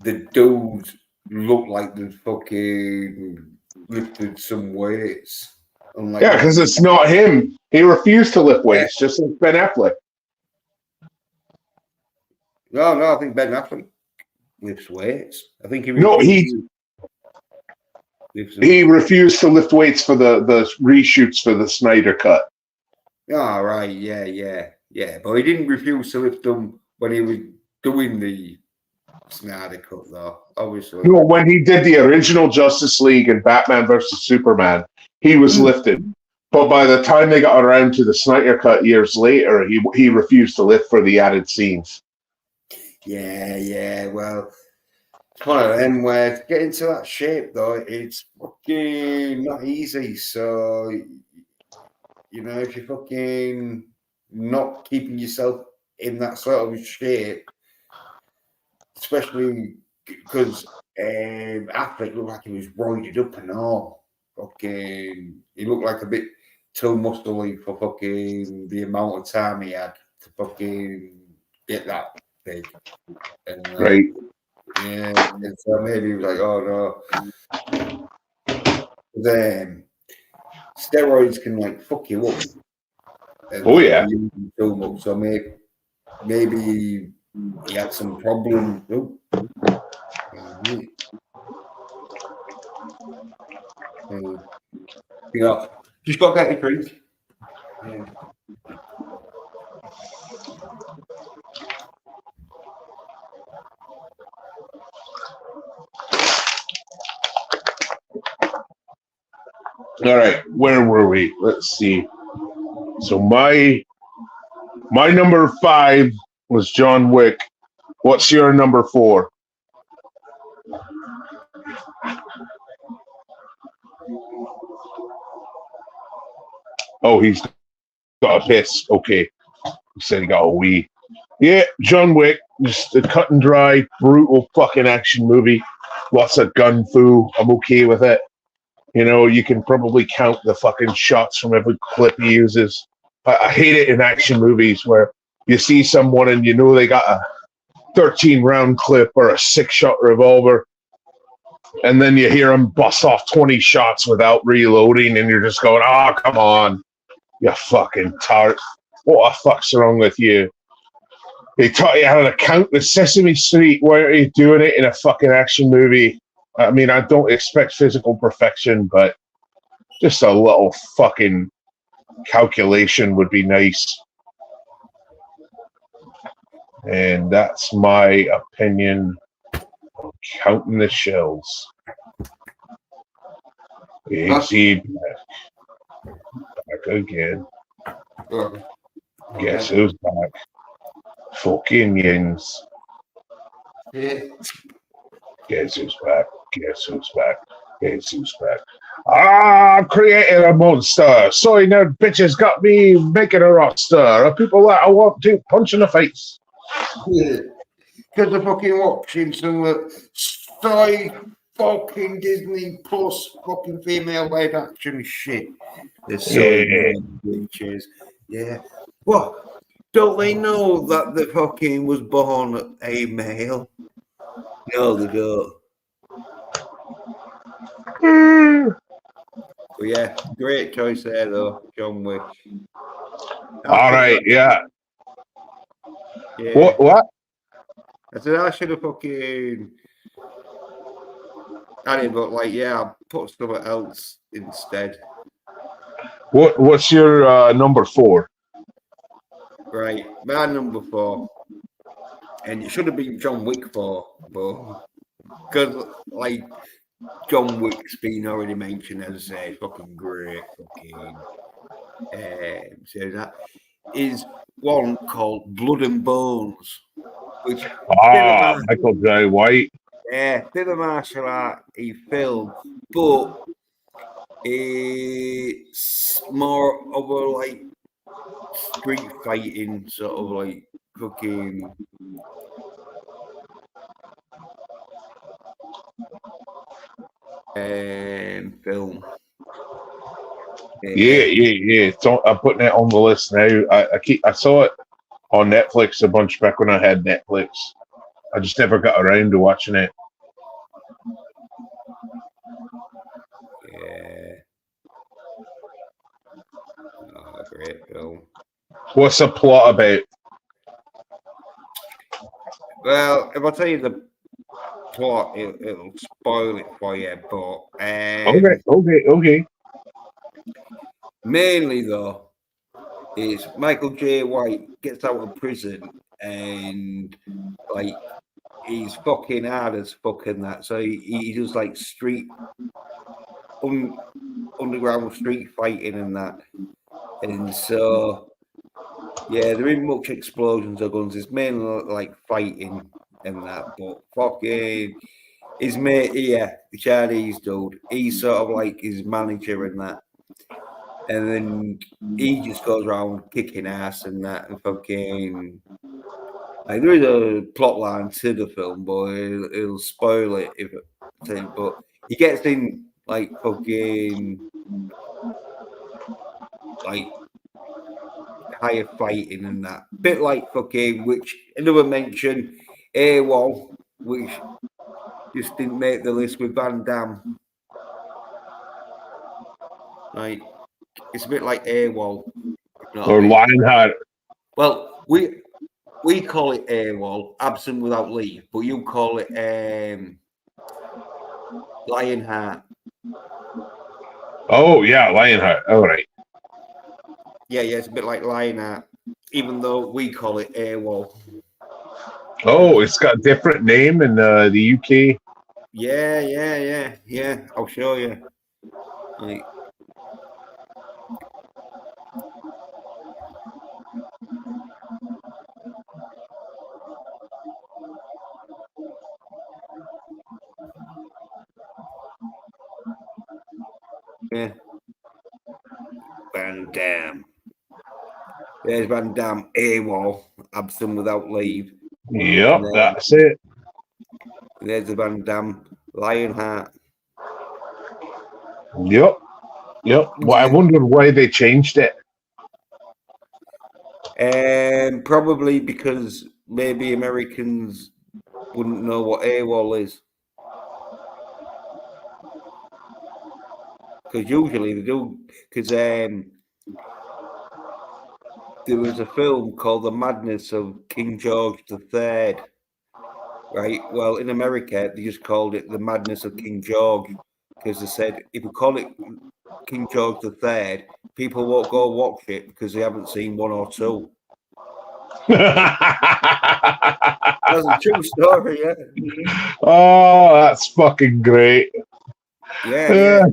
the dudes look like they fucking lifted some weights. Yeah, because it's not him. He refused to lift weights, just like Ben Affleck. No, I think Ben Affleck lifts weights. I think he No, he refused to lift weights for the reshoots for the Snyder Cut. Oh, right, yeah. But he didn't refuse to lift them when he was doing the Snyder Cut, though. Obviously. No, when he did the original Justice League and Batman versus Superman, he was lifted. But by the time they got around to the Snyder Cut years later, he refused to lift for the added scenes. Yeah. Well, it's one of them where to get into that shape, though, it's fucking not easy. So, you know, if you're fucking not keeping yourself in that sort of shape, especially because Affleck looked like he was roided up and all. Fucking, he looked like a bit too muscly for fucking the amount of time he had to fucking get that big. And, Right. Yeah, and so maybe he was like, oh no. Then steroids can like fuck you up. Oh yeah. Too much. So maybe he had some problem. Oh. You know, just got to get your drink. Yeah. All right, where were we? Let's see. So my number 5 was John Wick. What's your number 4? Oh, he's got a piss. Okay. He said he got a wee. Yeah, John Wick. Just a cut and dry, brutal fucking action movie. Lots of gun fu. I'm okay with it. You know, you can probably count the fucking shots from every clip he uses. I hate it in action movies where you see someone and you know they got a 13-round clip or a 6-shot revolver, and then you hear him bust off 20 shots without reloading, and you're just going, oh, come on, you fucking tart. What the fuck's wrong with you? They taught you how to count the Sesame Street. Why are you doing it in a fucking action movie? I mean, I don't expect physical perfection, but just a little fucking calculation would be nice. And that's my opinion on counting the shells. Easy back again. Guess who's back? Fucking yins. Yeah. Guess who's back? Guess who's back? Guess who's back? I've created a monster. Soy Nerd Bitches got me making a roster of people that I want to punch in the face. Because they're fucking watching some Soy fucking Disney Plus fucking female live action shit. The Soy Nerd Bitches. Yeah. What? Don't they know that the fucking was born a male? No, they don't. But yeah, great choice there though, John Wick. All right, yeah. Yeah. What? I said I should have fucking had it, but like, yeah, I put something else instead. What's your number 4? Right, my number 4, and it should have been John Wick 4, but because like John Wick's been already mentioned as a fucking great fucking so that is one called Blood and Bones, which Michael J. White. Yeah, bit of martial art film, but it's more of a like street fighting sort of like fucking film. Yeah. I'm putting it on the list now. I saw it on Netflix a bunch back when I had Netflix. I just never got around to watching it. Yeah. Oh, great film. What's the plot about? Well, if I tell you the plot, it'll spoil it for you. But Okay. mainly though, is Michael J. White gets out of prison and like he's fucking hard as fucking that. So he does like underground street fighting and that. And so yeah, there ain't much explosions or guns. It's mainly like fighting and that. But fucking his mate here, the Chinese dude, he's sort of like his manager and that. And then he just goes around kicking ass and that, and fucking like there is a plot line to the film, but it'll spoil it if it. But he gets in like fucking like higher fighting and that, bit like fucking which another mention AWOL, which just didn't make the list with Van Damme. Like it's a bit like AWOL. You know Or Lionheart. Well, we call it AWOL, absent without leave, but you call it Lionheart. Oh yeah, Lionheart. All right. Yeah, it's a bit like Lionheart, even though we call it AWOL. Oh, it's got a different name in the UK. Yeah. I'll show you. Like, yeah. Van Damme. There's Van Damme, AWOL, absent without leave. Yep, that's it. There's the Van Damme, Lionheart. Yep. Well, I wondered why they changed it. Probably because maybe Americans wouldn't know what AWOL is. Because usually they do. Because there was a film called The Madness of King George III. Right. Well, in America, they just called it The Madness of King George because they said if we call it King George III, people won't go watch it because they haven't seen 1 or 2. That's a true story, yeah. Oh, that's fucking great. Yeah.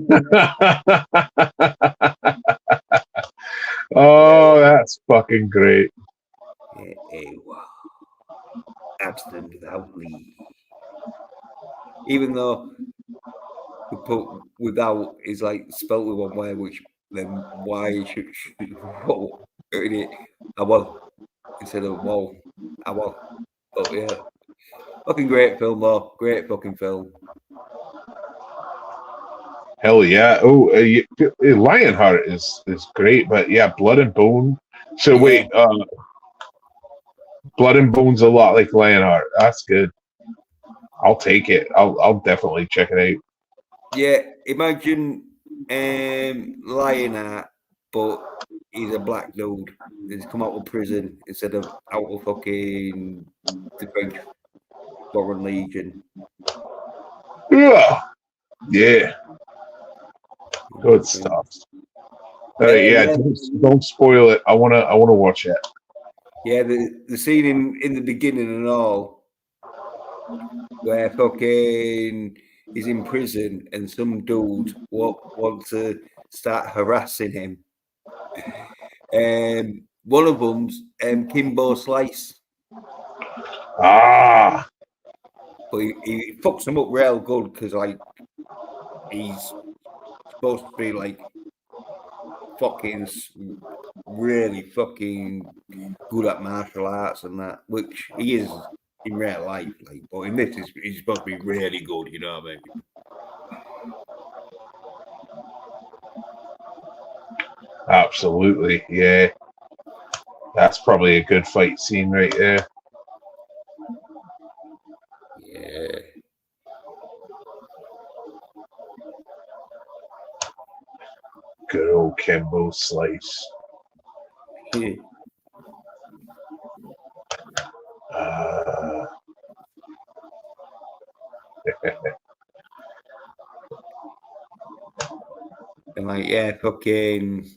Oh, that's fucking great. Yeah, absent without leave. Even though we put without is like spelled with one way, which then why should whoa, it instead of whoa, but yeah, fucking great film though, great fucking film. Hell yeah! Oh, Lionheart is great, but yeah, Blood and Bone. So Yeah. wait, Blood and Bone's a lot like Lionheart. That's good. I'll take it. I'll definitely check it out. Yeah, imagine Lionheart, but he's a black dude. He's come out of prison instead of out of fucking the French Foreign Legion. Yeah. Good stuff. Yeah. Don't spoil it. I wanna watch it. Yeah, the scene in the beginning and all, where fucking he's in prison and some dude want to start harassing him. One of them's Kimbo Slice. Ah. But he fucks him up real good because like he's supposed to be like fucking really fucking good at martial arts and that, which he is in real life. Like, but in this, he's supposed to be really good. You know what I mean? Absolutely, yeah. That's probably a good fight scene right there. Yeah. Good old Kimbo Slice. Yeah. And like, yeah, fucking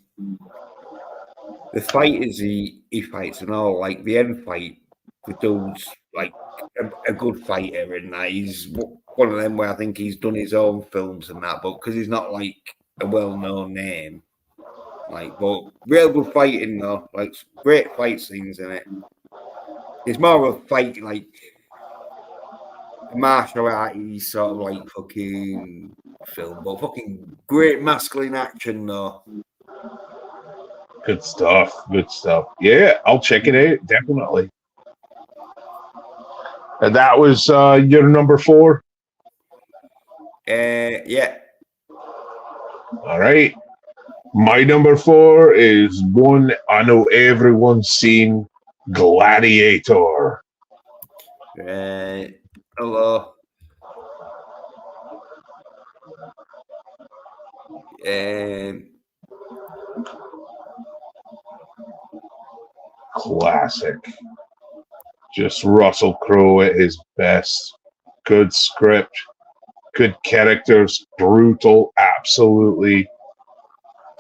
the fighters he fights and all, like the end fight, the dude's like a good fighter, and that he's one of them where I think he's done his own films and that, but because he's not like a well-known name, like, but real good fighting though, like great fight scenes in it. It's more of a fight, like martial arts sort of like fucking film, but fucking great masculine action though. Good stuff. Good stuff. Yeah, I'll check it out. Definitely. And that was your number 4? Yeah. All right. My number 4 is one I know everyone's seen, Gladiator. Hello. Classic. Just Russell Crowe at his best. Good script, good characters, brutal, absolutely.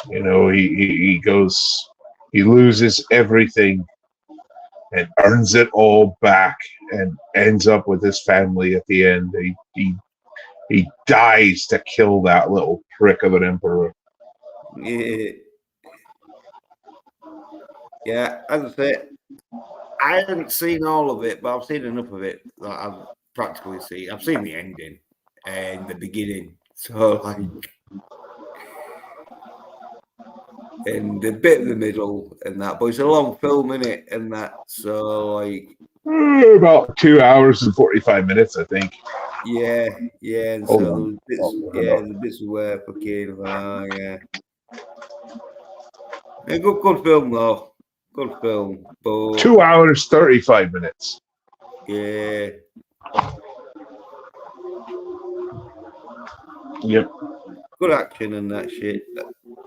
You know, he loses everything and earns it all back and ends up with his family at the end. He dies to kill that little prick of an emperor. Yeah, as I say, I haven't seen all of it, but I've seen enough of it that I've practically seen. I've seen the ending and the beginning, so like, and a bit of the middle and that. But it's a long film, innit? And that, so like about 2 hours and 45 minutes, I think. Yeah, and so the bits where fucking yeah. A good film though. Good film. But 2 hours, 35 minutes. Yeah. Yep. Good action and that shit.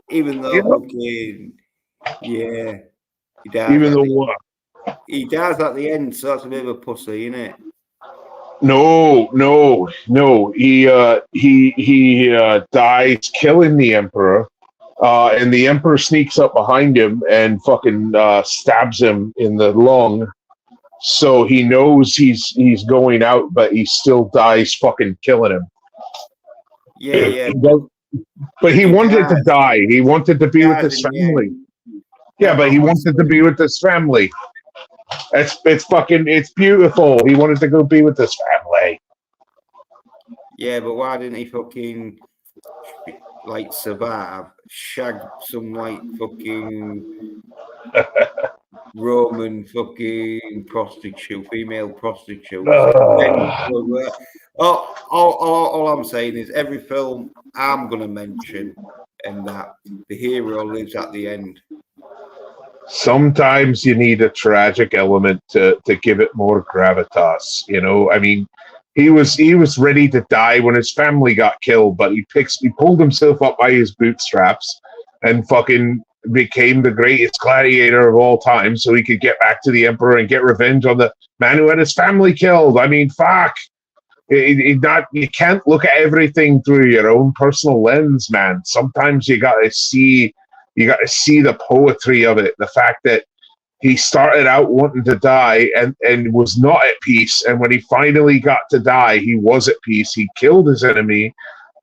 Even though fucking he dies. Even though what? He dies at the end, so that's a bit of a pussy, isn't it? No. He dies killing the emperor, and the emperor sneaks up behind him and fucking stabs him in the lung. So he knows he's going out, but he still dies fucking killing him. Yeah. But he wanted to die. He wanted to be with his family. Yeah, but he wanted to be with his family. It's beautiful. He wanted to go be with his family. Yeah, but why didn't he fucking like survive? Shag some like fucking Roman fucking prostitute, female prostitute. All I'm saying is every film I'm gonna mention and that the hero lives at the end. Sometimes you need a tragic element to give it more gravitas. You know, I mean, he was ready to die when his family got killed, but he pulled himself up by his bootstraps and fucking became the greatest gladiator of all time, so he could get back to the emperor and get revenge on the man who had his family killed. I mean, fuck. You can't look at everything through your own personal lens, man. Sometimes you got to see the poetry of it, the fact that he started out wanting to die and was not at peace, and when he finally got to die, he was at peace. He killed his enemy,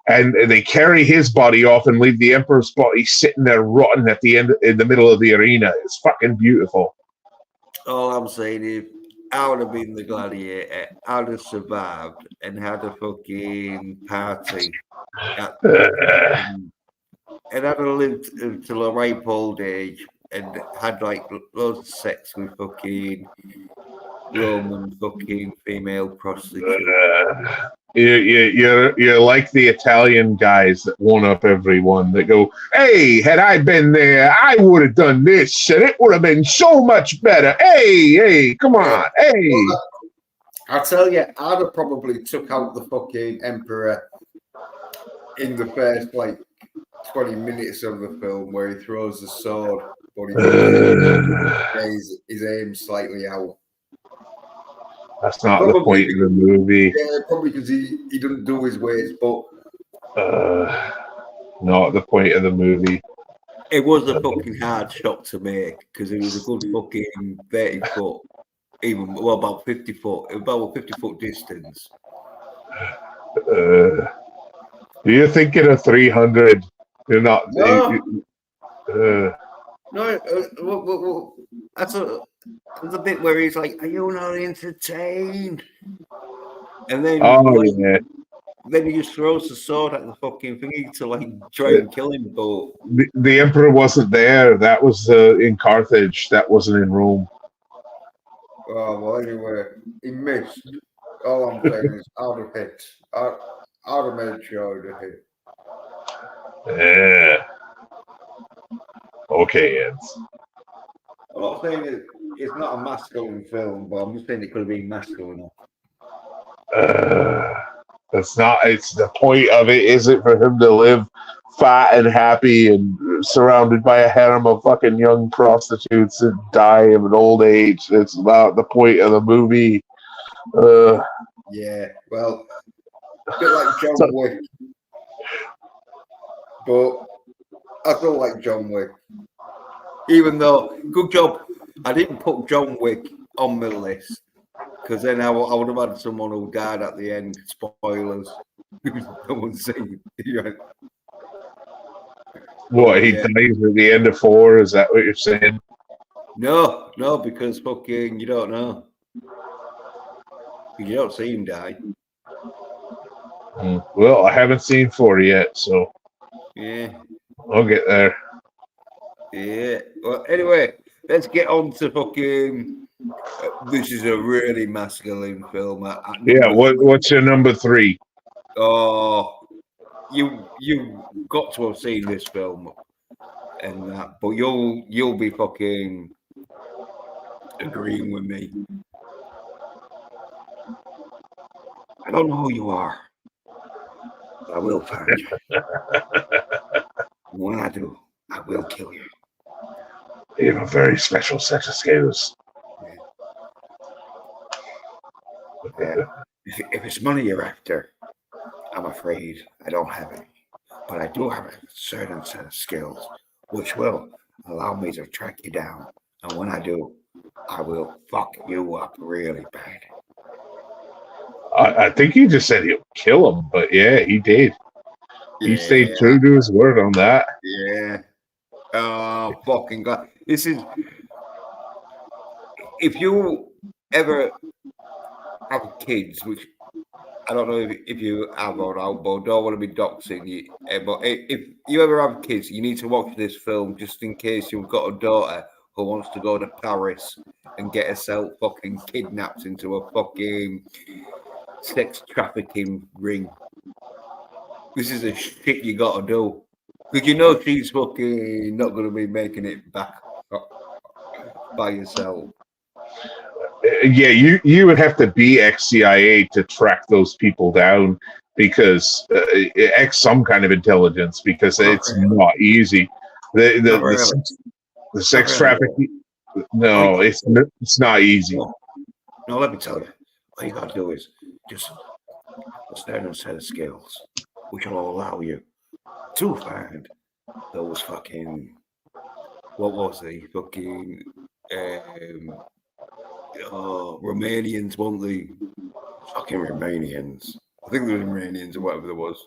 and they carry his body off and leave the emperor's body sitting there rotten at the end in the middle of the arena. It's fucking beautiful. All I'm saying is, I would have been the gladiator. I would have survived and had a fucking party. And I'd have lived until a ripe old age and had like loads of sex with fucking Roman fucking female prostitutes. You're like the Italian guys that one up everyone that go, hey, had I been there, I would have done this shit. It would have been so much better. Hey, come on, hey. Well, I'll tell you, I'd have probably took out the fucking emperor in the first like 20 minutes of the film where he throws the sword, but he his aim slightly out. That's not the Probably, point of the movie. yeah, probably because he doesn't do his ways, but Not the point of the movie. it was a fucking hard shot to make because it was a good fucking 30 foot, even well about 50 foot, about a 50-foot distance. You're thinking of 300. You're not. No, Uh, no, that's the bit where he's like, "Are you not entertained?" And then, oh yeah. then he just throws the sword at the fucking thingy to like try and kill him. But The emperor wasn't there. That was in Carthage. That wasn't in Rome. oh well, anyway, he missed. All I'm saying is, I'd have hit. I'd have made sure I'd have hit. Yeah. Okay, Eds. I'm not saying it's not a masculine film, but I'm just saying it could have been masculine. That's not. It's the point of it. Isn't for him to live fat and happy and surrounded by a harem of fucking young prostitutes and die of an old age. It's not the point of the movie. Yeah, well, a bit like John Wick, but I still like John Wick. Even though, good job, I didn't put John Wick on my list because then I would have had someone who died at the end. Spoilers. No one's seen. What, he Yeah. dies at the end of 4? Is that what you're saying? No, because fucking you don't know. You don't see him die. Well, I haven't seen 4 yet, so Yeah. I'll get there. Yeah. Well, anyway, let's get on to fucking. This is a really masculine film. Yeah, what's your number 3? Oh, you got to have seen this film and that, but you'll be fucking agreeing with me. I don't know who you are, but I will find you. When I do, I will kill you. You have a very special set of skills. If it's money you're after, I'm afraid I don't have any. But I do have a certain set of skills which will allow me to track you down. And when I do, I will fuck you up really bad. I think he just said he'll kill him, but yeah, he did. He stayed true to his word on that. Yeah. Oh, fucking God. This is. If you ever have kids, which I don't know if you have or not, but don't want to be doxing you. But if you ever have kids, you need to watch this film just in case you've got a daughter who wants to go to Paris and get herself fucking kidnapped into a fucking sex trafficking ring. This is the shit you got to do. Because you know she's fucking not going to be making it back by yourself. Yeah, you would have to be ex-CIA to track those people down because some kind of intelligence because it's not easy. The sex trafficking. No, it's not easy. No, let me tell you. All you got to do is just stand on a set of skills, which will allow you to find those fucking. What was the fucking. Romanians want the fucking Romanians. I think they were Romanians or whatever there was.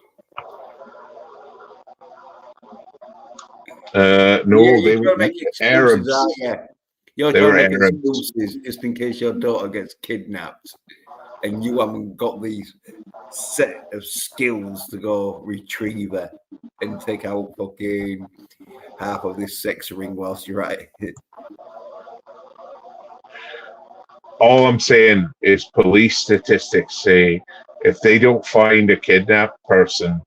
No, they were Arabs. You're they trying were to make Arabs. excuses just in case your daughter gets kidnapped and you haven't got these set of skills to go retrieve her and take out fucking half of this sex ring whilst you're at it. All I'm saying is police statistics say if they don't find a kidnapped person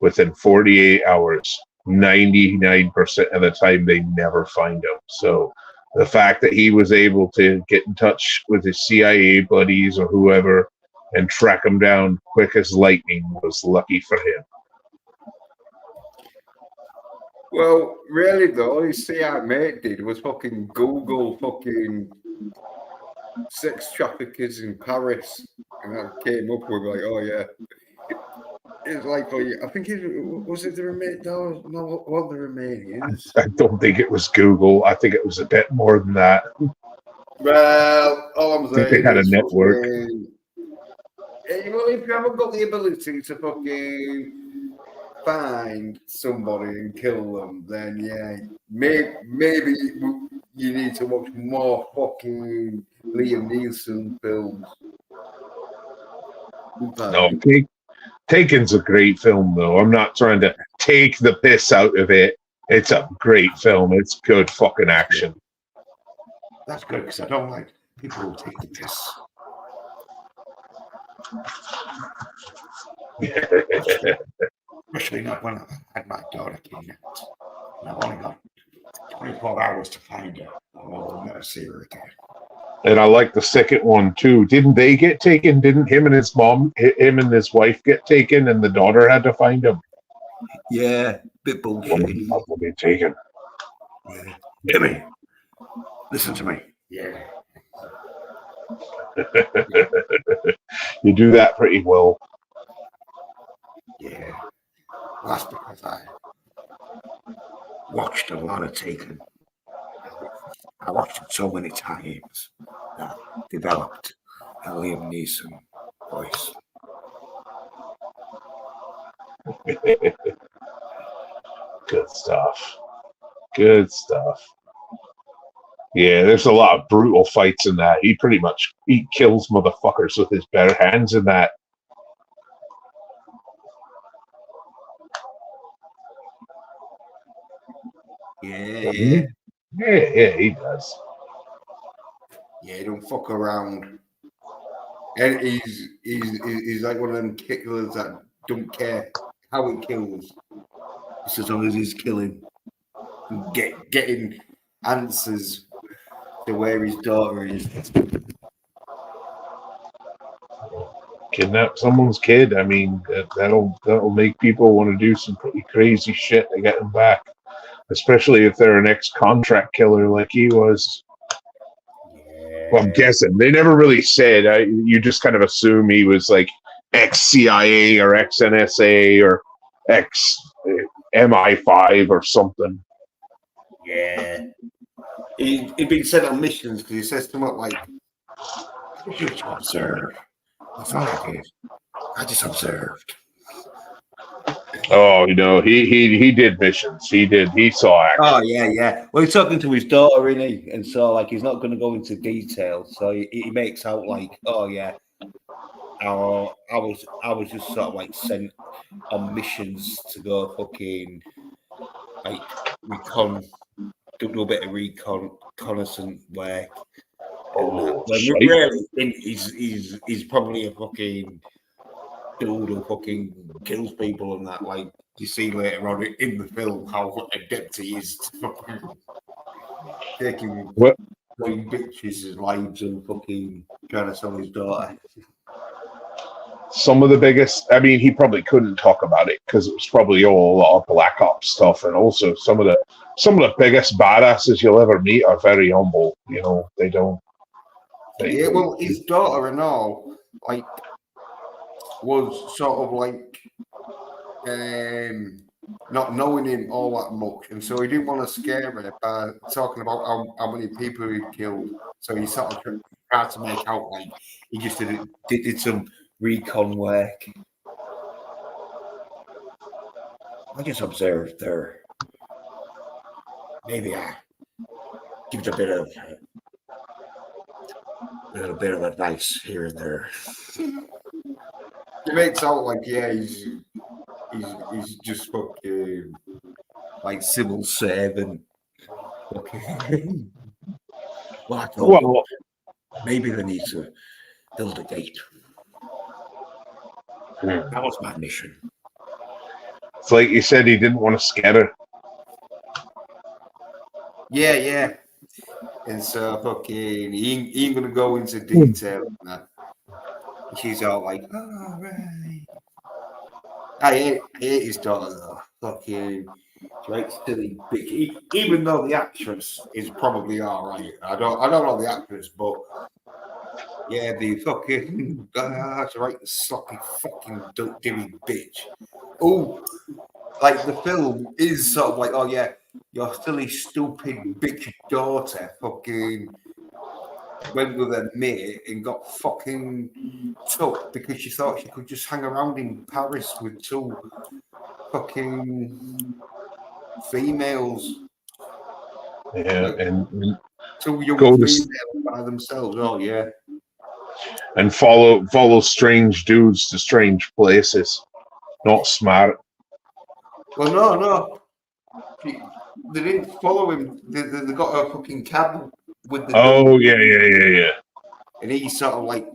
within 48 hours, 99% of the time they never find them. So the fact that he was able to get in touch with his CIA buddies or whoever and track him down quick as lightning was lucky for him. Well, really though, all his CIA mate did was fucking Google fucking sex traffickers in Paris, and that came up with like, oh yeah, it's like, oh yeah, I think it was it the remain? No, what the Romanians? I don't think it was Google. I think it was a bit more than that. Well, all I'm I think they saying had a is, network. fucking, well, if you haven't got the ability to fucking find somebody and kill them, then yeah, maybe you need to watch more fucking Liam Neeson films. No, Taken's a great film, though. I'm not trying to take the piss out of it. It's a great film. It's good fucking action. That's good because I don't like people who take the piss. Especially not when I had my daughter kidnapped. And I've only got 24 hours to find her. I'll never see her again. And I like the second one too. Didn't they get taken? Didn't him and his wife get taken, and the daughter had to find him? Yeah, bit bullshit. Not to be taken. Yeah. Jimmy, listen to me. Yeah. You do that pretty well. Yeah. Well, that's because I watched a lot of Taken. I watched it so many times that I developed a Liam Neeson voice. Good stuff. Good stuff. Yeah, there's a lot of brutal fights in that. He kills motherfuckers with his bare hands in that. Yeah. Yeah, he does. Yeah, he don't fuck around. And he's like one of them killers that don't care how he kills. It's as long as he's killing. Getting answers to where his daughter is. Kidnap someone's kid. I mean, that'll make people want to do some pretty crazy shit to get them back, especially if they're an ex-contract killer like he was. Yeah. Well, I'm guessing they never really said. You just kind of assume he was like ex-CIA or ex-NSA or ex-MI5 or something. Yeah. He'd been sent on missions because he says something like, "I just observe." That's all I did. I just observed. Oh, he did missions. He saw action. Oh yeah. Well, he's talking to his daughter, isn't he? And so like he's not going to go into detail. So he makes out like, oh yeah, I was just sort of like sent on missions to go fucking like do a bit of reconnaissance work. Really, he's probably a fucking dude who fucking kills people and that. Like you see later on in the film how adept he is to fucking taking bitches' lives and fucking trying to sell his daughter. Some of the biggest, I mean, he probably couldn't talk about it because it was probably all a lot of Black Ops stuff, and also some of the biggest badasses you'll ever meet are very humble. They don't. Well, his daughter and all, like, was sort of like not knowing him all that much, and so he didn't want to scare her by talking about how many people he killed. So he sort of tried to make out like he just did some recon work. I just observed her. Maybe I give it a little bit of advice here and there. It makes out like he's just fucking like civil servant. Okay. Well, I thought maybe they need to build a gate. That was my mission. It's like you said, he didn't want to scare her. Yeah. And so fucking he ain't gonna go into detail on that. She's all like, all right. I hate his daughter though. Fucking she likes silly bitch. Even though the actress is probably all right. I don't know the actress, but Yeah, the fucking that's right, the sloppy fucking dimmy bitch. Oh, like the film is sort of like, oh yeah, your silly stupid bitch daughter fucking went with her mate and got fucking took because she thought she could just hang around in Paris with two fucking females. Yeah, Like, and two young go to females by themselves. Oh yeah. and follow strange dudes to strange places. Not smart. Well, no. They didn't follow him. They got a fucking cab with the Oh dude, yeah. and he sort of like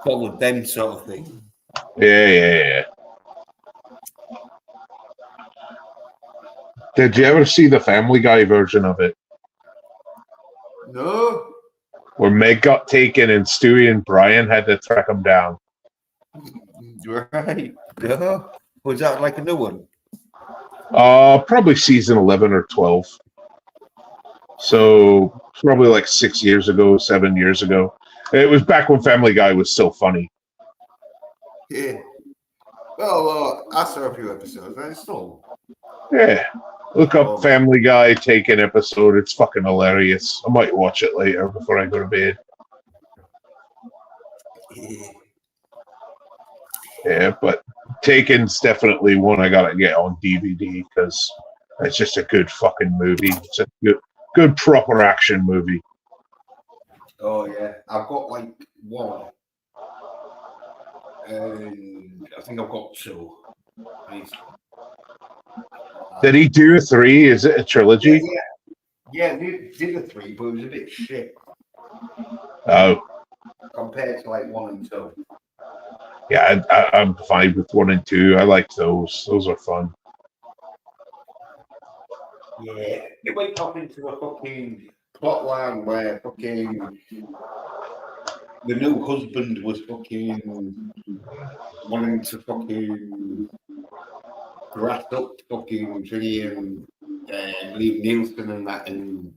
followed them, sort of thing. Yeah. Did you ever see the Family Guy version of it? No. Where Meg got taken and Stewie and Brian had to track him down. Right. No. Was that like a new one? Probably season 11 or 12. So probably like 6 years ago, 7 years ago. It was back when Family Guy was still funny. Yeah. Well, I saw a few episodes, and it's still. Yeah. Look up Family Guy Taken episode. It's fucking hilarious. I might watch it later before I go to bed. Yeah. Yeah, but Taken's definitely one I gotta get on DVD because it's just a good fucking movie. It's a good proper action movie. Oh yeah, I've got like one, and I think I've got two. Did he do a 3? Is it a trilogy? Yeah, they did a 3, but it was a bit shit. Oh. Compared to like 1 and 2. Yeah, I'm fine with 1 and 2. I like those. Those are fun. Yeah, it went off into a fucking plotline where fucking the new husband was fucking wanting to fucking grass up fucking Trinity and leave Nielsen and that, and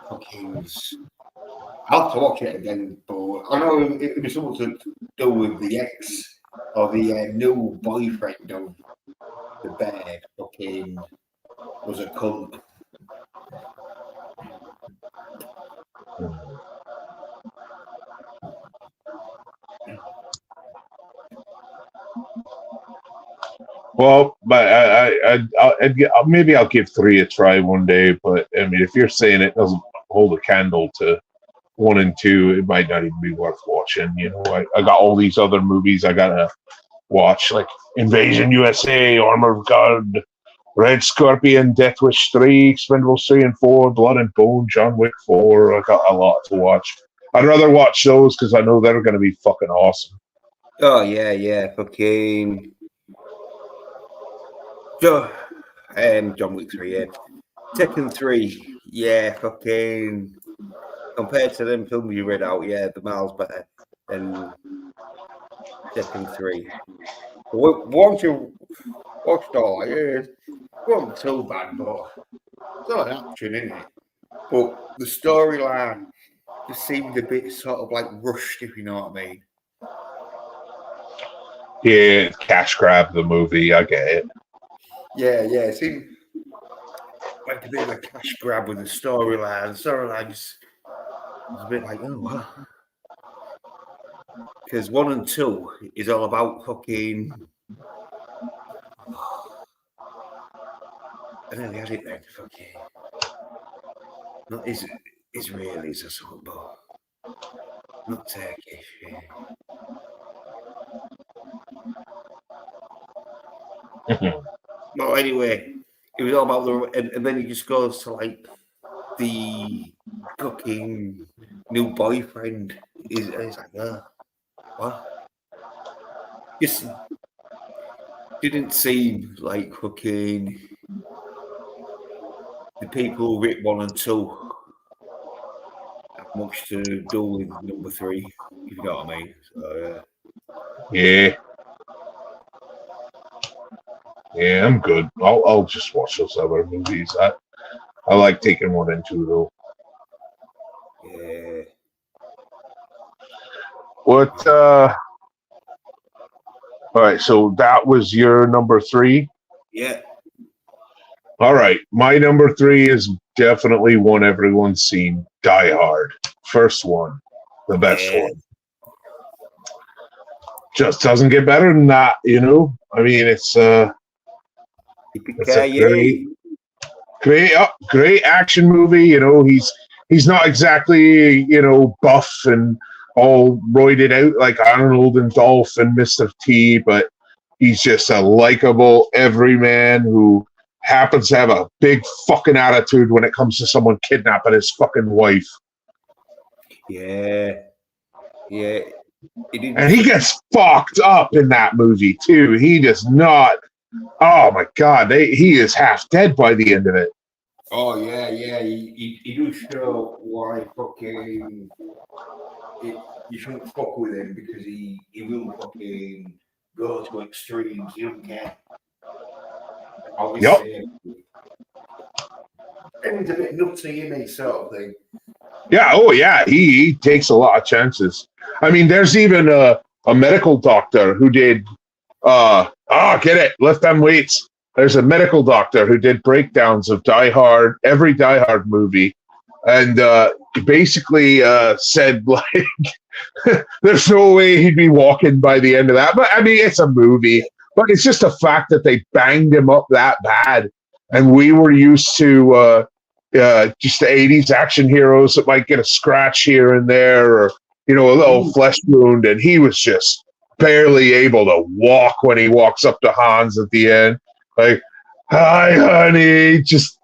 fucking. I'll have to watch it again, but I know it was something to do with the ex or the new boyfriend of the bear fucking was a cunt. Well, but maybe I'll give 3 a try one day. But I mean, if you're saying it doesn't hold a candle to 1 and 2, it might not even be worth watching. You know, I got all these other movies I gotta watch, like Invasion USA, Armor of God, Red Scorpion, Death Wish 3, Expendables 3 and 4, Blood and Bone, John Wick 4. I got a lot to watch. I'd rather watch those because I know they're going to be fucking awesome. Oh yeah, fucking. John Wick 3, yeah. Tekken 3, yeah, fucking. Compared to them films you read out, yeah, the miles better than Tekken 3. But once you watched all, it wasn't too bad, but it's not action, isn't it? But the storyline just seemed a bit sort of like rushed, if you know what I mean. Yeah, cash grab the movie, I get it. Yeah, it seemed like a bit of a cash grab with the storyline. The storyline just was a bit like, oh, wow. Because 1 and 2 is all about fucking. I nearly had it then, fucking. Not Israelis or something, but not Turkish. Yeah. Well, anyway, it was all about and then he just goes to like the fucking new boyfriend. He's like, what? Just didn't seem like fucking the people who writ 1 and 2 have much to do with number 3, if you know what I mean. So, yeah. Yeah, I'm good. I'll just watch those other movies. I like Taken 1 and 2 though. Yeah. What? All right, so that was your number 3. Yeah. All right, my number 3 is definitely one everyone's seen. Die Hard, first one, the best one. Just doesn't get better than that, you know. I mean, it's a great action movie. You know, he's not exactly, you know, buff and all roided out like Arnold and Dolph and Mr. T, but he's just a likable everyman who happens to have a big fucking attitude when it comes to someone kidnapping his fucking wife. Yeah. And he gets fucked up in that movie too. He does not. Oh my god, he is half dead by the end of it. Oh yeah. He does show why fucking you shouldn't fuck with him, because he will fucking go to extremes. He don't care. Obviously, and he's a bit nutty, isn't he, sort of thing. Yeah. Oh yeah. He takes a lot of chances. I mean, there's even a medical doctor who did. Get it? Lift them weights. There's a medical doctor who did breakdowns of Die Hard, every Die Hard movie, and basically said like, there's no way he'd be walking by the end of that. But I mean, it's a movie. But it's just a fact that they banged him up that bad, and we were used to just the '80s action heroes that might get a scratch here and there, or you know, a little flesh wound, and he was just barely able to walk when he walks up to Hans at the end, like, "Hi, honey," just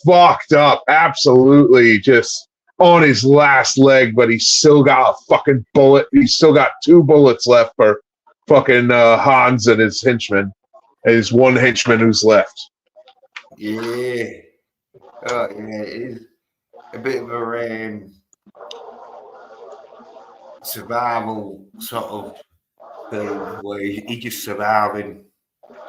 fucked up, absolutely, just on his last leg, but he's still got a fucking bullet. He's still got 2 bullets left for fucking Hans and his henchman, his one henchman who's left. Yeah. Oh yeah, it is a bit of a survival sort of thing where he's just surviving.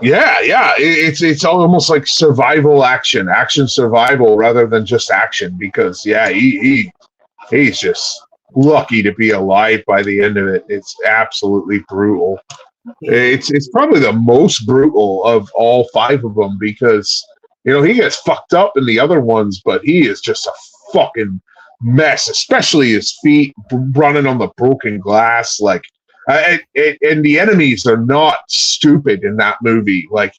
Yeah. It's almost like survival action survival rather than just action, because he's just lucky to be alive by the end of it. It's absolutely brutal. It's probably the most brutal of all 5 of them, because you know he gets fucked up in the other ones, but he is just a fucking mess, especially his feet running on the broken glass. Like, and the enemies are not stupid in that movie. Like,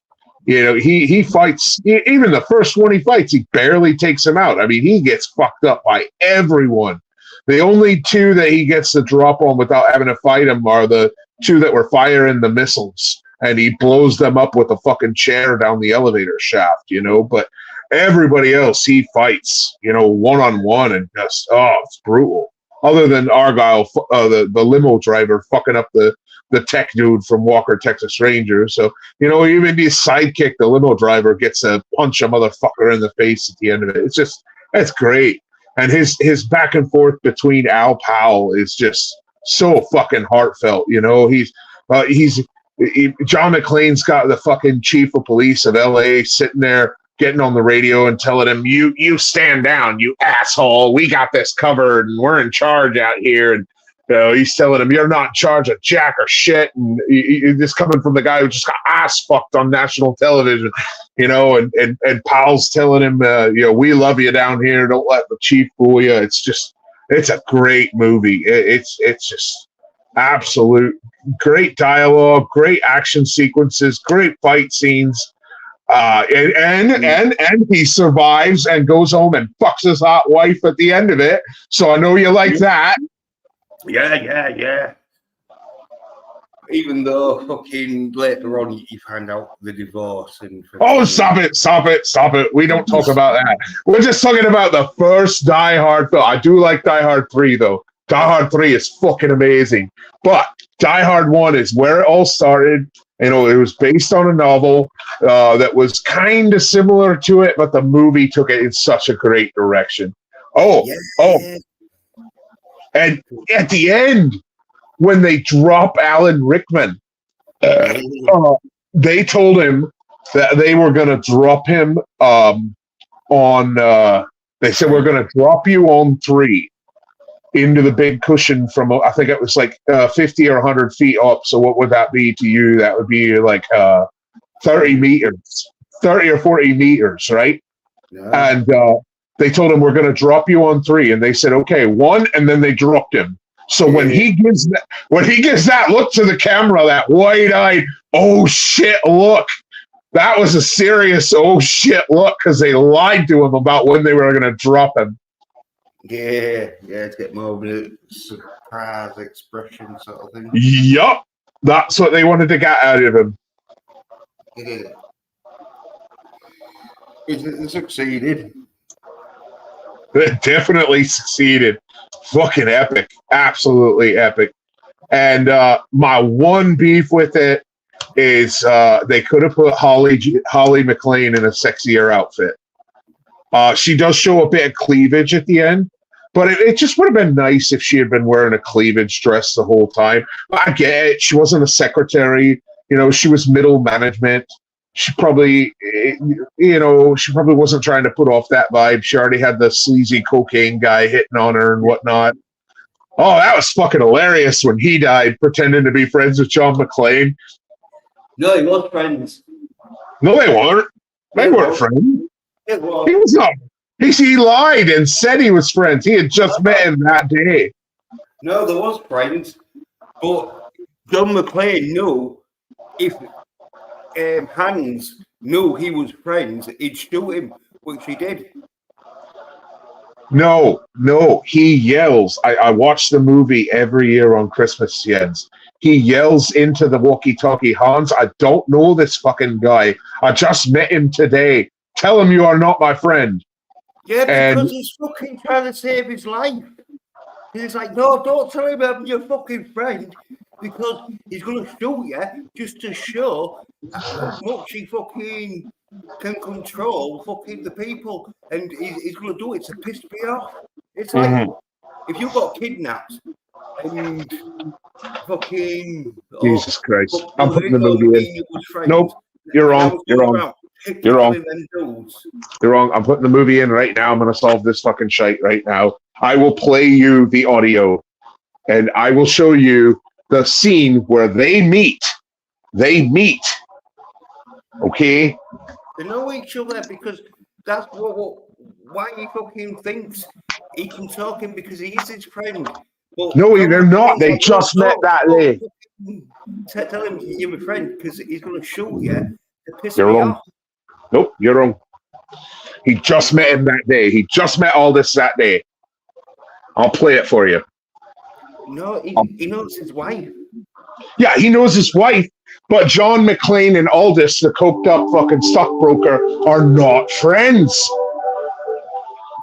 you know, he fights, even the first one he fights, he barely takes him out. I mean, he gets fucked up by everyone. The only 2 that he gets to drop on without having to fight him are the 2 that were firing the missiles, and he blows them up with a fucking chair down the elevator shaft, you know, but everybody else he fights, you know, one-on-one, and just, it's brutal. Other than Argyle, the limo driver fucking up the tech dude from Walker, Texas Ranger. So, you know, even his sidekick, the limo driver, gets to punch a motherfucker in the face at the end of it. It's great. And his back and forth between Al Powell is just so fucking heartfelt. You know, John McClane's got the fucking chief of police of LA sitting there getting on the radio and telling him, you stand down, you asshole. We got this covered and we're in charge out here. And you know, he's telling him, you're not in charge of jack or shit. And this coming from the guy who just got ass fucked on national television, you know, and Powell's telling him, you know, we love you down here. Don't let the chief fool you. It's a great movie. It's just absolute great dialogue, great action sequences, great fight scenes. And he survives and goes home and fucks his hot wife at the end of it. So I know you like that. Yeah. Even though fucking later on you find out the divorce and stop it. We don't talk about that. We're just talking about the first Die Hard film. I do like Die Hard 3 though. Die Hard 3 is fucking amazing. But Die Hard 1 is where it all started. You know, it was based on a novel that was kind of similar to it, but the movie took it in such a great direction. And at the end, when they drop Alan Rickman, they told him that they were going to drop him on. They said, we're going to drop you on 3. into the big cushion from, I think it was like 50 or 100 feet up. So what would that be to you? That would be like 30 meters, 30 or 40 meters, right? Yeah. And they told him, we're going to drop you on 3. And they said, okay, 1. And then they dropped him. So when he gives that look to the camera, that wide-eyed, oh shit look, that was a serious oh shit look, because they lied to him about when they were going to drop him. Yeah, to get more of a surprise expression sort of thing. Yup, that's what they wanted to get out of him. Yeah. It succeeded. It definitely succeeded. Fucking epic. Absolutely epic. And my one beef with it is they could have put Holly McClane in a sexier outfit. She does show a bit of cleavage at the end, but it just would have been nice if she had been wearing a cleavage dress the whole time. I get it. She wasn't a secretary. You know, she was middle management. She probably, she probably wasn't trying to put off that vibe. She already had the sleazy cocaine guy hitting on her and whatnot. Oh, that was fucking hilarious when he died, pretending to be friends with John McClane. No, he was friends. No, they weren't. They weren't friends. It was. He was not. He lied and said he was friends. He had just met him that day. No, there was friends, but John McClane knew if Hans knew he was friends, he'd shoot him, which he did. No, he yells. I watch the movie every year on Christmas, Jens. He yells into the walkie-talkie, Hans, I don't know this fucking guy. I just met him today. Tell him you are not my friend. Yeah, because he's fucking trying to save his life. He's like, no, don't tell him I'm your fucking friend, because he's going to shoot you just to show how much he fucking can control fucking the people. And he's going to do it to piss me off. It's like, if you got kidnapped and fucking... Jesus Christ. I'm putting the movie in. Nope, you're wrong. You're wrong. You're wrong. You're wrong. I'm putting the movie in right now. I'm going to solve this fucking shite right now. I will play you the audio, and I will show you the scene where they meet. They meet. Okay? They know each other because that's why he fucking thinks he can talk him, because he is his friend. But no, they're not. They just met that day. Tell him you're my friend, because he's going to shoot you to piss me off. Nope, you're wrong. He just met him that day. He just met Aldous that day. I'll play it for you. No, he knows his wife. Yeah, he knows his wife, but John McClane and Aldous, the coked up fucking stockbroker, are not friends.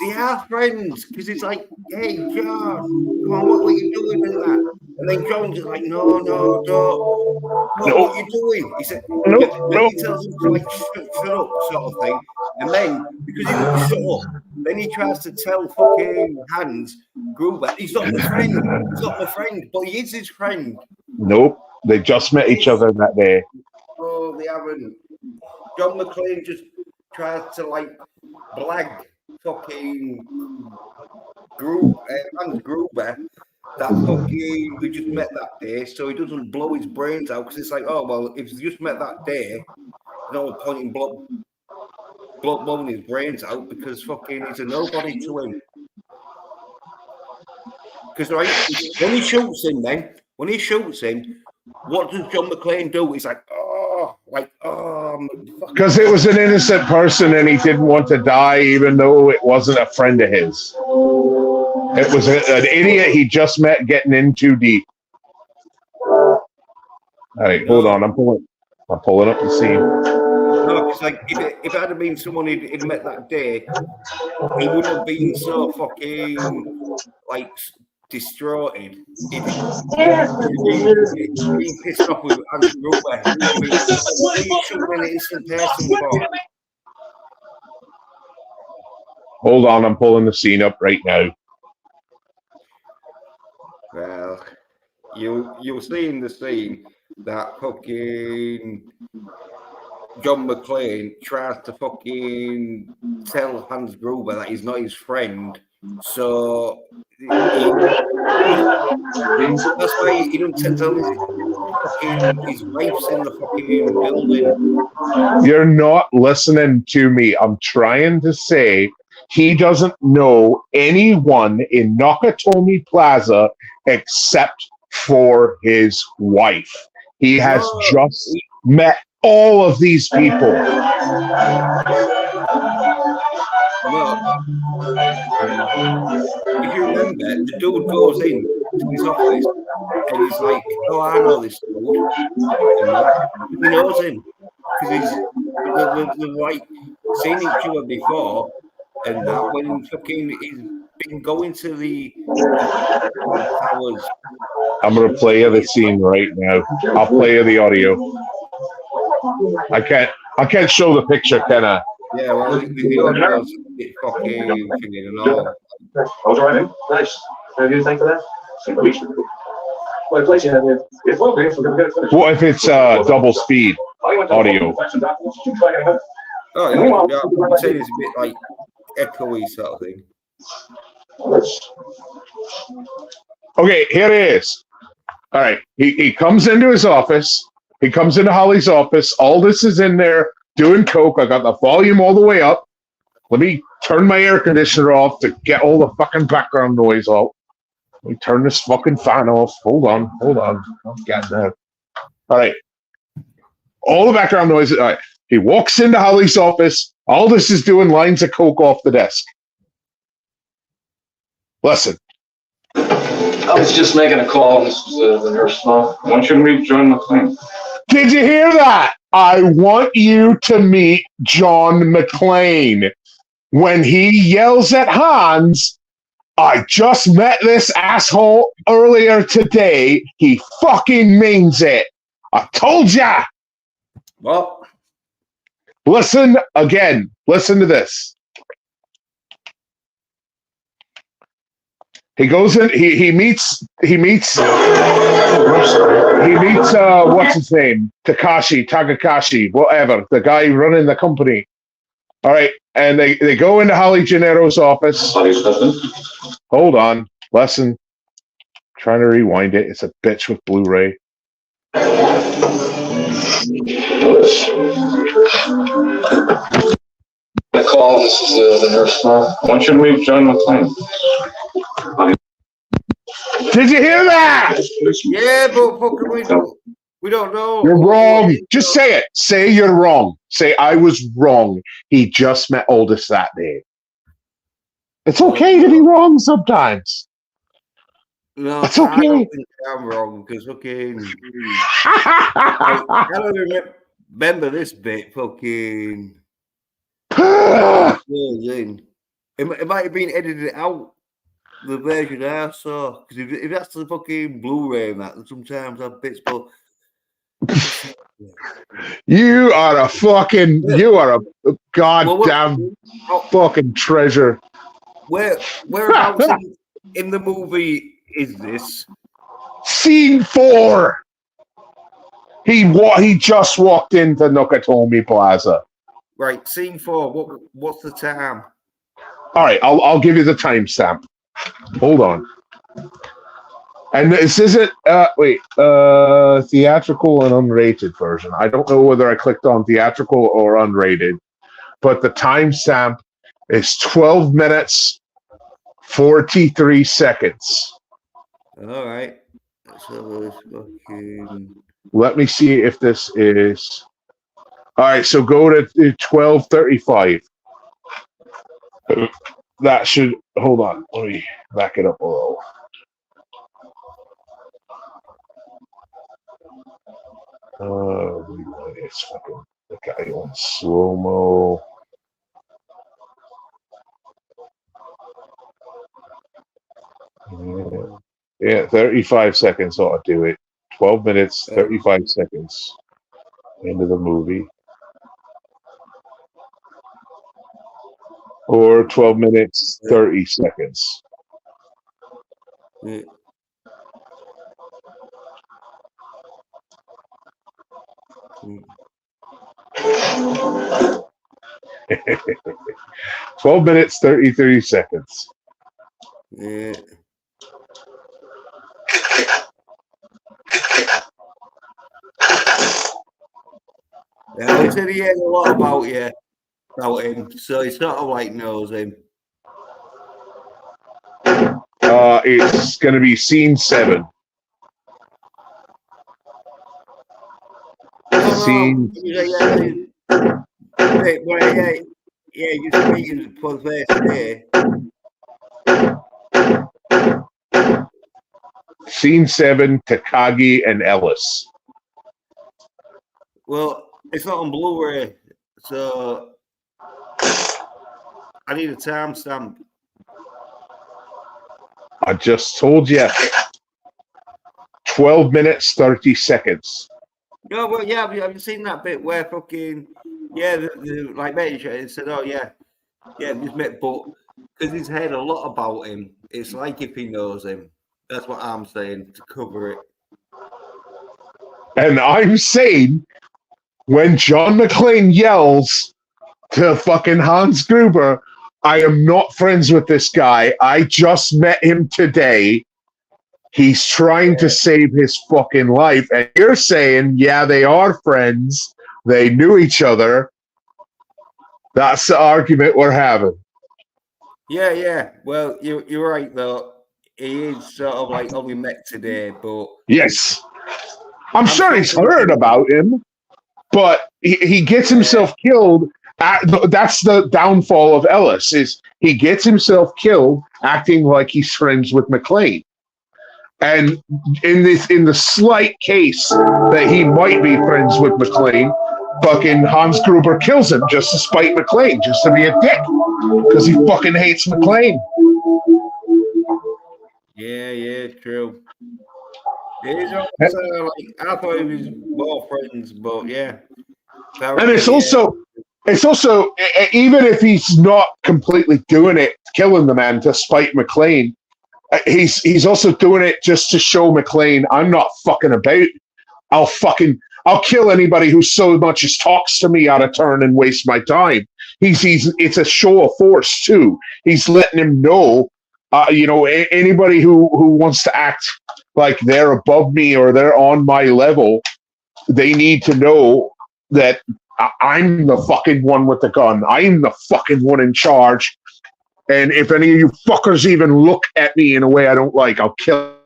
They are friends, because it's like, hey, John, come on, what are you doing in that? And then John's just like, no, don't. What are you doing? He said, no. He tells him to like, shut up, sort of thing. And then, because he won't shut up, then he tries to tell fucking Hans Gruber, he's not my friend, but he is his friend. Nope, they just met each other that day. Oh, they haven't. John McClane just tries to like blag fucking Hans Gruber that fucking we just met that day, so he doesn't blow his brains out, because it's like, oh well, if you just met that day, no point in blowing his brains out, because fucking he's a nobody to him. Because right, when he shoots him, what does John McClane do? He's like, because it was an innocent person and he didn't want to die, even though it wasn't a friend of his. It was an idiot he just met getting in too deep. All right, hold on. I'm pulling up the scene. No, it's like if it had been someone he'd met that day, he wouldn't have been so fucking like distraught. He'd been pissed off with Hans Gruber. What are you shooting an innocent person for? Hold on, I'm pulling the scene up right now. Well, you'll see in the scene that fucking John McClane tries to fucking tell Hans Gruber that he's not his friend, So that's why he doesn't tell his fucking his wife's in the fucking building. You're not listening to me. I'm trying to say he doesn't know anyone in Nakatomi Plaza except for his wife. He has just met all of these people. No. If you remember, the dude goes in to his office and he's like, "Oh, I know this dude," and that he knows him because they're like seen each other before, and that when fucking he's been going to the towers. I'm gonna play you the scene right now. I'll play you the audio. I can't show the picture, can I? Yeah, well, the audio's a bit fucking thingy and all. I'll drive in. Nice. Can I do anything for that? Well, place you have here. It's well, we're going to get it finished. What if it's double speed audio? Oh, yeah, I'm saying it's a bit like echoey sort of thing. Okay, here it is. All right, he comes into his office. He comes into Holly's office. Aldous is in there doing coke. I got the volume all the way up. Let me turn my air conditioner off to get all the fucking background noise out. Let me turn this fucking fan off. Hold on. I'm getting there. All right. All the background noise. All right. He walks into Holly's office. Aldous is doing lines of coke off the desk. Listen. I was just making a call. This is the nurse. Why shouldn't we join McLean? Did you hear that? I want you to meet John McClane. When he yells at Hans, "I just met this asshole earlier today," he fucking means it. I told ya. Well, listen again. Listen to this. He goes in. He meets. What's his name? Tagakashi, whatever. The guy running the company. All right, and they go into Holly Gennaro's office. Hold on, listen. Trying to rewind it. It's a bitch with Blu-ray. The call. This is the nurse. Why shouldn't we join McLean? Did you hear that? Yeah, but fucking we don't know. You're wrong. Just say it. Say you're wrong. Say I was wrong. He just met Aldous that day. It's okay to be wrong sometimes. No, it's okay. I don't think I'm wrong because fucking. I don't remember this bit. Fucking. It might have been edited out. The version I saw, because if that's the fucking Blu-ray and that, sometimes I have bits, but you are a goddamn fucking treasure. Whereabouts in the movie is this? Scene 4. He just walked into Nakatomi Plaza. Right, scene 4. What's the time? All right, I'll give you the timestamp. Hold on. And this isn't theatrical and unrated version. I don't know whether I clicked on theatrical or unrated, but the timestamp is 12 minutes 43 seconds. All right. Let's have a fucking... Let me see if this is. All right, so go to 12:35. That should, hold on, let me back it up a little. It's fucking the guy on slow-mo. Yeah, 35 seconds ought to do it. 12 minutes, 35 seconds into the movie. Or 12 minutes, 30 seconds. Yeah. 12 minutes, 33 seconds. Yeah. Yeah, he said he heard a lot about him, so he sort of like knows him. It's going to be scene 7. Scene. Yeah, just meeting for the first day. Scene 7, Takagi and Ellis. Well, it's not on Blu-ray, so I need a timestamp. I just told you. 12 minutes, 30 seconds. No, but yeah, have you seen that bit where fucking like mentioned said, oh yeah, just met, but because he's heard a lot about him, it's like if he knows him. That's what I'm saying to cover it. And I'm saying, when John McClane yells to fucking Hans Gruber, I am not friends with this guy. I just met him today. He's trying to save his fucking life. And you're saying, yeah, they are friends. They knew each other. That's the argument we're having. Yeah. Well, you're right, though. He is sort of like only met today, but... Yes. I'm sure he's heard about him, but he gets himself killed. That's the downfall of Ellis, is he gets himself killed acting like he's friends with McClane. And in the slight case that he might be friends with McClane, fucking Hans Gruber kills him just to spite McClane, just to be a dick, because he fucking hates McClane. Yeah, true. It is also, like, I thought he was more friends, but yeah. And it's also, even if he's not completely doing it, killing the man to spite McClane, he's also doing it just to show McClane, I'm not fucking about. I'll kill anybody who so much as talks to me out of turn and waste my time. It's a show of force too. He's letting him know, anybody who wants to act like they're above me or they're on my level, they need to know that I'm the fucking one with the gun. I'm the fucking one in charge. And if any of you fuckers even look at me in a way I don't like, I'll kill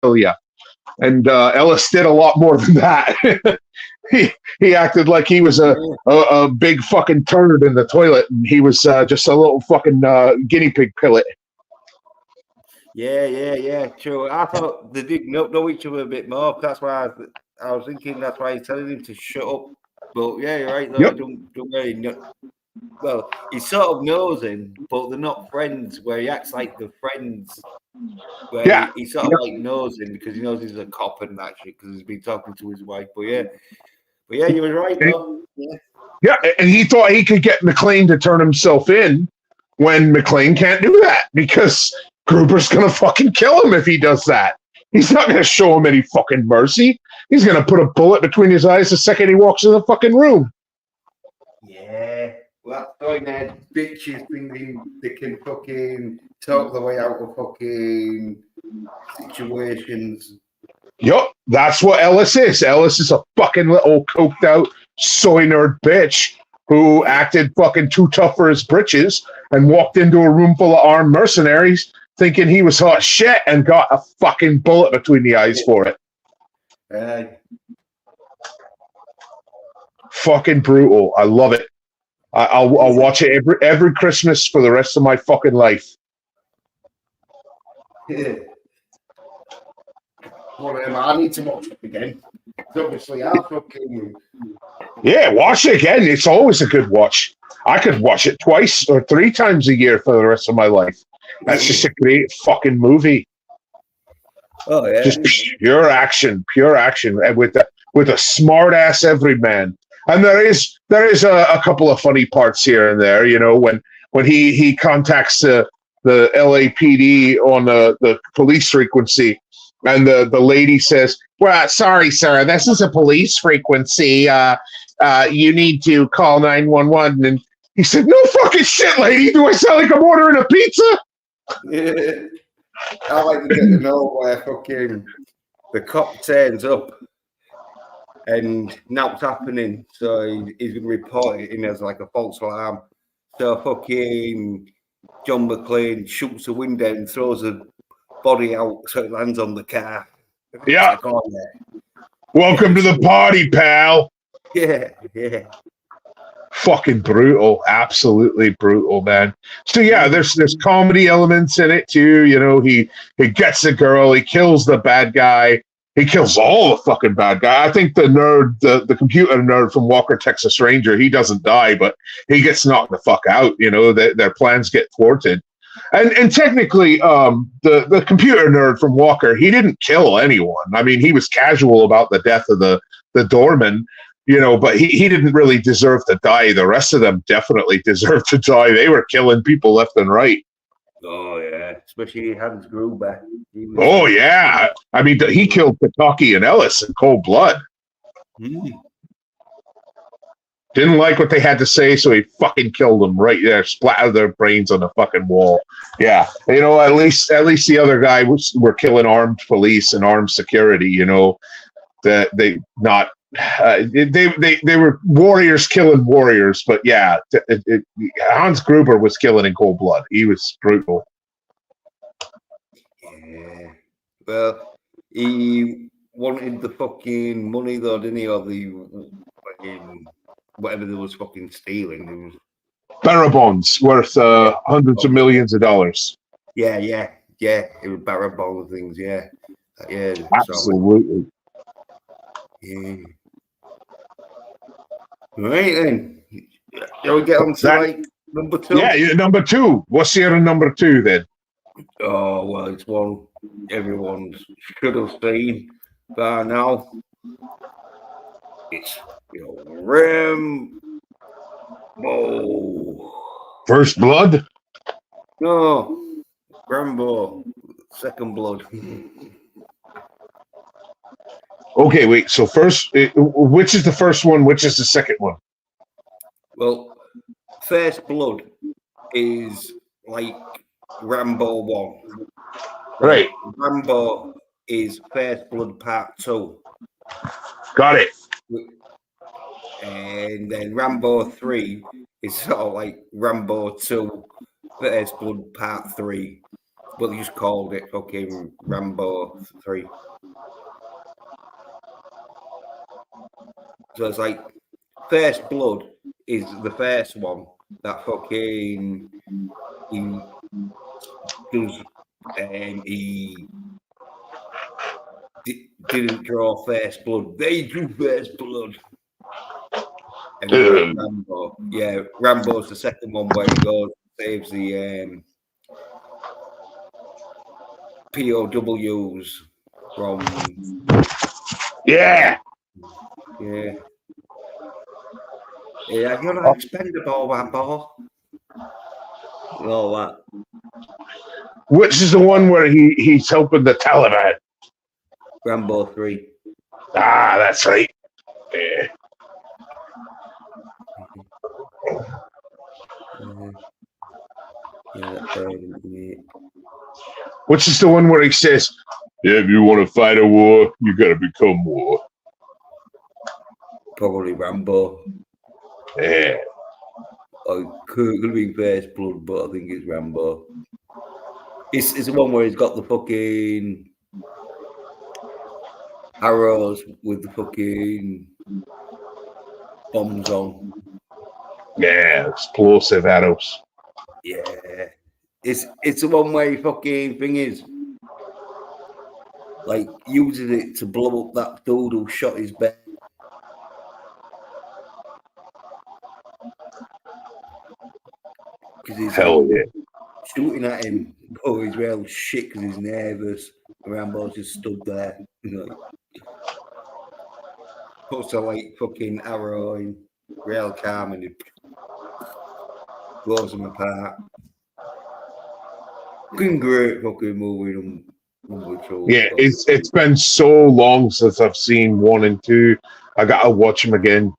you. And Ellis did a lot more than that. he acted like he was a big fucking turd in the toilet, and he was just a little fucking guinea pig pellet. Yeah, true. I thought they did know each other a bit more. That's why I was thinking that's why he's telling him to shut up. But yeah, you're right. Though. Yep. Don't really know. Well, he sort of knows him, but they're not friends. Where he acts like they're friends. Where he sort of like knows him because he knows he's a cop and that shit because he's been talking to his wife. But yeah, you were right though. Yeah, and he thought he could get McClane to turn himself in when McClane can't do that because Gruber's gonna fucking kill him if he does that. He's not gonna show him any fucking mercy. He's gonna put a bullet between his eyes the second he walks in the fucking room. Yeah. Well, SOY NERD bitches thinking they can fucking talk their way out of fucking situations. Yup, that's what Ellis is. Ellis is a fucking little coked out soy nerd bitch who acted fucking too tough for his britches and walked into a room full of armed mercenaries thinking he was hot shit and got a fucking bullet between the eyes for it. Fucking brutal. I love it. I'll watch it every Christmas for the rest of my fucking life. Yeah. Well, I need to watch it again. Obviously, I'll fucking... Yeah, watch it again. It's always a good watch. I could watch it 2 or 3 times a year for the rest of my life. That's just a great fucking movie. Oh yeah, just pure action, and with a smart ass everyman. And there is a couple of funny parts here and there. You know, when he contacts the LAPD on the police frequency, and the lady says, "Well, sorry, sir, this is a police frequency. You need to call 911." And he said, "No fucking shit, lady. Do I sound like I'm ordering a pizza?" Yeah. I like to get to know where fucking the cop turns up and now what's happening. So he's going to report it in as like a false alarm. So fucking John McClane shoots a window and throws a body out so it lands on the car. Yeah. Like, oh, yeah. Welcome to the party, pal. Yeah, yeah. Fucking brutal, absolutely brutal, man. So yeah, there's comedy elements in it too. You know, he gets the girl, he kills the bad guy, he kills all the fucking bad guy. I think the nerd, the computer nerd from Walker Texas Ranger, he doesn't die, but he gets knocked the fuck out. You know, their plans get thwarted. And technically, the computer nerd from Walker, he didn't kill anyone. I mean, he was casual about the death of the doorman. You know, but he didn't really deserve to die. The rest of them definitely deserved to die. They were killing people left and right. Oh, yeah. Especially Hans Gruber. Oh, yeah. I mean, he killed Pataki and Ellis in cold blood. Didn't like what they had to say, so he fucking killed them right there, splattered their brains on the fucking wall. Yeah. You know, at least the other guy were killing armed police and armed security, you know, that they not... they were warriors killing warriors, but yeah, Hans Gruber was killing in cold blood. He was brutal. Yeah. Well, he wanted the fucking money though, didn't he? Or the fucking whatever they was fucking stealing. It was Barra bonds worth hundreds of millions of dollars. Yeah. It was barra bond things. Yeah. Absolutely. Yeah. Right then. Shall we get on to like number 2? Yeah, number 2. What's your number 2 then? Oh well, it's one everyone should have seen by now. It's Rambo. First Blood? No, Rambo. Second Blood. Okay, wait. So first, which is the first one? Which is the second one? Well, First Blood is like Rambo 1. Right. Rambo is First Blood Part 2. Got it. And then Rambo 3 is sort of like Rambo 2, First Blood Part 3. But they just called it fucking Rambo 3. So it's like First Blood is the first one that fucking he does, and he didn't draw First Blood. They drew First Blood. And Rambo, yeah, Rambo's the second one where he goes saves the POWs from. Yeah. Yeah. Yeah, you're not expendable, Rambo. Oh, what? Which is the one where he's helping the Taliban? Rambo 3. Ah, that's right. Yeah. Which is the one where he says, yeah, if you want to fight a war, you got to become war. Probably Rambo. Yeah. I could have been First Blood, but I think it's Rambo. It's the one where he's got the fucking arrows with the fucking bombs on. Yeah, explosive arrows. Yeah. It's the one where he fucking thing is like using it to blow up that dude who shot his bed. Hell yeah. Shooting at him, but he's real shit because he's nervous. Rambo's just stood there, puts a like fucking arrow in, real calm, and he blows him apart. Fucking great fucking movie. Yeah, it's been so long since I've seen 1 and 2. I gotta watch them again.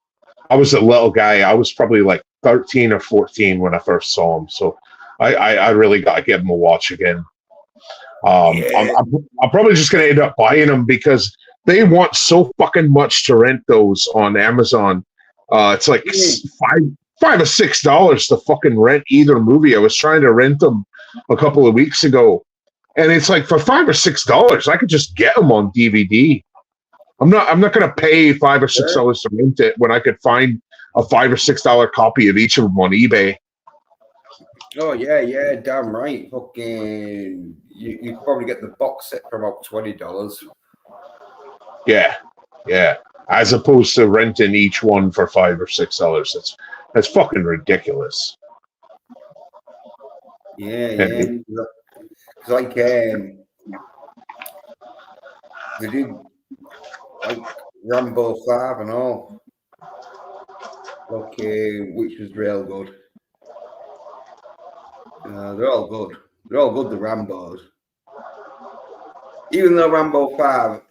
I was a little guy. I was probably like 13 or 14 when I first saw him, so I really gotta give him a watch again. Yeah. I'm probably just going to end up buying them because they want so fucking much to rent those on Amazon. It's like $5 or $6 to fucking rent either movie. I was trying to rent them a couple of weeks ago, and it's like for $5 or $6, I could just get them on DVD. I'm not going to pay $5 or $6 to rent it when I could find a $5 or $6 copy of each of them on eBay. Oh yeah, damn right. Fucking, you probably get the box set for about $20. Yeah. As opposed to renting each one for $5 or $6. That's fucking ridiculous. Yeah. Like they did like Rambo 5 and all. Okay, which was real good. They're all good. They're all good, the Rambos. Even though Rambo 5,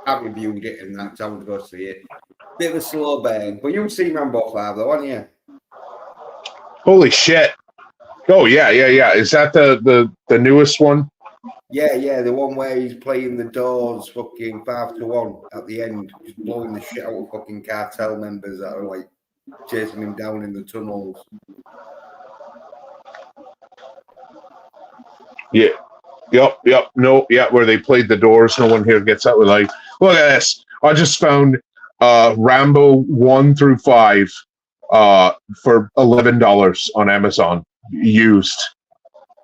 I reviewed it and that's how I would go see it. Bit of a slow burn, but you've seen Rambo 5 though, haven't you? Holy shit. Oh, yeah. Is that the newest one? Yeah, the one where he's playing the Doors fucking 5-1 at the end, just blowing the shit out of fucking cartel members that are like chasing him down in the tunnels. Yeah. Yep. No, yeah, where they played the Doors. No one here gets out with like, look at this. I just found Rambo 1 through 5 for $11 on Amazon used.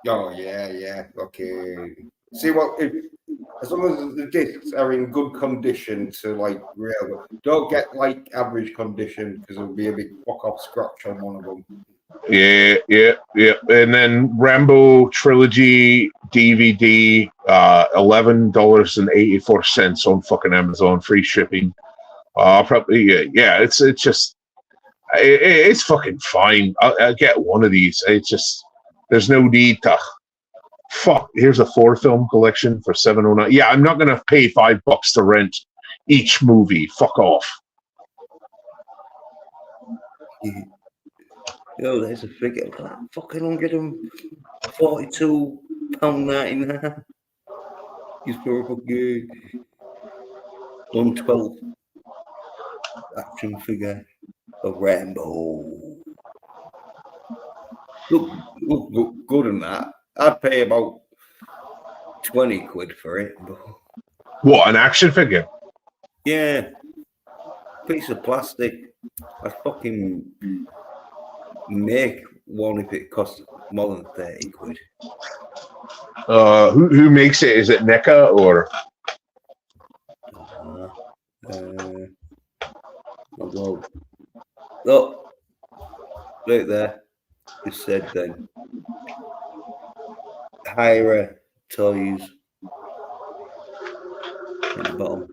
Oh yeah. Okay. See what? As long as the discs are in good condition to like real, don't get like average condition because there'll be a big fuck off scratch on one of them. Yeah. And then Rambo Trilogy DVD, $11.84 on fucking Amazon, free shipping. Probably, yeah. It's just, it's fucking fine. I'll get one of these. It's just, there's no need to. Fuck. Here's a 4-film collection for $7.09. Yeah, I'm not gonna pay $5 to rent each movie. Fuck off. Yo, there's a figure like fucking £142.99. He's for a fucking 112 action figure of Rambo. Look good in that. I'd pay about 20 quid for it. But... What, an action figure? Yeah. Piece of plastic. I'd fucking make one if it costs more than 30 quid. Who makes it? Is it NECA or? Look, right there. It said then. Hyra Toys at the bottom.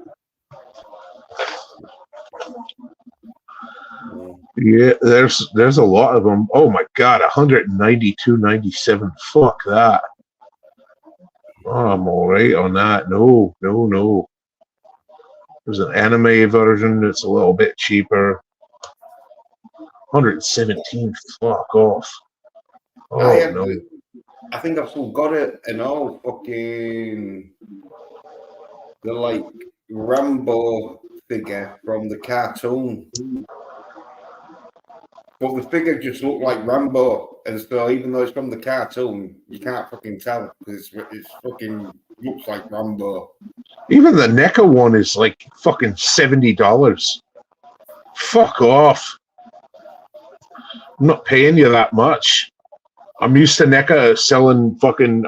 Yeah, there's a lot of them. Oh my god, 192.97. Fuck that. Oh, I'm all right on that. No. There's an anime version that's a little bit cheaper. 117. Fuck off. Oh no. I think I've still got it and all. Fucking the like Rambo figure from the cartoon. But the figure just looked like Rambo, and so even though it's from the cartoon, you can't fucking tell because it's fucking looks like Rambo. Even the NECA one is like fucking $70. Fuck off. I'm not paying you that much. I'm used to NECA selling fucking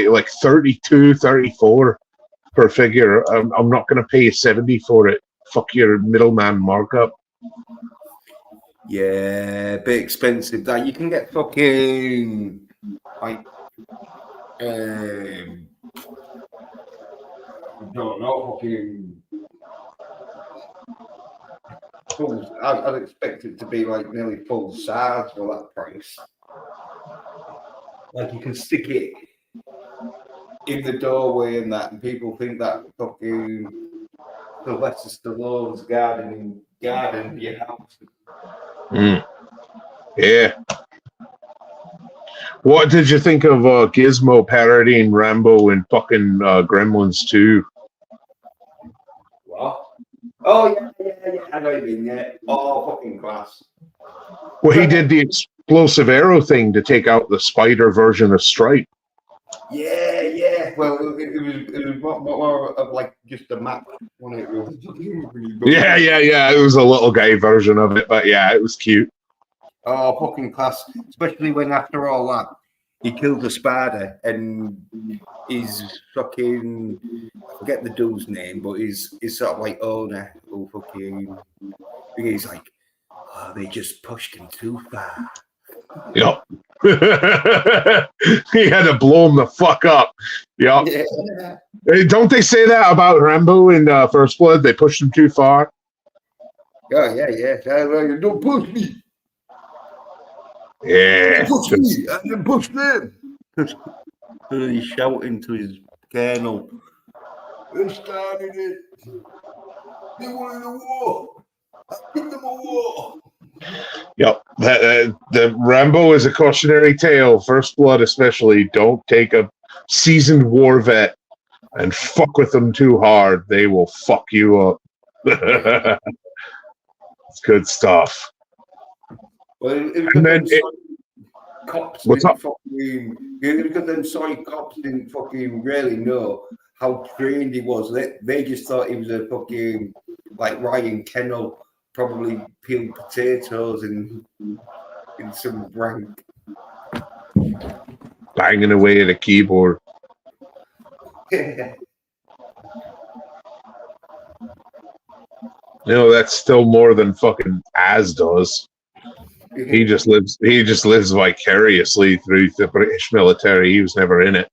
like 32, 34 per figure. I'm not going to pay you 70 for it. Fuck your middleman markup. Yeah, a bit expensive. That you can get fucking like I don't know, fucking full. I'd expect it to be like nearly full size for that price. Like you can stick it in the doorway and that, and people think that fucking Sylvester Stallone's garden for your house. Yeah. What did you think of Gizmo parodying Rambo in fucking Gremlins 2? What? Oh, yeah. I know what you mean, yeah. Oh, fucking class. Well, he did the explosive arrow thing to take out the spider version of Stripe. Yeah. Well, it was more of like just a map. Wasn't it? Yeah. It was a little guy version of it, but yeah, it was cute. Oh, fucking class. Especially when after all that, he killed the spider and he's fucking, I forget the dude's name, but he's sort of like owner who fucking, he's like, oh, they just pushed him too far. Yep. He had to blow him the fuck up. Yep. Yeah. Hey, don't they say that about Rambo in First Blood? They pushed him too far. Oh, yeah. Don't push me. Yeah. Push me and then push them. He's shouting to his colonel. They started it. They wanted a war. I give them a war. Yep. The Rambo is a cautionary tale. First Blood, especially. Don't take a seasoned war vet and fuck with them too hard. They will fuck you up. It's good stuff. Well, And then cops what's didn't up? fucking, because them soy cops didn't fucking really know how trained he was. They just thought he was a fucking like Ryan Kennel, probably peeled potatoes in some rank. Banging away at a keyboard. You know, that's still more than fucking Az does. He just lives vicariously through the British military. He was never in it.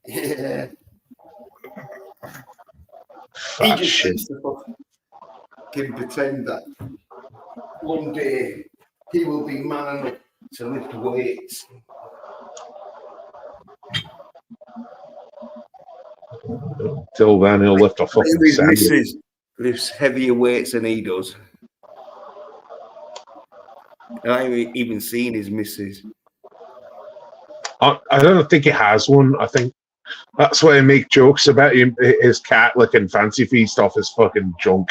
Yeah. He just shit. Can pretend that one day he will be man enough to lift weights. Till then, he'll lift a fucking His sandwich. missus lifts heavier weights than he does. I haven't even seen his missus. I don't think he has one. I think that's why I make jokes about him, his cat licking Fancy Feast off his fucking junk.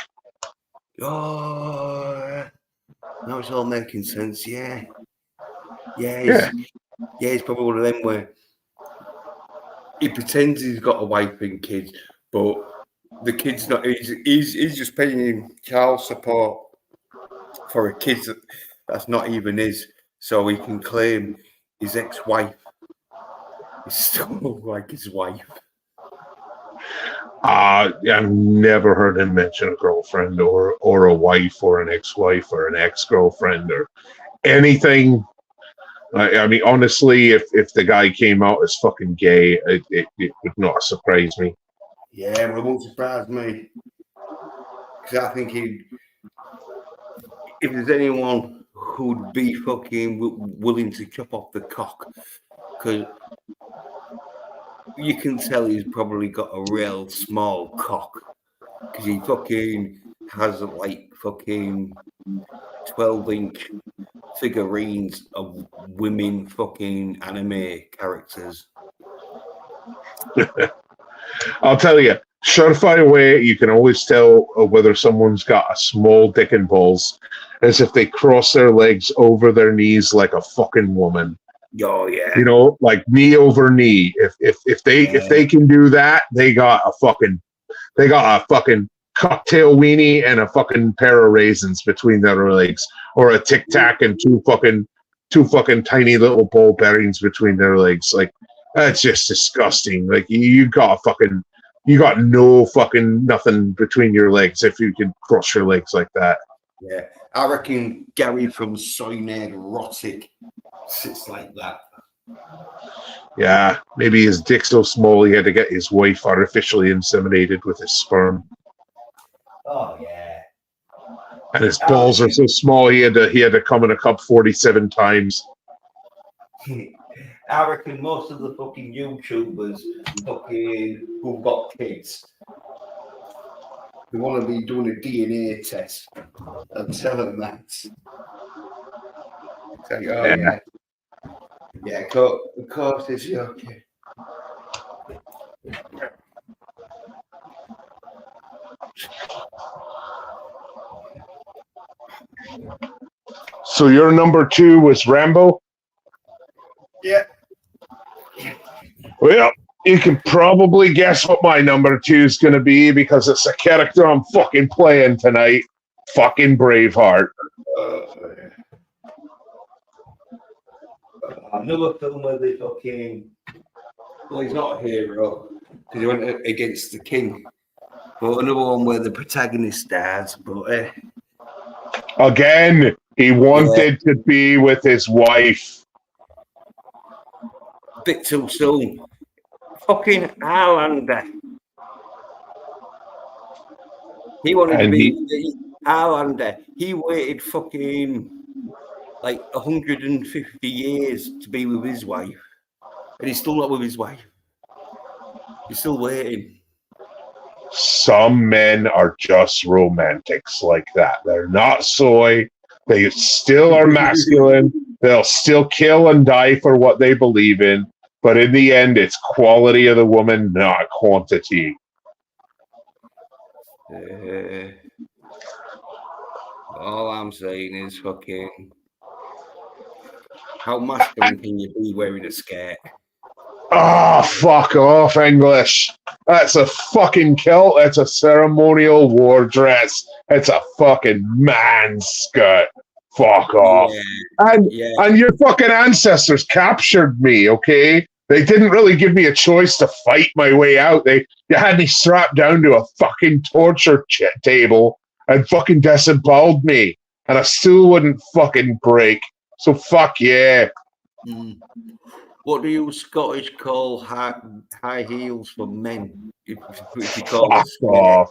Oh, now it's all making sense. Yeah. He's probably one of them where he pretends he's got a wife and kids, but the kid's not. He's just paying child support for a kid that's not even his, so he can claim his ex-wife is still like his wife. I've never heard him mention a girlfriend or a wife or an ex-wife or an ex-girlfriend or anything. I mean, honestly, if the guy came out as fucking gay, it would not surprise me. Yeah, well, it won't surprise me. Because I think if there's anyone who'd be fucking willing to chop off the cock, because you can tell he's probably got a real small cock, because he fucking has like fucking 12-inch figurines of women fucking anime characters. I'll tell you, surefire way you can always tell whether someone's got a small dick and balls is if they cross their legs over their knees like a fucking woman. Oh yeah. You know, like knee over knee. If they can do that, they got a fucking cocktail weenie and a fucking pair of raisins between their legs, or a Tic Tac and two fucking tiny little ball bearings between their legs. Like, that's just disgusting. Like, you got no fucking nothing between your legs if you can cross your legs like that. Yeah, I reckon Gary from Soy Nerd Erotic sits like that. Yeah, maybe his dick's so small he had to get his wife artificially inseminated with his sperm. Oh yeah. And his balls are so small he had to come in a cup 47 times. I reckon most of the fucking YouTubers who've got kids, they want to be doing a DNA test and tell them that. Say, oh yeah. Yeah, of course it's okay. So your number 2 was Rambo? Yeah. Well, you can probably guess what my number 2 is going to be because it's a character I'm fucking playing tonight. Fucking Braveheart. Another film where they fucking... Well, he's not a hero because he went against the king. But another one where the protagonist dies. But Again, he wanted to be with his wife. a bit too soon. Fucking Highlander. He wanted to be Highlander. He waited fucking like 150 years to be with his wife. And he's still not with his wife. He's still waiting. Some men are just romantics like that. They're not soy. They still are masculine. They'll still kill and die for what they believe in. But in the end, it's quality of the woman, not quantity. All I'm saying is fucking... How masculine can you be wearing a skirt? Ah, fuck off, English. That's a fucking kilt. That's a ceremonial war dress. It's a fucking man's skirt. Fuck off. And your fucking ancestors captured me, okay? They didn't really give me a choice to fight my way out. They had me strapped down to a fucking torture table and fucking disemboweled me. And I still wouldn't fucking break. So fuck yeah. What do you Scottish call high heels for men? If you call Fuck off.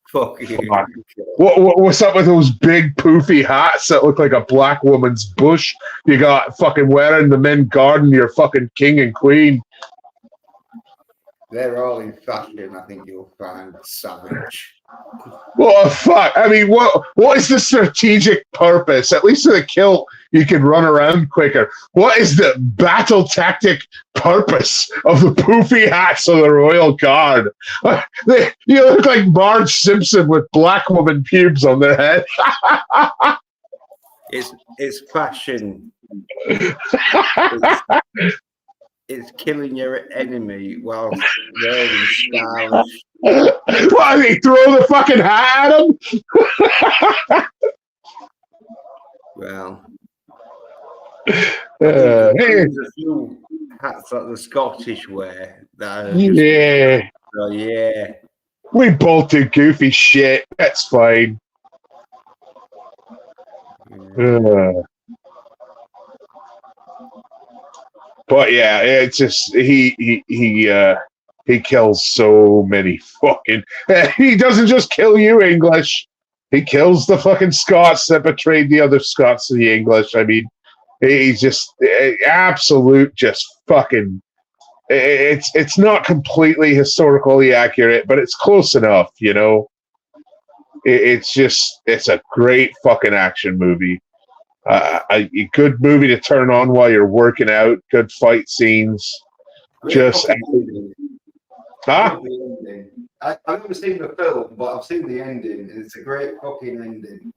Fuck you. What's up with those big poofy hats that look like a black woman's bush? You got fucking wearing the men guarding your fucking king and queen. They're all in fashion, I think you'll find, savage. What the fuck? I mean, what is the strategic purpose? At least with a kilt, you can run around quicker. What is the battle tactic purpose of the poofy hats of the Royal Guard? You look like Marge Simpson with black woman pubes on their head. It's fashion. It's killing your enemy while wearing stylish. What, they throw the fucking hat at him? Well, hey. there's a few hats that the Scottish wear. That are Yeah. So, yeah. We both do goofy shit. That's fine. But yeah, it's just he kills so many fucking. He doesn't just kill you, English. He kills the fucking Scots that betrayed the other Scots to the English. I mean, he's just absolute, just fucking. It's not completely historically accurate, but it's close enough, you know. It's a great fucking action movie. A good movie to turn on while you're working out. Good fight scenes. Just huh? I've never seen the film, but I've seen the ending, and it's a great fucking ending.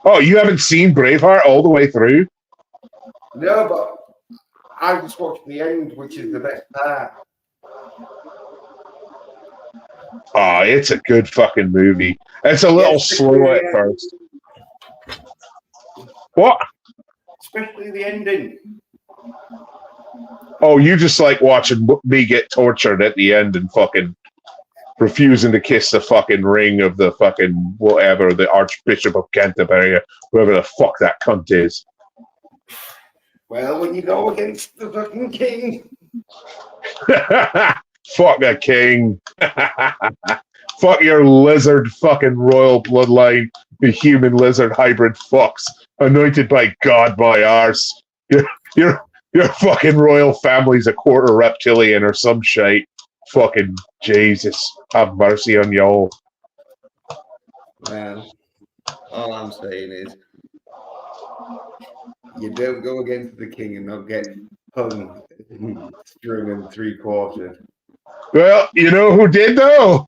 Oh, you haven't seen Braveheart all the way through? No, but I just watched the end, which is the best part. Oh, it's a good fucking movie. It's a little slow at first. What? Especially the ending. Oh, you just like watching me get tortured at the end and fucking refusing to kiss the fucking ring of the fucking whatever, the Archbishop of Canterbury, whoever the fuck that cunt is. Well, when you go against the fucking king. Fuck the king. Fuck your lizard fucking royal bloodline, the human lizard hybrid fucks, anointed by God my arse. Your fucking royal family's a quarter reptilian or some shite. Fucking Jesus, have mercy on y'all. Well, all I'm saying is, You don't go against the king and not get hung, strung and 3/4. Well, you know who did though?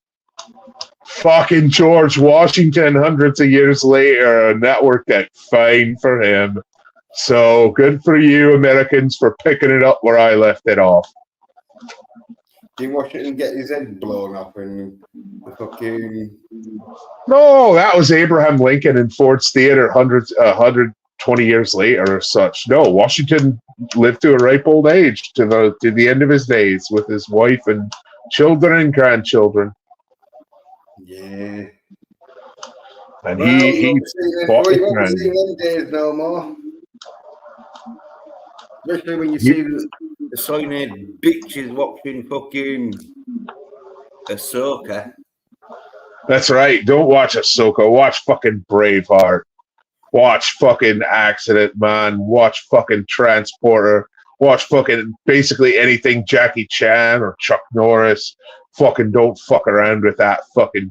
Fucking George Washington, hundreds of years later, and that worked out fine for him. So good for you, Americans, for picking it up where I left it off. Did Washington get his head blown off in the fucking... No, that was Abraham Lincoln in Ford's Theater 120 years later or such. No, Washington lived to a ripe old age to the end of his days with his wife and children and grandchildren. Yeah. And Well, he fought you won't his see them days no more. Especially when you see the SOY NERD bitches watching fucking Ahsoka. That's right. Don't watch Ahsoka. Watch fucking Braveheart. Watch fucking Accident Man. Watch fucking Transporter. Watch fucking basically anything Jackie Chan or Chuck Norris. Fucking don't fuck around with that fucking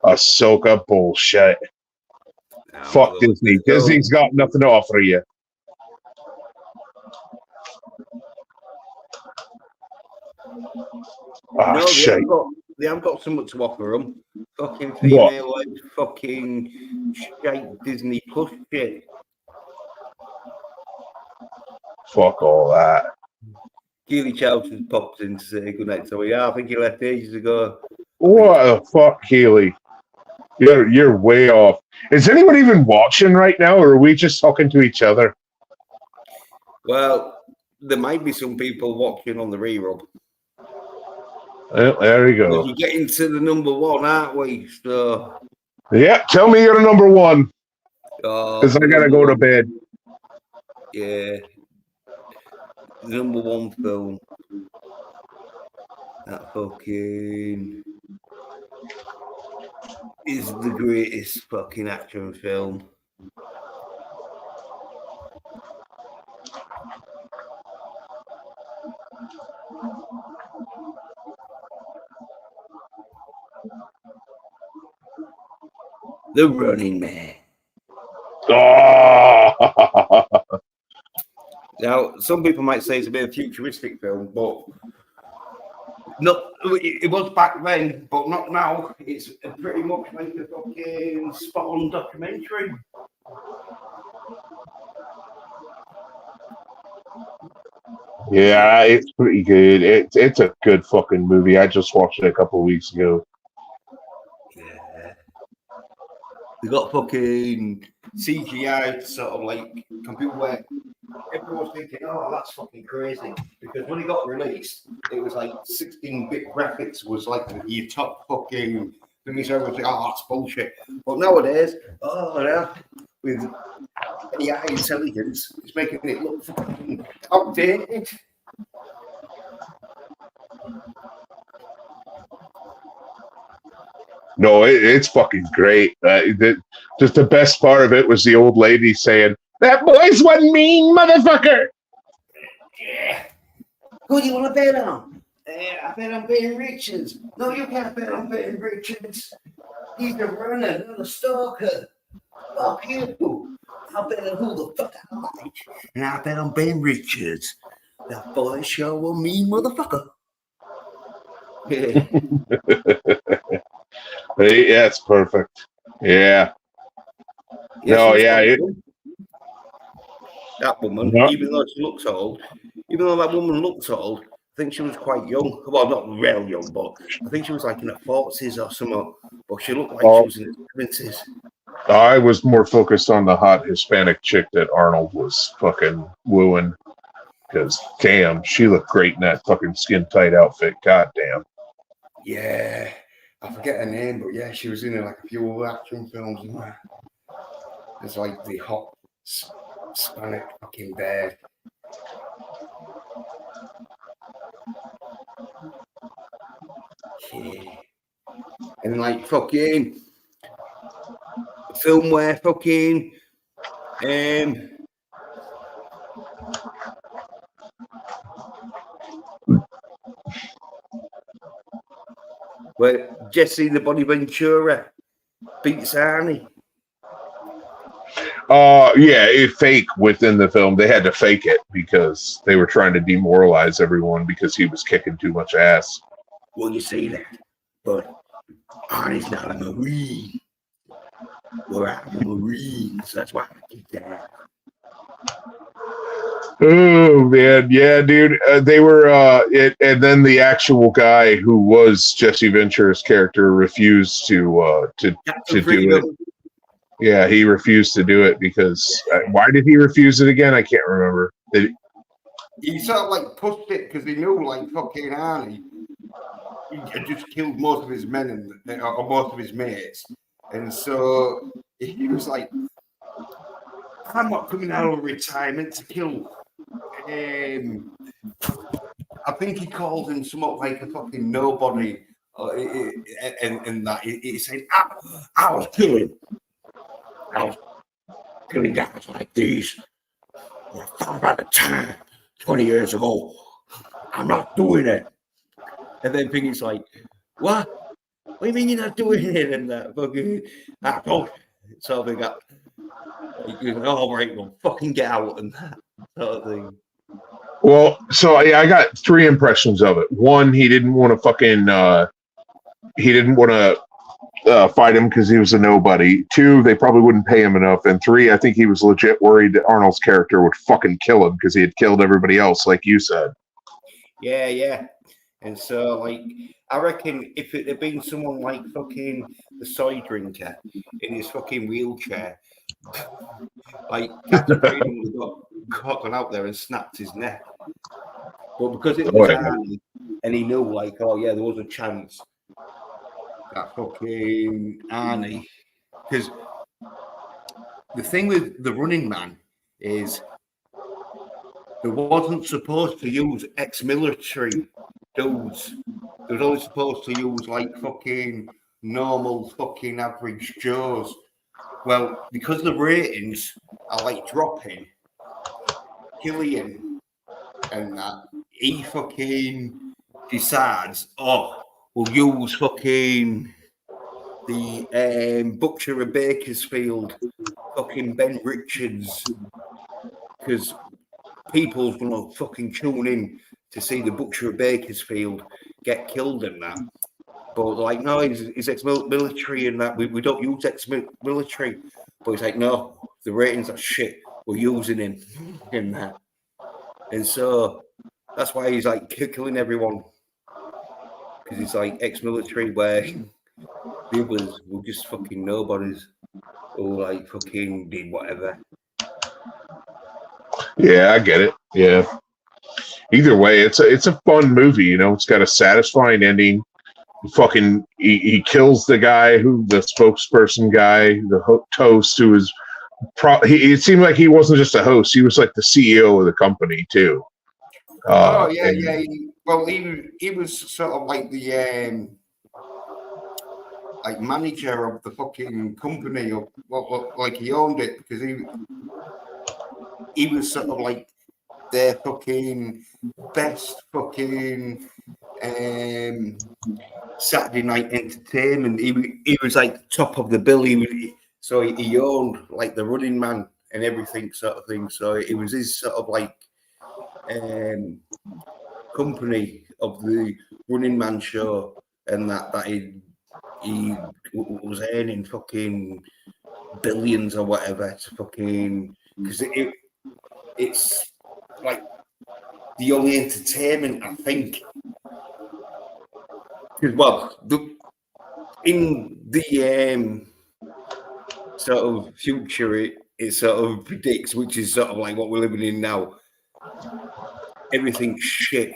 Ahsoka bullshit. Fuck Disney. Disney's got nothing to offer you. Ah, No, shit. they have got something to offer them. Fucking female, like fucking shite Disney Plus shit. Fuck all that. Keely Chowdhury popped in to say goodnight. So yeah, I think he left ages ago. What the fuck, Keely? You're way off. Is anyone even watching right now, or are we just talking to each other? Well, there might be some people watching on the re-rub. Well, there you go. You're getting to the number one, aren't we? So yeah, tell me you're the number one. Because I gotta go to bed. Yeah. Number one film. That fucking is the greatest fucking action film. The Running Man. Oh. Now, some people might say it's a bit of a futuristic film, but it was back then, but not now. It's pretty much like a fucking spot-on documentary. Yeah, it's pretty good. It's a good fucking movie. I just watched it a couple of weeks ago. Yeah. They got fucking CGI sort of like computer where everyone's thinking, oh, that's fucking crazy. Because when it got released, it was like 16-bit graphics was like your top fucking thing. So everyone's like, oh, that's bullshit. But nowadays, with AI intelligence, it's making it look fucking outdated. No, it's fucking great. Just the best part of it was the old lady saying, "That boy's one mean motherfucker." Yeah. Who do you want to bet on? I bet on Ben Richards. No, you can't bet on Ben Richards. He's the runner, not a stalker. Fuck you. I'll bet on who the fuck I like. And I bet on Ben Richards. That boy sure a mean motherfucker. Yeah, it's perfect. Yeah. No, yeah. That woman, No. even though she looks old, even though that woman looks old, I think she was quite young. Well, not real young, but I think she was like in her 40s or something. But she looked like she was in her 70s. I was more focused on the hot Hispanic chick that Arnold was fucking wooing. Because, damn, she looked great in that fucking skin-tight outfit. God damn. Yeah. I forget her name, but yeah, she was in like a few other action films. It's like the hot Hispanic fucking bear. Yeah. And like fucking film where fucking where Jesse the Body Ventura beats Arnie. Yeah, it fake within the film. They had to fake it because they were trying to demoralize everyone because he was kicking too much ass. Well, you say that, but Arnie's not a Marine. Well, I'm a Marine, so that's why I did that. Oh man, yeah, dude. They were, and then the actual guy who was Jesse Ventura's character refused to do it. Yeah, he refused to do it because why did he refuse it again? I can't remember. He sort of like pushed it because he knew, like, fucking Arnie had just killed most of his men or most of his mates, and so he was like, "I'm not coming out of retirement to kill." I think he called him somewhat like a fucking nobody, and that he said, I was killing guys like these. I thought about the time 20 years ago. I'm not doing it. And then Piggy's like, what? What do you mean you're not doing it? And that fucking, so they got, oh, right, well, fucking get out and that sort of thing. Well, so I got three impressions of it. One, he didn't want to fucking, fight him because he was a nobody. Two, they probably wouldn't pay him enough. And three, I think he was legit worried that Arnold's character would fucking kill him because he had killed everybody else, like you said. Yeah. And so, like, I reckon if it had been someone like fucking the soy drinker in his fucking wheelchair, like, Captain Freedom would have gone out there and snapped his neck. But because it was Arnie, and he knew, like, oh, yeah, there was a chance that fucking Arnie. Because the thing with the Running Man is they wasn't supposed to use ex-military dudes. They was only supposed to use, like, fucking normal fucking average Joes. Well, because the ratings are, like, dropping, Killian and that, he fucking decides, we'll use fucking the Butcher of Bakersfield, fucking Ben Richards, because people's gonna fucking tune in to see the Butcher of Bakersfield get killed and that. But like, no, he's ex-military and that. We don't use ex-military. But he's like, no, the ratings are shit. We're using him in that. And so that's why he's like killing everyone. Because he's like ex-military, where the others were just fucking nobodies or like fucking did whatever. Yeah, I get it. Yeah. Either way, it's a fun movie. You know, it's got a satisfying ending. Fucking, he kills the guy the spokesperson guy, the toast who was. It seemed like he wasn't just a host; he was like the CEO of the company too. Yeah. Well, he was sort of like the like manager of the fucking company, or like he owned it because he was sort of like their fucking best fucking Saturday night entertainment. He was like top of the bill. So he owned like the Running Man and everything sort of thing. So it was his sort of like company of the Running Man show, and that he was earning fucking billions or whatever to fucking, because it's like the only entertainment, I think. Well, in the sort of future, it sort of predicts, which is sort of like what we're living in now. Everything's shit,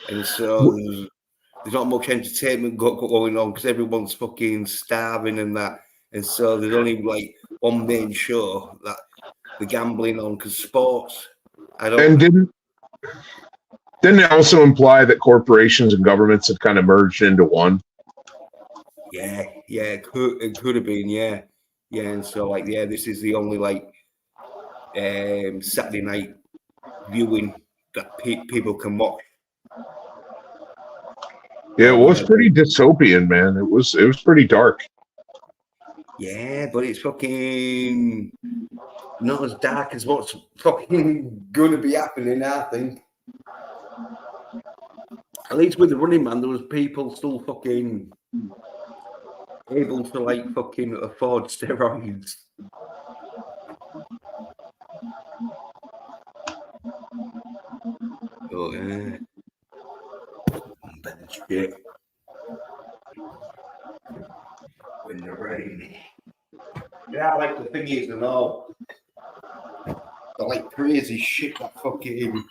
and so there's not much entertainment going on because everyone's fucking starving and that, and so there's only like one main show that the gambling on, because sports. And didn't it also imply that corporations and governments have kind of merged into one? Yeah, it could have been, yeah, and so like, yeah, this is the only like Saturday night viewing that people can watch. Yeah, it was pretty dystopian, man. It was pretty dark. Yeah, but it's fucking not as dark as what's fucking gonna be happening, I think. At least with the Running Man, there was people still fucking able to like fucking afford steroids. Oh yeah. Bad shit. When the rain. Yeah, like the thing is and all. The like crazy shit that fucking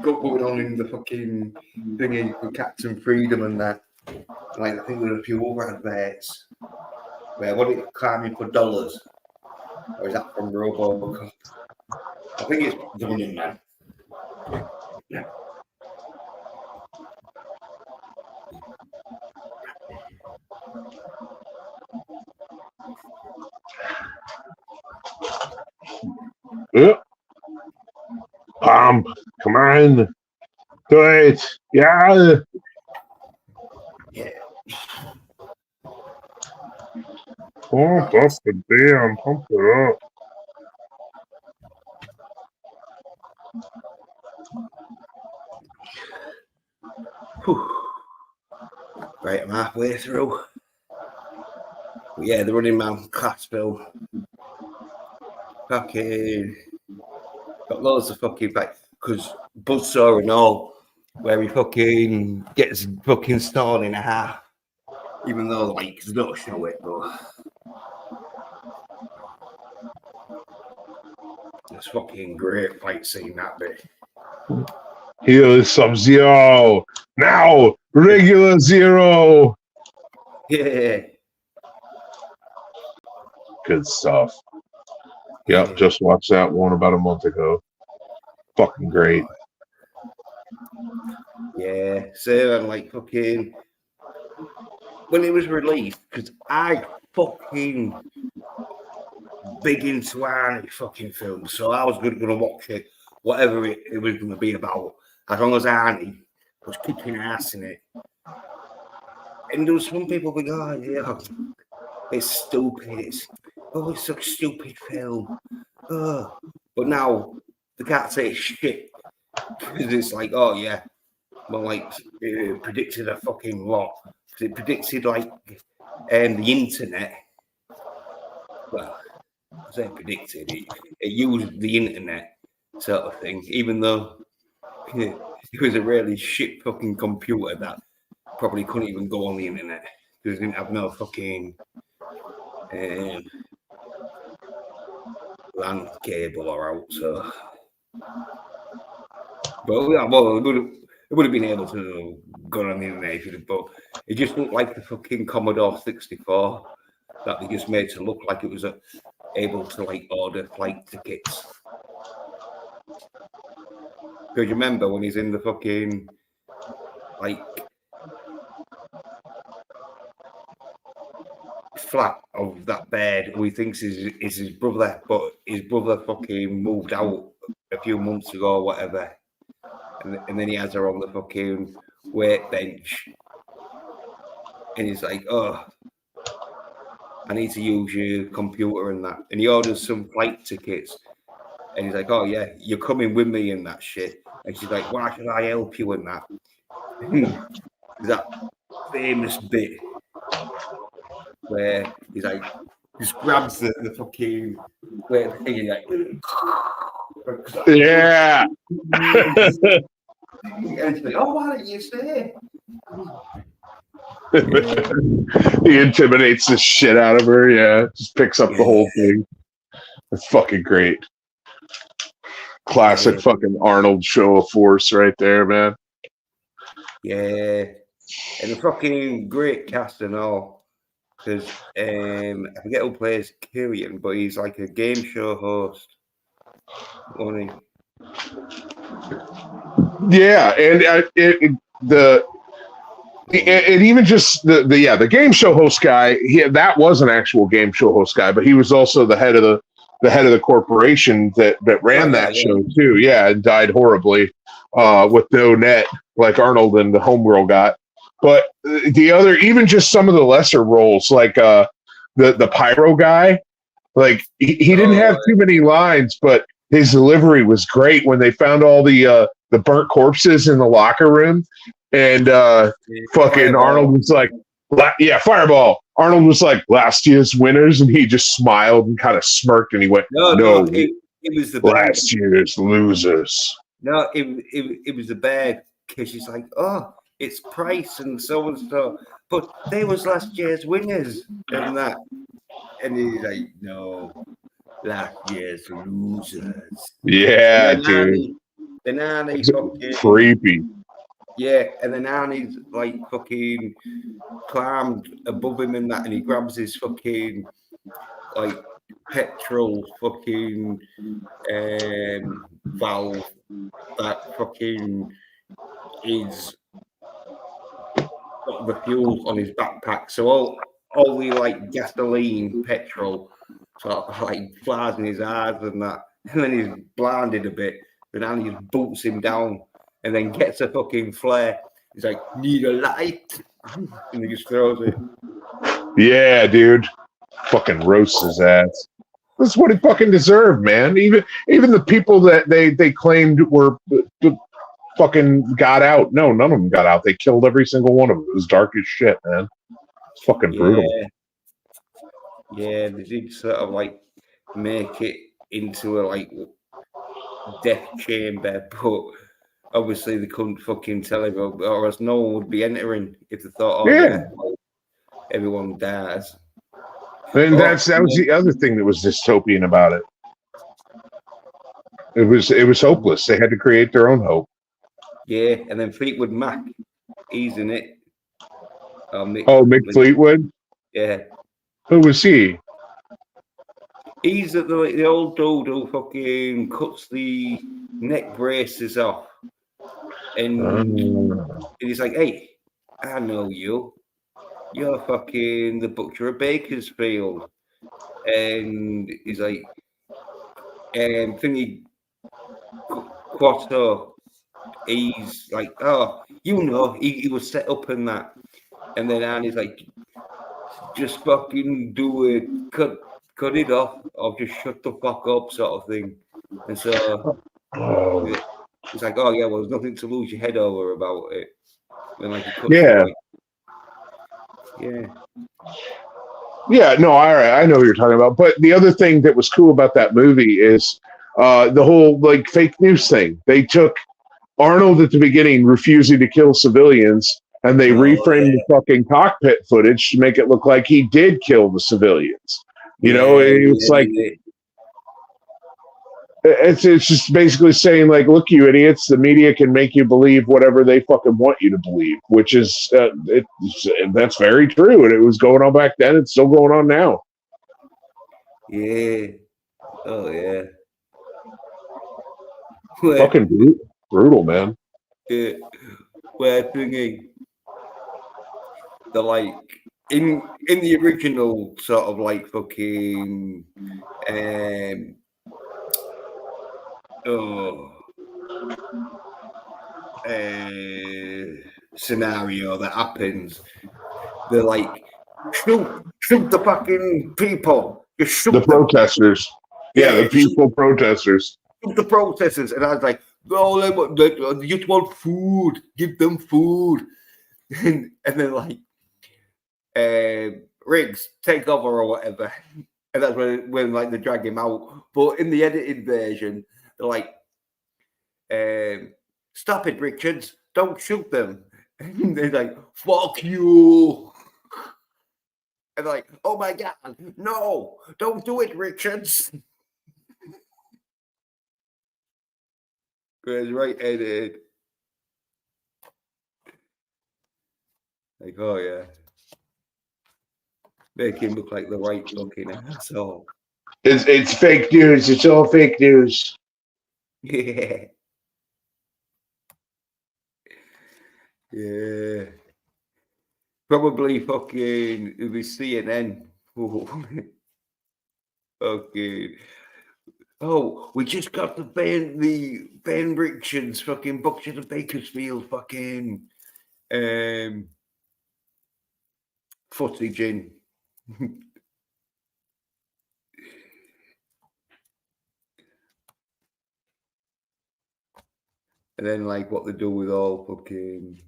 got going on in the fucking thingy with Captain Freedom and that. Like I think there were a few other adverts where what it climbing for dollars. Or is that from RoboCop? I think it's the Running Man. Yeah. Come on. Do it. Yeah. Yeah. Pump up the damn. Pump it up. Whew. Right, I'm halfway through. But yeah, the Running Man class film. Fucking got loads of fucking back because Buzzsaw and all, where he fucking gets fucking snarled in half, even though like there's no show it, but it's fucking great fight scene that bit. Here's Sub-Zero. Now, regular Zero. Yeah. Good stuff. Yep, just watched that one about a month ago. Fucking great. Yeah, so I'm like fucking when it was released, because I fucking big into Arnie fucking films, so I was gonna watch it, whatever it was gonna be about, as long as Arnie was kicking ass in it. And there was some people going, oh yeah, it's stupid, it's such a stupid film. Oh. But now they can't say shit because it's like, oh yeah, well, like it predicted a fucking lot. It predicted like the internet. Well, I say predicted it used the internet sort of thing, even though it was a really shit fucking computer that probably couldn't even go on the internet because it didn't have no fucking LAN cable or out. So, but yeah, well, it would have been able to go on the internet, but it just looked like the fucking Commodore 64 that they just made to look like it was able to like order flight tickets. Because you remember when he's in the fucking like flat of that bed who he thinks is his brother, but his brother fucking moved out a few months ago or whatever. And then he has her on the fucking weight bench. And he's like, oh, I need to use your computer and that. And he orders some flight tickets. And he's like, oh, yeah, you're coming with me and that shit. And she's like, why should I help you in that? That famous bit where he's like, just grabs the fucking thing and like, yeah. and she's like, oh, why don't you stay? He intimidates the shit out of her. Yeah, just picks up the whole thing. It's fucking great. Classic fucking Arnold show of force right there, man. Yeah, and a fucking great cast and all. Because I forget who plays Kyrian, but he's like a game show host. Only. Yeah, and and even just the game show host guy, that was an actual game show host guy, but he was also the head of the corporation that ran that show too. Yeah, and died horribly with no net like Arnold and the Homegirl got. But the other, even just some of the lesser roles, like the pyro guy, like he didn't have too many lines, but his delivery was great when they found all the burnt corpses in the locker room, and fucking Fireball. Arnold was like, yeah, fireball. Arnold was like, last year's winners, and he just smiled and kind of smirked, and he went, no, it was the last year's losers. No, it was the bear, because she's like, oh, it's Price and so, but they was last year's winners and that. And he's like, no, last year's losers. Yeah, dude. The nanny fucking creepy. Yeah, and the nanny's like fucking climbed above him and that, and he grabs his fucking like petrol fucking valve that fucking is got the fuel on his backpack. So all the like gasoline, petrol, sort of like flies in his eyes and that, and then he's blinded a bit. The nanny just boots him down and then gets a fucking flare. He's like, need a light, and he just throws it. Yeah, dude. Fucking roasts his ass. That's what he fucking deserved, man. Even the people that they claimed were fucking got out. No, none of them got out. They killed every single one of them. It was dark as shit, man. It's fucking brutal. Yeah, they did sort of like make it into a like death chamber, but obviously they couldn't fucking tell everyone, or else no one would be entering if they thought, everyone dies. And that was the other thing that was dystopian about it. It was hopeless. They had to create their own hope. Yeah, and then Fleetwood Mac, he's in it. Mick Fleetwood? Yeah. Who was he? He's the old dude who fucking cuts the neck braces off. And he's like, hey, I know you. You're fucking the butcher of Bakersfield. And he's like, thingy Quato, he's like, oh, you know, he was set up in that. And then Annie's like, just fucking do it, cut it off, or just shut the fuck up, sort of thing. And so it's like, oh yeah, well, there's nothing to lose your head over about it. And like, yeah, no, I know what you're talking about. But the other thing that was cool about that movie is the whole like fake news thing. They took Arnold at the beginning refusing to kill civilians, and they reframed the fucking cockpit footage to make it look like he did kill the civilians. You know, it's like it's just basically saying like, look, you idiots, the media can make you believe whatever they fucking want you to believe, which is that's very true, and it was going on back then. It's still going on now. Yeah. Oh yeah. Fucking brutal, man. Yeah. We're thinking the like in the original sort of like fucking scenario that happens, they're like shoot the fucking people, just shoot the protesters. The peaceful protesters. Shoot the protesters, and I was like, no, they just want food, give them food, and then like Riggs take over or whatever, and that's when like they drag him out. But in the edited version, they're like, stop it, Richards, don't shoot them. And they're like, fuck you. And they're like, oh my god, no, don't do it, Richards. It's right edited. Like, oh yeah. Make him look like the right looking asshole. It's fake news. It's all fake news. Yeah. Yeah. Probably fucking it was CNN. Okay. Oh, we just got the Ben Richards fucking Butcher of Bakersfield fucking footage in. And then like what they do with all fucking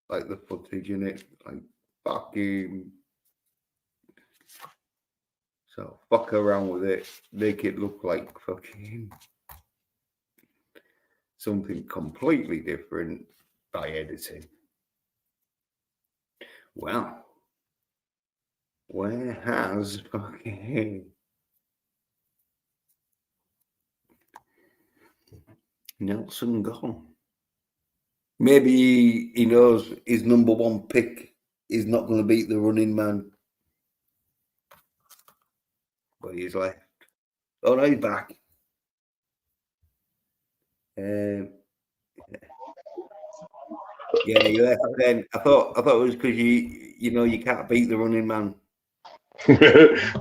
like the footage in it, like fucking so fuck around with it, make it look like fucking something completely different by editing. Well, where has fucking Nelson gone? Maybe he knows his number one pick is not going to beat the running man. But he's left. Oh no, he's back. Yeah, you left then. I thought it was because you can't beat the running man.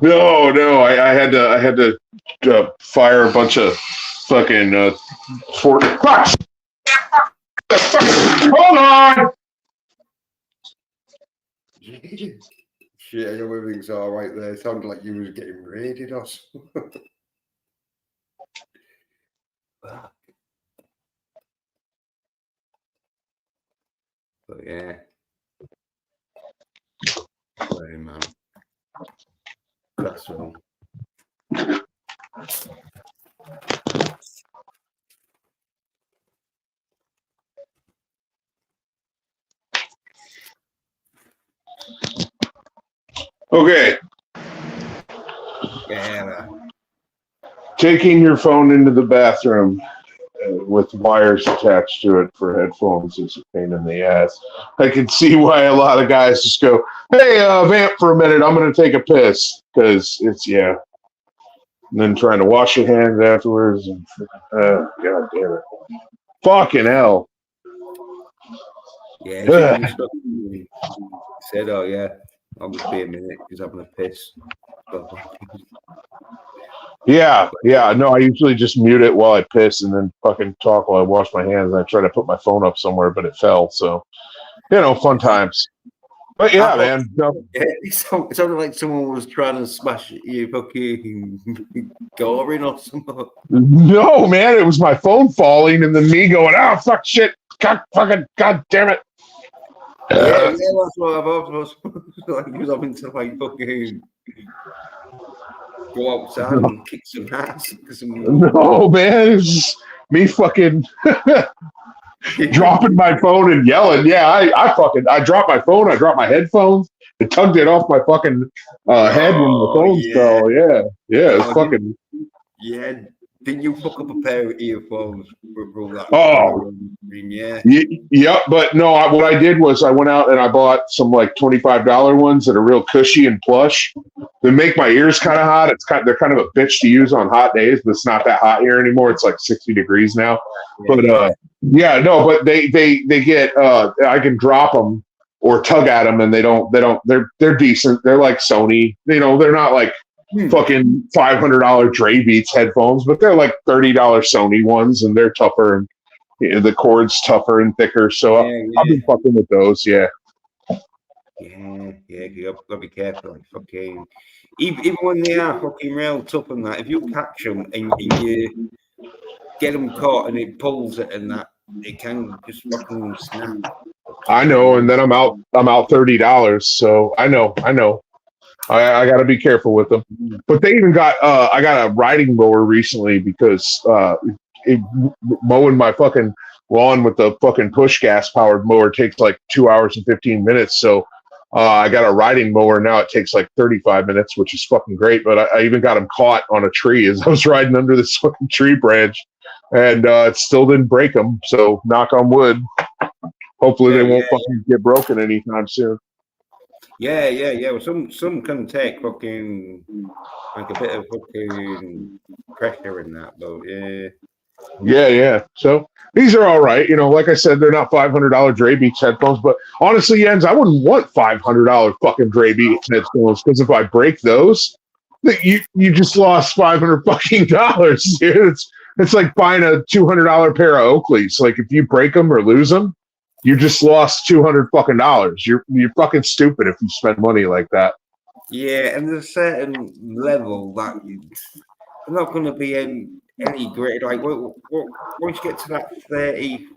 No, I had to fire a bunch of fucking fuck. Hold on. Shit, I know everything's all right there. It sounded like you was getting raided or something. But yeah. Hey, man. That's all. Okay. Yeah. Taking your phone into the bathroom with wires attached to it for headphones is a pain in the ass. I can see why a lot of guys just go, hey, vamp for a minute, I'm going to take a piss. Because it's, yeah. And then trying to wash your hands afterwards. And, God damn it. Fucking hell. Yeah. Said, oh, yeah. I'll just be a minute because I'm going to piss. Yeah. No, I usually just mute it while I piss and then fucking talk while I wash my hands. And I try to put my phone up somewhere, but it fell. So, fun times. But yeah, man. No. Yeah, it sounded like someone was trying to smash your fucking door in or something. No, man, it was my phone falling and then me going, oh, fuck, shit. God damn it. Yeah, that's what I was like. He was having to like fucking go outside and kick some ass. No, man, it was just me fucking dropping my phone and yelling. Yeah, I dropped my phone. I dropped my headphones. It tugged it off my fucking head when the phone fell. Yeah, it was fucking. Yeah. Didn't you fuck up a pair of earphones? Yeah, but no, what I did was I went out and I bought some like $25 ones that are real cushy and plush. They make my ears kind of hot. They're kind of a bitch to use on hot days, but it's not that hot here anymore. It's like 60 degrees now. But they get I can drop them or tug at them and they're decent. They're like Sony. They're not like fucking $500 Dre Beats headphones, but they're like $30 Sony ones, and they're tougher and the cord's tougher and thicker. So I've been fucking with those. Yeah. You gotta be careful. Like fucking, even when they are fucking real tough and that, if you catch them and you get them caught and it pulls it and that, it can just fucking snap. I know, and then I'm out $30. So I know. I got to be careful with them. But they even got I got a riding mower recently because mowing my fucking lawn with the fucking push gas powered mower takes like 2 hours and 15 minutes. So I got a riding mower now. It takes like 35 minutes, which is fucking great. But I even got them caught on a tree as I was riding under this fucking tree branch, and it still didn't break them. So knock on wood. Hopefully they won't fucking get broken anytime soon. Yeah. Well, some can take fucking like a bit of fucking pressure in that, though. Yeah. So these are all right. Like I said, they're not $500 Dre Beats headphones, but honestly, Jens, I wouldn't want $500 fucking Dre Beats headphones because if I break those, you just lost $500 fucking dollars, dude. It's like buying a $200 pair of Oakleys. Like if you break them or lose them, You just lost $200 fucking dollars. You're fucking stupid if you spend money like that. Yeah, and there's a certain level that they're not going to be any great. Like, once you get to that $30,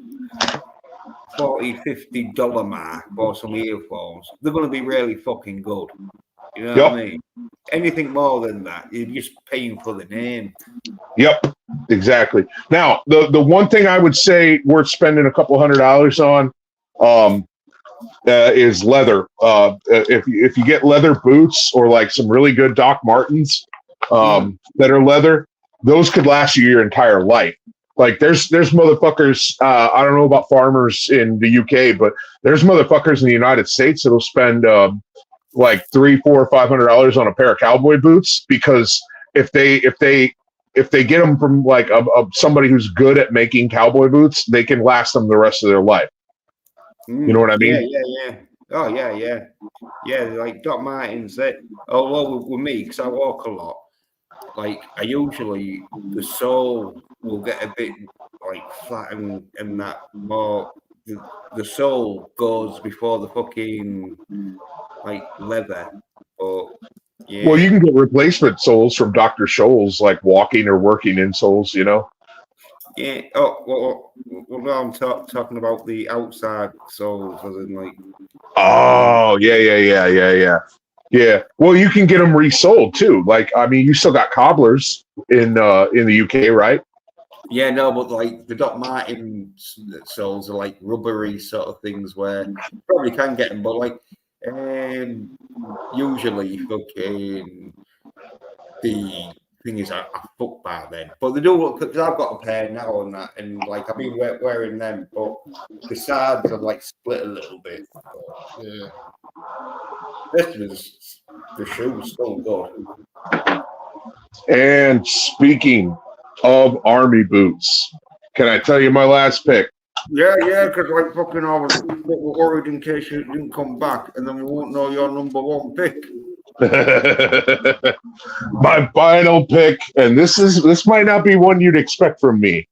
$40, $50 mark for some earphones, they're going to be really fucking good. You know what I mean? Anything more than that, you're just paying for the name. Yep, exactly. Now, the one thing I would say worth spending a couple $100 on is leather. If you get leather boots or like some really good Doc Martens that are leather, those could last you your entire life. Like there's motherfuckers. I don't know about farmers in the UK, but there's motherfuckers in the United States that'll spend like $300, $400, $500 on a pair of cowboy boots because if they get them from like somebody who's good at making cowboy boots, they can last them the rest of their life. You know what I mean? Yeah. Oh, yeah. Like Doc Martens said, with me, because I walk a lot, like I usually, the sole will get a bit like flat and that more, the sole goes before the fucking like leather. But yeah. Well, you can get replacement soles from Dr. Scholl's, like walking or working insoles, you know? Yeah. Oh, well no, I'm talking about the outside soles, as in like. Oh, yeah. Yeah. Well, you can get them resold too. Like, I mean, you still got cobblers in the UK, right? Yeah, no, but like the Doc Marten soles are like rubbery sort of things where you probably can get them, but like usually fucking the thing is I fuck by then. But they do look, because I've got a pair now and that, and like I've been wearing them, but the sides are like split a little bit. But, yeah. The shoe's still good. And speaking of army boots, can I tell you my last pick? Yeah, because like fucking I was worried in case you didn't come back, and then we won't know your number one pick. My final pick, and this might not be one you'd expect from me,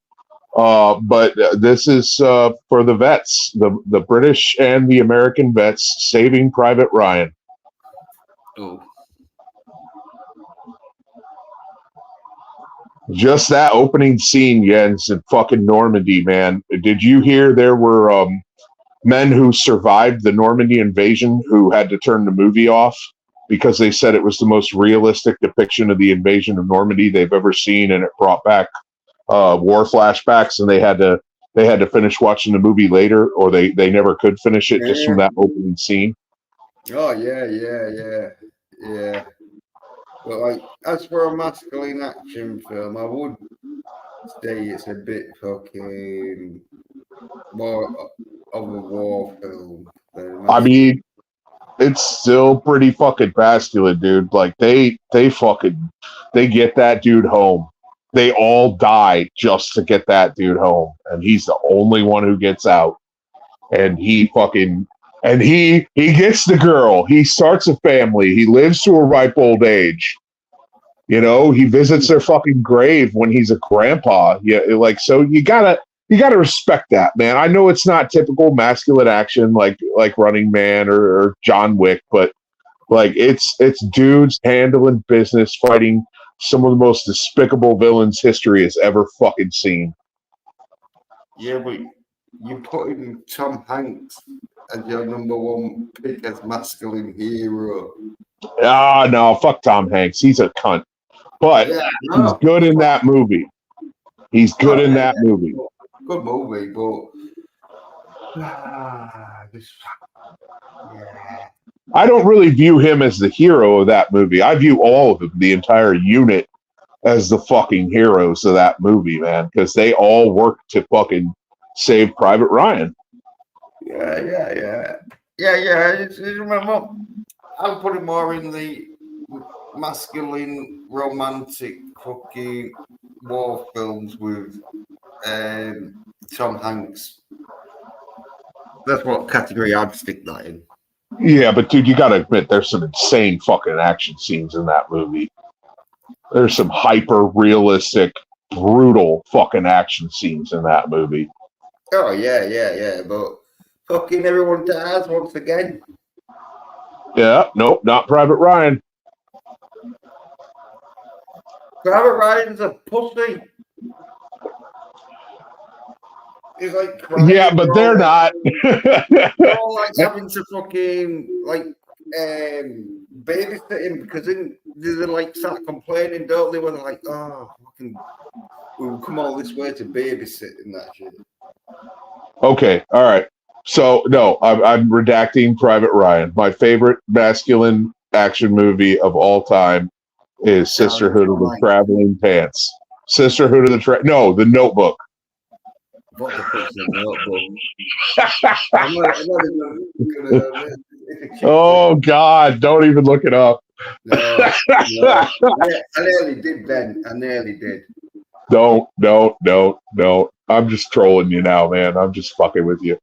but this is for the vets, the British and the American vets, Saving Private Ryan. Oh. Just that opening scene, Jens, in fucking Normandy, man. Did you hear there were men who survived the Normandy invasion who had to turn the movie off because they said it was the most realistic depiction of the invasion of Normandy they've ever seen, and it brought back war flashbacks, and they had to finish watching the movie later, or they never could finish it just from that opening scene. Oh yeah. But like, as for a masculine action film, I would say it's a bit fucking more of a war film. I mean, it's still pretty fucking masculine, dude. Like they get that dude home. They all die just to get that dude home, and he's the only one who gets out. And he gets the girl. He starts a family. He lives to a ripe old age. You know, he visits their fucking grave when he's a grandpa. Yeah, like, so you gotta respect that, man. I know it's not typical masculine action like Running Man or John Wick, but like it's dudes handling business, fighting some of the most despicable villains history has ever fucking seen. Yeah, but you put in Tom Hanks as your number one pick as masculine hero. Ah, no, fuck Tom Hanks. He's a cunt. But he's good in that movie. He's good in that movie. Good movie, but I don't really view him as the hero of that movie. I view all of them, the entire unit, as the fucking heroes of that movie, man, because they all work to fucking save Private Ryan. Yeah. Remember, I'll put it more in the masculine, romantic, fucking war films with Tom Hanks. That's what category I'd stick that in. Yeah, but dude, you gotta admit, there's some insane fucking action scenes in that movie. There's some hyper realistic, brutal fucking action scenes in that movie. Oh yeah, but fucking everyone dies once again. Yeah, nope, not Private Ryan. Private Ryan's a pussy. He's like crying. Yeah, but they're not. They're all like having to fucking like babysit him because then they like start complaining, don't they? When they're like, oh, fucking, we've come all this way to babysit and that shit. Okay, all right. So no, I'm redacting Private Ryan. My favorite masculine action movie of all time is Sisterhood of the Traveling Pants. Sisterhood of the The Notebook. What the fuck's the Notebook? Oh God! Don't even look it up. No. I nearly did, Ben. I nearly did. Don't. I'm just trolling you now, man. I'm just fucking with you.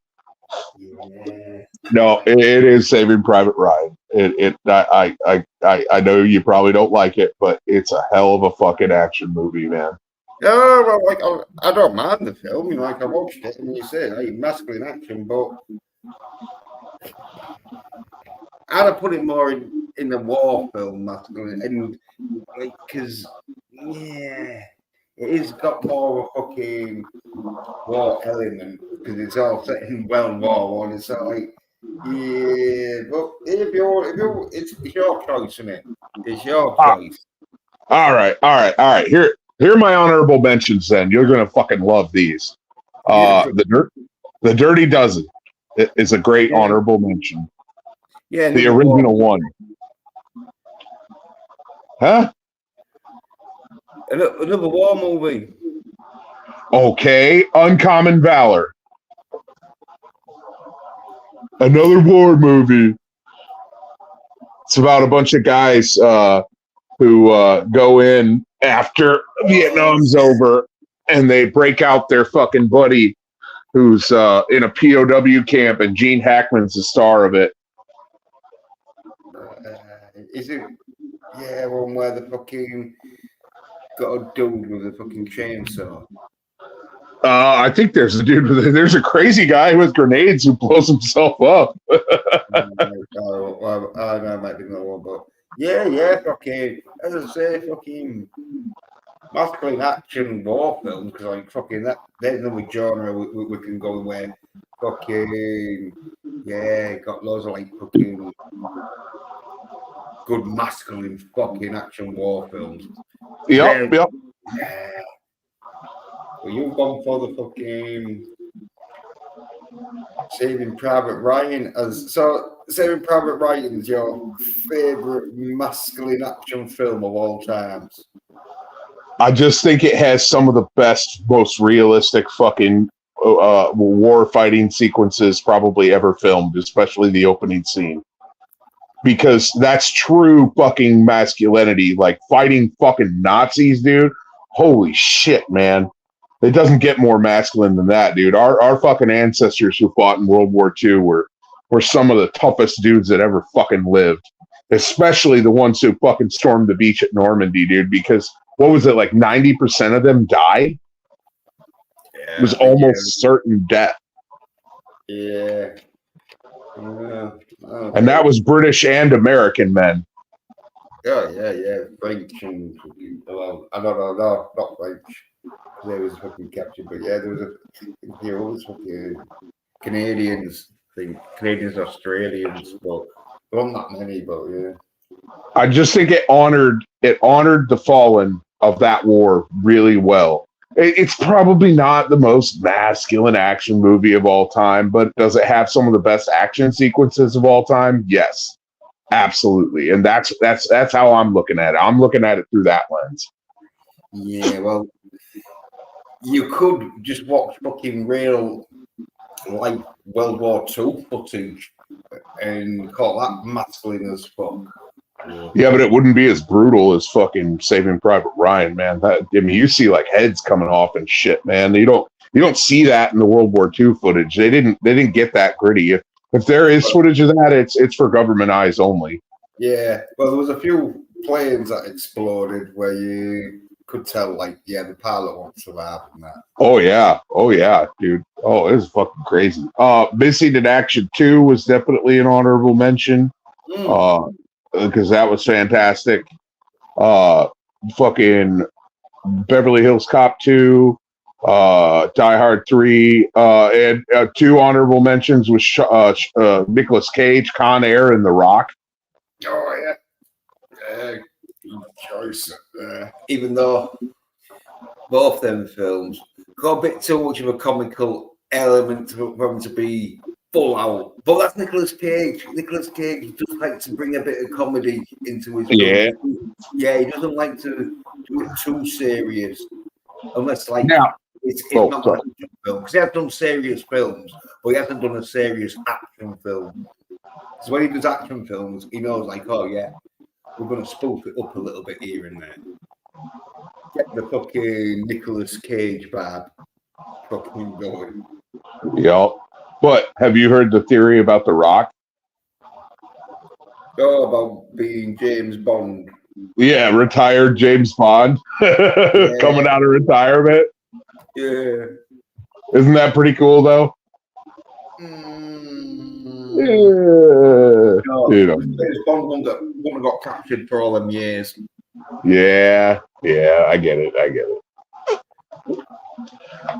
Yeah. No, it is Saving Private Ryan. I know you probably don't like it, but it's a hell of a fucking action movie, man. No, well, like I don't mind the film. You know, like I watched it, and you say, hey, masculine action, but I'd have put it more in the war film, masculine, and like because it is got more of a fucking war element because it's all set in World War One. It's not like but if you're, it's your choice, isn't it? It's your choice. All right. Here are my honorable mentions. Then you're gonna fucking love these. The Dirty Dozen is a great honorable mention. Yeah, the original one. Huh? Another war movie. Okay, Uncommon Valor. Another war movie. It's about a bunch of guys who go in after Vietnam's over, and they break out their fucking buddy who's in a POW camp, and Gene Hackman's the star of it. Is it? Yeah, one where the fucking got a dude with a fucking chainsaw. I think there's a crazy guy with grenades who blows himself up. I might be that one, but yeah, fucking, as I say, fucking masculine action war films, because like fucking there's another genre we can go in where fucking got loads of like fucking good masculine fucking action war films. Yep. Yeah. Well, you've gone for the fucking Saving Private Ryan Saving Private Ryan is your favorite masculine action film of all times. I just think it has some of the best, most realistic fucking war fighting sequences probably ever filmed, especially the opening scene. Because that's true fucking masculinity, like fighting fucking Nazis, dude. Holy shit, man. It doesn't get more masculine than that, dude. Our fucking ancestors who fought in World War II were some of the toughest dudes that ever fucking lived. Especially the ones who fucking stormed the beach at Normandy, dude, because what was it, like 90% of them died? Yeah, it was almost certain death. Yeah. And that was British and American men. Yeah. French and I don't know, not French. They was fucking captured, but yeah, there was fucking Canadians, Australians, but there weren't that many, but yeah. I just think it honored the fallen of that war really well. It's probably not the most masculine action movie of all time, but does it have some of the best action sequences of all time? Yes, absolutely. And that's how I'm looking at it. I'm looking at it through that lens. Yeah, well, you could just watch fucking real, like, World War II footage and call that masculine as fuck. Yeah, but it wouldn't be as brutal as fucking Saving Private Ryan, man. You see like heads coming off and shit, man. You don't see that in the World War II footage. They didn't get that gritty. If there is footage of that, it's for government eyes only. Yeah, well, there was a few planes that exploded where you could tell, like, yeah, the pilot wants to happen that. Oh yeah, dude. Oh, it was fucking crazy. Missing in Action 2 was definitely an honorable mention. Because that was fantastic. Fucking Beverly Hills Cop 2, Die Hard 3, and 2 honorable mentions was Nicolas Cage, Con Air, and The Rock. Oh yeah, good choice. Even though both them films got a bit too much of a comical element for them to be full out. But that's Nicolas Cage. Nicolas Cage does like to bring a bit of comedy into his films. Yeah, he doesn't like to do it too serious. Unless, like, it's not an action film. Because he has done serious films, but he hasn't done a serious action film. So when he does action films, he knows, like, oh, yeah, we're going to spoof it up a little bit here and there. Get the fucking Nicolas Cage vibe fucking going. Yep. But have you heard the theory about The Rock? Oh, about being James Bond. Yeah, retired James Bond coming out of retirement. Yeah. Isn't that pretty cool, though? No, James Bond wouldn't have got captured for all them years. Yeah, I get it.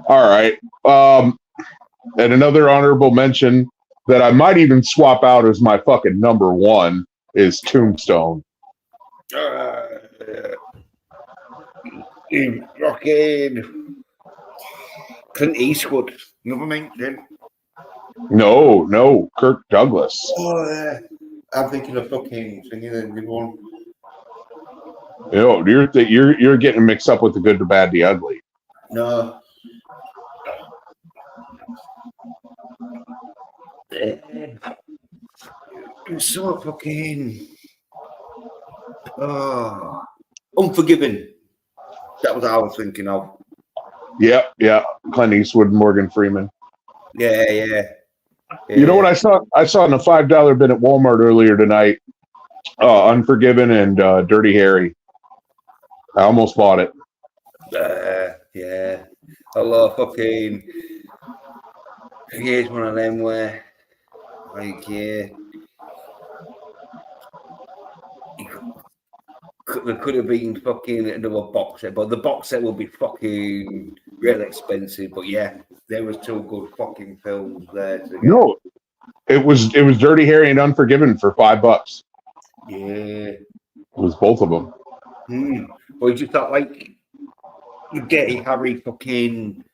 All right. And another honorable mention that I might even swap out as my fucking number one is Tombstone. Fucking Clint Eastwood. Never mentioned. No, Kirk Douglas. Oh yeah. I'm thinking of fucking thinking of the one. You know, you're getting mixed up with the good, the bad, the ugly. No. It's so fucking Unforgiven. That was what I was thinking of. Yeah. Clint Eastwood and Morgan Freeman. Yeah. You know what I saw? I saw in a $5 bin at Walmart earlier tonight. Unforgiven and Dirty Harry. I almost bought it. Yeah. I love fucking. Here's one of them where, like, yeah, there could have been fucking another box set, but the box set will be fucking really expensive. But yeah, there was 2 good fucking films there. No, it was Dirty Harry and Unforgiven for $5. Yeah, it was both of them. But you just thought, like, you Dirty Harry fucking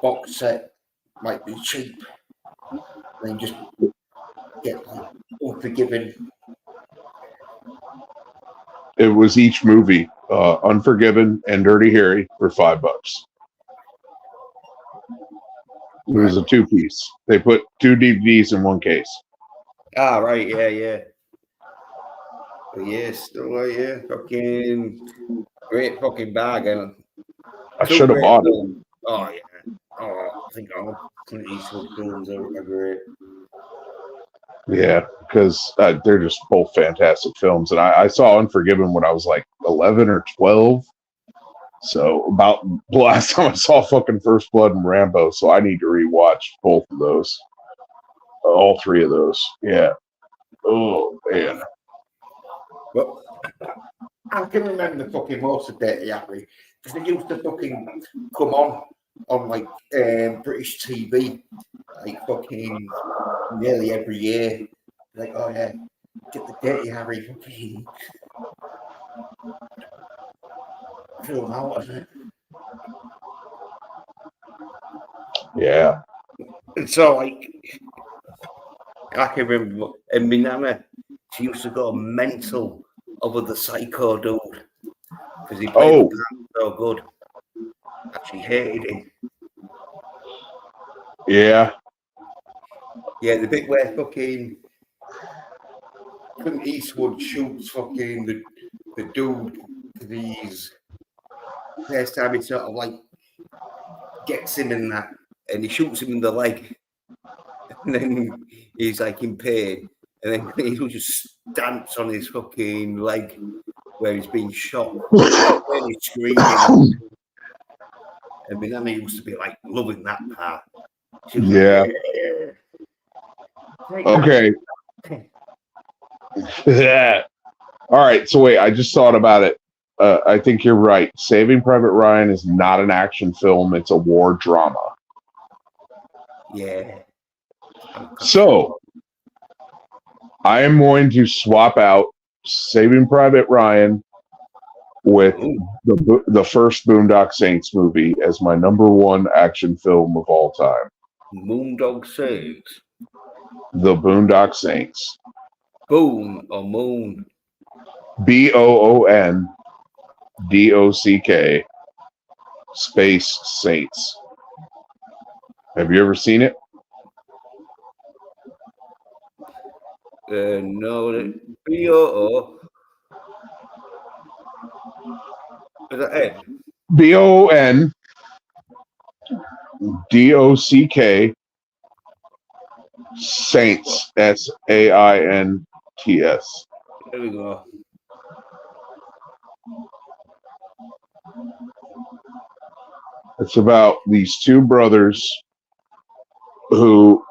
box set might be cheap, then just get like Unforgiven. It was each movie, Unforgiven and Dirty Harry, for $5. It was a 2-piece. They put 2 DVDs in one case. Ah, right, yeah. But yeah, still, yeah, fucking great fucking bag. And I should have bought it. Oh yeah. Oh, I think all Clint Eastwood films are great. Yeah, because they're just both fantastic films. And I saw Unforgiven when I was like 11 or 12. So about the last time I saw fucking First Blood and Rambo. So I need to rewatch both of those. All 3 of those. Yeah. Oh, man. Well, I can remember fucking most of Dirty Harry because they used to fucking come on like British TV, like fucking nearly every year. Like, oh yeah, get the Dirty Harry fucking film out of it. Yeah. And so, like, I can remember, and my nana, she used to go mental over the Psycho dude because he played the part so good. She hated him. Yeah. Yeah, the bit where fucking Clint Eastwood shoots fucking the dude because he's first time he sort of like gets him in that and he shoots him in the leg and then he's like in pain and then he just dance on his fucking leg where he's been shot. And he's screaming. I mean, Anna used to be like loving that part. She was Yeah. Like, Okay. Yeah. All right. So wait, I just thought about it. I think you're right. Saving Private Ryan is not an action film. It's a war drama. Yeah. So I am going to swap out Saving Private Ryan with the first Boondock Saints movie as my #1 action film of all time. Moondog Saints. The Boondock Saints. Boon or Moon? BOONDOCK space Saints. Have you ever seen it? No, BOO. Is that it? BOONDOCK Saints SAINTS. There we go. It's about these two brothers who,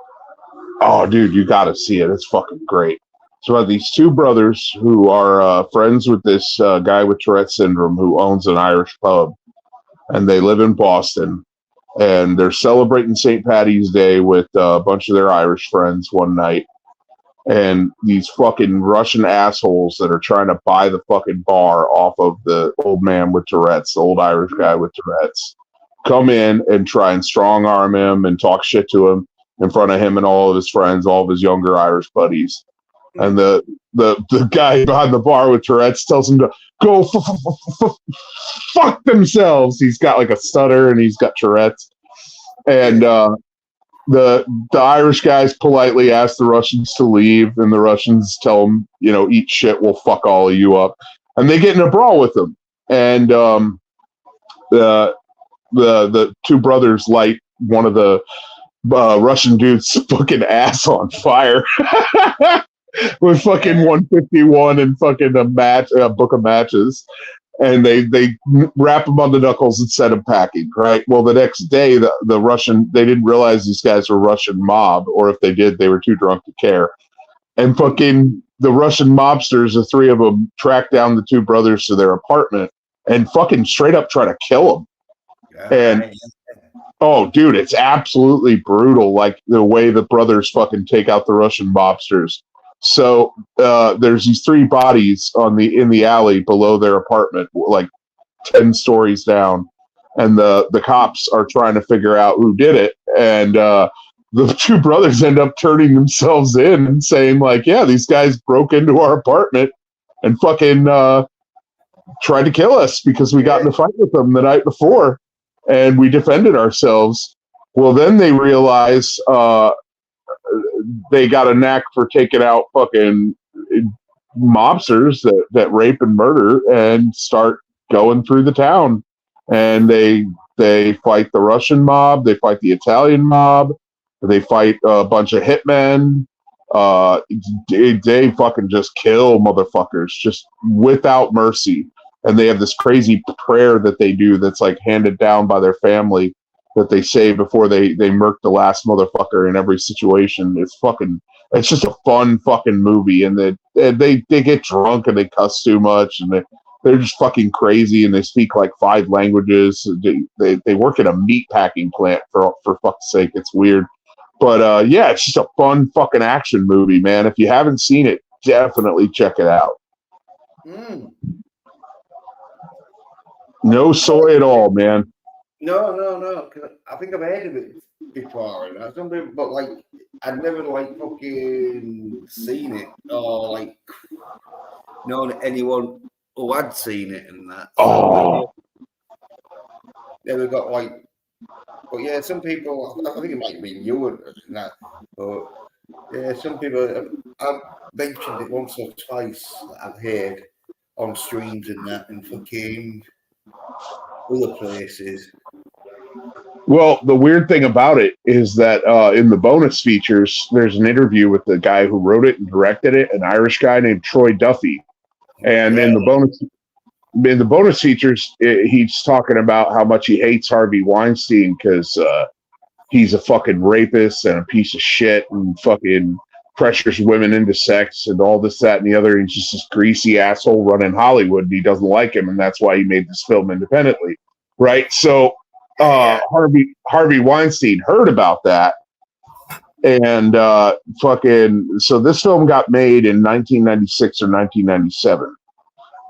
oh, dude, you got to see it. It's fucking great. It's about these two brothers who are friends with this guy with Tourette syndrome who owns an Irish pub, and they live in Boston. And they're celebrating St. Paddy's Day with a bunch of their Irish friends one night. And these fucking Russian assholes that are trying to buy the fucking bar off of the old man with Tourette's, the old Irish guy with Tourette's, come in and try and strong arm him and talk shit to him in front of him and all of his friends, all of his younger Irish buddies. And the guy behind the bar with Tourette's tells him to go fuck themselves. He's got like a stutter and he's got Tourette's. And the Irish guys politely ask the Russians to leave, and the Russians tell them, you know, eat shit, we'll fuck all of you up. And they get in a brawl with them. And the two brothers light one of the Russian dude's fucking ass on fire. With fucking 151 and fucking a book of matches, and they wrap him on the knuckles and set him packing. Right. Well, the next day, the Russian, they didn't realize these guys were Russian mob, or if they did, they were too drunk to care. And fucking the Russian mobsters, the three of them, track down the two brothers to their apartment and fucking straight up try to kill them. And oh, dude, it's absolutely brutal. Like the way the brothers fucking take out the Russian mobsters. So there's these three bodies in the alley below their apartment, like 10 stories down, and the cops are trying to figure out who did it. And the two brothers end up turning themselves in and saying, like, yeah, these guys broke into our apartment and fucking tried to kill us because we got in a fight with them the night before, and we defended ourselves. Well, then they realize they got a knack for taking out fucking mobsters that rape and murder, and start going through the town. And they fight the Russian mob, they fight the Italian mob, they fight a bunch of hitmen. They fucking just kill motherfuckers just without mercy. And they have this crazy prayer that they do that's like handed down by their family, that they say before they murk the last motherfucker in every situation. It's just a fun fucking movie. And they get drunk and they cuss too much, and they're just fucking crazy, and they speak like 5 languages. They work at a meat packing plant for fuck's sake. It's weird. But yeah, it's just a fun fucking action movie, man. If you haven't seen it, definitely check it out. No soy at all, man. No. I think I've heard of it before, and something, but like I'd never like fucking seen it or like known anyone who had seen it and that. Oh, never got like. But yeah, some people. I think it might be you and that. But yeah, some people. I've mentioned it once or twice that I've heard on streams and that, and fucking other places. Well, the weird thing about it is that in the bonus features, there's an interview with the guy who wrote it and directed it, an Irish guy named Troy Duffy. And in the bonus features, he's talking about how much he hates Harvey Weinstein because he's a fucking rapist and a piece of shit and fucking pressures women into sex and all this, that, and the other. He's just this greasy asshole running Hollywood, and he doesn't like him, and that's why he made this film independently, right? So Harvey Weinstein heard about that, and so this film got made in 1996 or 1997,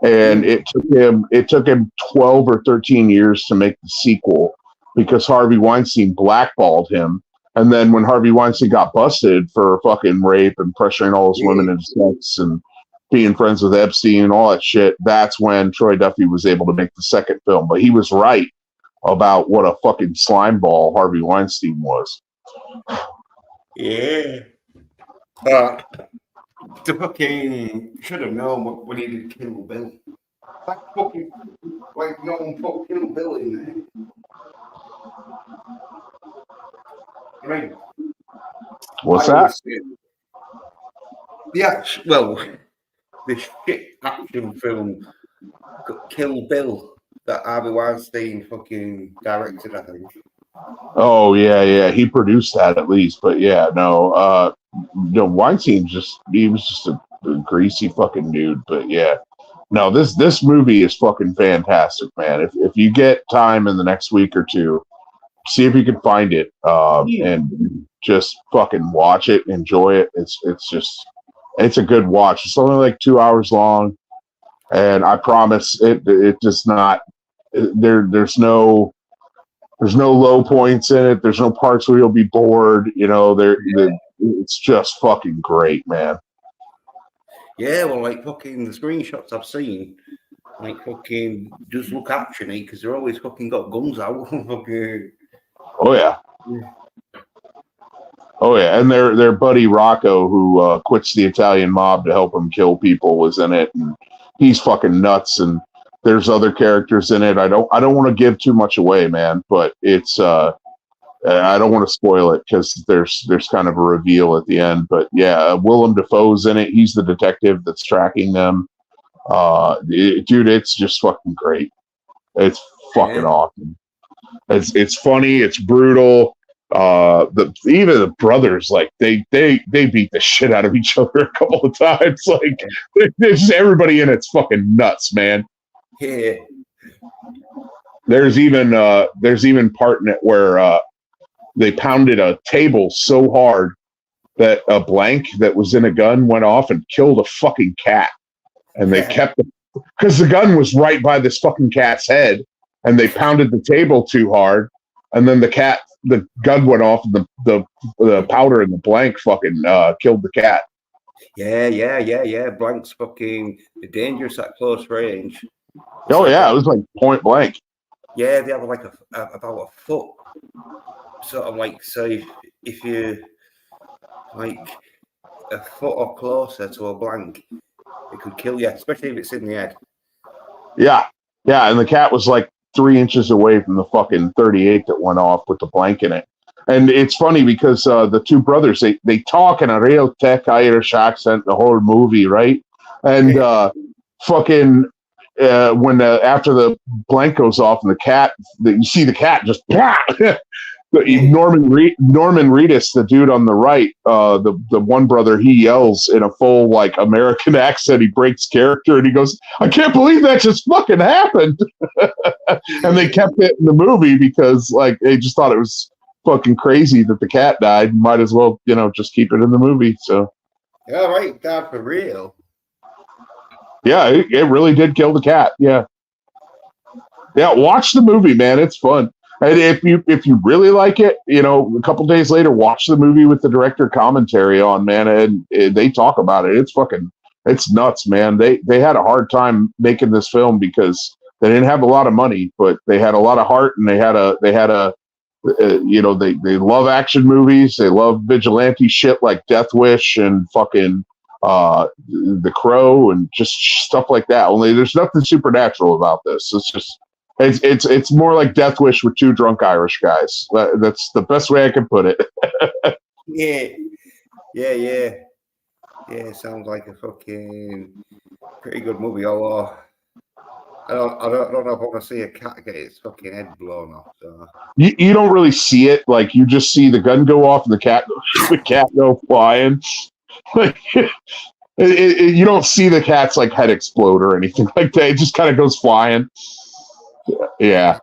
and it took him 12 or 13 years to make the sequel because Harvey Weinstein blackballed him. And then when Harvey Weinstein got busted for fucking rape and pressuring all those women into sex and being friends with Epstein and all that shit, that's when Troy Duffy was able to make the second film. But he was right about what a fucking slime ball Harvey Weinstein was. Yeah. The fucking should have known when he did Kill Bill. Like no one put Kill Bill in there. Right. What's that? The shit action film Kill Bill that Harvey Weinstein fucking directed, I think. Oh yeah, he produced that at least, but yeah, no, Weinstein he was just a greasy fucking dude, but yeah, no, this movie is fucking fantastic, man. If you get time in the next week or two, see if you can find it, and just fucking watch it, enjoy it. It's a good watch. It's only like 2 hours long, and I promise it does not. There's no low points in it. There's no parts where you'll be bored. It's just fucking great, man. Yeah, well, like fucking the screenshots I've seen, like fucking just look actiony because they're always fucking got guns out. Fucking. Oh yeah, and their buddy Rocco, who quits the Italian mob to help him kill people, was in it, and he's fucking nuts. And there's other characters in it. I don't want to give too much away, man, but it's I don't want to spoil it because there's kind of a reveal at the end. But yeah, Willem Dafoe's in it. He's the detective that's tracking them. Dude, it's just fucking great. It's fucking awesome. It's funny. It's brutal. Even the brothers, like they beat the shit out of each other a couple of times. Like there's everybody in it's fucking nuts, man. Yeah. There's even part in it where they pounded a table so hard that a blank that was in a gun went off and killed a fucking cat, and they kept it because the gun was right by this fucking cat's head, and they pounded the table too hard, and then the gun went off, and the powder in the blank fucking killed the cat. Yeah. Blank's fucking dangerous at close range. Oh yeah, it was like point blank. Yeah, they have like about a foot. Sort of like, so if you like a foot or closer to a blank, it could kill you, especially if it's in the head. Yeah, and the cat was like 3 inches away from the fucking 38 that went off with the blank in it. And it's funny because the two brothers, they talk in a real thick Irish accent the whole movie, right? And fucking when after the blank goes off and the cat, you see the cat just Norman Reedus, the dude on the right, the one brother, he yells in a full like American accent. He breaks character and he goes, "I can't believe that just fucking happened." And they kept it in the movie because like they just thought it was fucking crazy that the cat died. Might as well, just keep it in the movie. So yeah, right, that for real. Yeah, it really did kill the cat. Yeah, watch the movie, man. It's fun. And if you really like it, a couple days later, watch the movie with the director commentary on, man, and they talk about it. It's nuts, man. They had a hard time making this film because they didn't have a lot of money, but they had a lot of heart, and they love action movies. They love vigilante shit like Death Wish and fucking The Crow and just stuff like that. Only there's nothing supernatural about this. It's just It's more like Death Wish with two drunk Irish guys. That's the best way I can put it. Yeah, sounds like a fucking pretty good movie. Although I don't know if I want to see a cat get its fucking head blown off. So. You don't really see it. Like, you just see the gun go off and the cat go flying. Like, you don't see the cat's like head explode or anything like that. It just kind of goes flying. Yeah.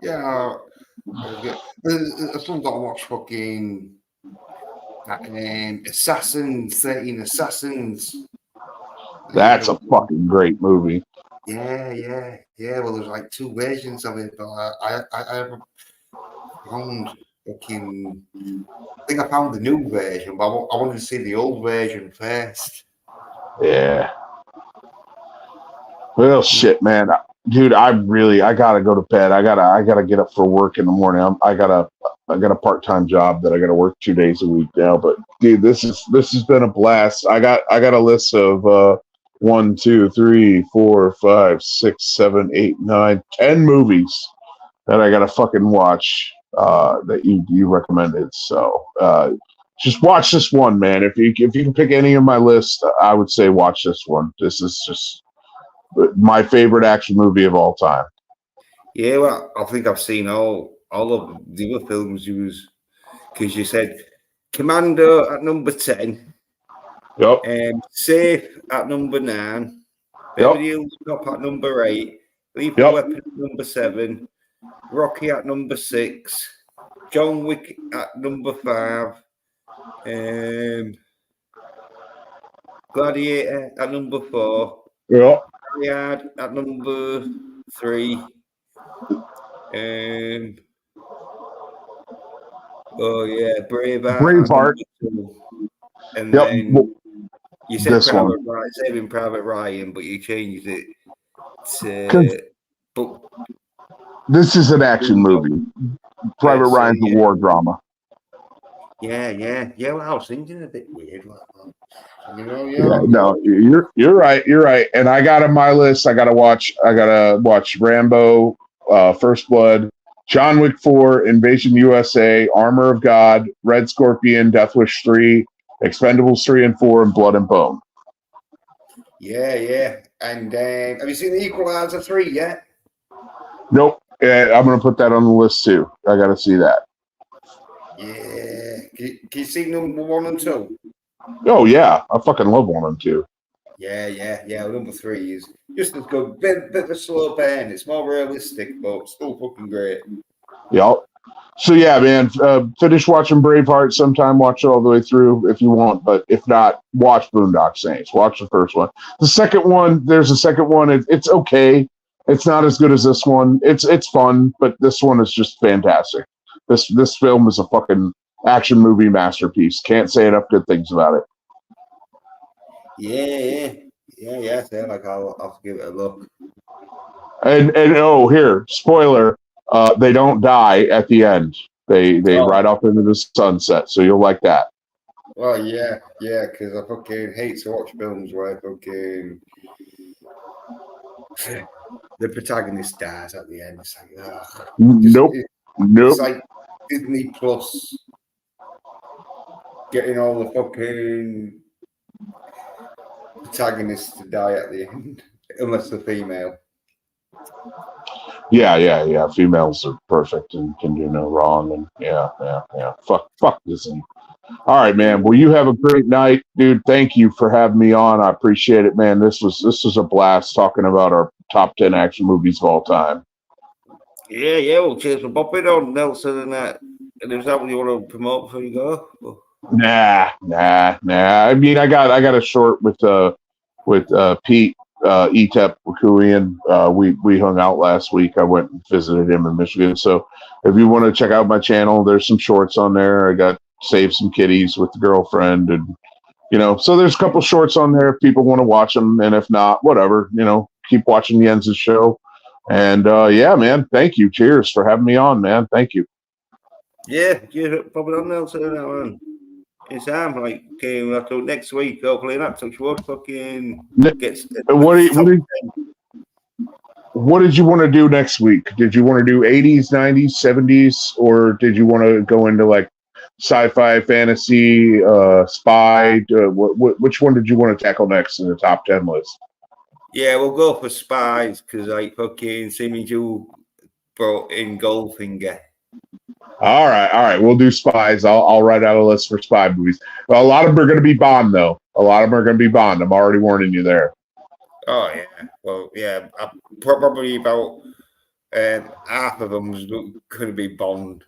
Yeah. I still got to watch fucking Assassins, 13 Assassins. That's a fucking great movie. Yeah. Well, there's like two versions of it, but I haven't found fucking. I think I found the new version, but I wanted to see the old version first. Yeah. Well, shit, man, dude, I gotta go to bed. I gotta get up for work in the morning. I got a part-time job that I gotta work 2 days a week now. But dude, this has been a blast. I got a list of 1, 2, 3, 4, 5, 6, 7, 8, 9, 10 movies that I gotta fucking watch that you recommended. So just watch this one, man. If you can pick any of my list, I would say watch this one. This is just my favorite action movie of all time. Yeah, well, I think I've seen all of the other films you was, because you said Commando at number 10. Yep. Safe at number 9. Beverly Hills Cop at number 8. Lethal Weapon at number 7. Rocky at number 6. John Wick at number 5. Gladiator at number 4. Yep. Yard at number 3. Braveheart. And then you said Saving Private Ryan, but you changed it to. But this is an action movie. Private Ryan's a war drama. Yeah. Well, I was thinking a bit weird. No, you're right. And I got on my list. I gotta watch Rambo, First Blood, John Wick 4, Invasion USA, Armor of God, Red Scorpion, Death Wish 3, Expendables 3 and 4, and Blood and Bone. Yeah. And have you seen the Equalizer 3 yet? Nope. I'm gonna put that on the list too. I gotta see that. Yeah. Can you see number 1 and 2? Oh yeah, I fucking love 1 and 2. Yeah. Number 3 is just as good. Bit of a slow burn. It's more realistic, but still fucking great. Yep. So yeah, man, finish watching Braveheart sometime. Watch it all the way through if you want, but if not, watch Boondock Saints. Watch the first one. The second one, there's a second one. It's okay. It's not as good as this one. It's fun, but this one is just fantastic. This film is a fucking action movie masterpiece. Can't say enough good things about it. Yeah. So like I'll give it a look. And here, spoiler, they don't die at the end. They ride off into the sunset, so you'll like that. Well, yeah, because I fucking hate to watch films where fucking the protagonist dies at the end. It's like, ugh. Nope. It's like Disney Plus getting all the fucking protagonists to die at the end, unless they're female. Yeah. Females are perfect and can do no wrong. And yeah. Fuck Disney. All right, man. Well, you have a great night, dude. Thank you for having me on. I appreciate it, man. This was a blast talking about our top 10 action movies of all time. Yeah. Well, cheers for popping on, Nelson, and that. And is that what you want to promote before you go? Nah. I mean, I got a short with Pete Etep Wakuian. We hung out last week. I went and visited him in Michigan. So if you want to check out my channel, there's some shorts on there. I got Save Some Kitties with the girlfriend, and so there's a couple shorts on there if people want to watch them, and if not, whatever, keep watching Jens's show. And yeah, man, thank you. Cheers for having me on, man. Thank you. Yeah, probably on Nelson. It's time. Like, okay, we'll talk next week. Hopefully, that touch wood fucking gets. What did you want to do next week? Did you want to do 80s, 90s, 70s, or did you want to go into like sci-fi, fantasy, spy? Which one did you want to tackle next in the top 10 list? Yeah, we'll go for spies because like fucking Simmy Jew brought in Goldfinger. All right. We'll do spies. I'll write out a list for spy movies. Well, a lot of them are going to be Bond, though. A lot of them are going to be Bond. I'm already warning you there. Oh yeah, well yeah, probably about half of them was going to be Bond.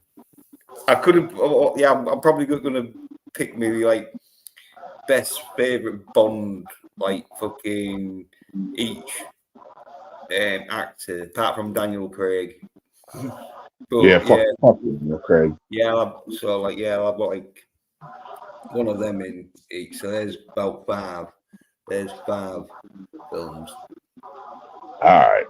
I could have, yeah, I'm probably going to pick maybe like best favorite Bond, like fucking each actor, apart from Daniel Craig. But fuck you, Craig. So like I'll have like one of them in each. So there's about 5. There's 5 films. All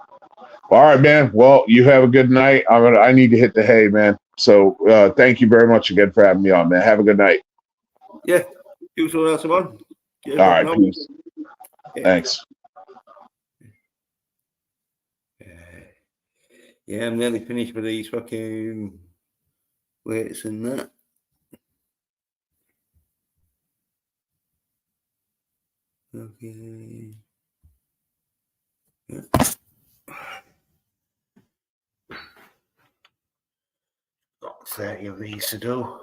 right, man. Well, you have a good night. I need to hit the hay, man. So thank you very much again for having me on, man. Have a good night. Yeah. Do someone else on. All right, peace. Yeah. Thanks. Yeah, I'm nearly finished with these fucking weights and that. Okay. Yeah. Got 30 of these to do.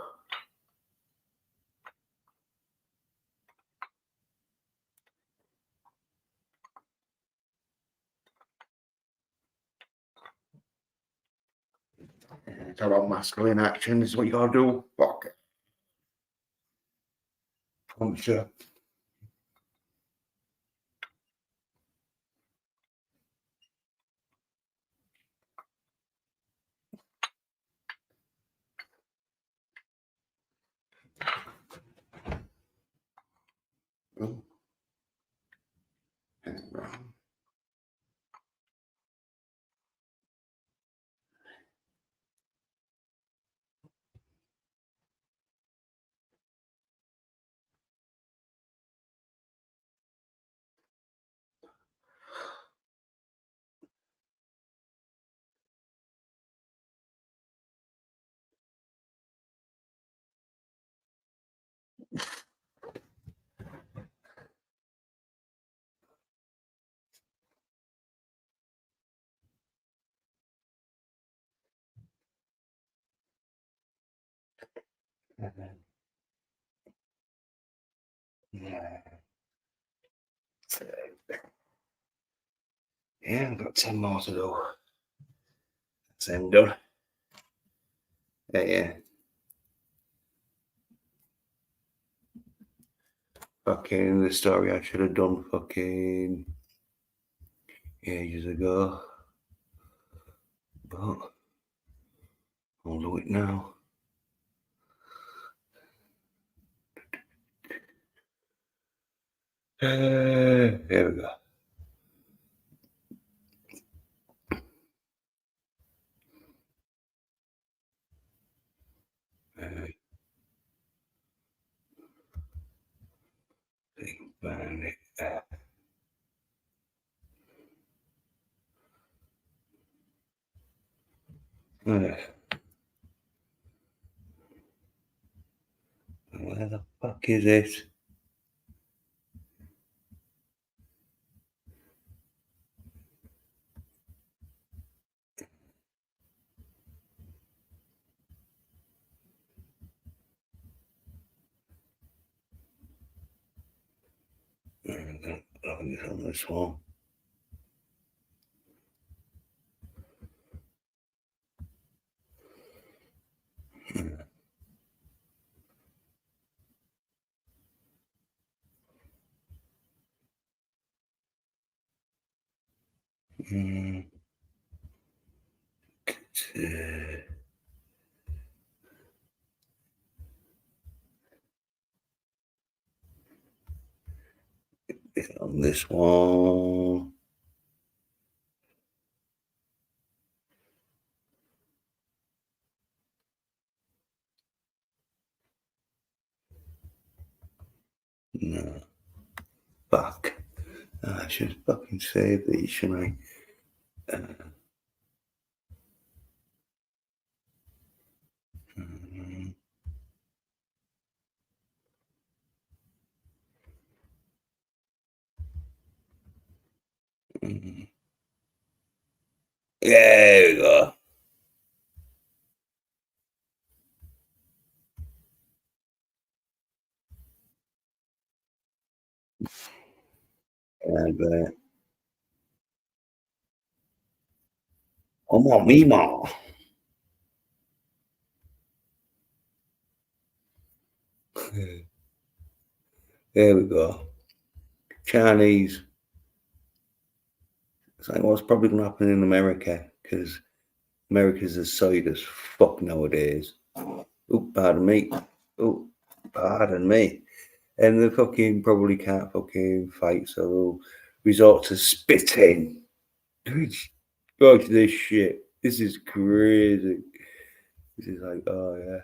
Talk about masculine action is what you gotta do. Fuck it. Puncher. Oh. Yeah, I've got 10 more to do. Same done. Yeah. Fucking the story I should have done fucking ages ago. But I'll do it now. Here we go. Find it. Where the fuck is it? On this one. On this one. No. Fuck. I should fucking save these, shouldn't I? There we go. And come on, me, ma. There we go. Chinese. It's like what's probably going to happen in America because America's as side as fuck nowadays. Oh, pardon me. Oh, pardon me. And they fucking probably can't fucking fight, so they'll resort to spitting. Watch this shit. This is crazy. This is like, oh yeah.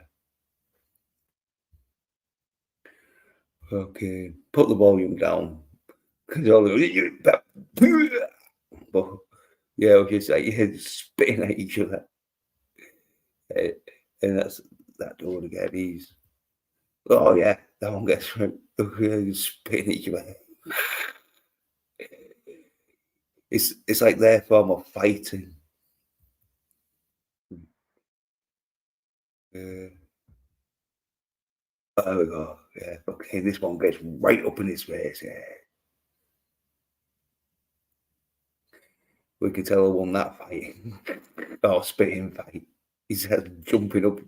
Okay, put the volume down. Because all the but yeah, okay, so yeah, spitting at each other. And that's that door to get these. Oh yeah, that one gets okay, spitting at each other. It's like their form of fighting. There we go. Yeah, okay, this one gets right up in his face. Yeah. We could tell who won that fight. Or spitting fight. He's jumping up,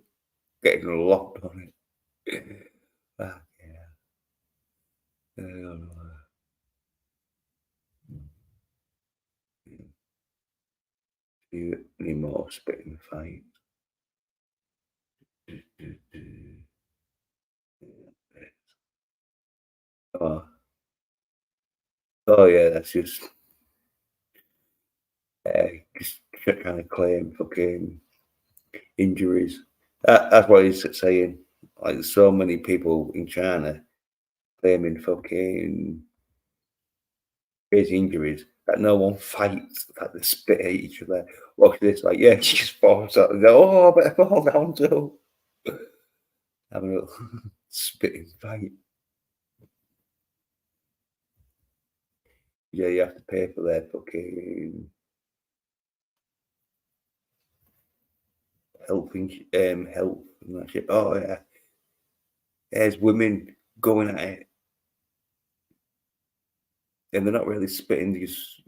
getting locked on it. Ah, yeah. Any more spitting fight? Oh yeah, that's just trying to claim fucking injuries. That's what he's saying. Like, there's so many people in China claiming fucking crazy injuries that no one fights, that they spit at each other. Watch this, like, yeah, she just falls out and go, oh, I better fall down too. Having a little spitting fight. Yeah, you have to pay for their fucking health and that shit. Oh yeah. There's women going at it. And they're not really spitting, they just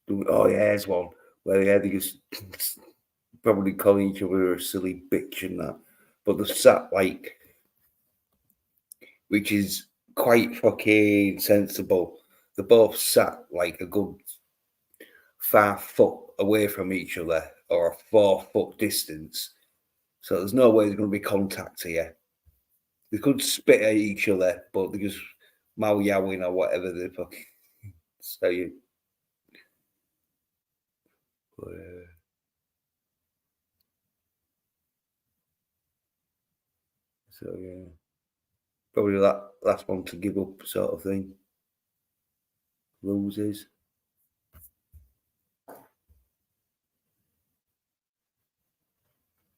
doing, oh yeah, there's one. Where yeah, they just probably calling each other a silly bitch and that. But they're sat like, which is quite fucking sensible. They're both sat like a good 5 foot away from each other or a 4 foot distance. So there's no way there's going to be contact here. They could spit at each other, but they just mow yowing or whatever they fucking say. But, so yeah, probably that last one to give up sort of thing. Loses.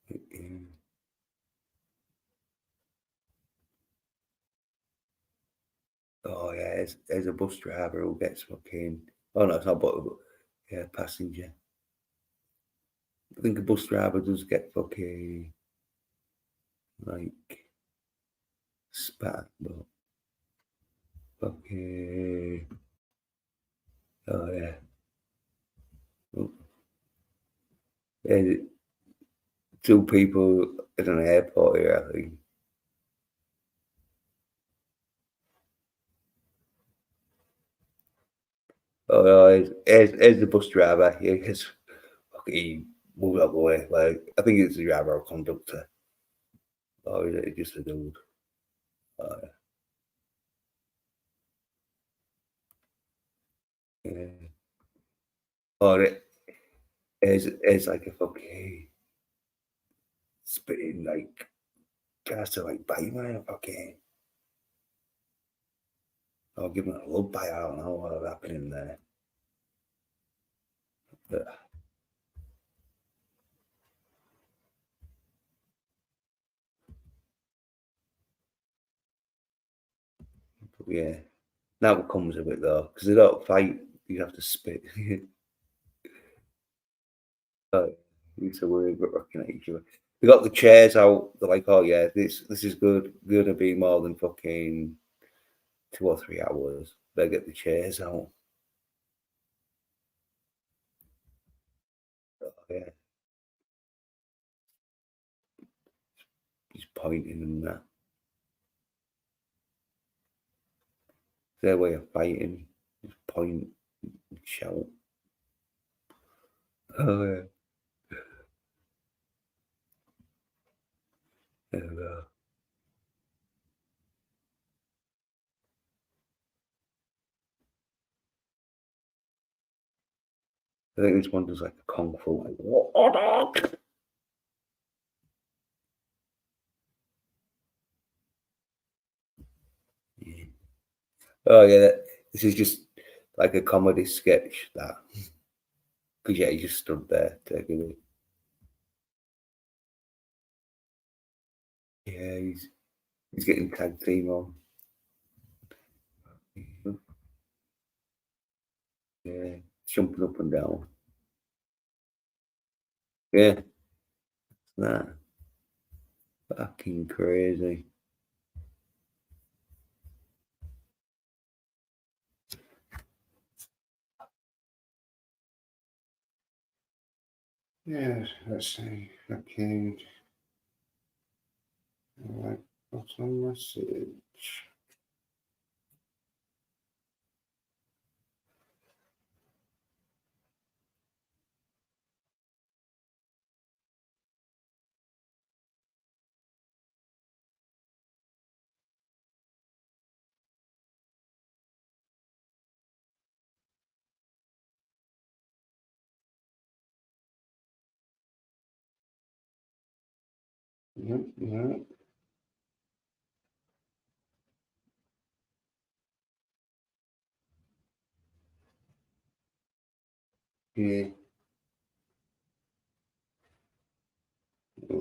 Yeah. Oh yeah, there's a bus driver who gets fucking. Oh no, it's not but yeah, passenger. I think a bus driver does get fucking like spat, but fucking. Oh yeah. Oh, yeah, 2 people at an airport here, I think. Oh no, there's the bus driver. Yeah, because he moved out of the way. Like, I think it's the driver or conductor. Oh, is it just a dude? Yeah. Or it's like a fucking spitting like tries to like bite my fucking. I'll give him a love bite. I don't know what's happening there. But yeah, now it comes a bit though, because they don't fight. You have to spit. It's a weird but looking at each other. They got the chairs out. They're like, oh yeah, this is good. Gonna be more than fucking 2 or 3 hours. They get the chairs out. Oh, yeah, he's pointing and that. Their way of fighting. Just point and shout. Oh yeah. There we go. I think this one does like a kung fu, like what? Yeah. Oh yeah, this is just like a comedy sketch that, because yeah, he just stood there taking it. Yeah, he's getting tag team on. Yeah, jumping up and down. Yeah, that fucking crazy. Yeah, let's see. Okay. All right, what's on message? Yep, yeah. Yeah.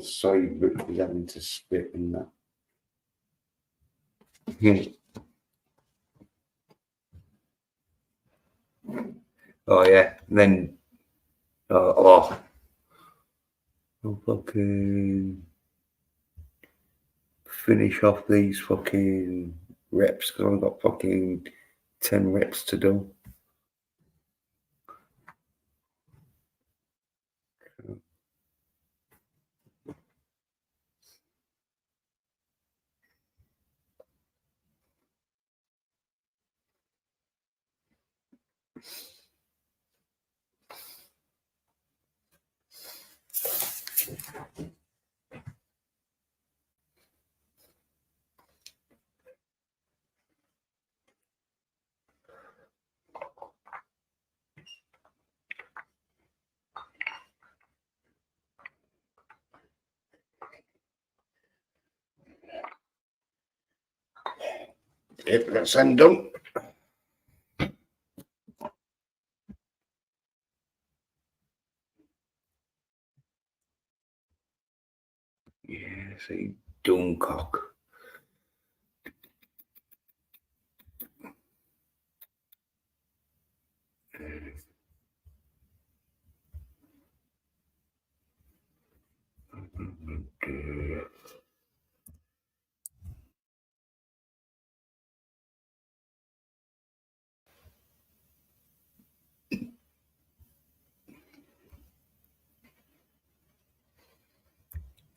Sorry, but he's having to spit in that. Yeah. Oh yeah. And then I'll fucking finish off these fucking reps because I've got fucking 10 reps to do. Yep, that's them done. Yeah, see, Dunkirk.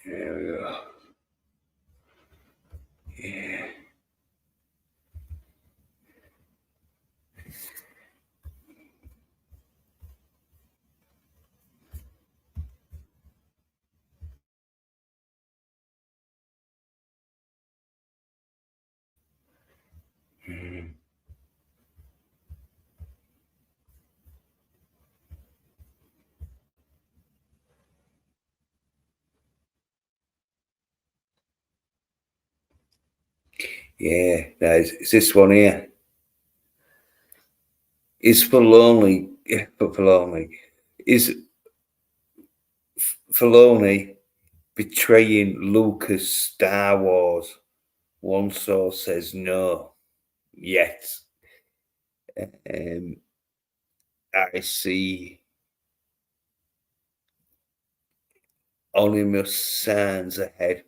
There we go. Yeah. Yeah, it's this one here. is Filoni, is Filoni betraying Lucas Star Wars? One source says no, yet. I see ominous signs ahead.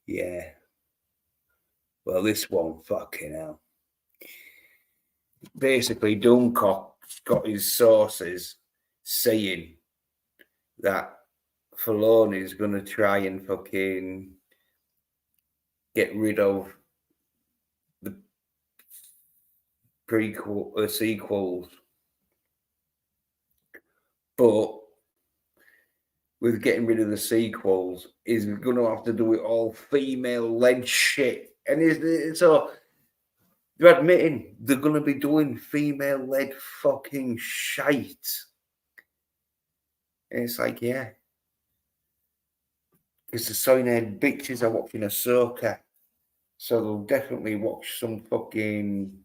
Yeah. Well, this one, fucking hell. Basically, Duncombe's got his sources saying that Filoni is going to try and fucking get rid of the sequels. But with getting rid of the sequels, he's going to have to do it all female-led shit. And so they're admitting they're going to be doing female-led fucking shite. And it's like, yeah. Because the SOY NERD bitches are watching Ahsoka. So they'll definitely watch some fucking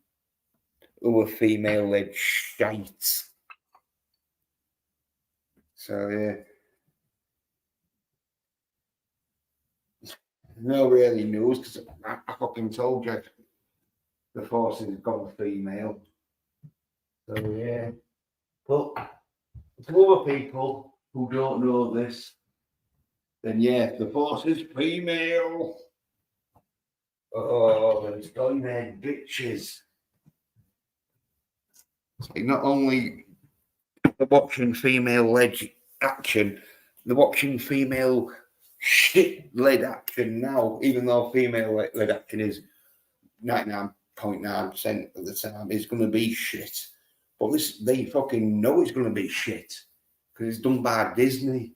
other female-led shite. So, yeah. No really news, because I fucking told you the Forces have gone female. So, yeah. But to other people who don't know this, then yeah, the Force is female. Oh, it's SOY NERD bitches. It's like not only they're watching female-led action, they're watching female shit-led action now, even though female-led action is 99.9% of the time is going to be shit. But this, they fucking know it's going to be shit because it's done by Disney.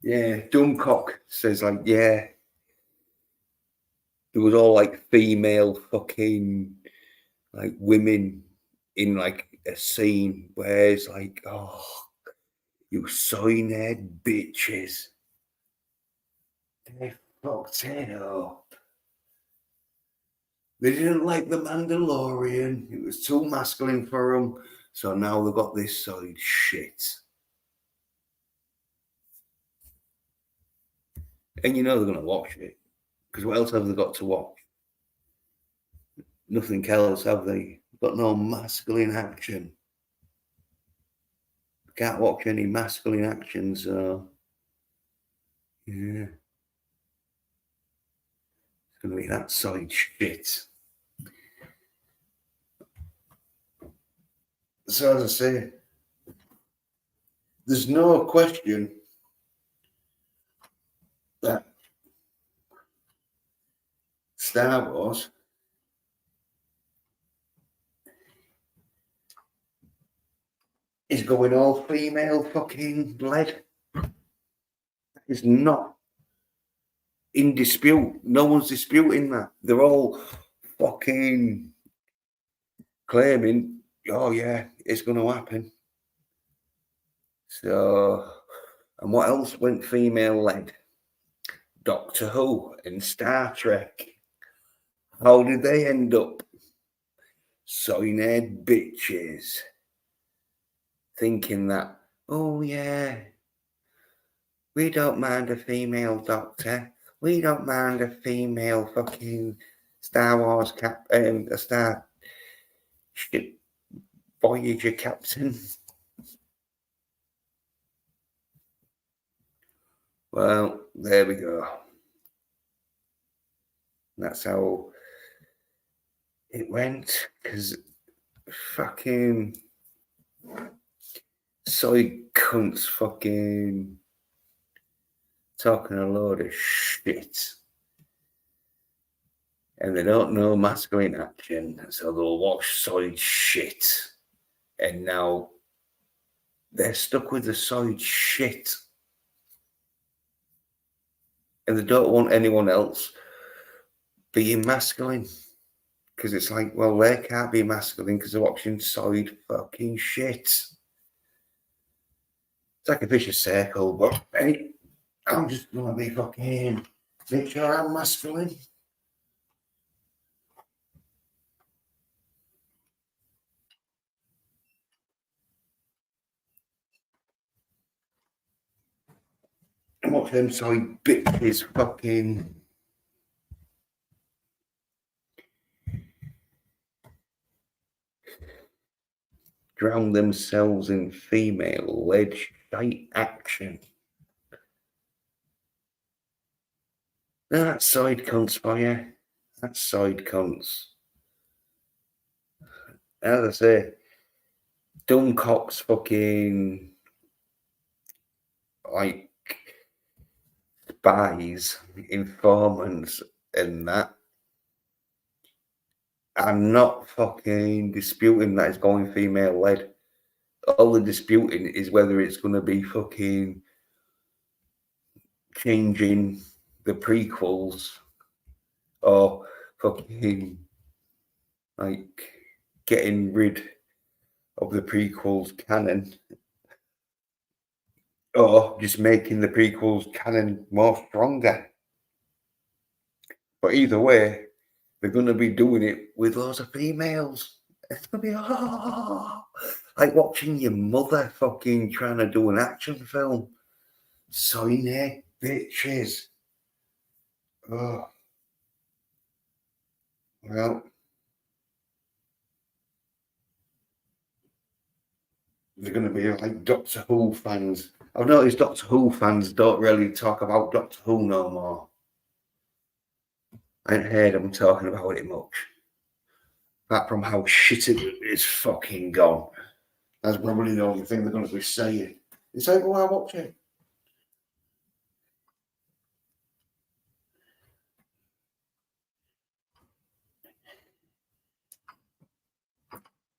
Yeah, Dumbcock says like, yeah, there was all like female fucking like women in like a scene where it's like, oh, you SOY NERD bitches. They fucked it up. They didn't like the Mandalorian. It was too masculine for them. So now they've got this side shit. And you know they're going to watch it. Because what else have they got to watch? Nothing else, have they? Got no masculine action. Can't watch any masculine action, so yeah. It's going to be that side shit. So as I say, there's no question that Star Wars is going all female fucking led. That is not in dispute. No one's disputing that. They're all fucking claiming, oh yeah, it's going to happen. So, and what else went female led? Doctor Who and Star Trek. How did they end up? SOY NERD bitches. Thinking that, oh yeah, we don't mind a female doctor. We don't mind a female fucking Star Wars a Star ship Voyager captain. Well, there we go. That's how it went, because fucking soy cunts fucking talking a load of shit. And they don't know masculine action, so they'll watch soy shit. And now they're stuck with the soy shit. And they don't want anyone else being masculine. Because it's like, well, they can't be masculine because they're watching soy fucking shit. It's like a vicious circle, but hey, I'm just going to be fucking, make sure I'm masculine. watch them soy bitches fucking drown themselves in female-led shite action. That's side cunts for you. That's side cunts. As I say, Dummcock's fucking like spies, informants, and that. I'm not fucking disputing that it's going female led. All the disputing is whether it's going to be fucking changing the prequels or fucking like getting rid of the prequels canon or just making the prequels canon more stronger. But either way, they're going to be doing it with lots of females. It's going to be like watching your mother fucking trying to do an action film. Soy nerd bitches. Oh. Well, they're going to be like Doctor Who fans. I've noticed Doctor Who fans don't really talk about Doctor Who no more. I ain't heard them talking about it much. Apart from how shit it is fucking gone. That's probably the only thing they're going to be saying. It's like, well, I watch it.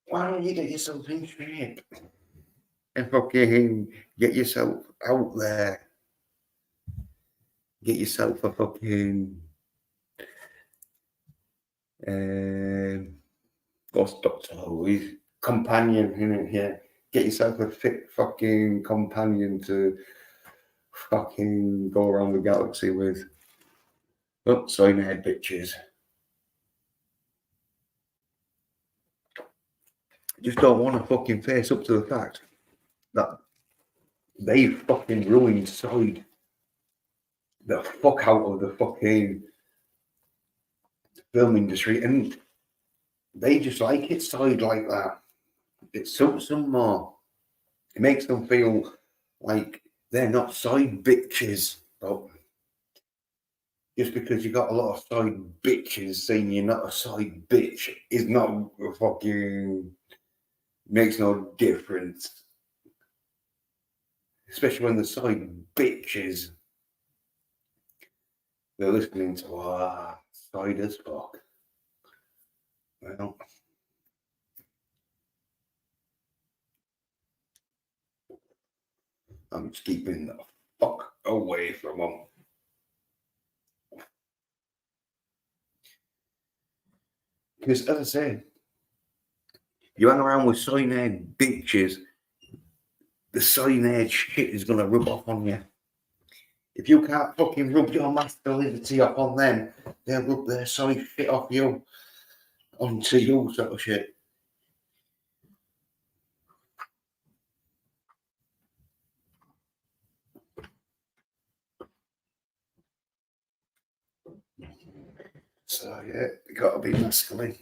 Why don't you get yourself in shape and fucking get yourself out there? Get yourself a fucking what's Doctor Who? He's companion in here. Get yourself a fit fucking companion to fucking go around the galaxy with. Oh, soy nerd bitches. Just don't want to fucking face up to the fact that they fucking ruined Soyd the fuck out of the fucking film industry, and they just like it Soyd like that. It suits them more. It makes them feel like they're not side bitches. But just because you got a lot of side bitches saying you're not a side bitch is not fucking makes no difference. Especially when the side bitches they're listening to side as fuck. Well, I'm just keeping the fuck away from them. Because as I said, you hang around with soy nerd bitches, the soy nerd shit is gonna rub off on you. If you can't fucking rub your masculinity off on them, they'll rub their soy shit off you onto you sort of shit. So yeah, you gotta be masculine.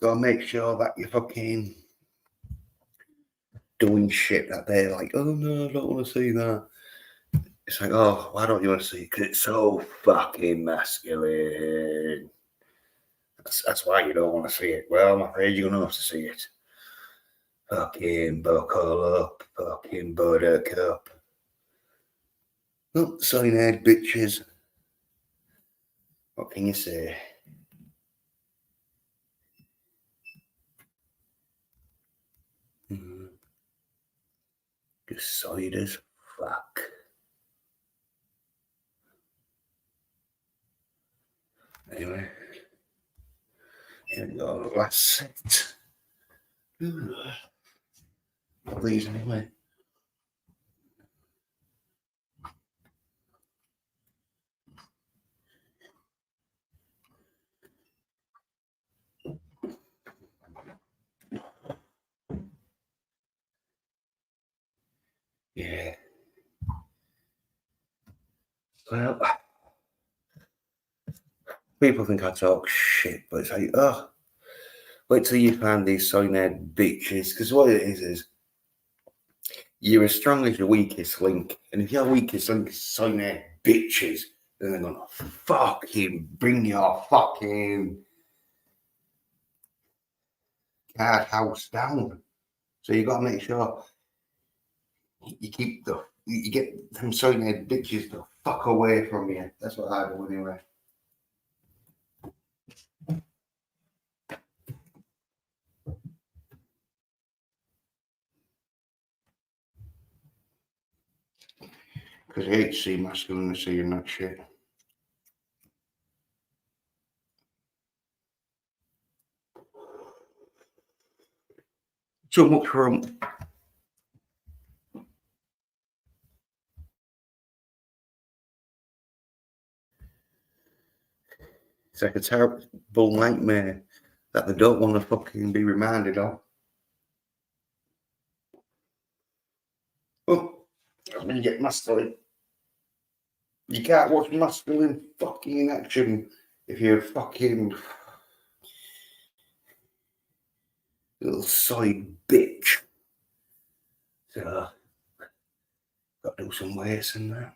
Gotta make sure that you're fucking doing shit that they're like, oh no, I don't want to see that. It's like, oh, why don't you want to see it? Because it's so fucking masculine. That's why you don't want to see it. Well, I'm afraid you're going to have to see it. Fucking buckle up. Fucking buttercup. Oh, soy nerd bitches. What can you say? Just soyd as fuck. Anyway. Here we go. Last set. Please, anyway. Yeah. people think I talk shit, but it's like, oh, wait till you find these soy nerd bitches, because what it is you're as strong as your weakest link, and if your weakest link is soy nerd bitches, then they're gonna fucking bring your fucking card house down. So you got to make sure you keep you get them soy nerd bitches the fuck away from you. That's what I do anyway. Because I hate to see masculinity and that shit. So much for it's like a terrible nightmare that they don't want to fucking be reminded of. Oh, when you get masculine, you can't watch masculine fucking action if you're a fucking little soy bitch. So, got to do some weights and that.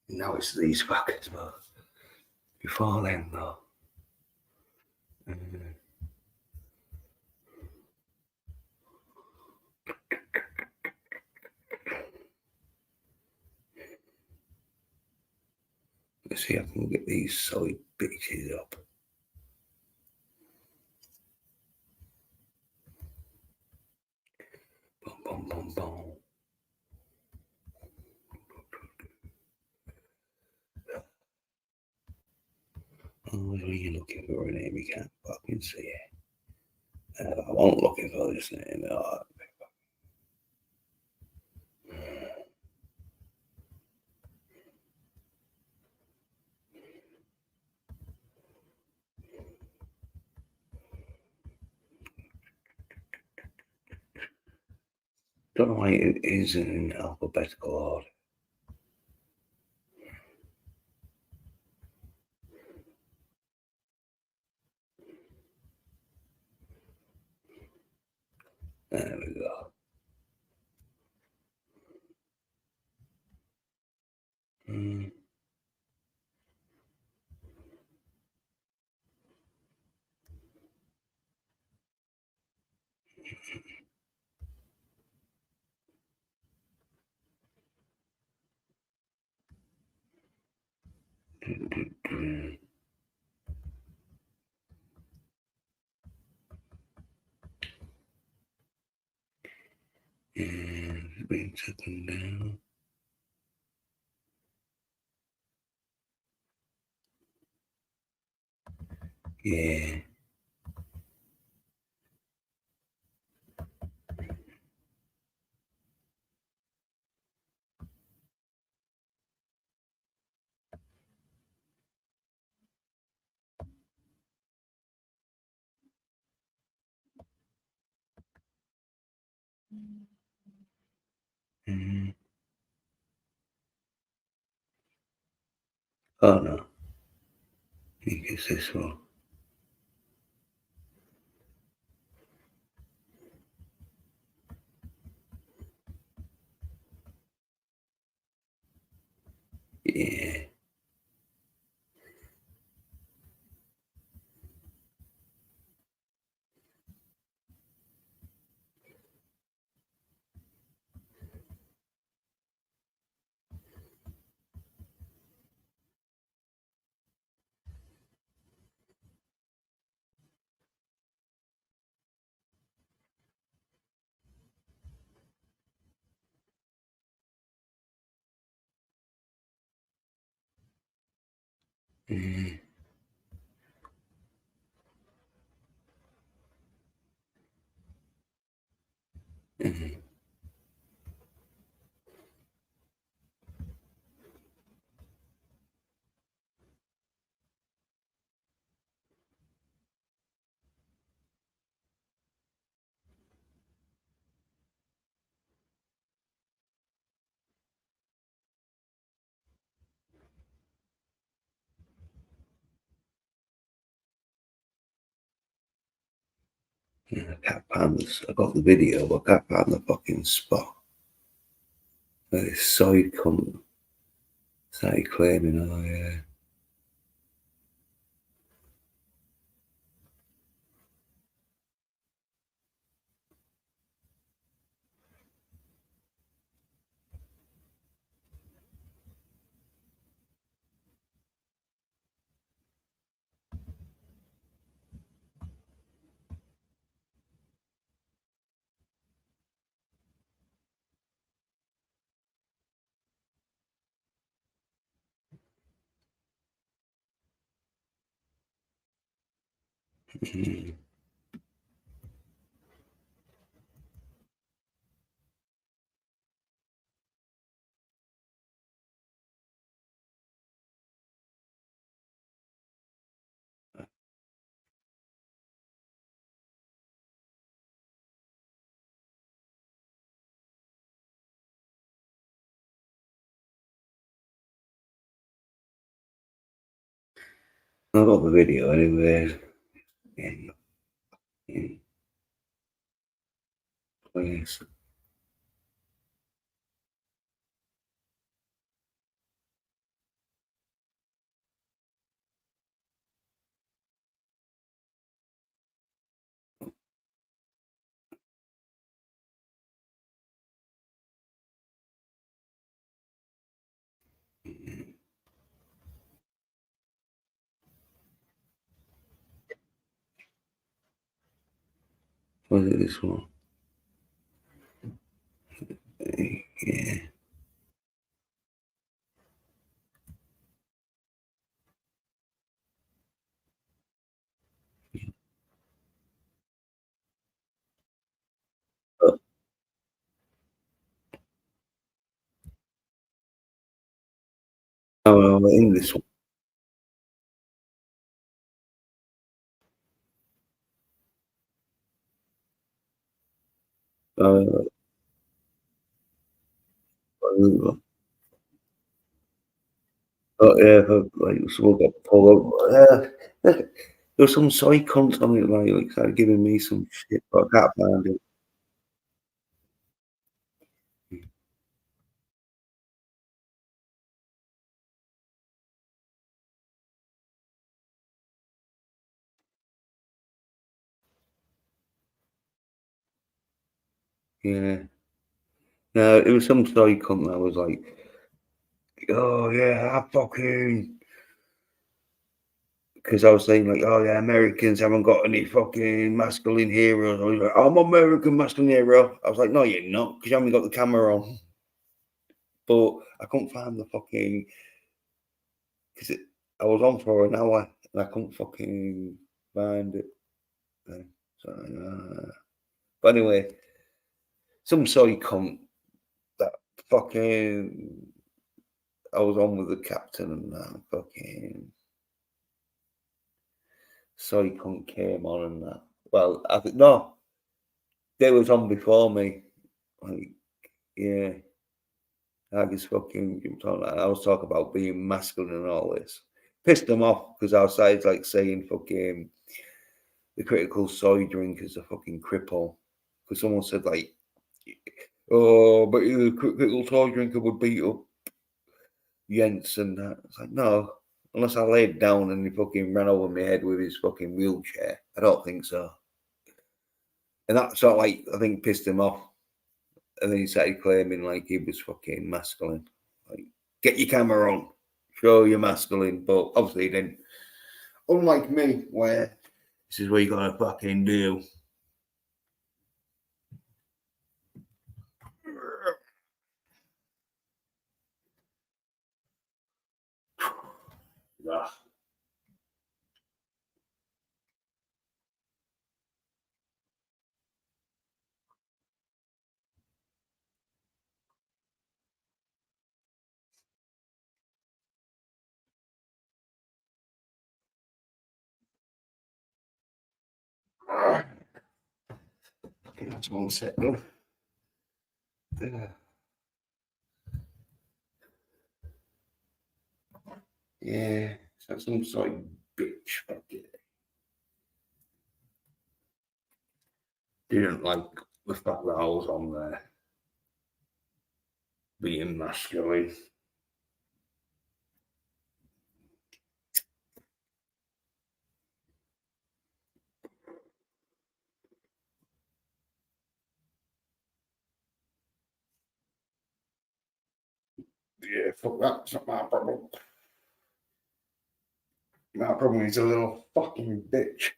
And now it's these fuckers, but before then, though. Let's see if I can get these soy bitches up. Boom, boom, boom, boom. Oh, what are you looking for a name? You can't fucking see it. I wasn't looking for this name. Oh, don't know why it is in alphabetical order. There we go. And it's being taken down. Yeah. Oh no. I think it's this one. Yeah. I I can't find this. I got the video, but I can't find the fucking spot. Where this soy cunt started claiming, oh yeah. I got the video anyway. Please. Was it this one? Yeah. Oh, in this one. Oh yeah, like someone got pulled over. There was some soy cunt on it, like started giving me some shit, but I can't find it. Yeah. No, it was some soy cunt that was like, oh yeah, I fucking, because I was saying like, oh yeah, Americans haven't got any fucking masculine heroes. I was like, I'm American masculine hero. I was like, no, you're not, because you haven't got the camera on. But I couldn't find the fucking, because I was on for an hour and I couldn't fucking find it. So, but anyway, some soy cunt that fucking, I was on with the captain and that fucking soy cunt came on and that. Well, I think no, they was on before me. Like, yeah, I just fucking I was talking about being masculine and all this. Pissed them off because I was like saying fucking the critical soy drink is a fucking cripple. Because someone said like, oh, but the critical soy drinker would beat up Jens and that. It's like, no, unless I laid down and he fucking ran over my head with his fucking wheelchair. I don't think so. And that sort of like, I think pissed him off. And then he started claiming like he was fucking masculine. Like, get your camera on, show you're masculine. But obviously he didn't. Unlike me, where this is what you gotta fucking do. Yeah. That's one second. Yeah, so some sort of bitch. didn't like the fact that I was on there being masculine. Yeah, fuck that. It's not my problem. My problem is a little fucking bitch.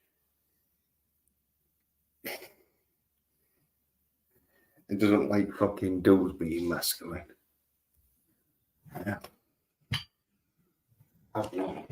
It doesn't like fucking dudes being masculine. Yeah. I don't know.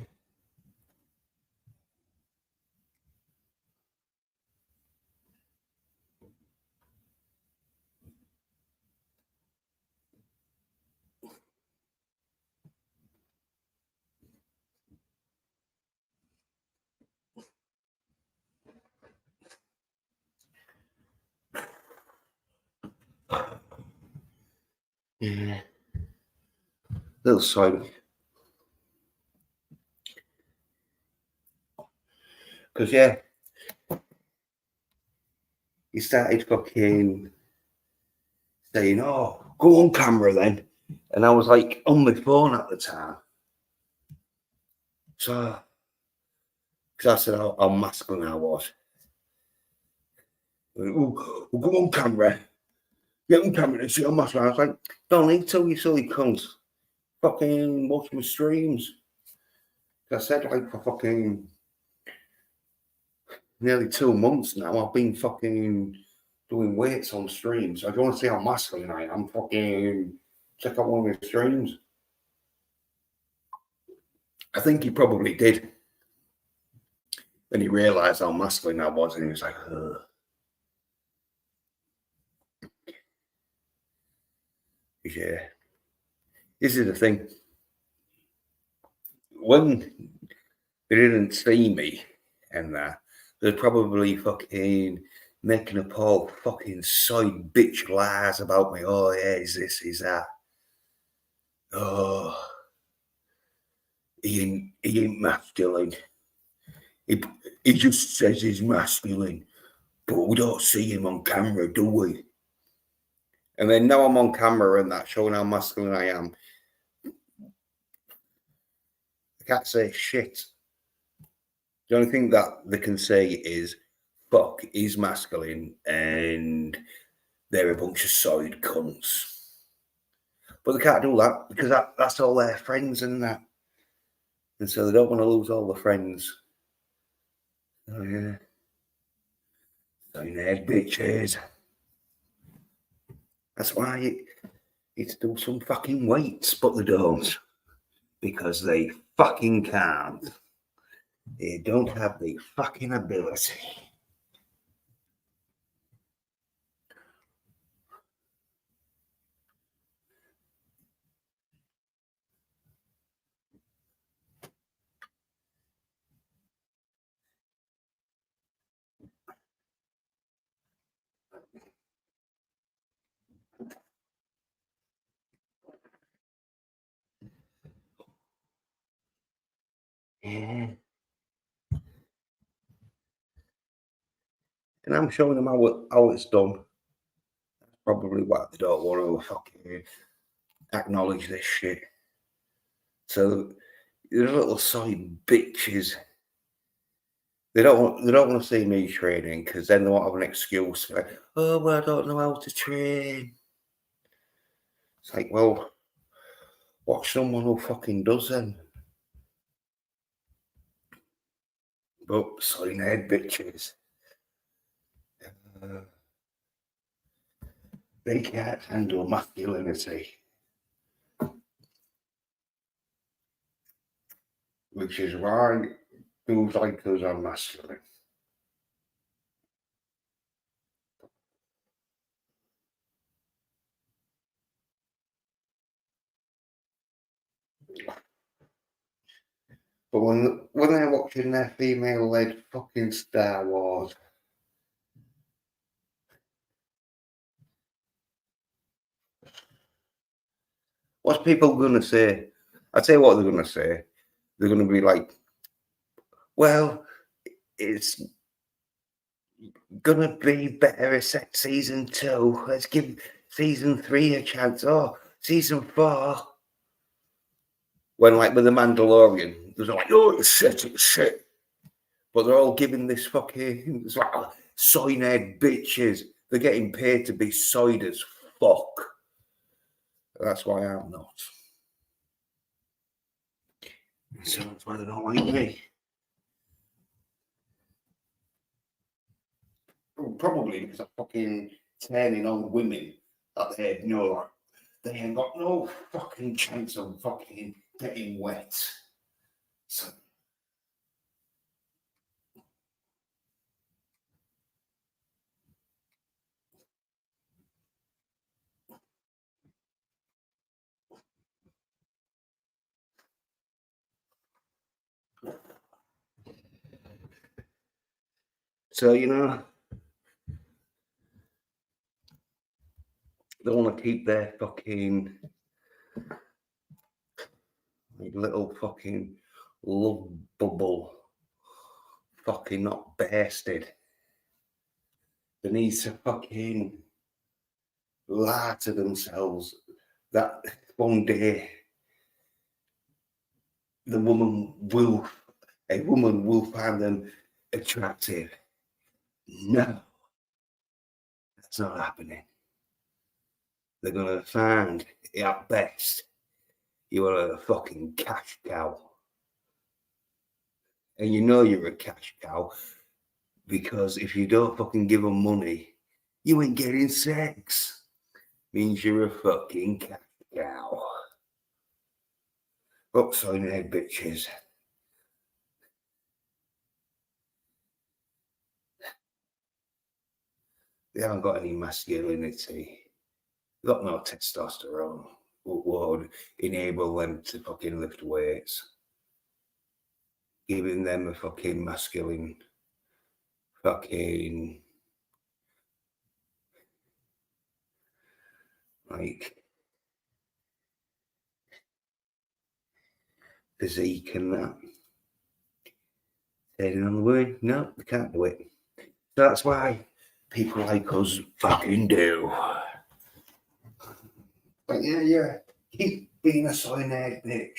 Yeah. Little side. Because, yeah, he started fucking saying, oh, go on camera then. And I was like on my phone at the time. So, because I said how masculine I was. Oh, go on camera. Get on camera and see how masculine I was. Like, don't need to, you silly cunts. Fucking watch my streams. I said, like, for fucking nearly 2 months now, I've been fucking doing weights on streams. If you want to see how masculine I am, fucking check out one of my streams. I think he probably did. And he realised how masculine I was, and he was like, ugh. Yeah. This is the thing. When they didn't see me and that, they're probably fucking making up all fucking side bitch lies about me. Oh, yeah, is this, is that. Oh, he ain't masculine. He just says he's masculine, but we don't see him on camera, do we? And then now I'm on camera and that, showing how masculine I am. I can't say shit. The only thing that they can say is, fuck, he's masculine and they're a bunch of side cunts. But they can't do that because that's all their friends and that. And so they don't want to lose all the friends. Oh, yeah. SOY NERD bitches. That's why it's do some fucking weights, but they don't. Because they fucking can't. They don't have the fucking ability. Yeah. And I'm showing them how it's done. That's probably why they don't want to fucking acknowledge this shit. So they're little side bitches. They don't want to see me training because then they won't have an excuse. Like, oh, well, I don't know how to train. It's like, well, watch someone who fucking does then. But SOY NERD bitches. They can't handle masculinity. Which is why dudes like us are masculine. But when they're watching their female-led fucking Star Wars, what's people gonna say? I'd say what they're gonna say. They're gonna be like, well, it's gonna be better at season 2. Let's give season 3 a chance. Oh, season 4. When like with the Mandalorian, there's like, oh, it's shit. But they're all giving this fucking, it's like, soy nerd bitches. They're getting paid to be soyed as fuck. That's why I'm not. So that's why they don't like me. Probably because I'm fucking turning on women that they ignore. They ain't got no fucking chance of fucking getting wet. So, you know, they want to keep their fucking little fucking love bubble fucking not bursted. They need to fucking lie to themselves that one day a woman will find them attractive. No, that's not happening. They're gonna find, at best, you are a fucking cash cow. And you know you're a cash cow because if you don't fucking give them money, you ain't getting sex. Means you're a fucking cash cow. Up SOY NERD bitches. They haven't got any masculinity. They've got no testosterone. What would enable them to fucking lift weights? Giving them a fucking masculine fucking like physique and that. Turning on the way? No, they can't do it. So that's why people like us fucking do. But yeah, keep being a SOY NERD bitch.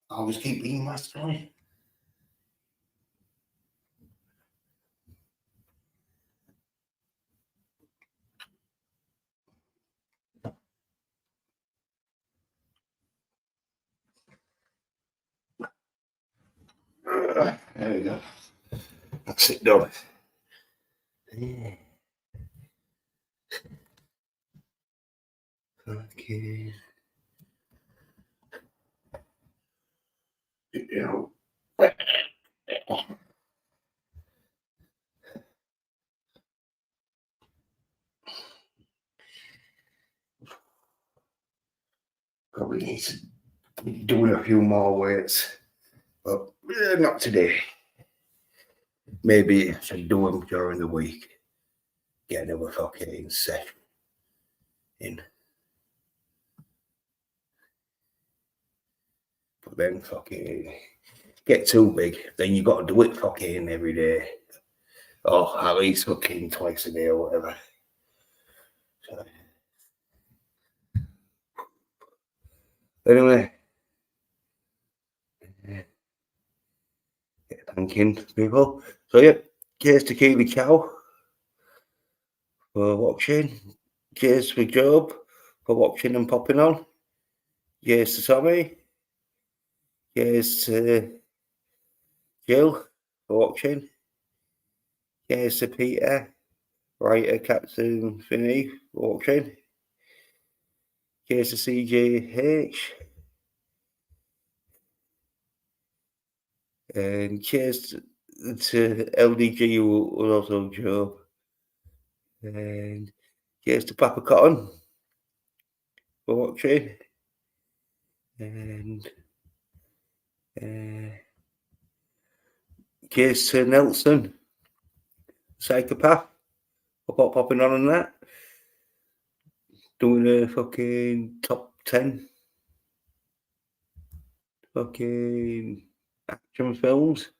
I'll just keep being masculine. There we go. That's it done. Yeah. Okay. You know. Probably need to be doing a few more weights, but not today. Maybe I should do them during the week. Get another fucking session in. But then fucking get too big, then you got to do it fucking every day. Or at least fucking twice a day or whatever. So, anyway, get thanking people. So yeah, cheers to Keely Cow for watching. Cheers for Job for watching and popping on. Cheers to Tommy. Cheers to Jill for watching. Cheers to Peter, writer Captain Finney for watching. Cheers to CJH. And cheers to LDG, who was also Job. And cheers to Papa Cotton for watching. And cheers to Nelson, Psychopath, for popping on that. Doing a fucking top 10 fucking action films.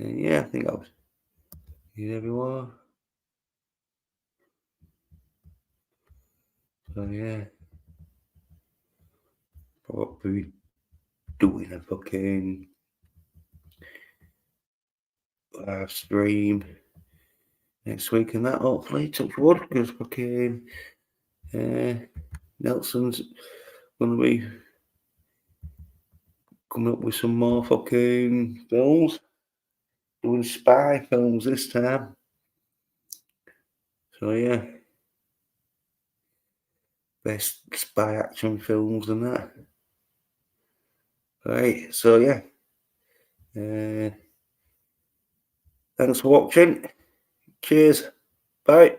Yeah, I think I was everyone. So yeah, probably doing a fucking live stream next week and that, hopefully, touch wood, because fucking Nelson's gonna be coming up with some more fucking films, doing spy films this time. So yeah, best spy action films and that. Right, so yeah, thanks for watching. Cheers, bye.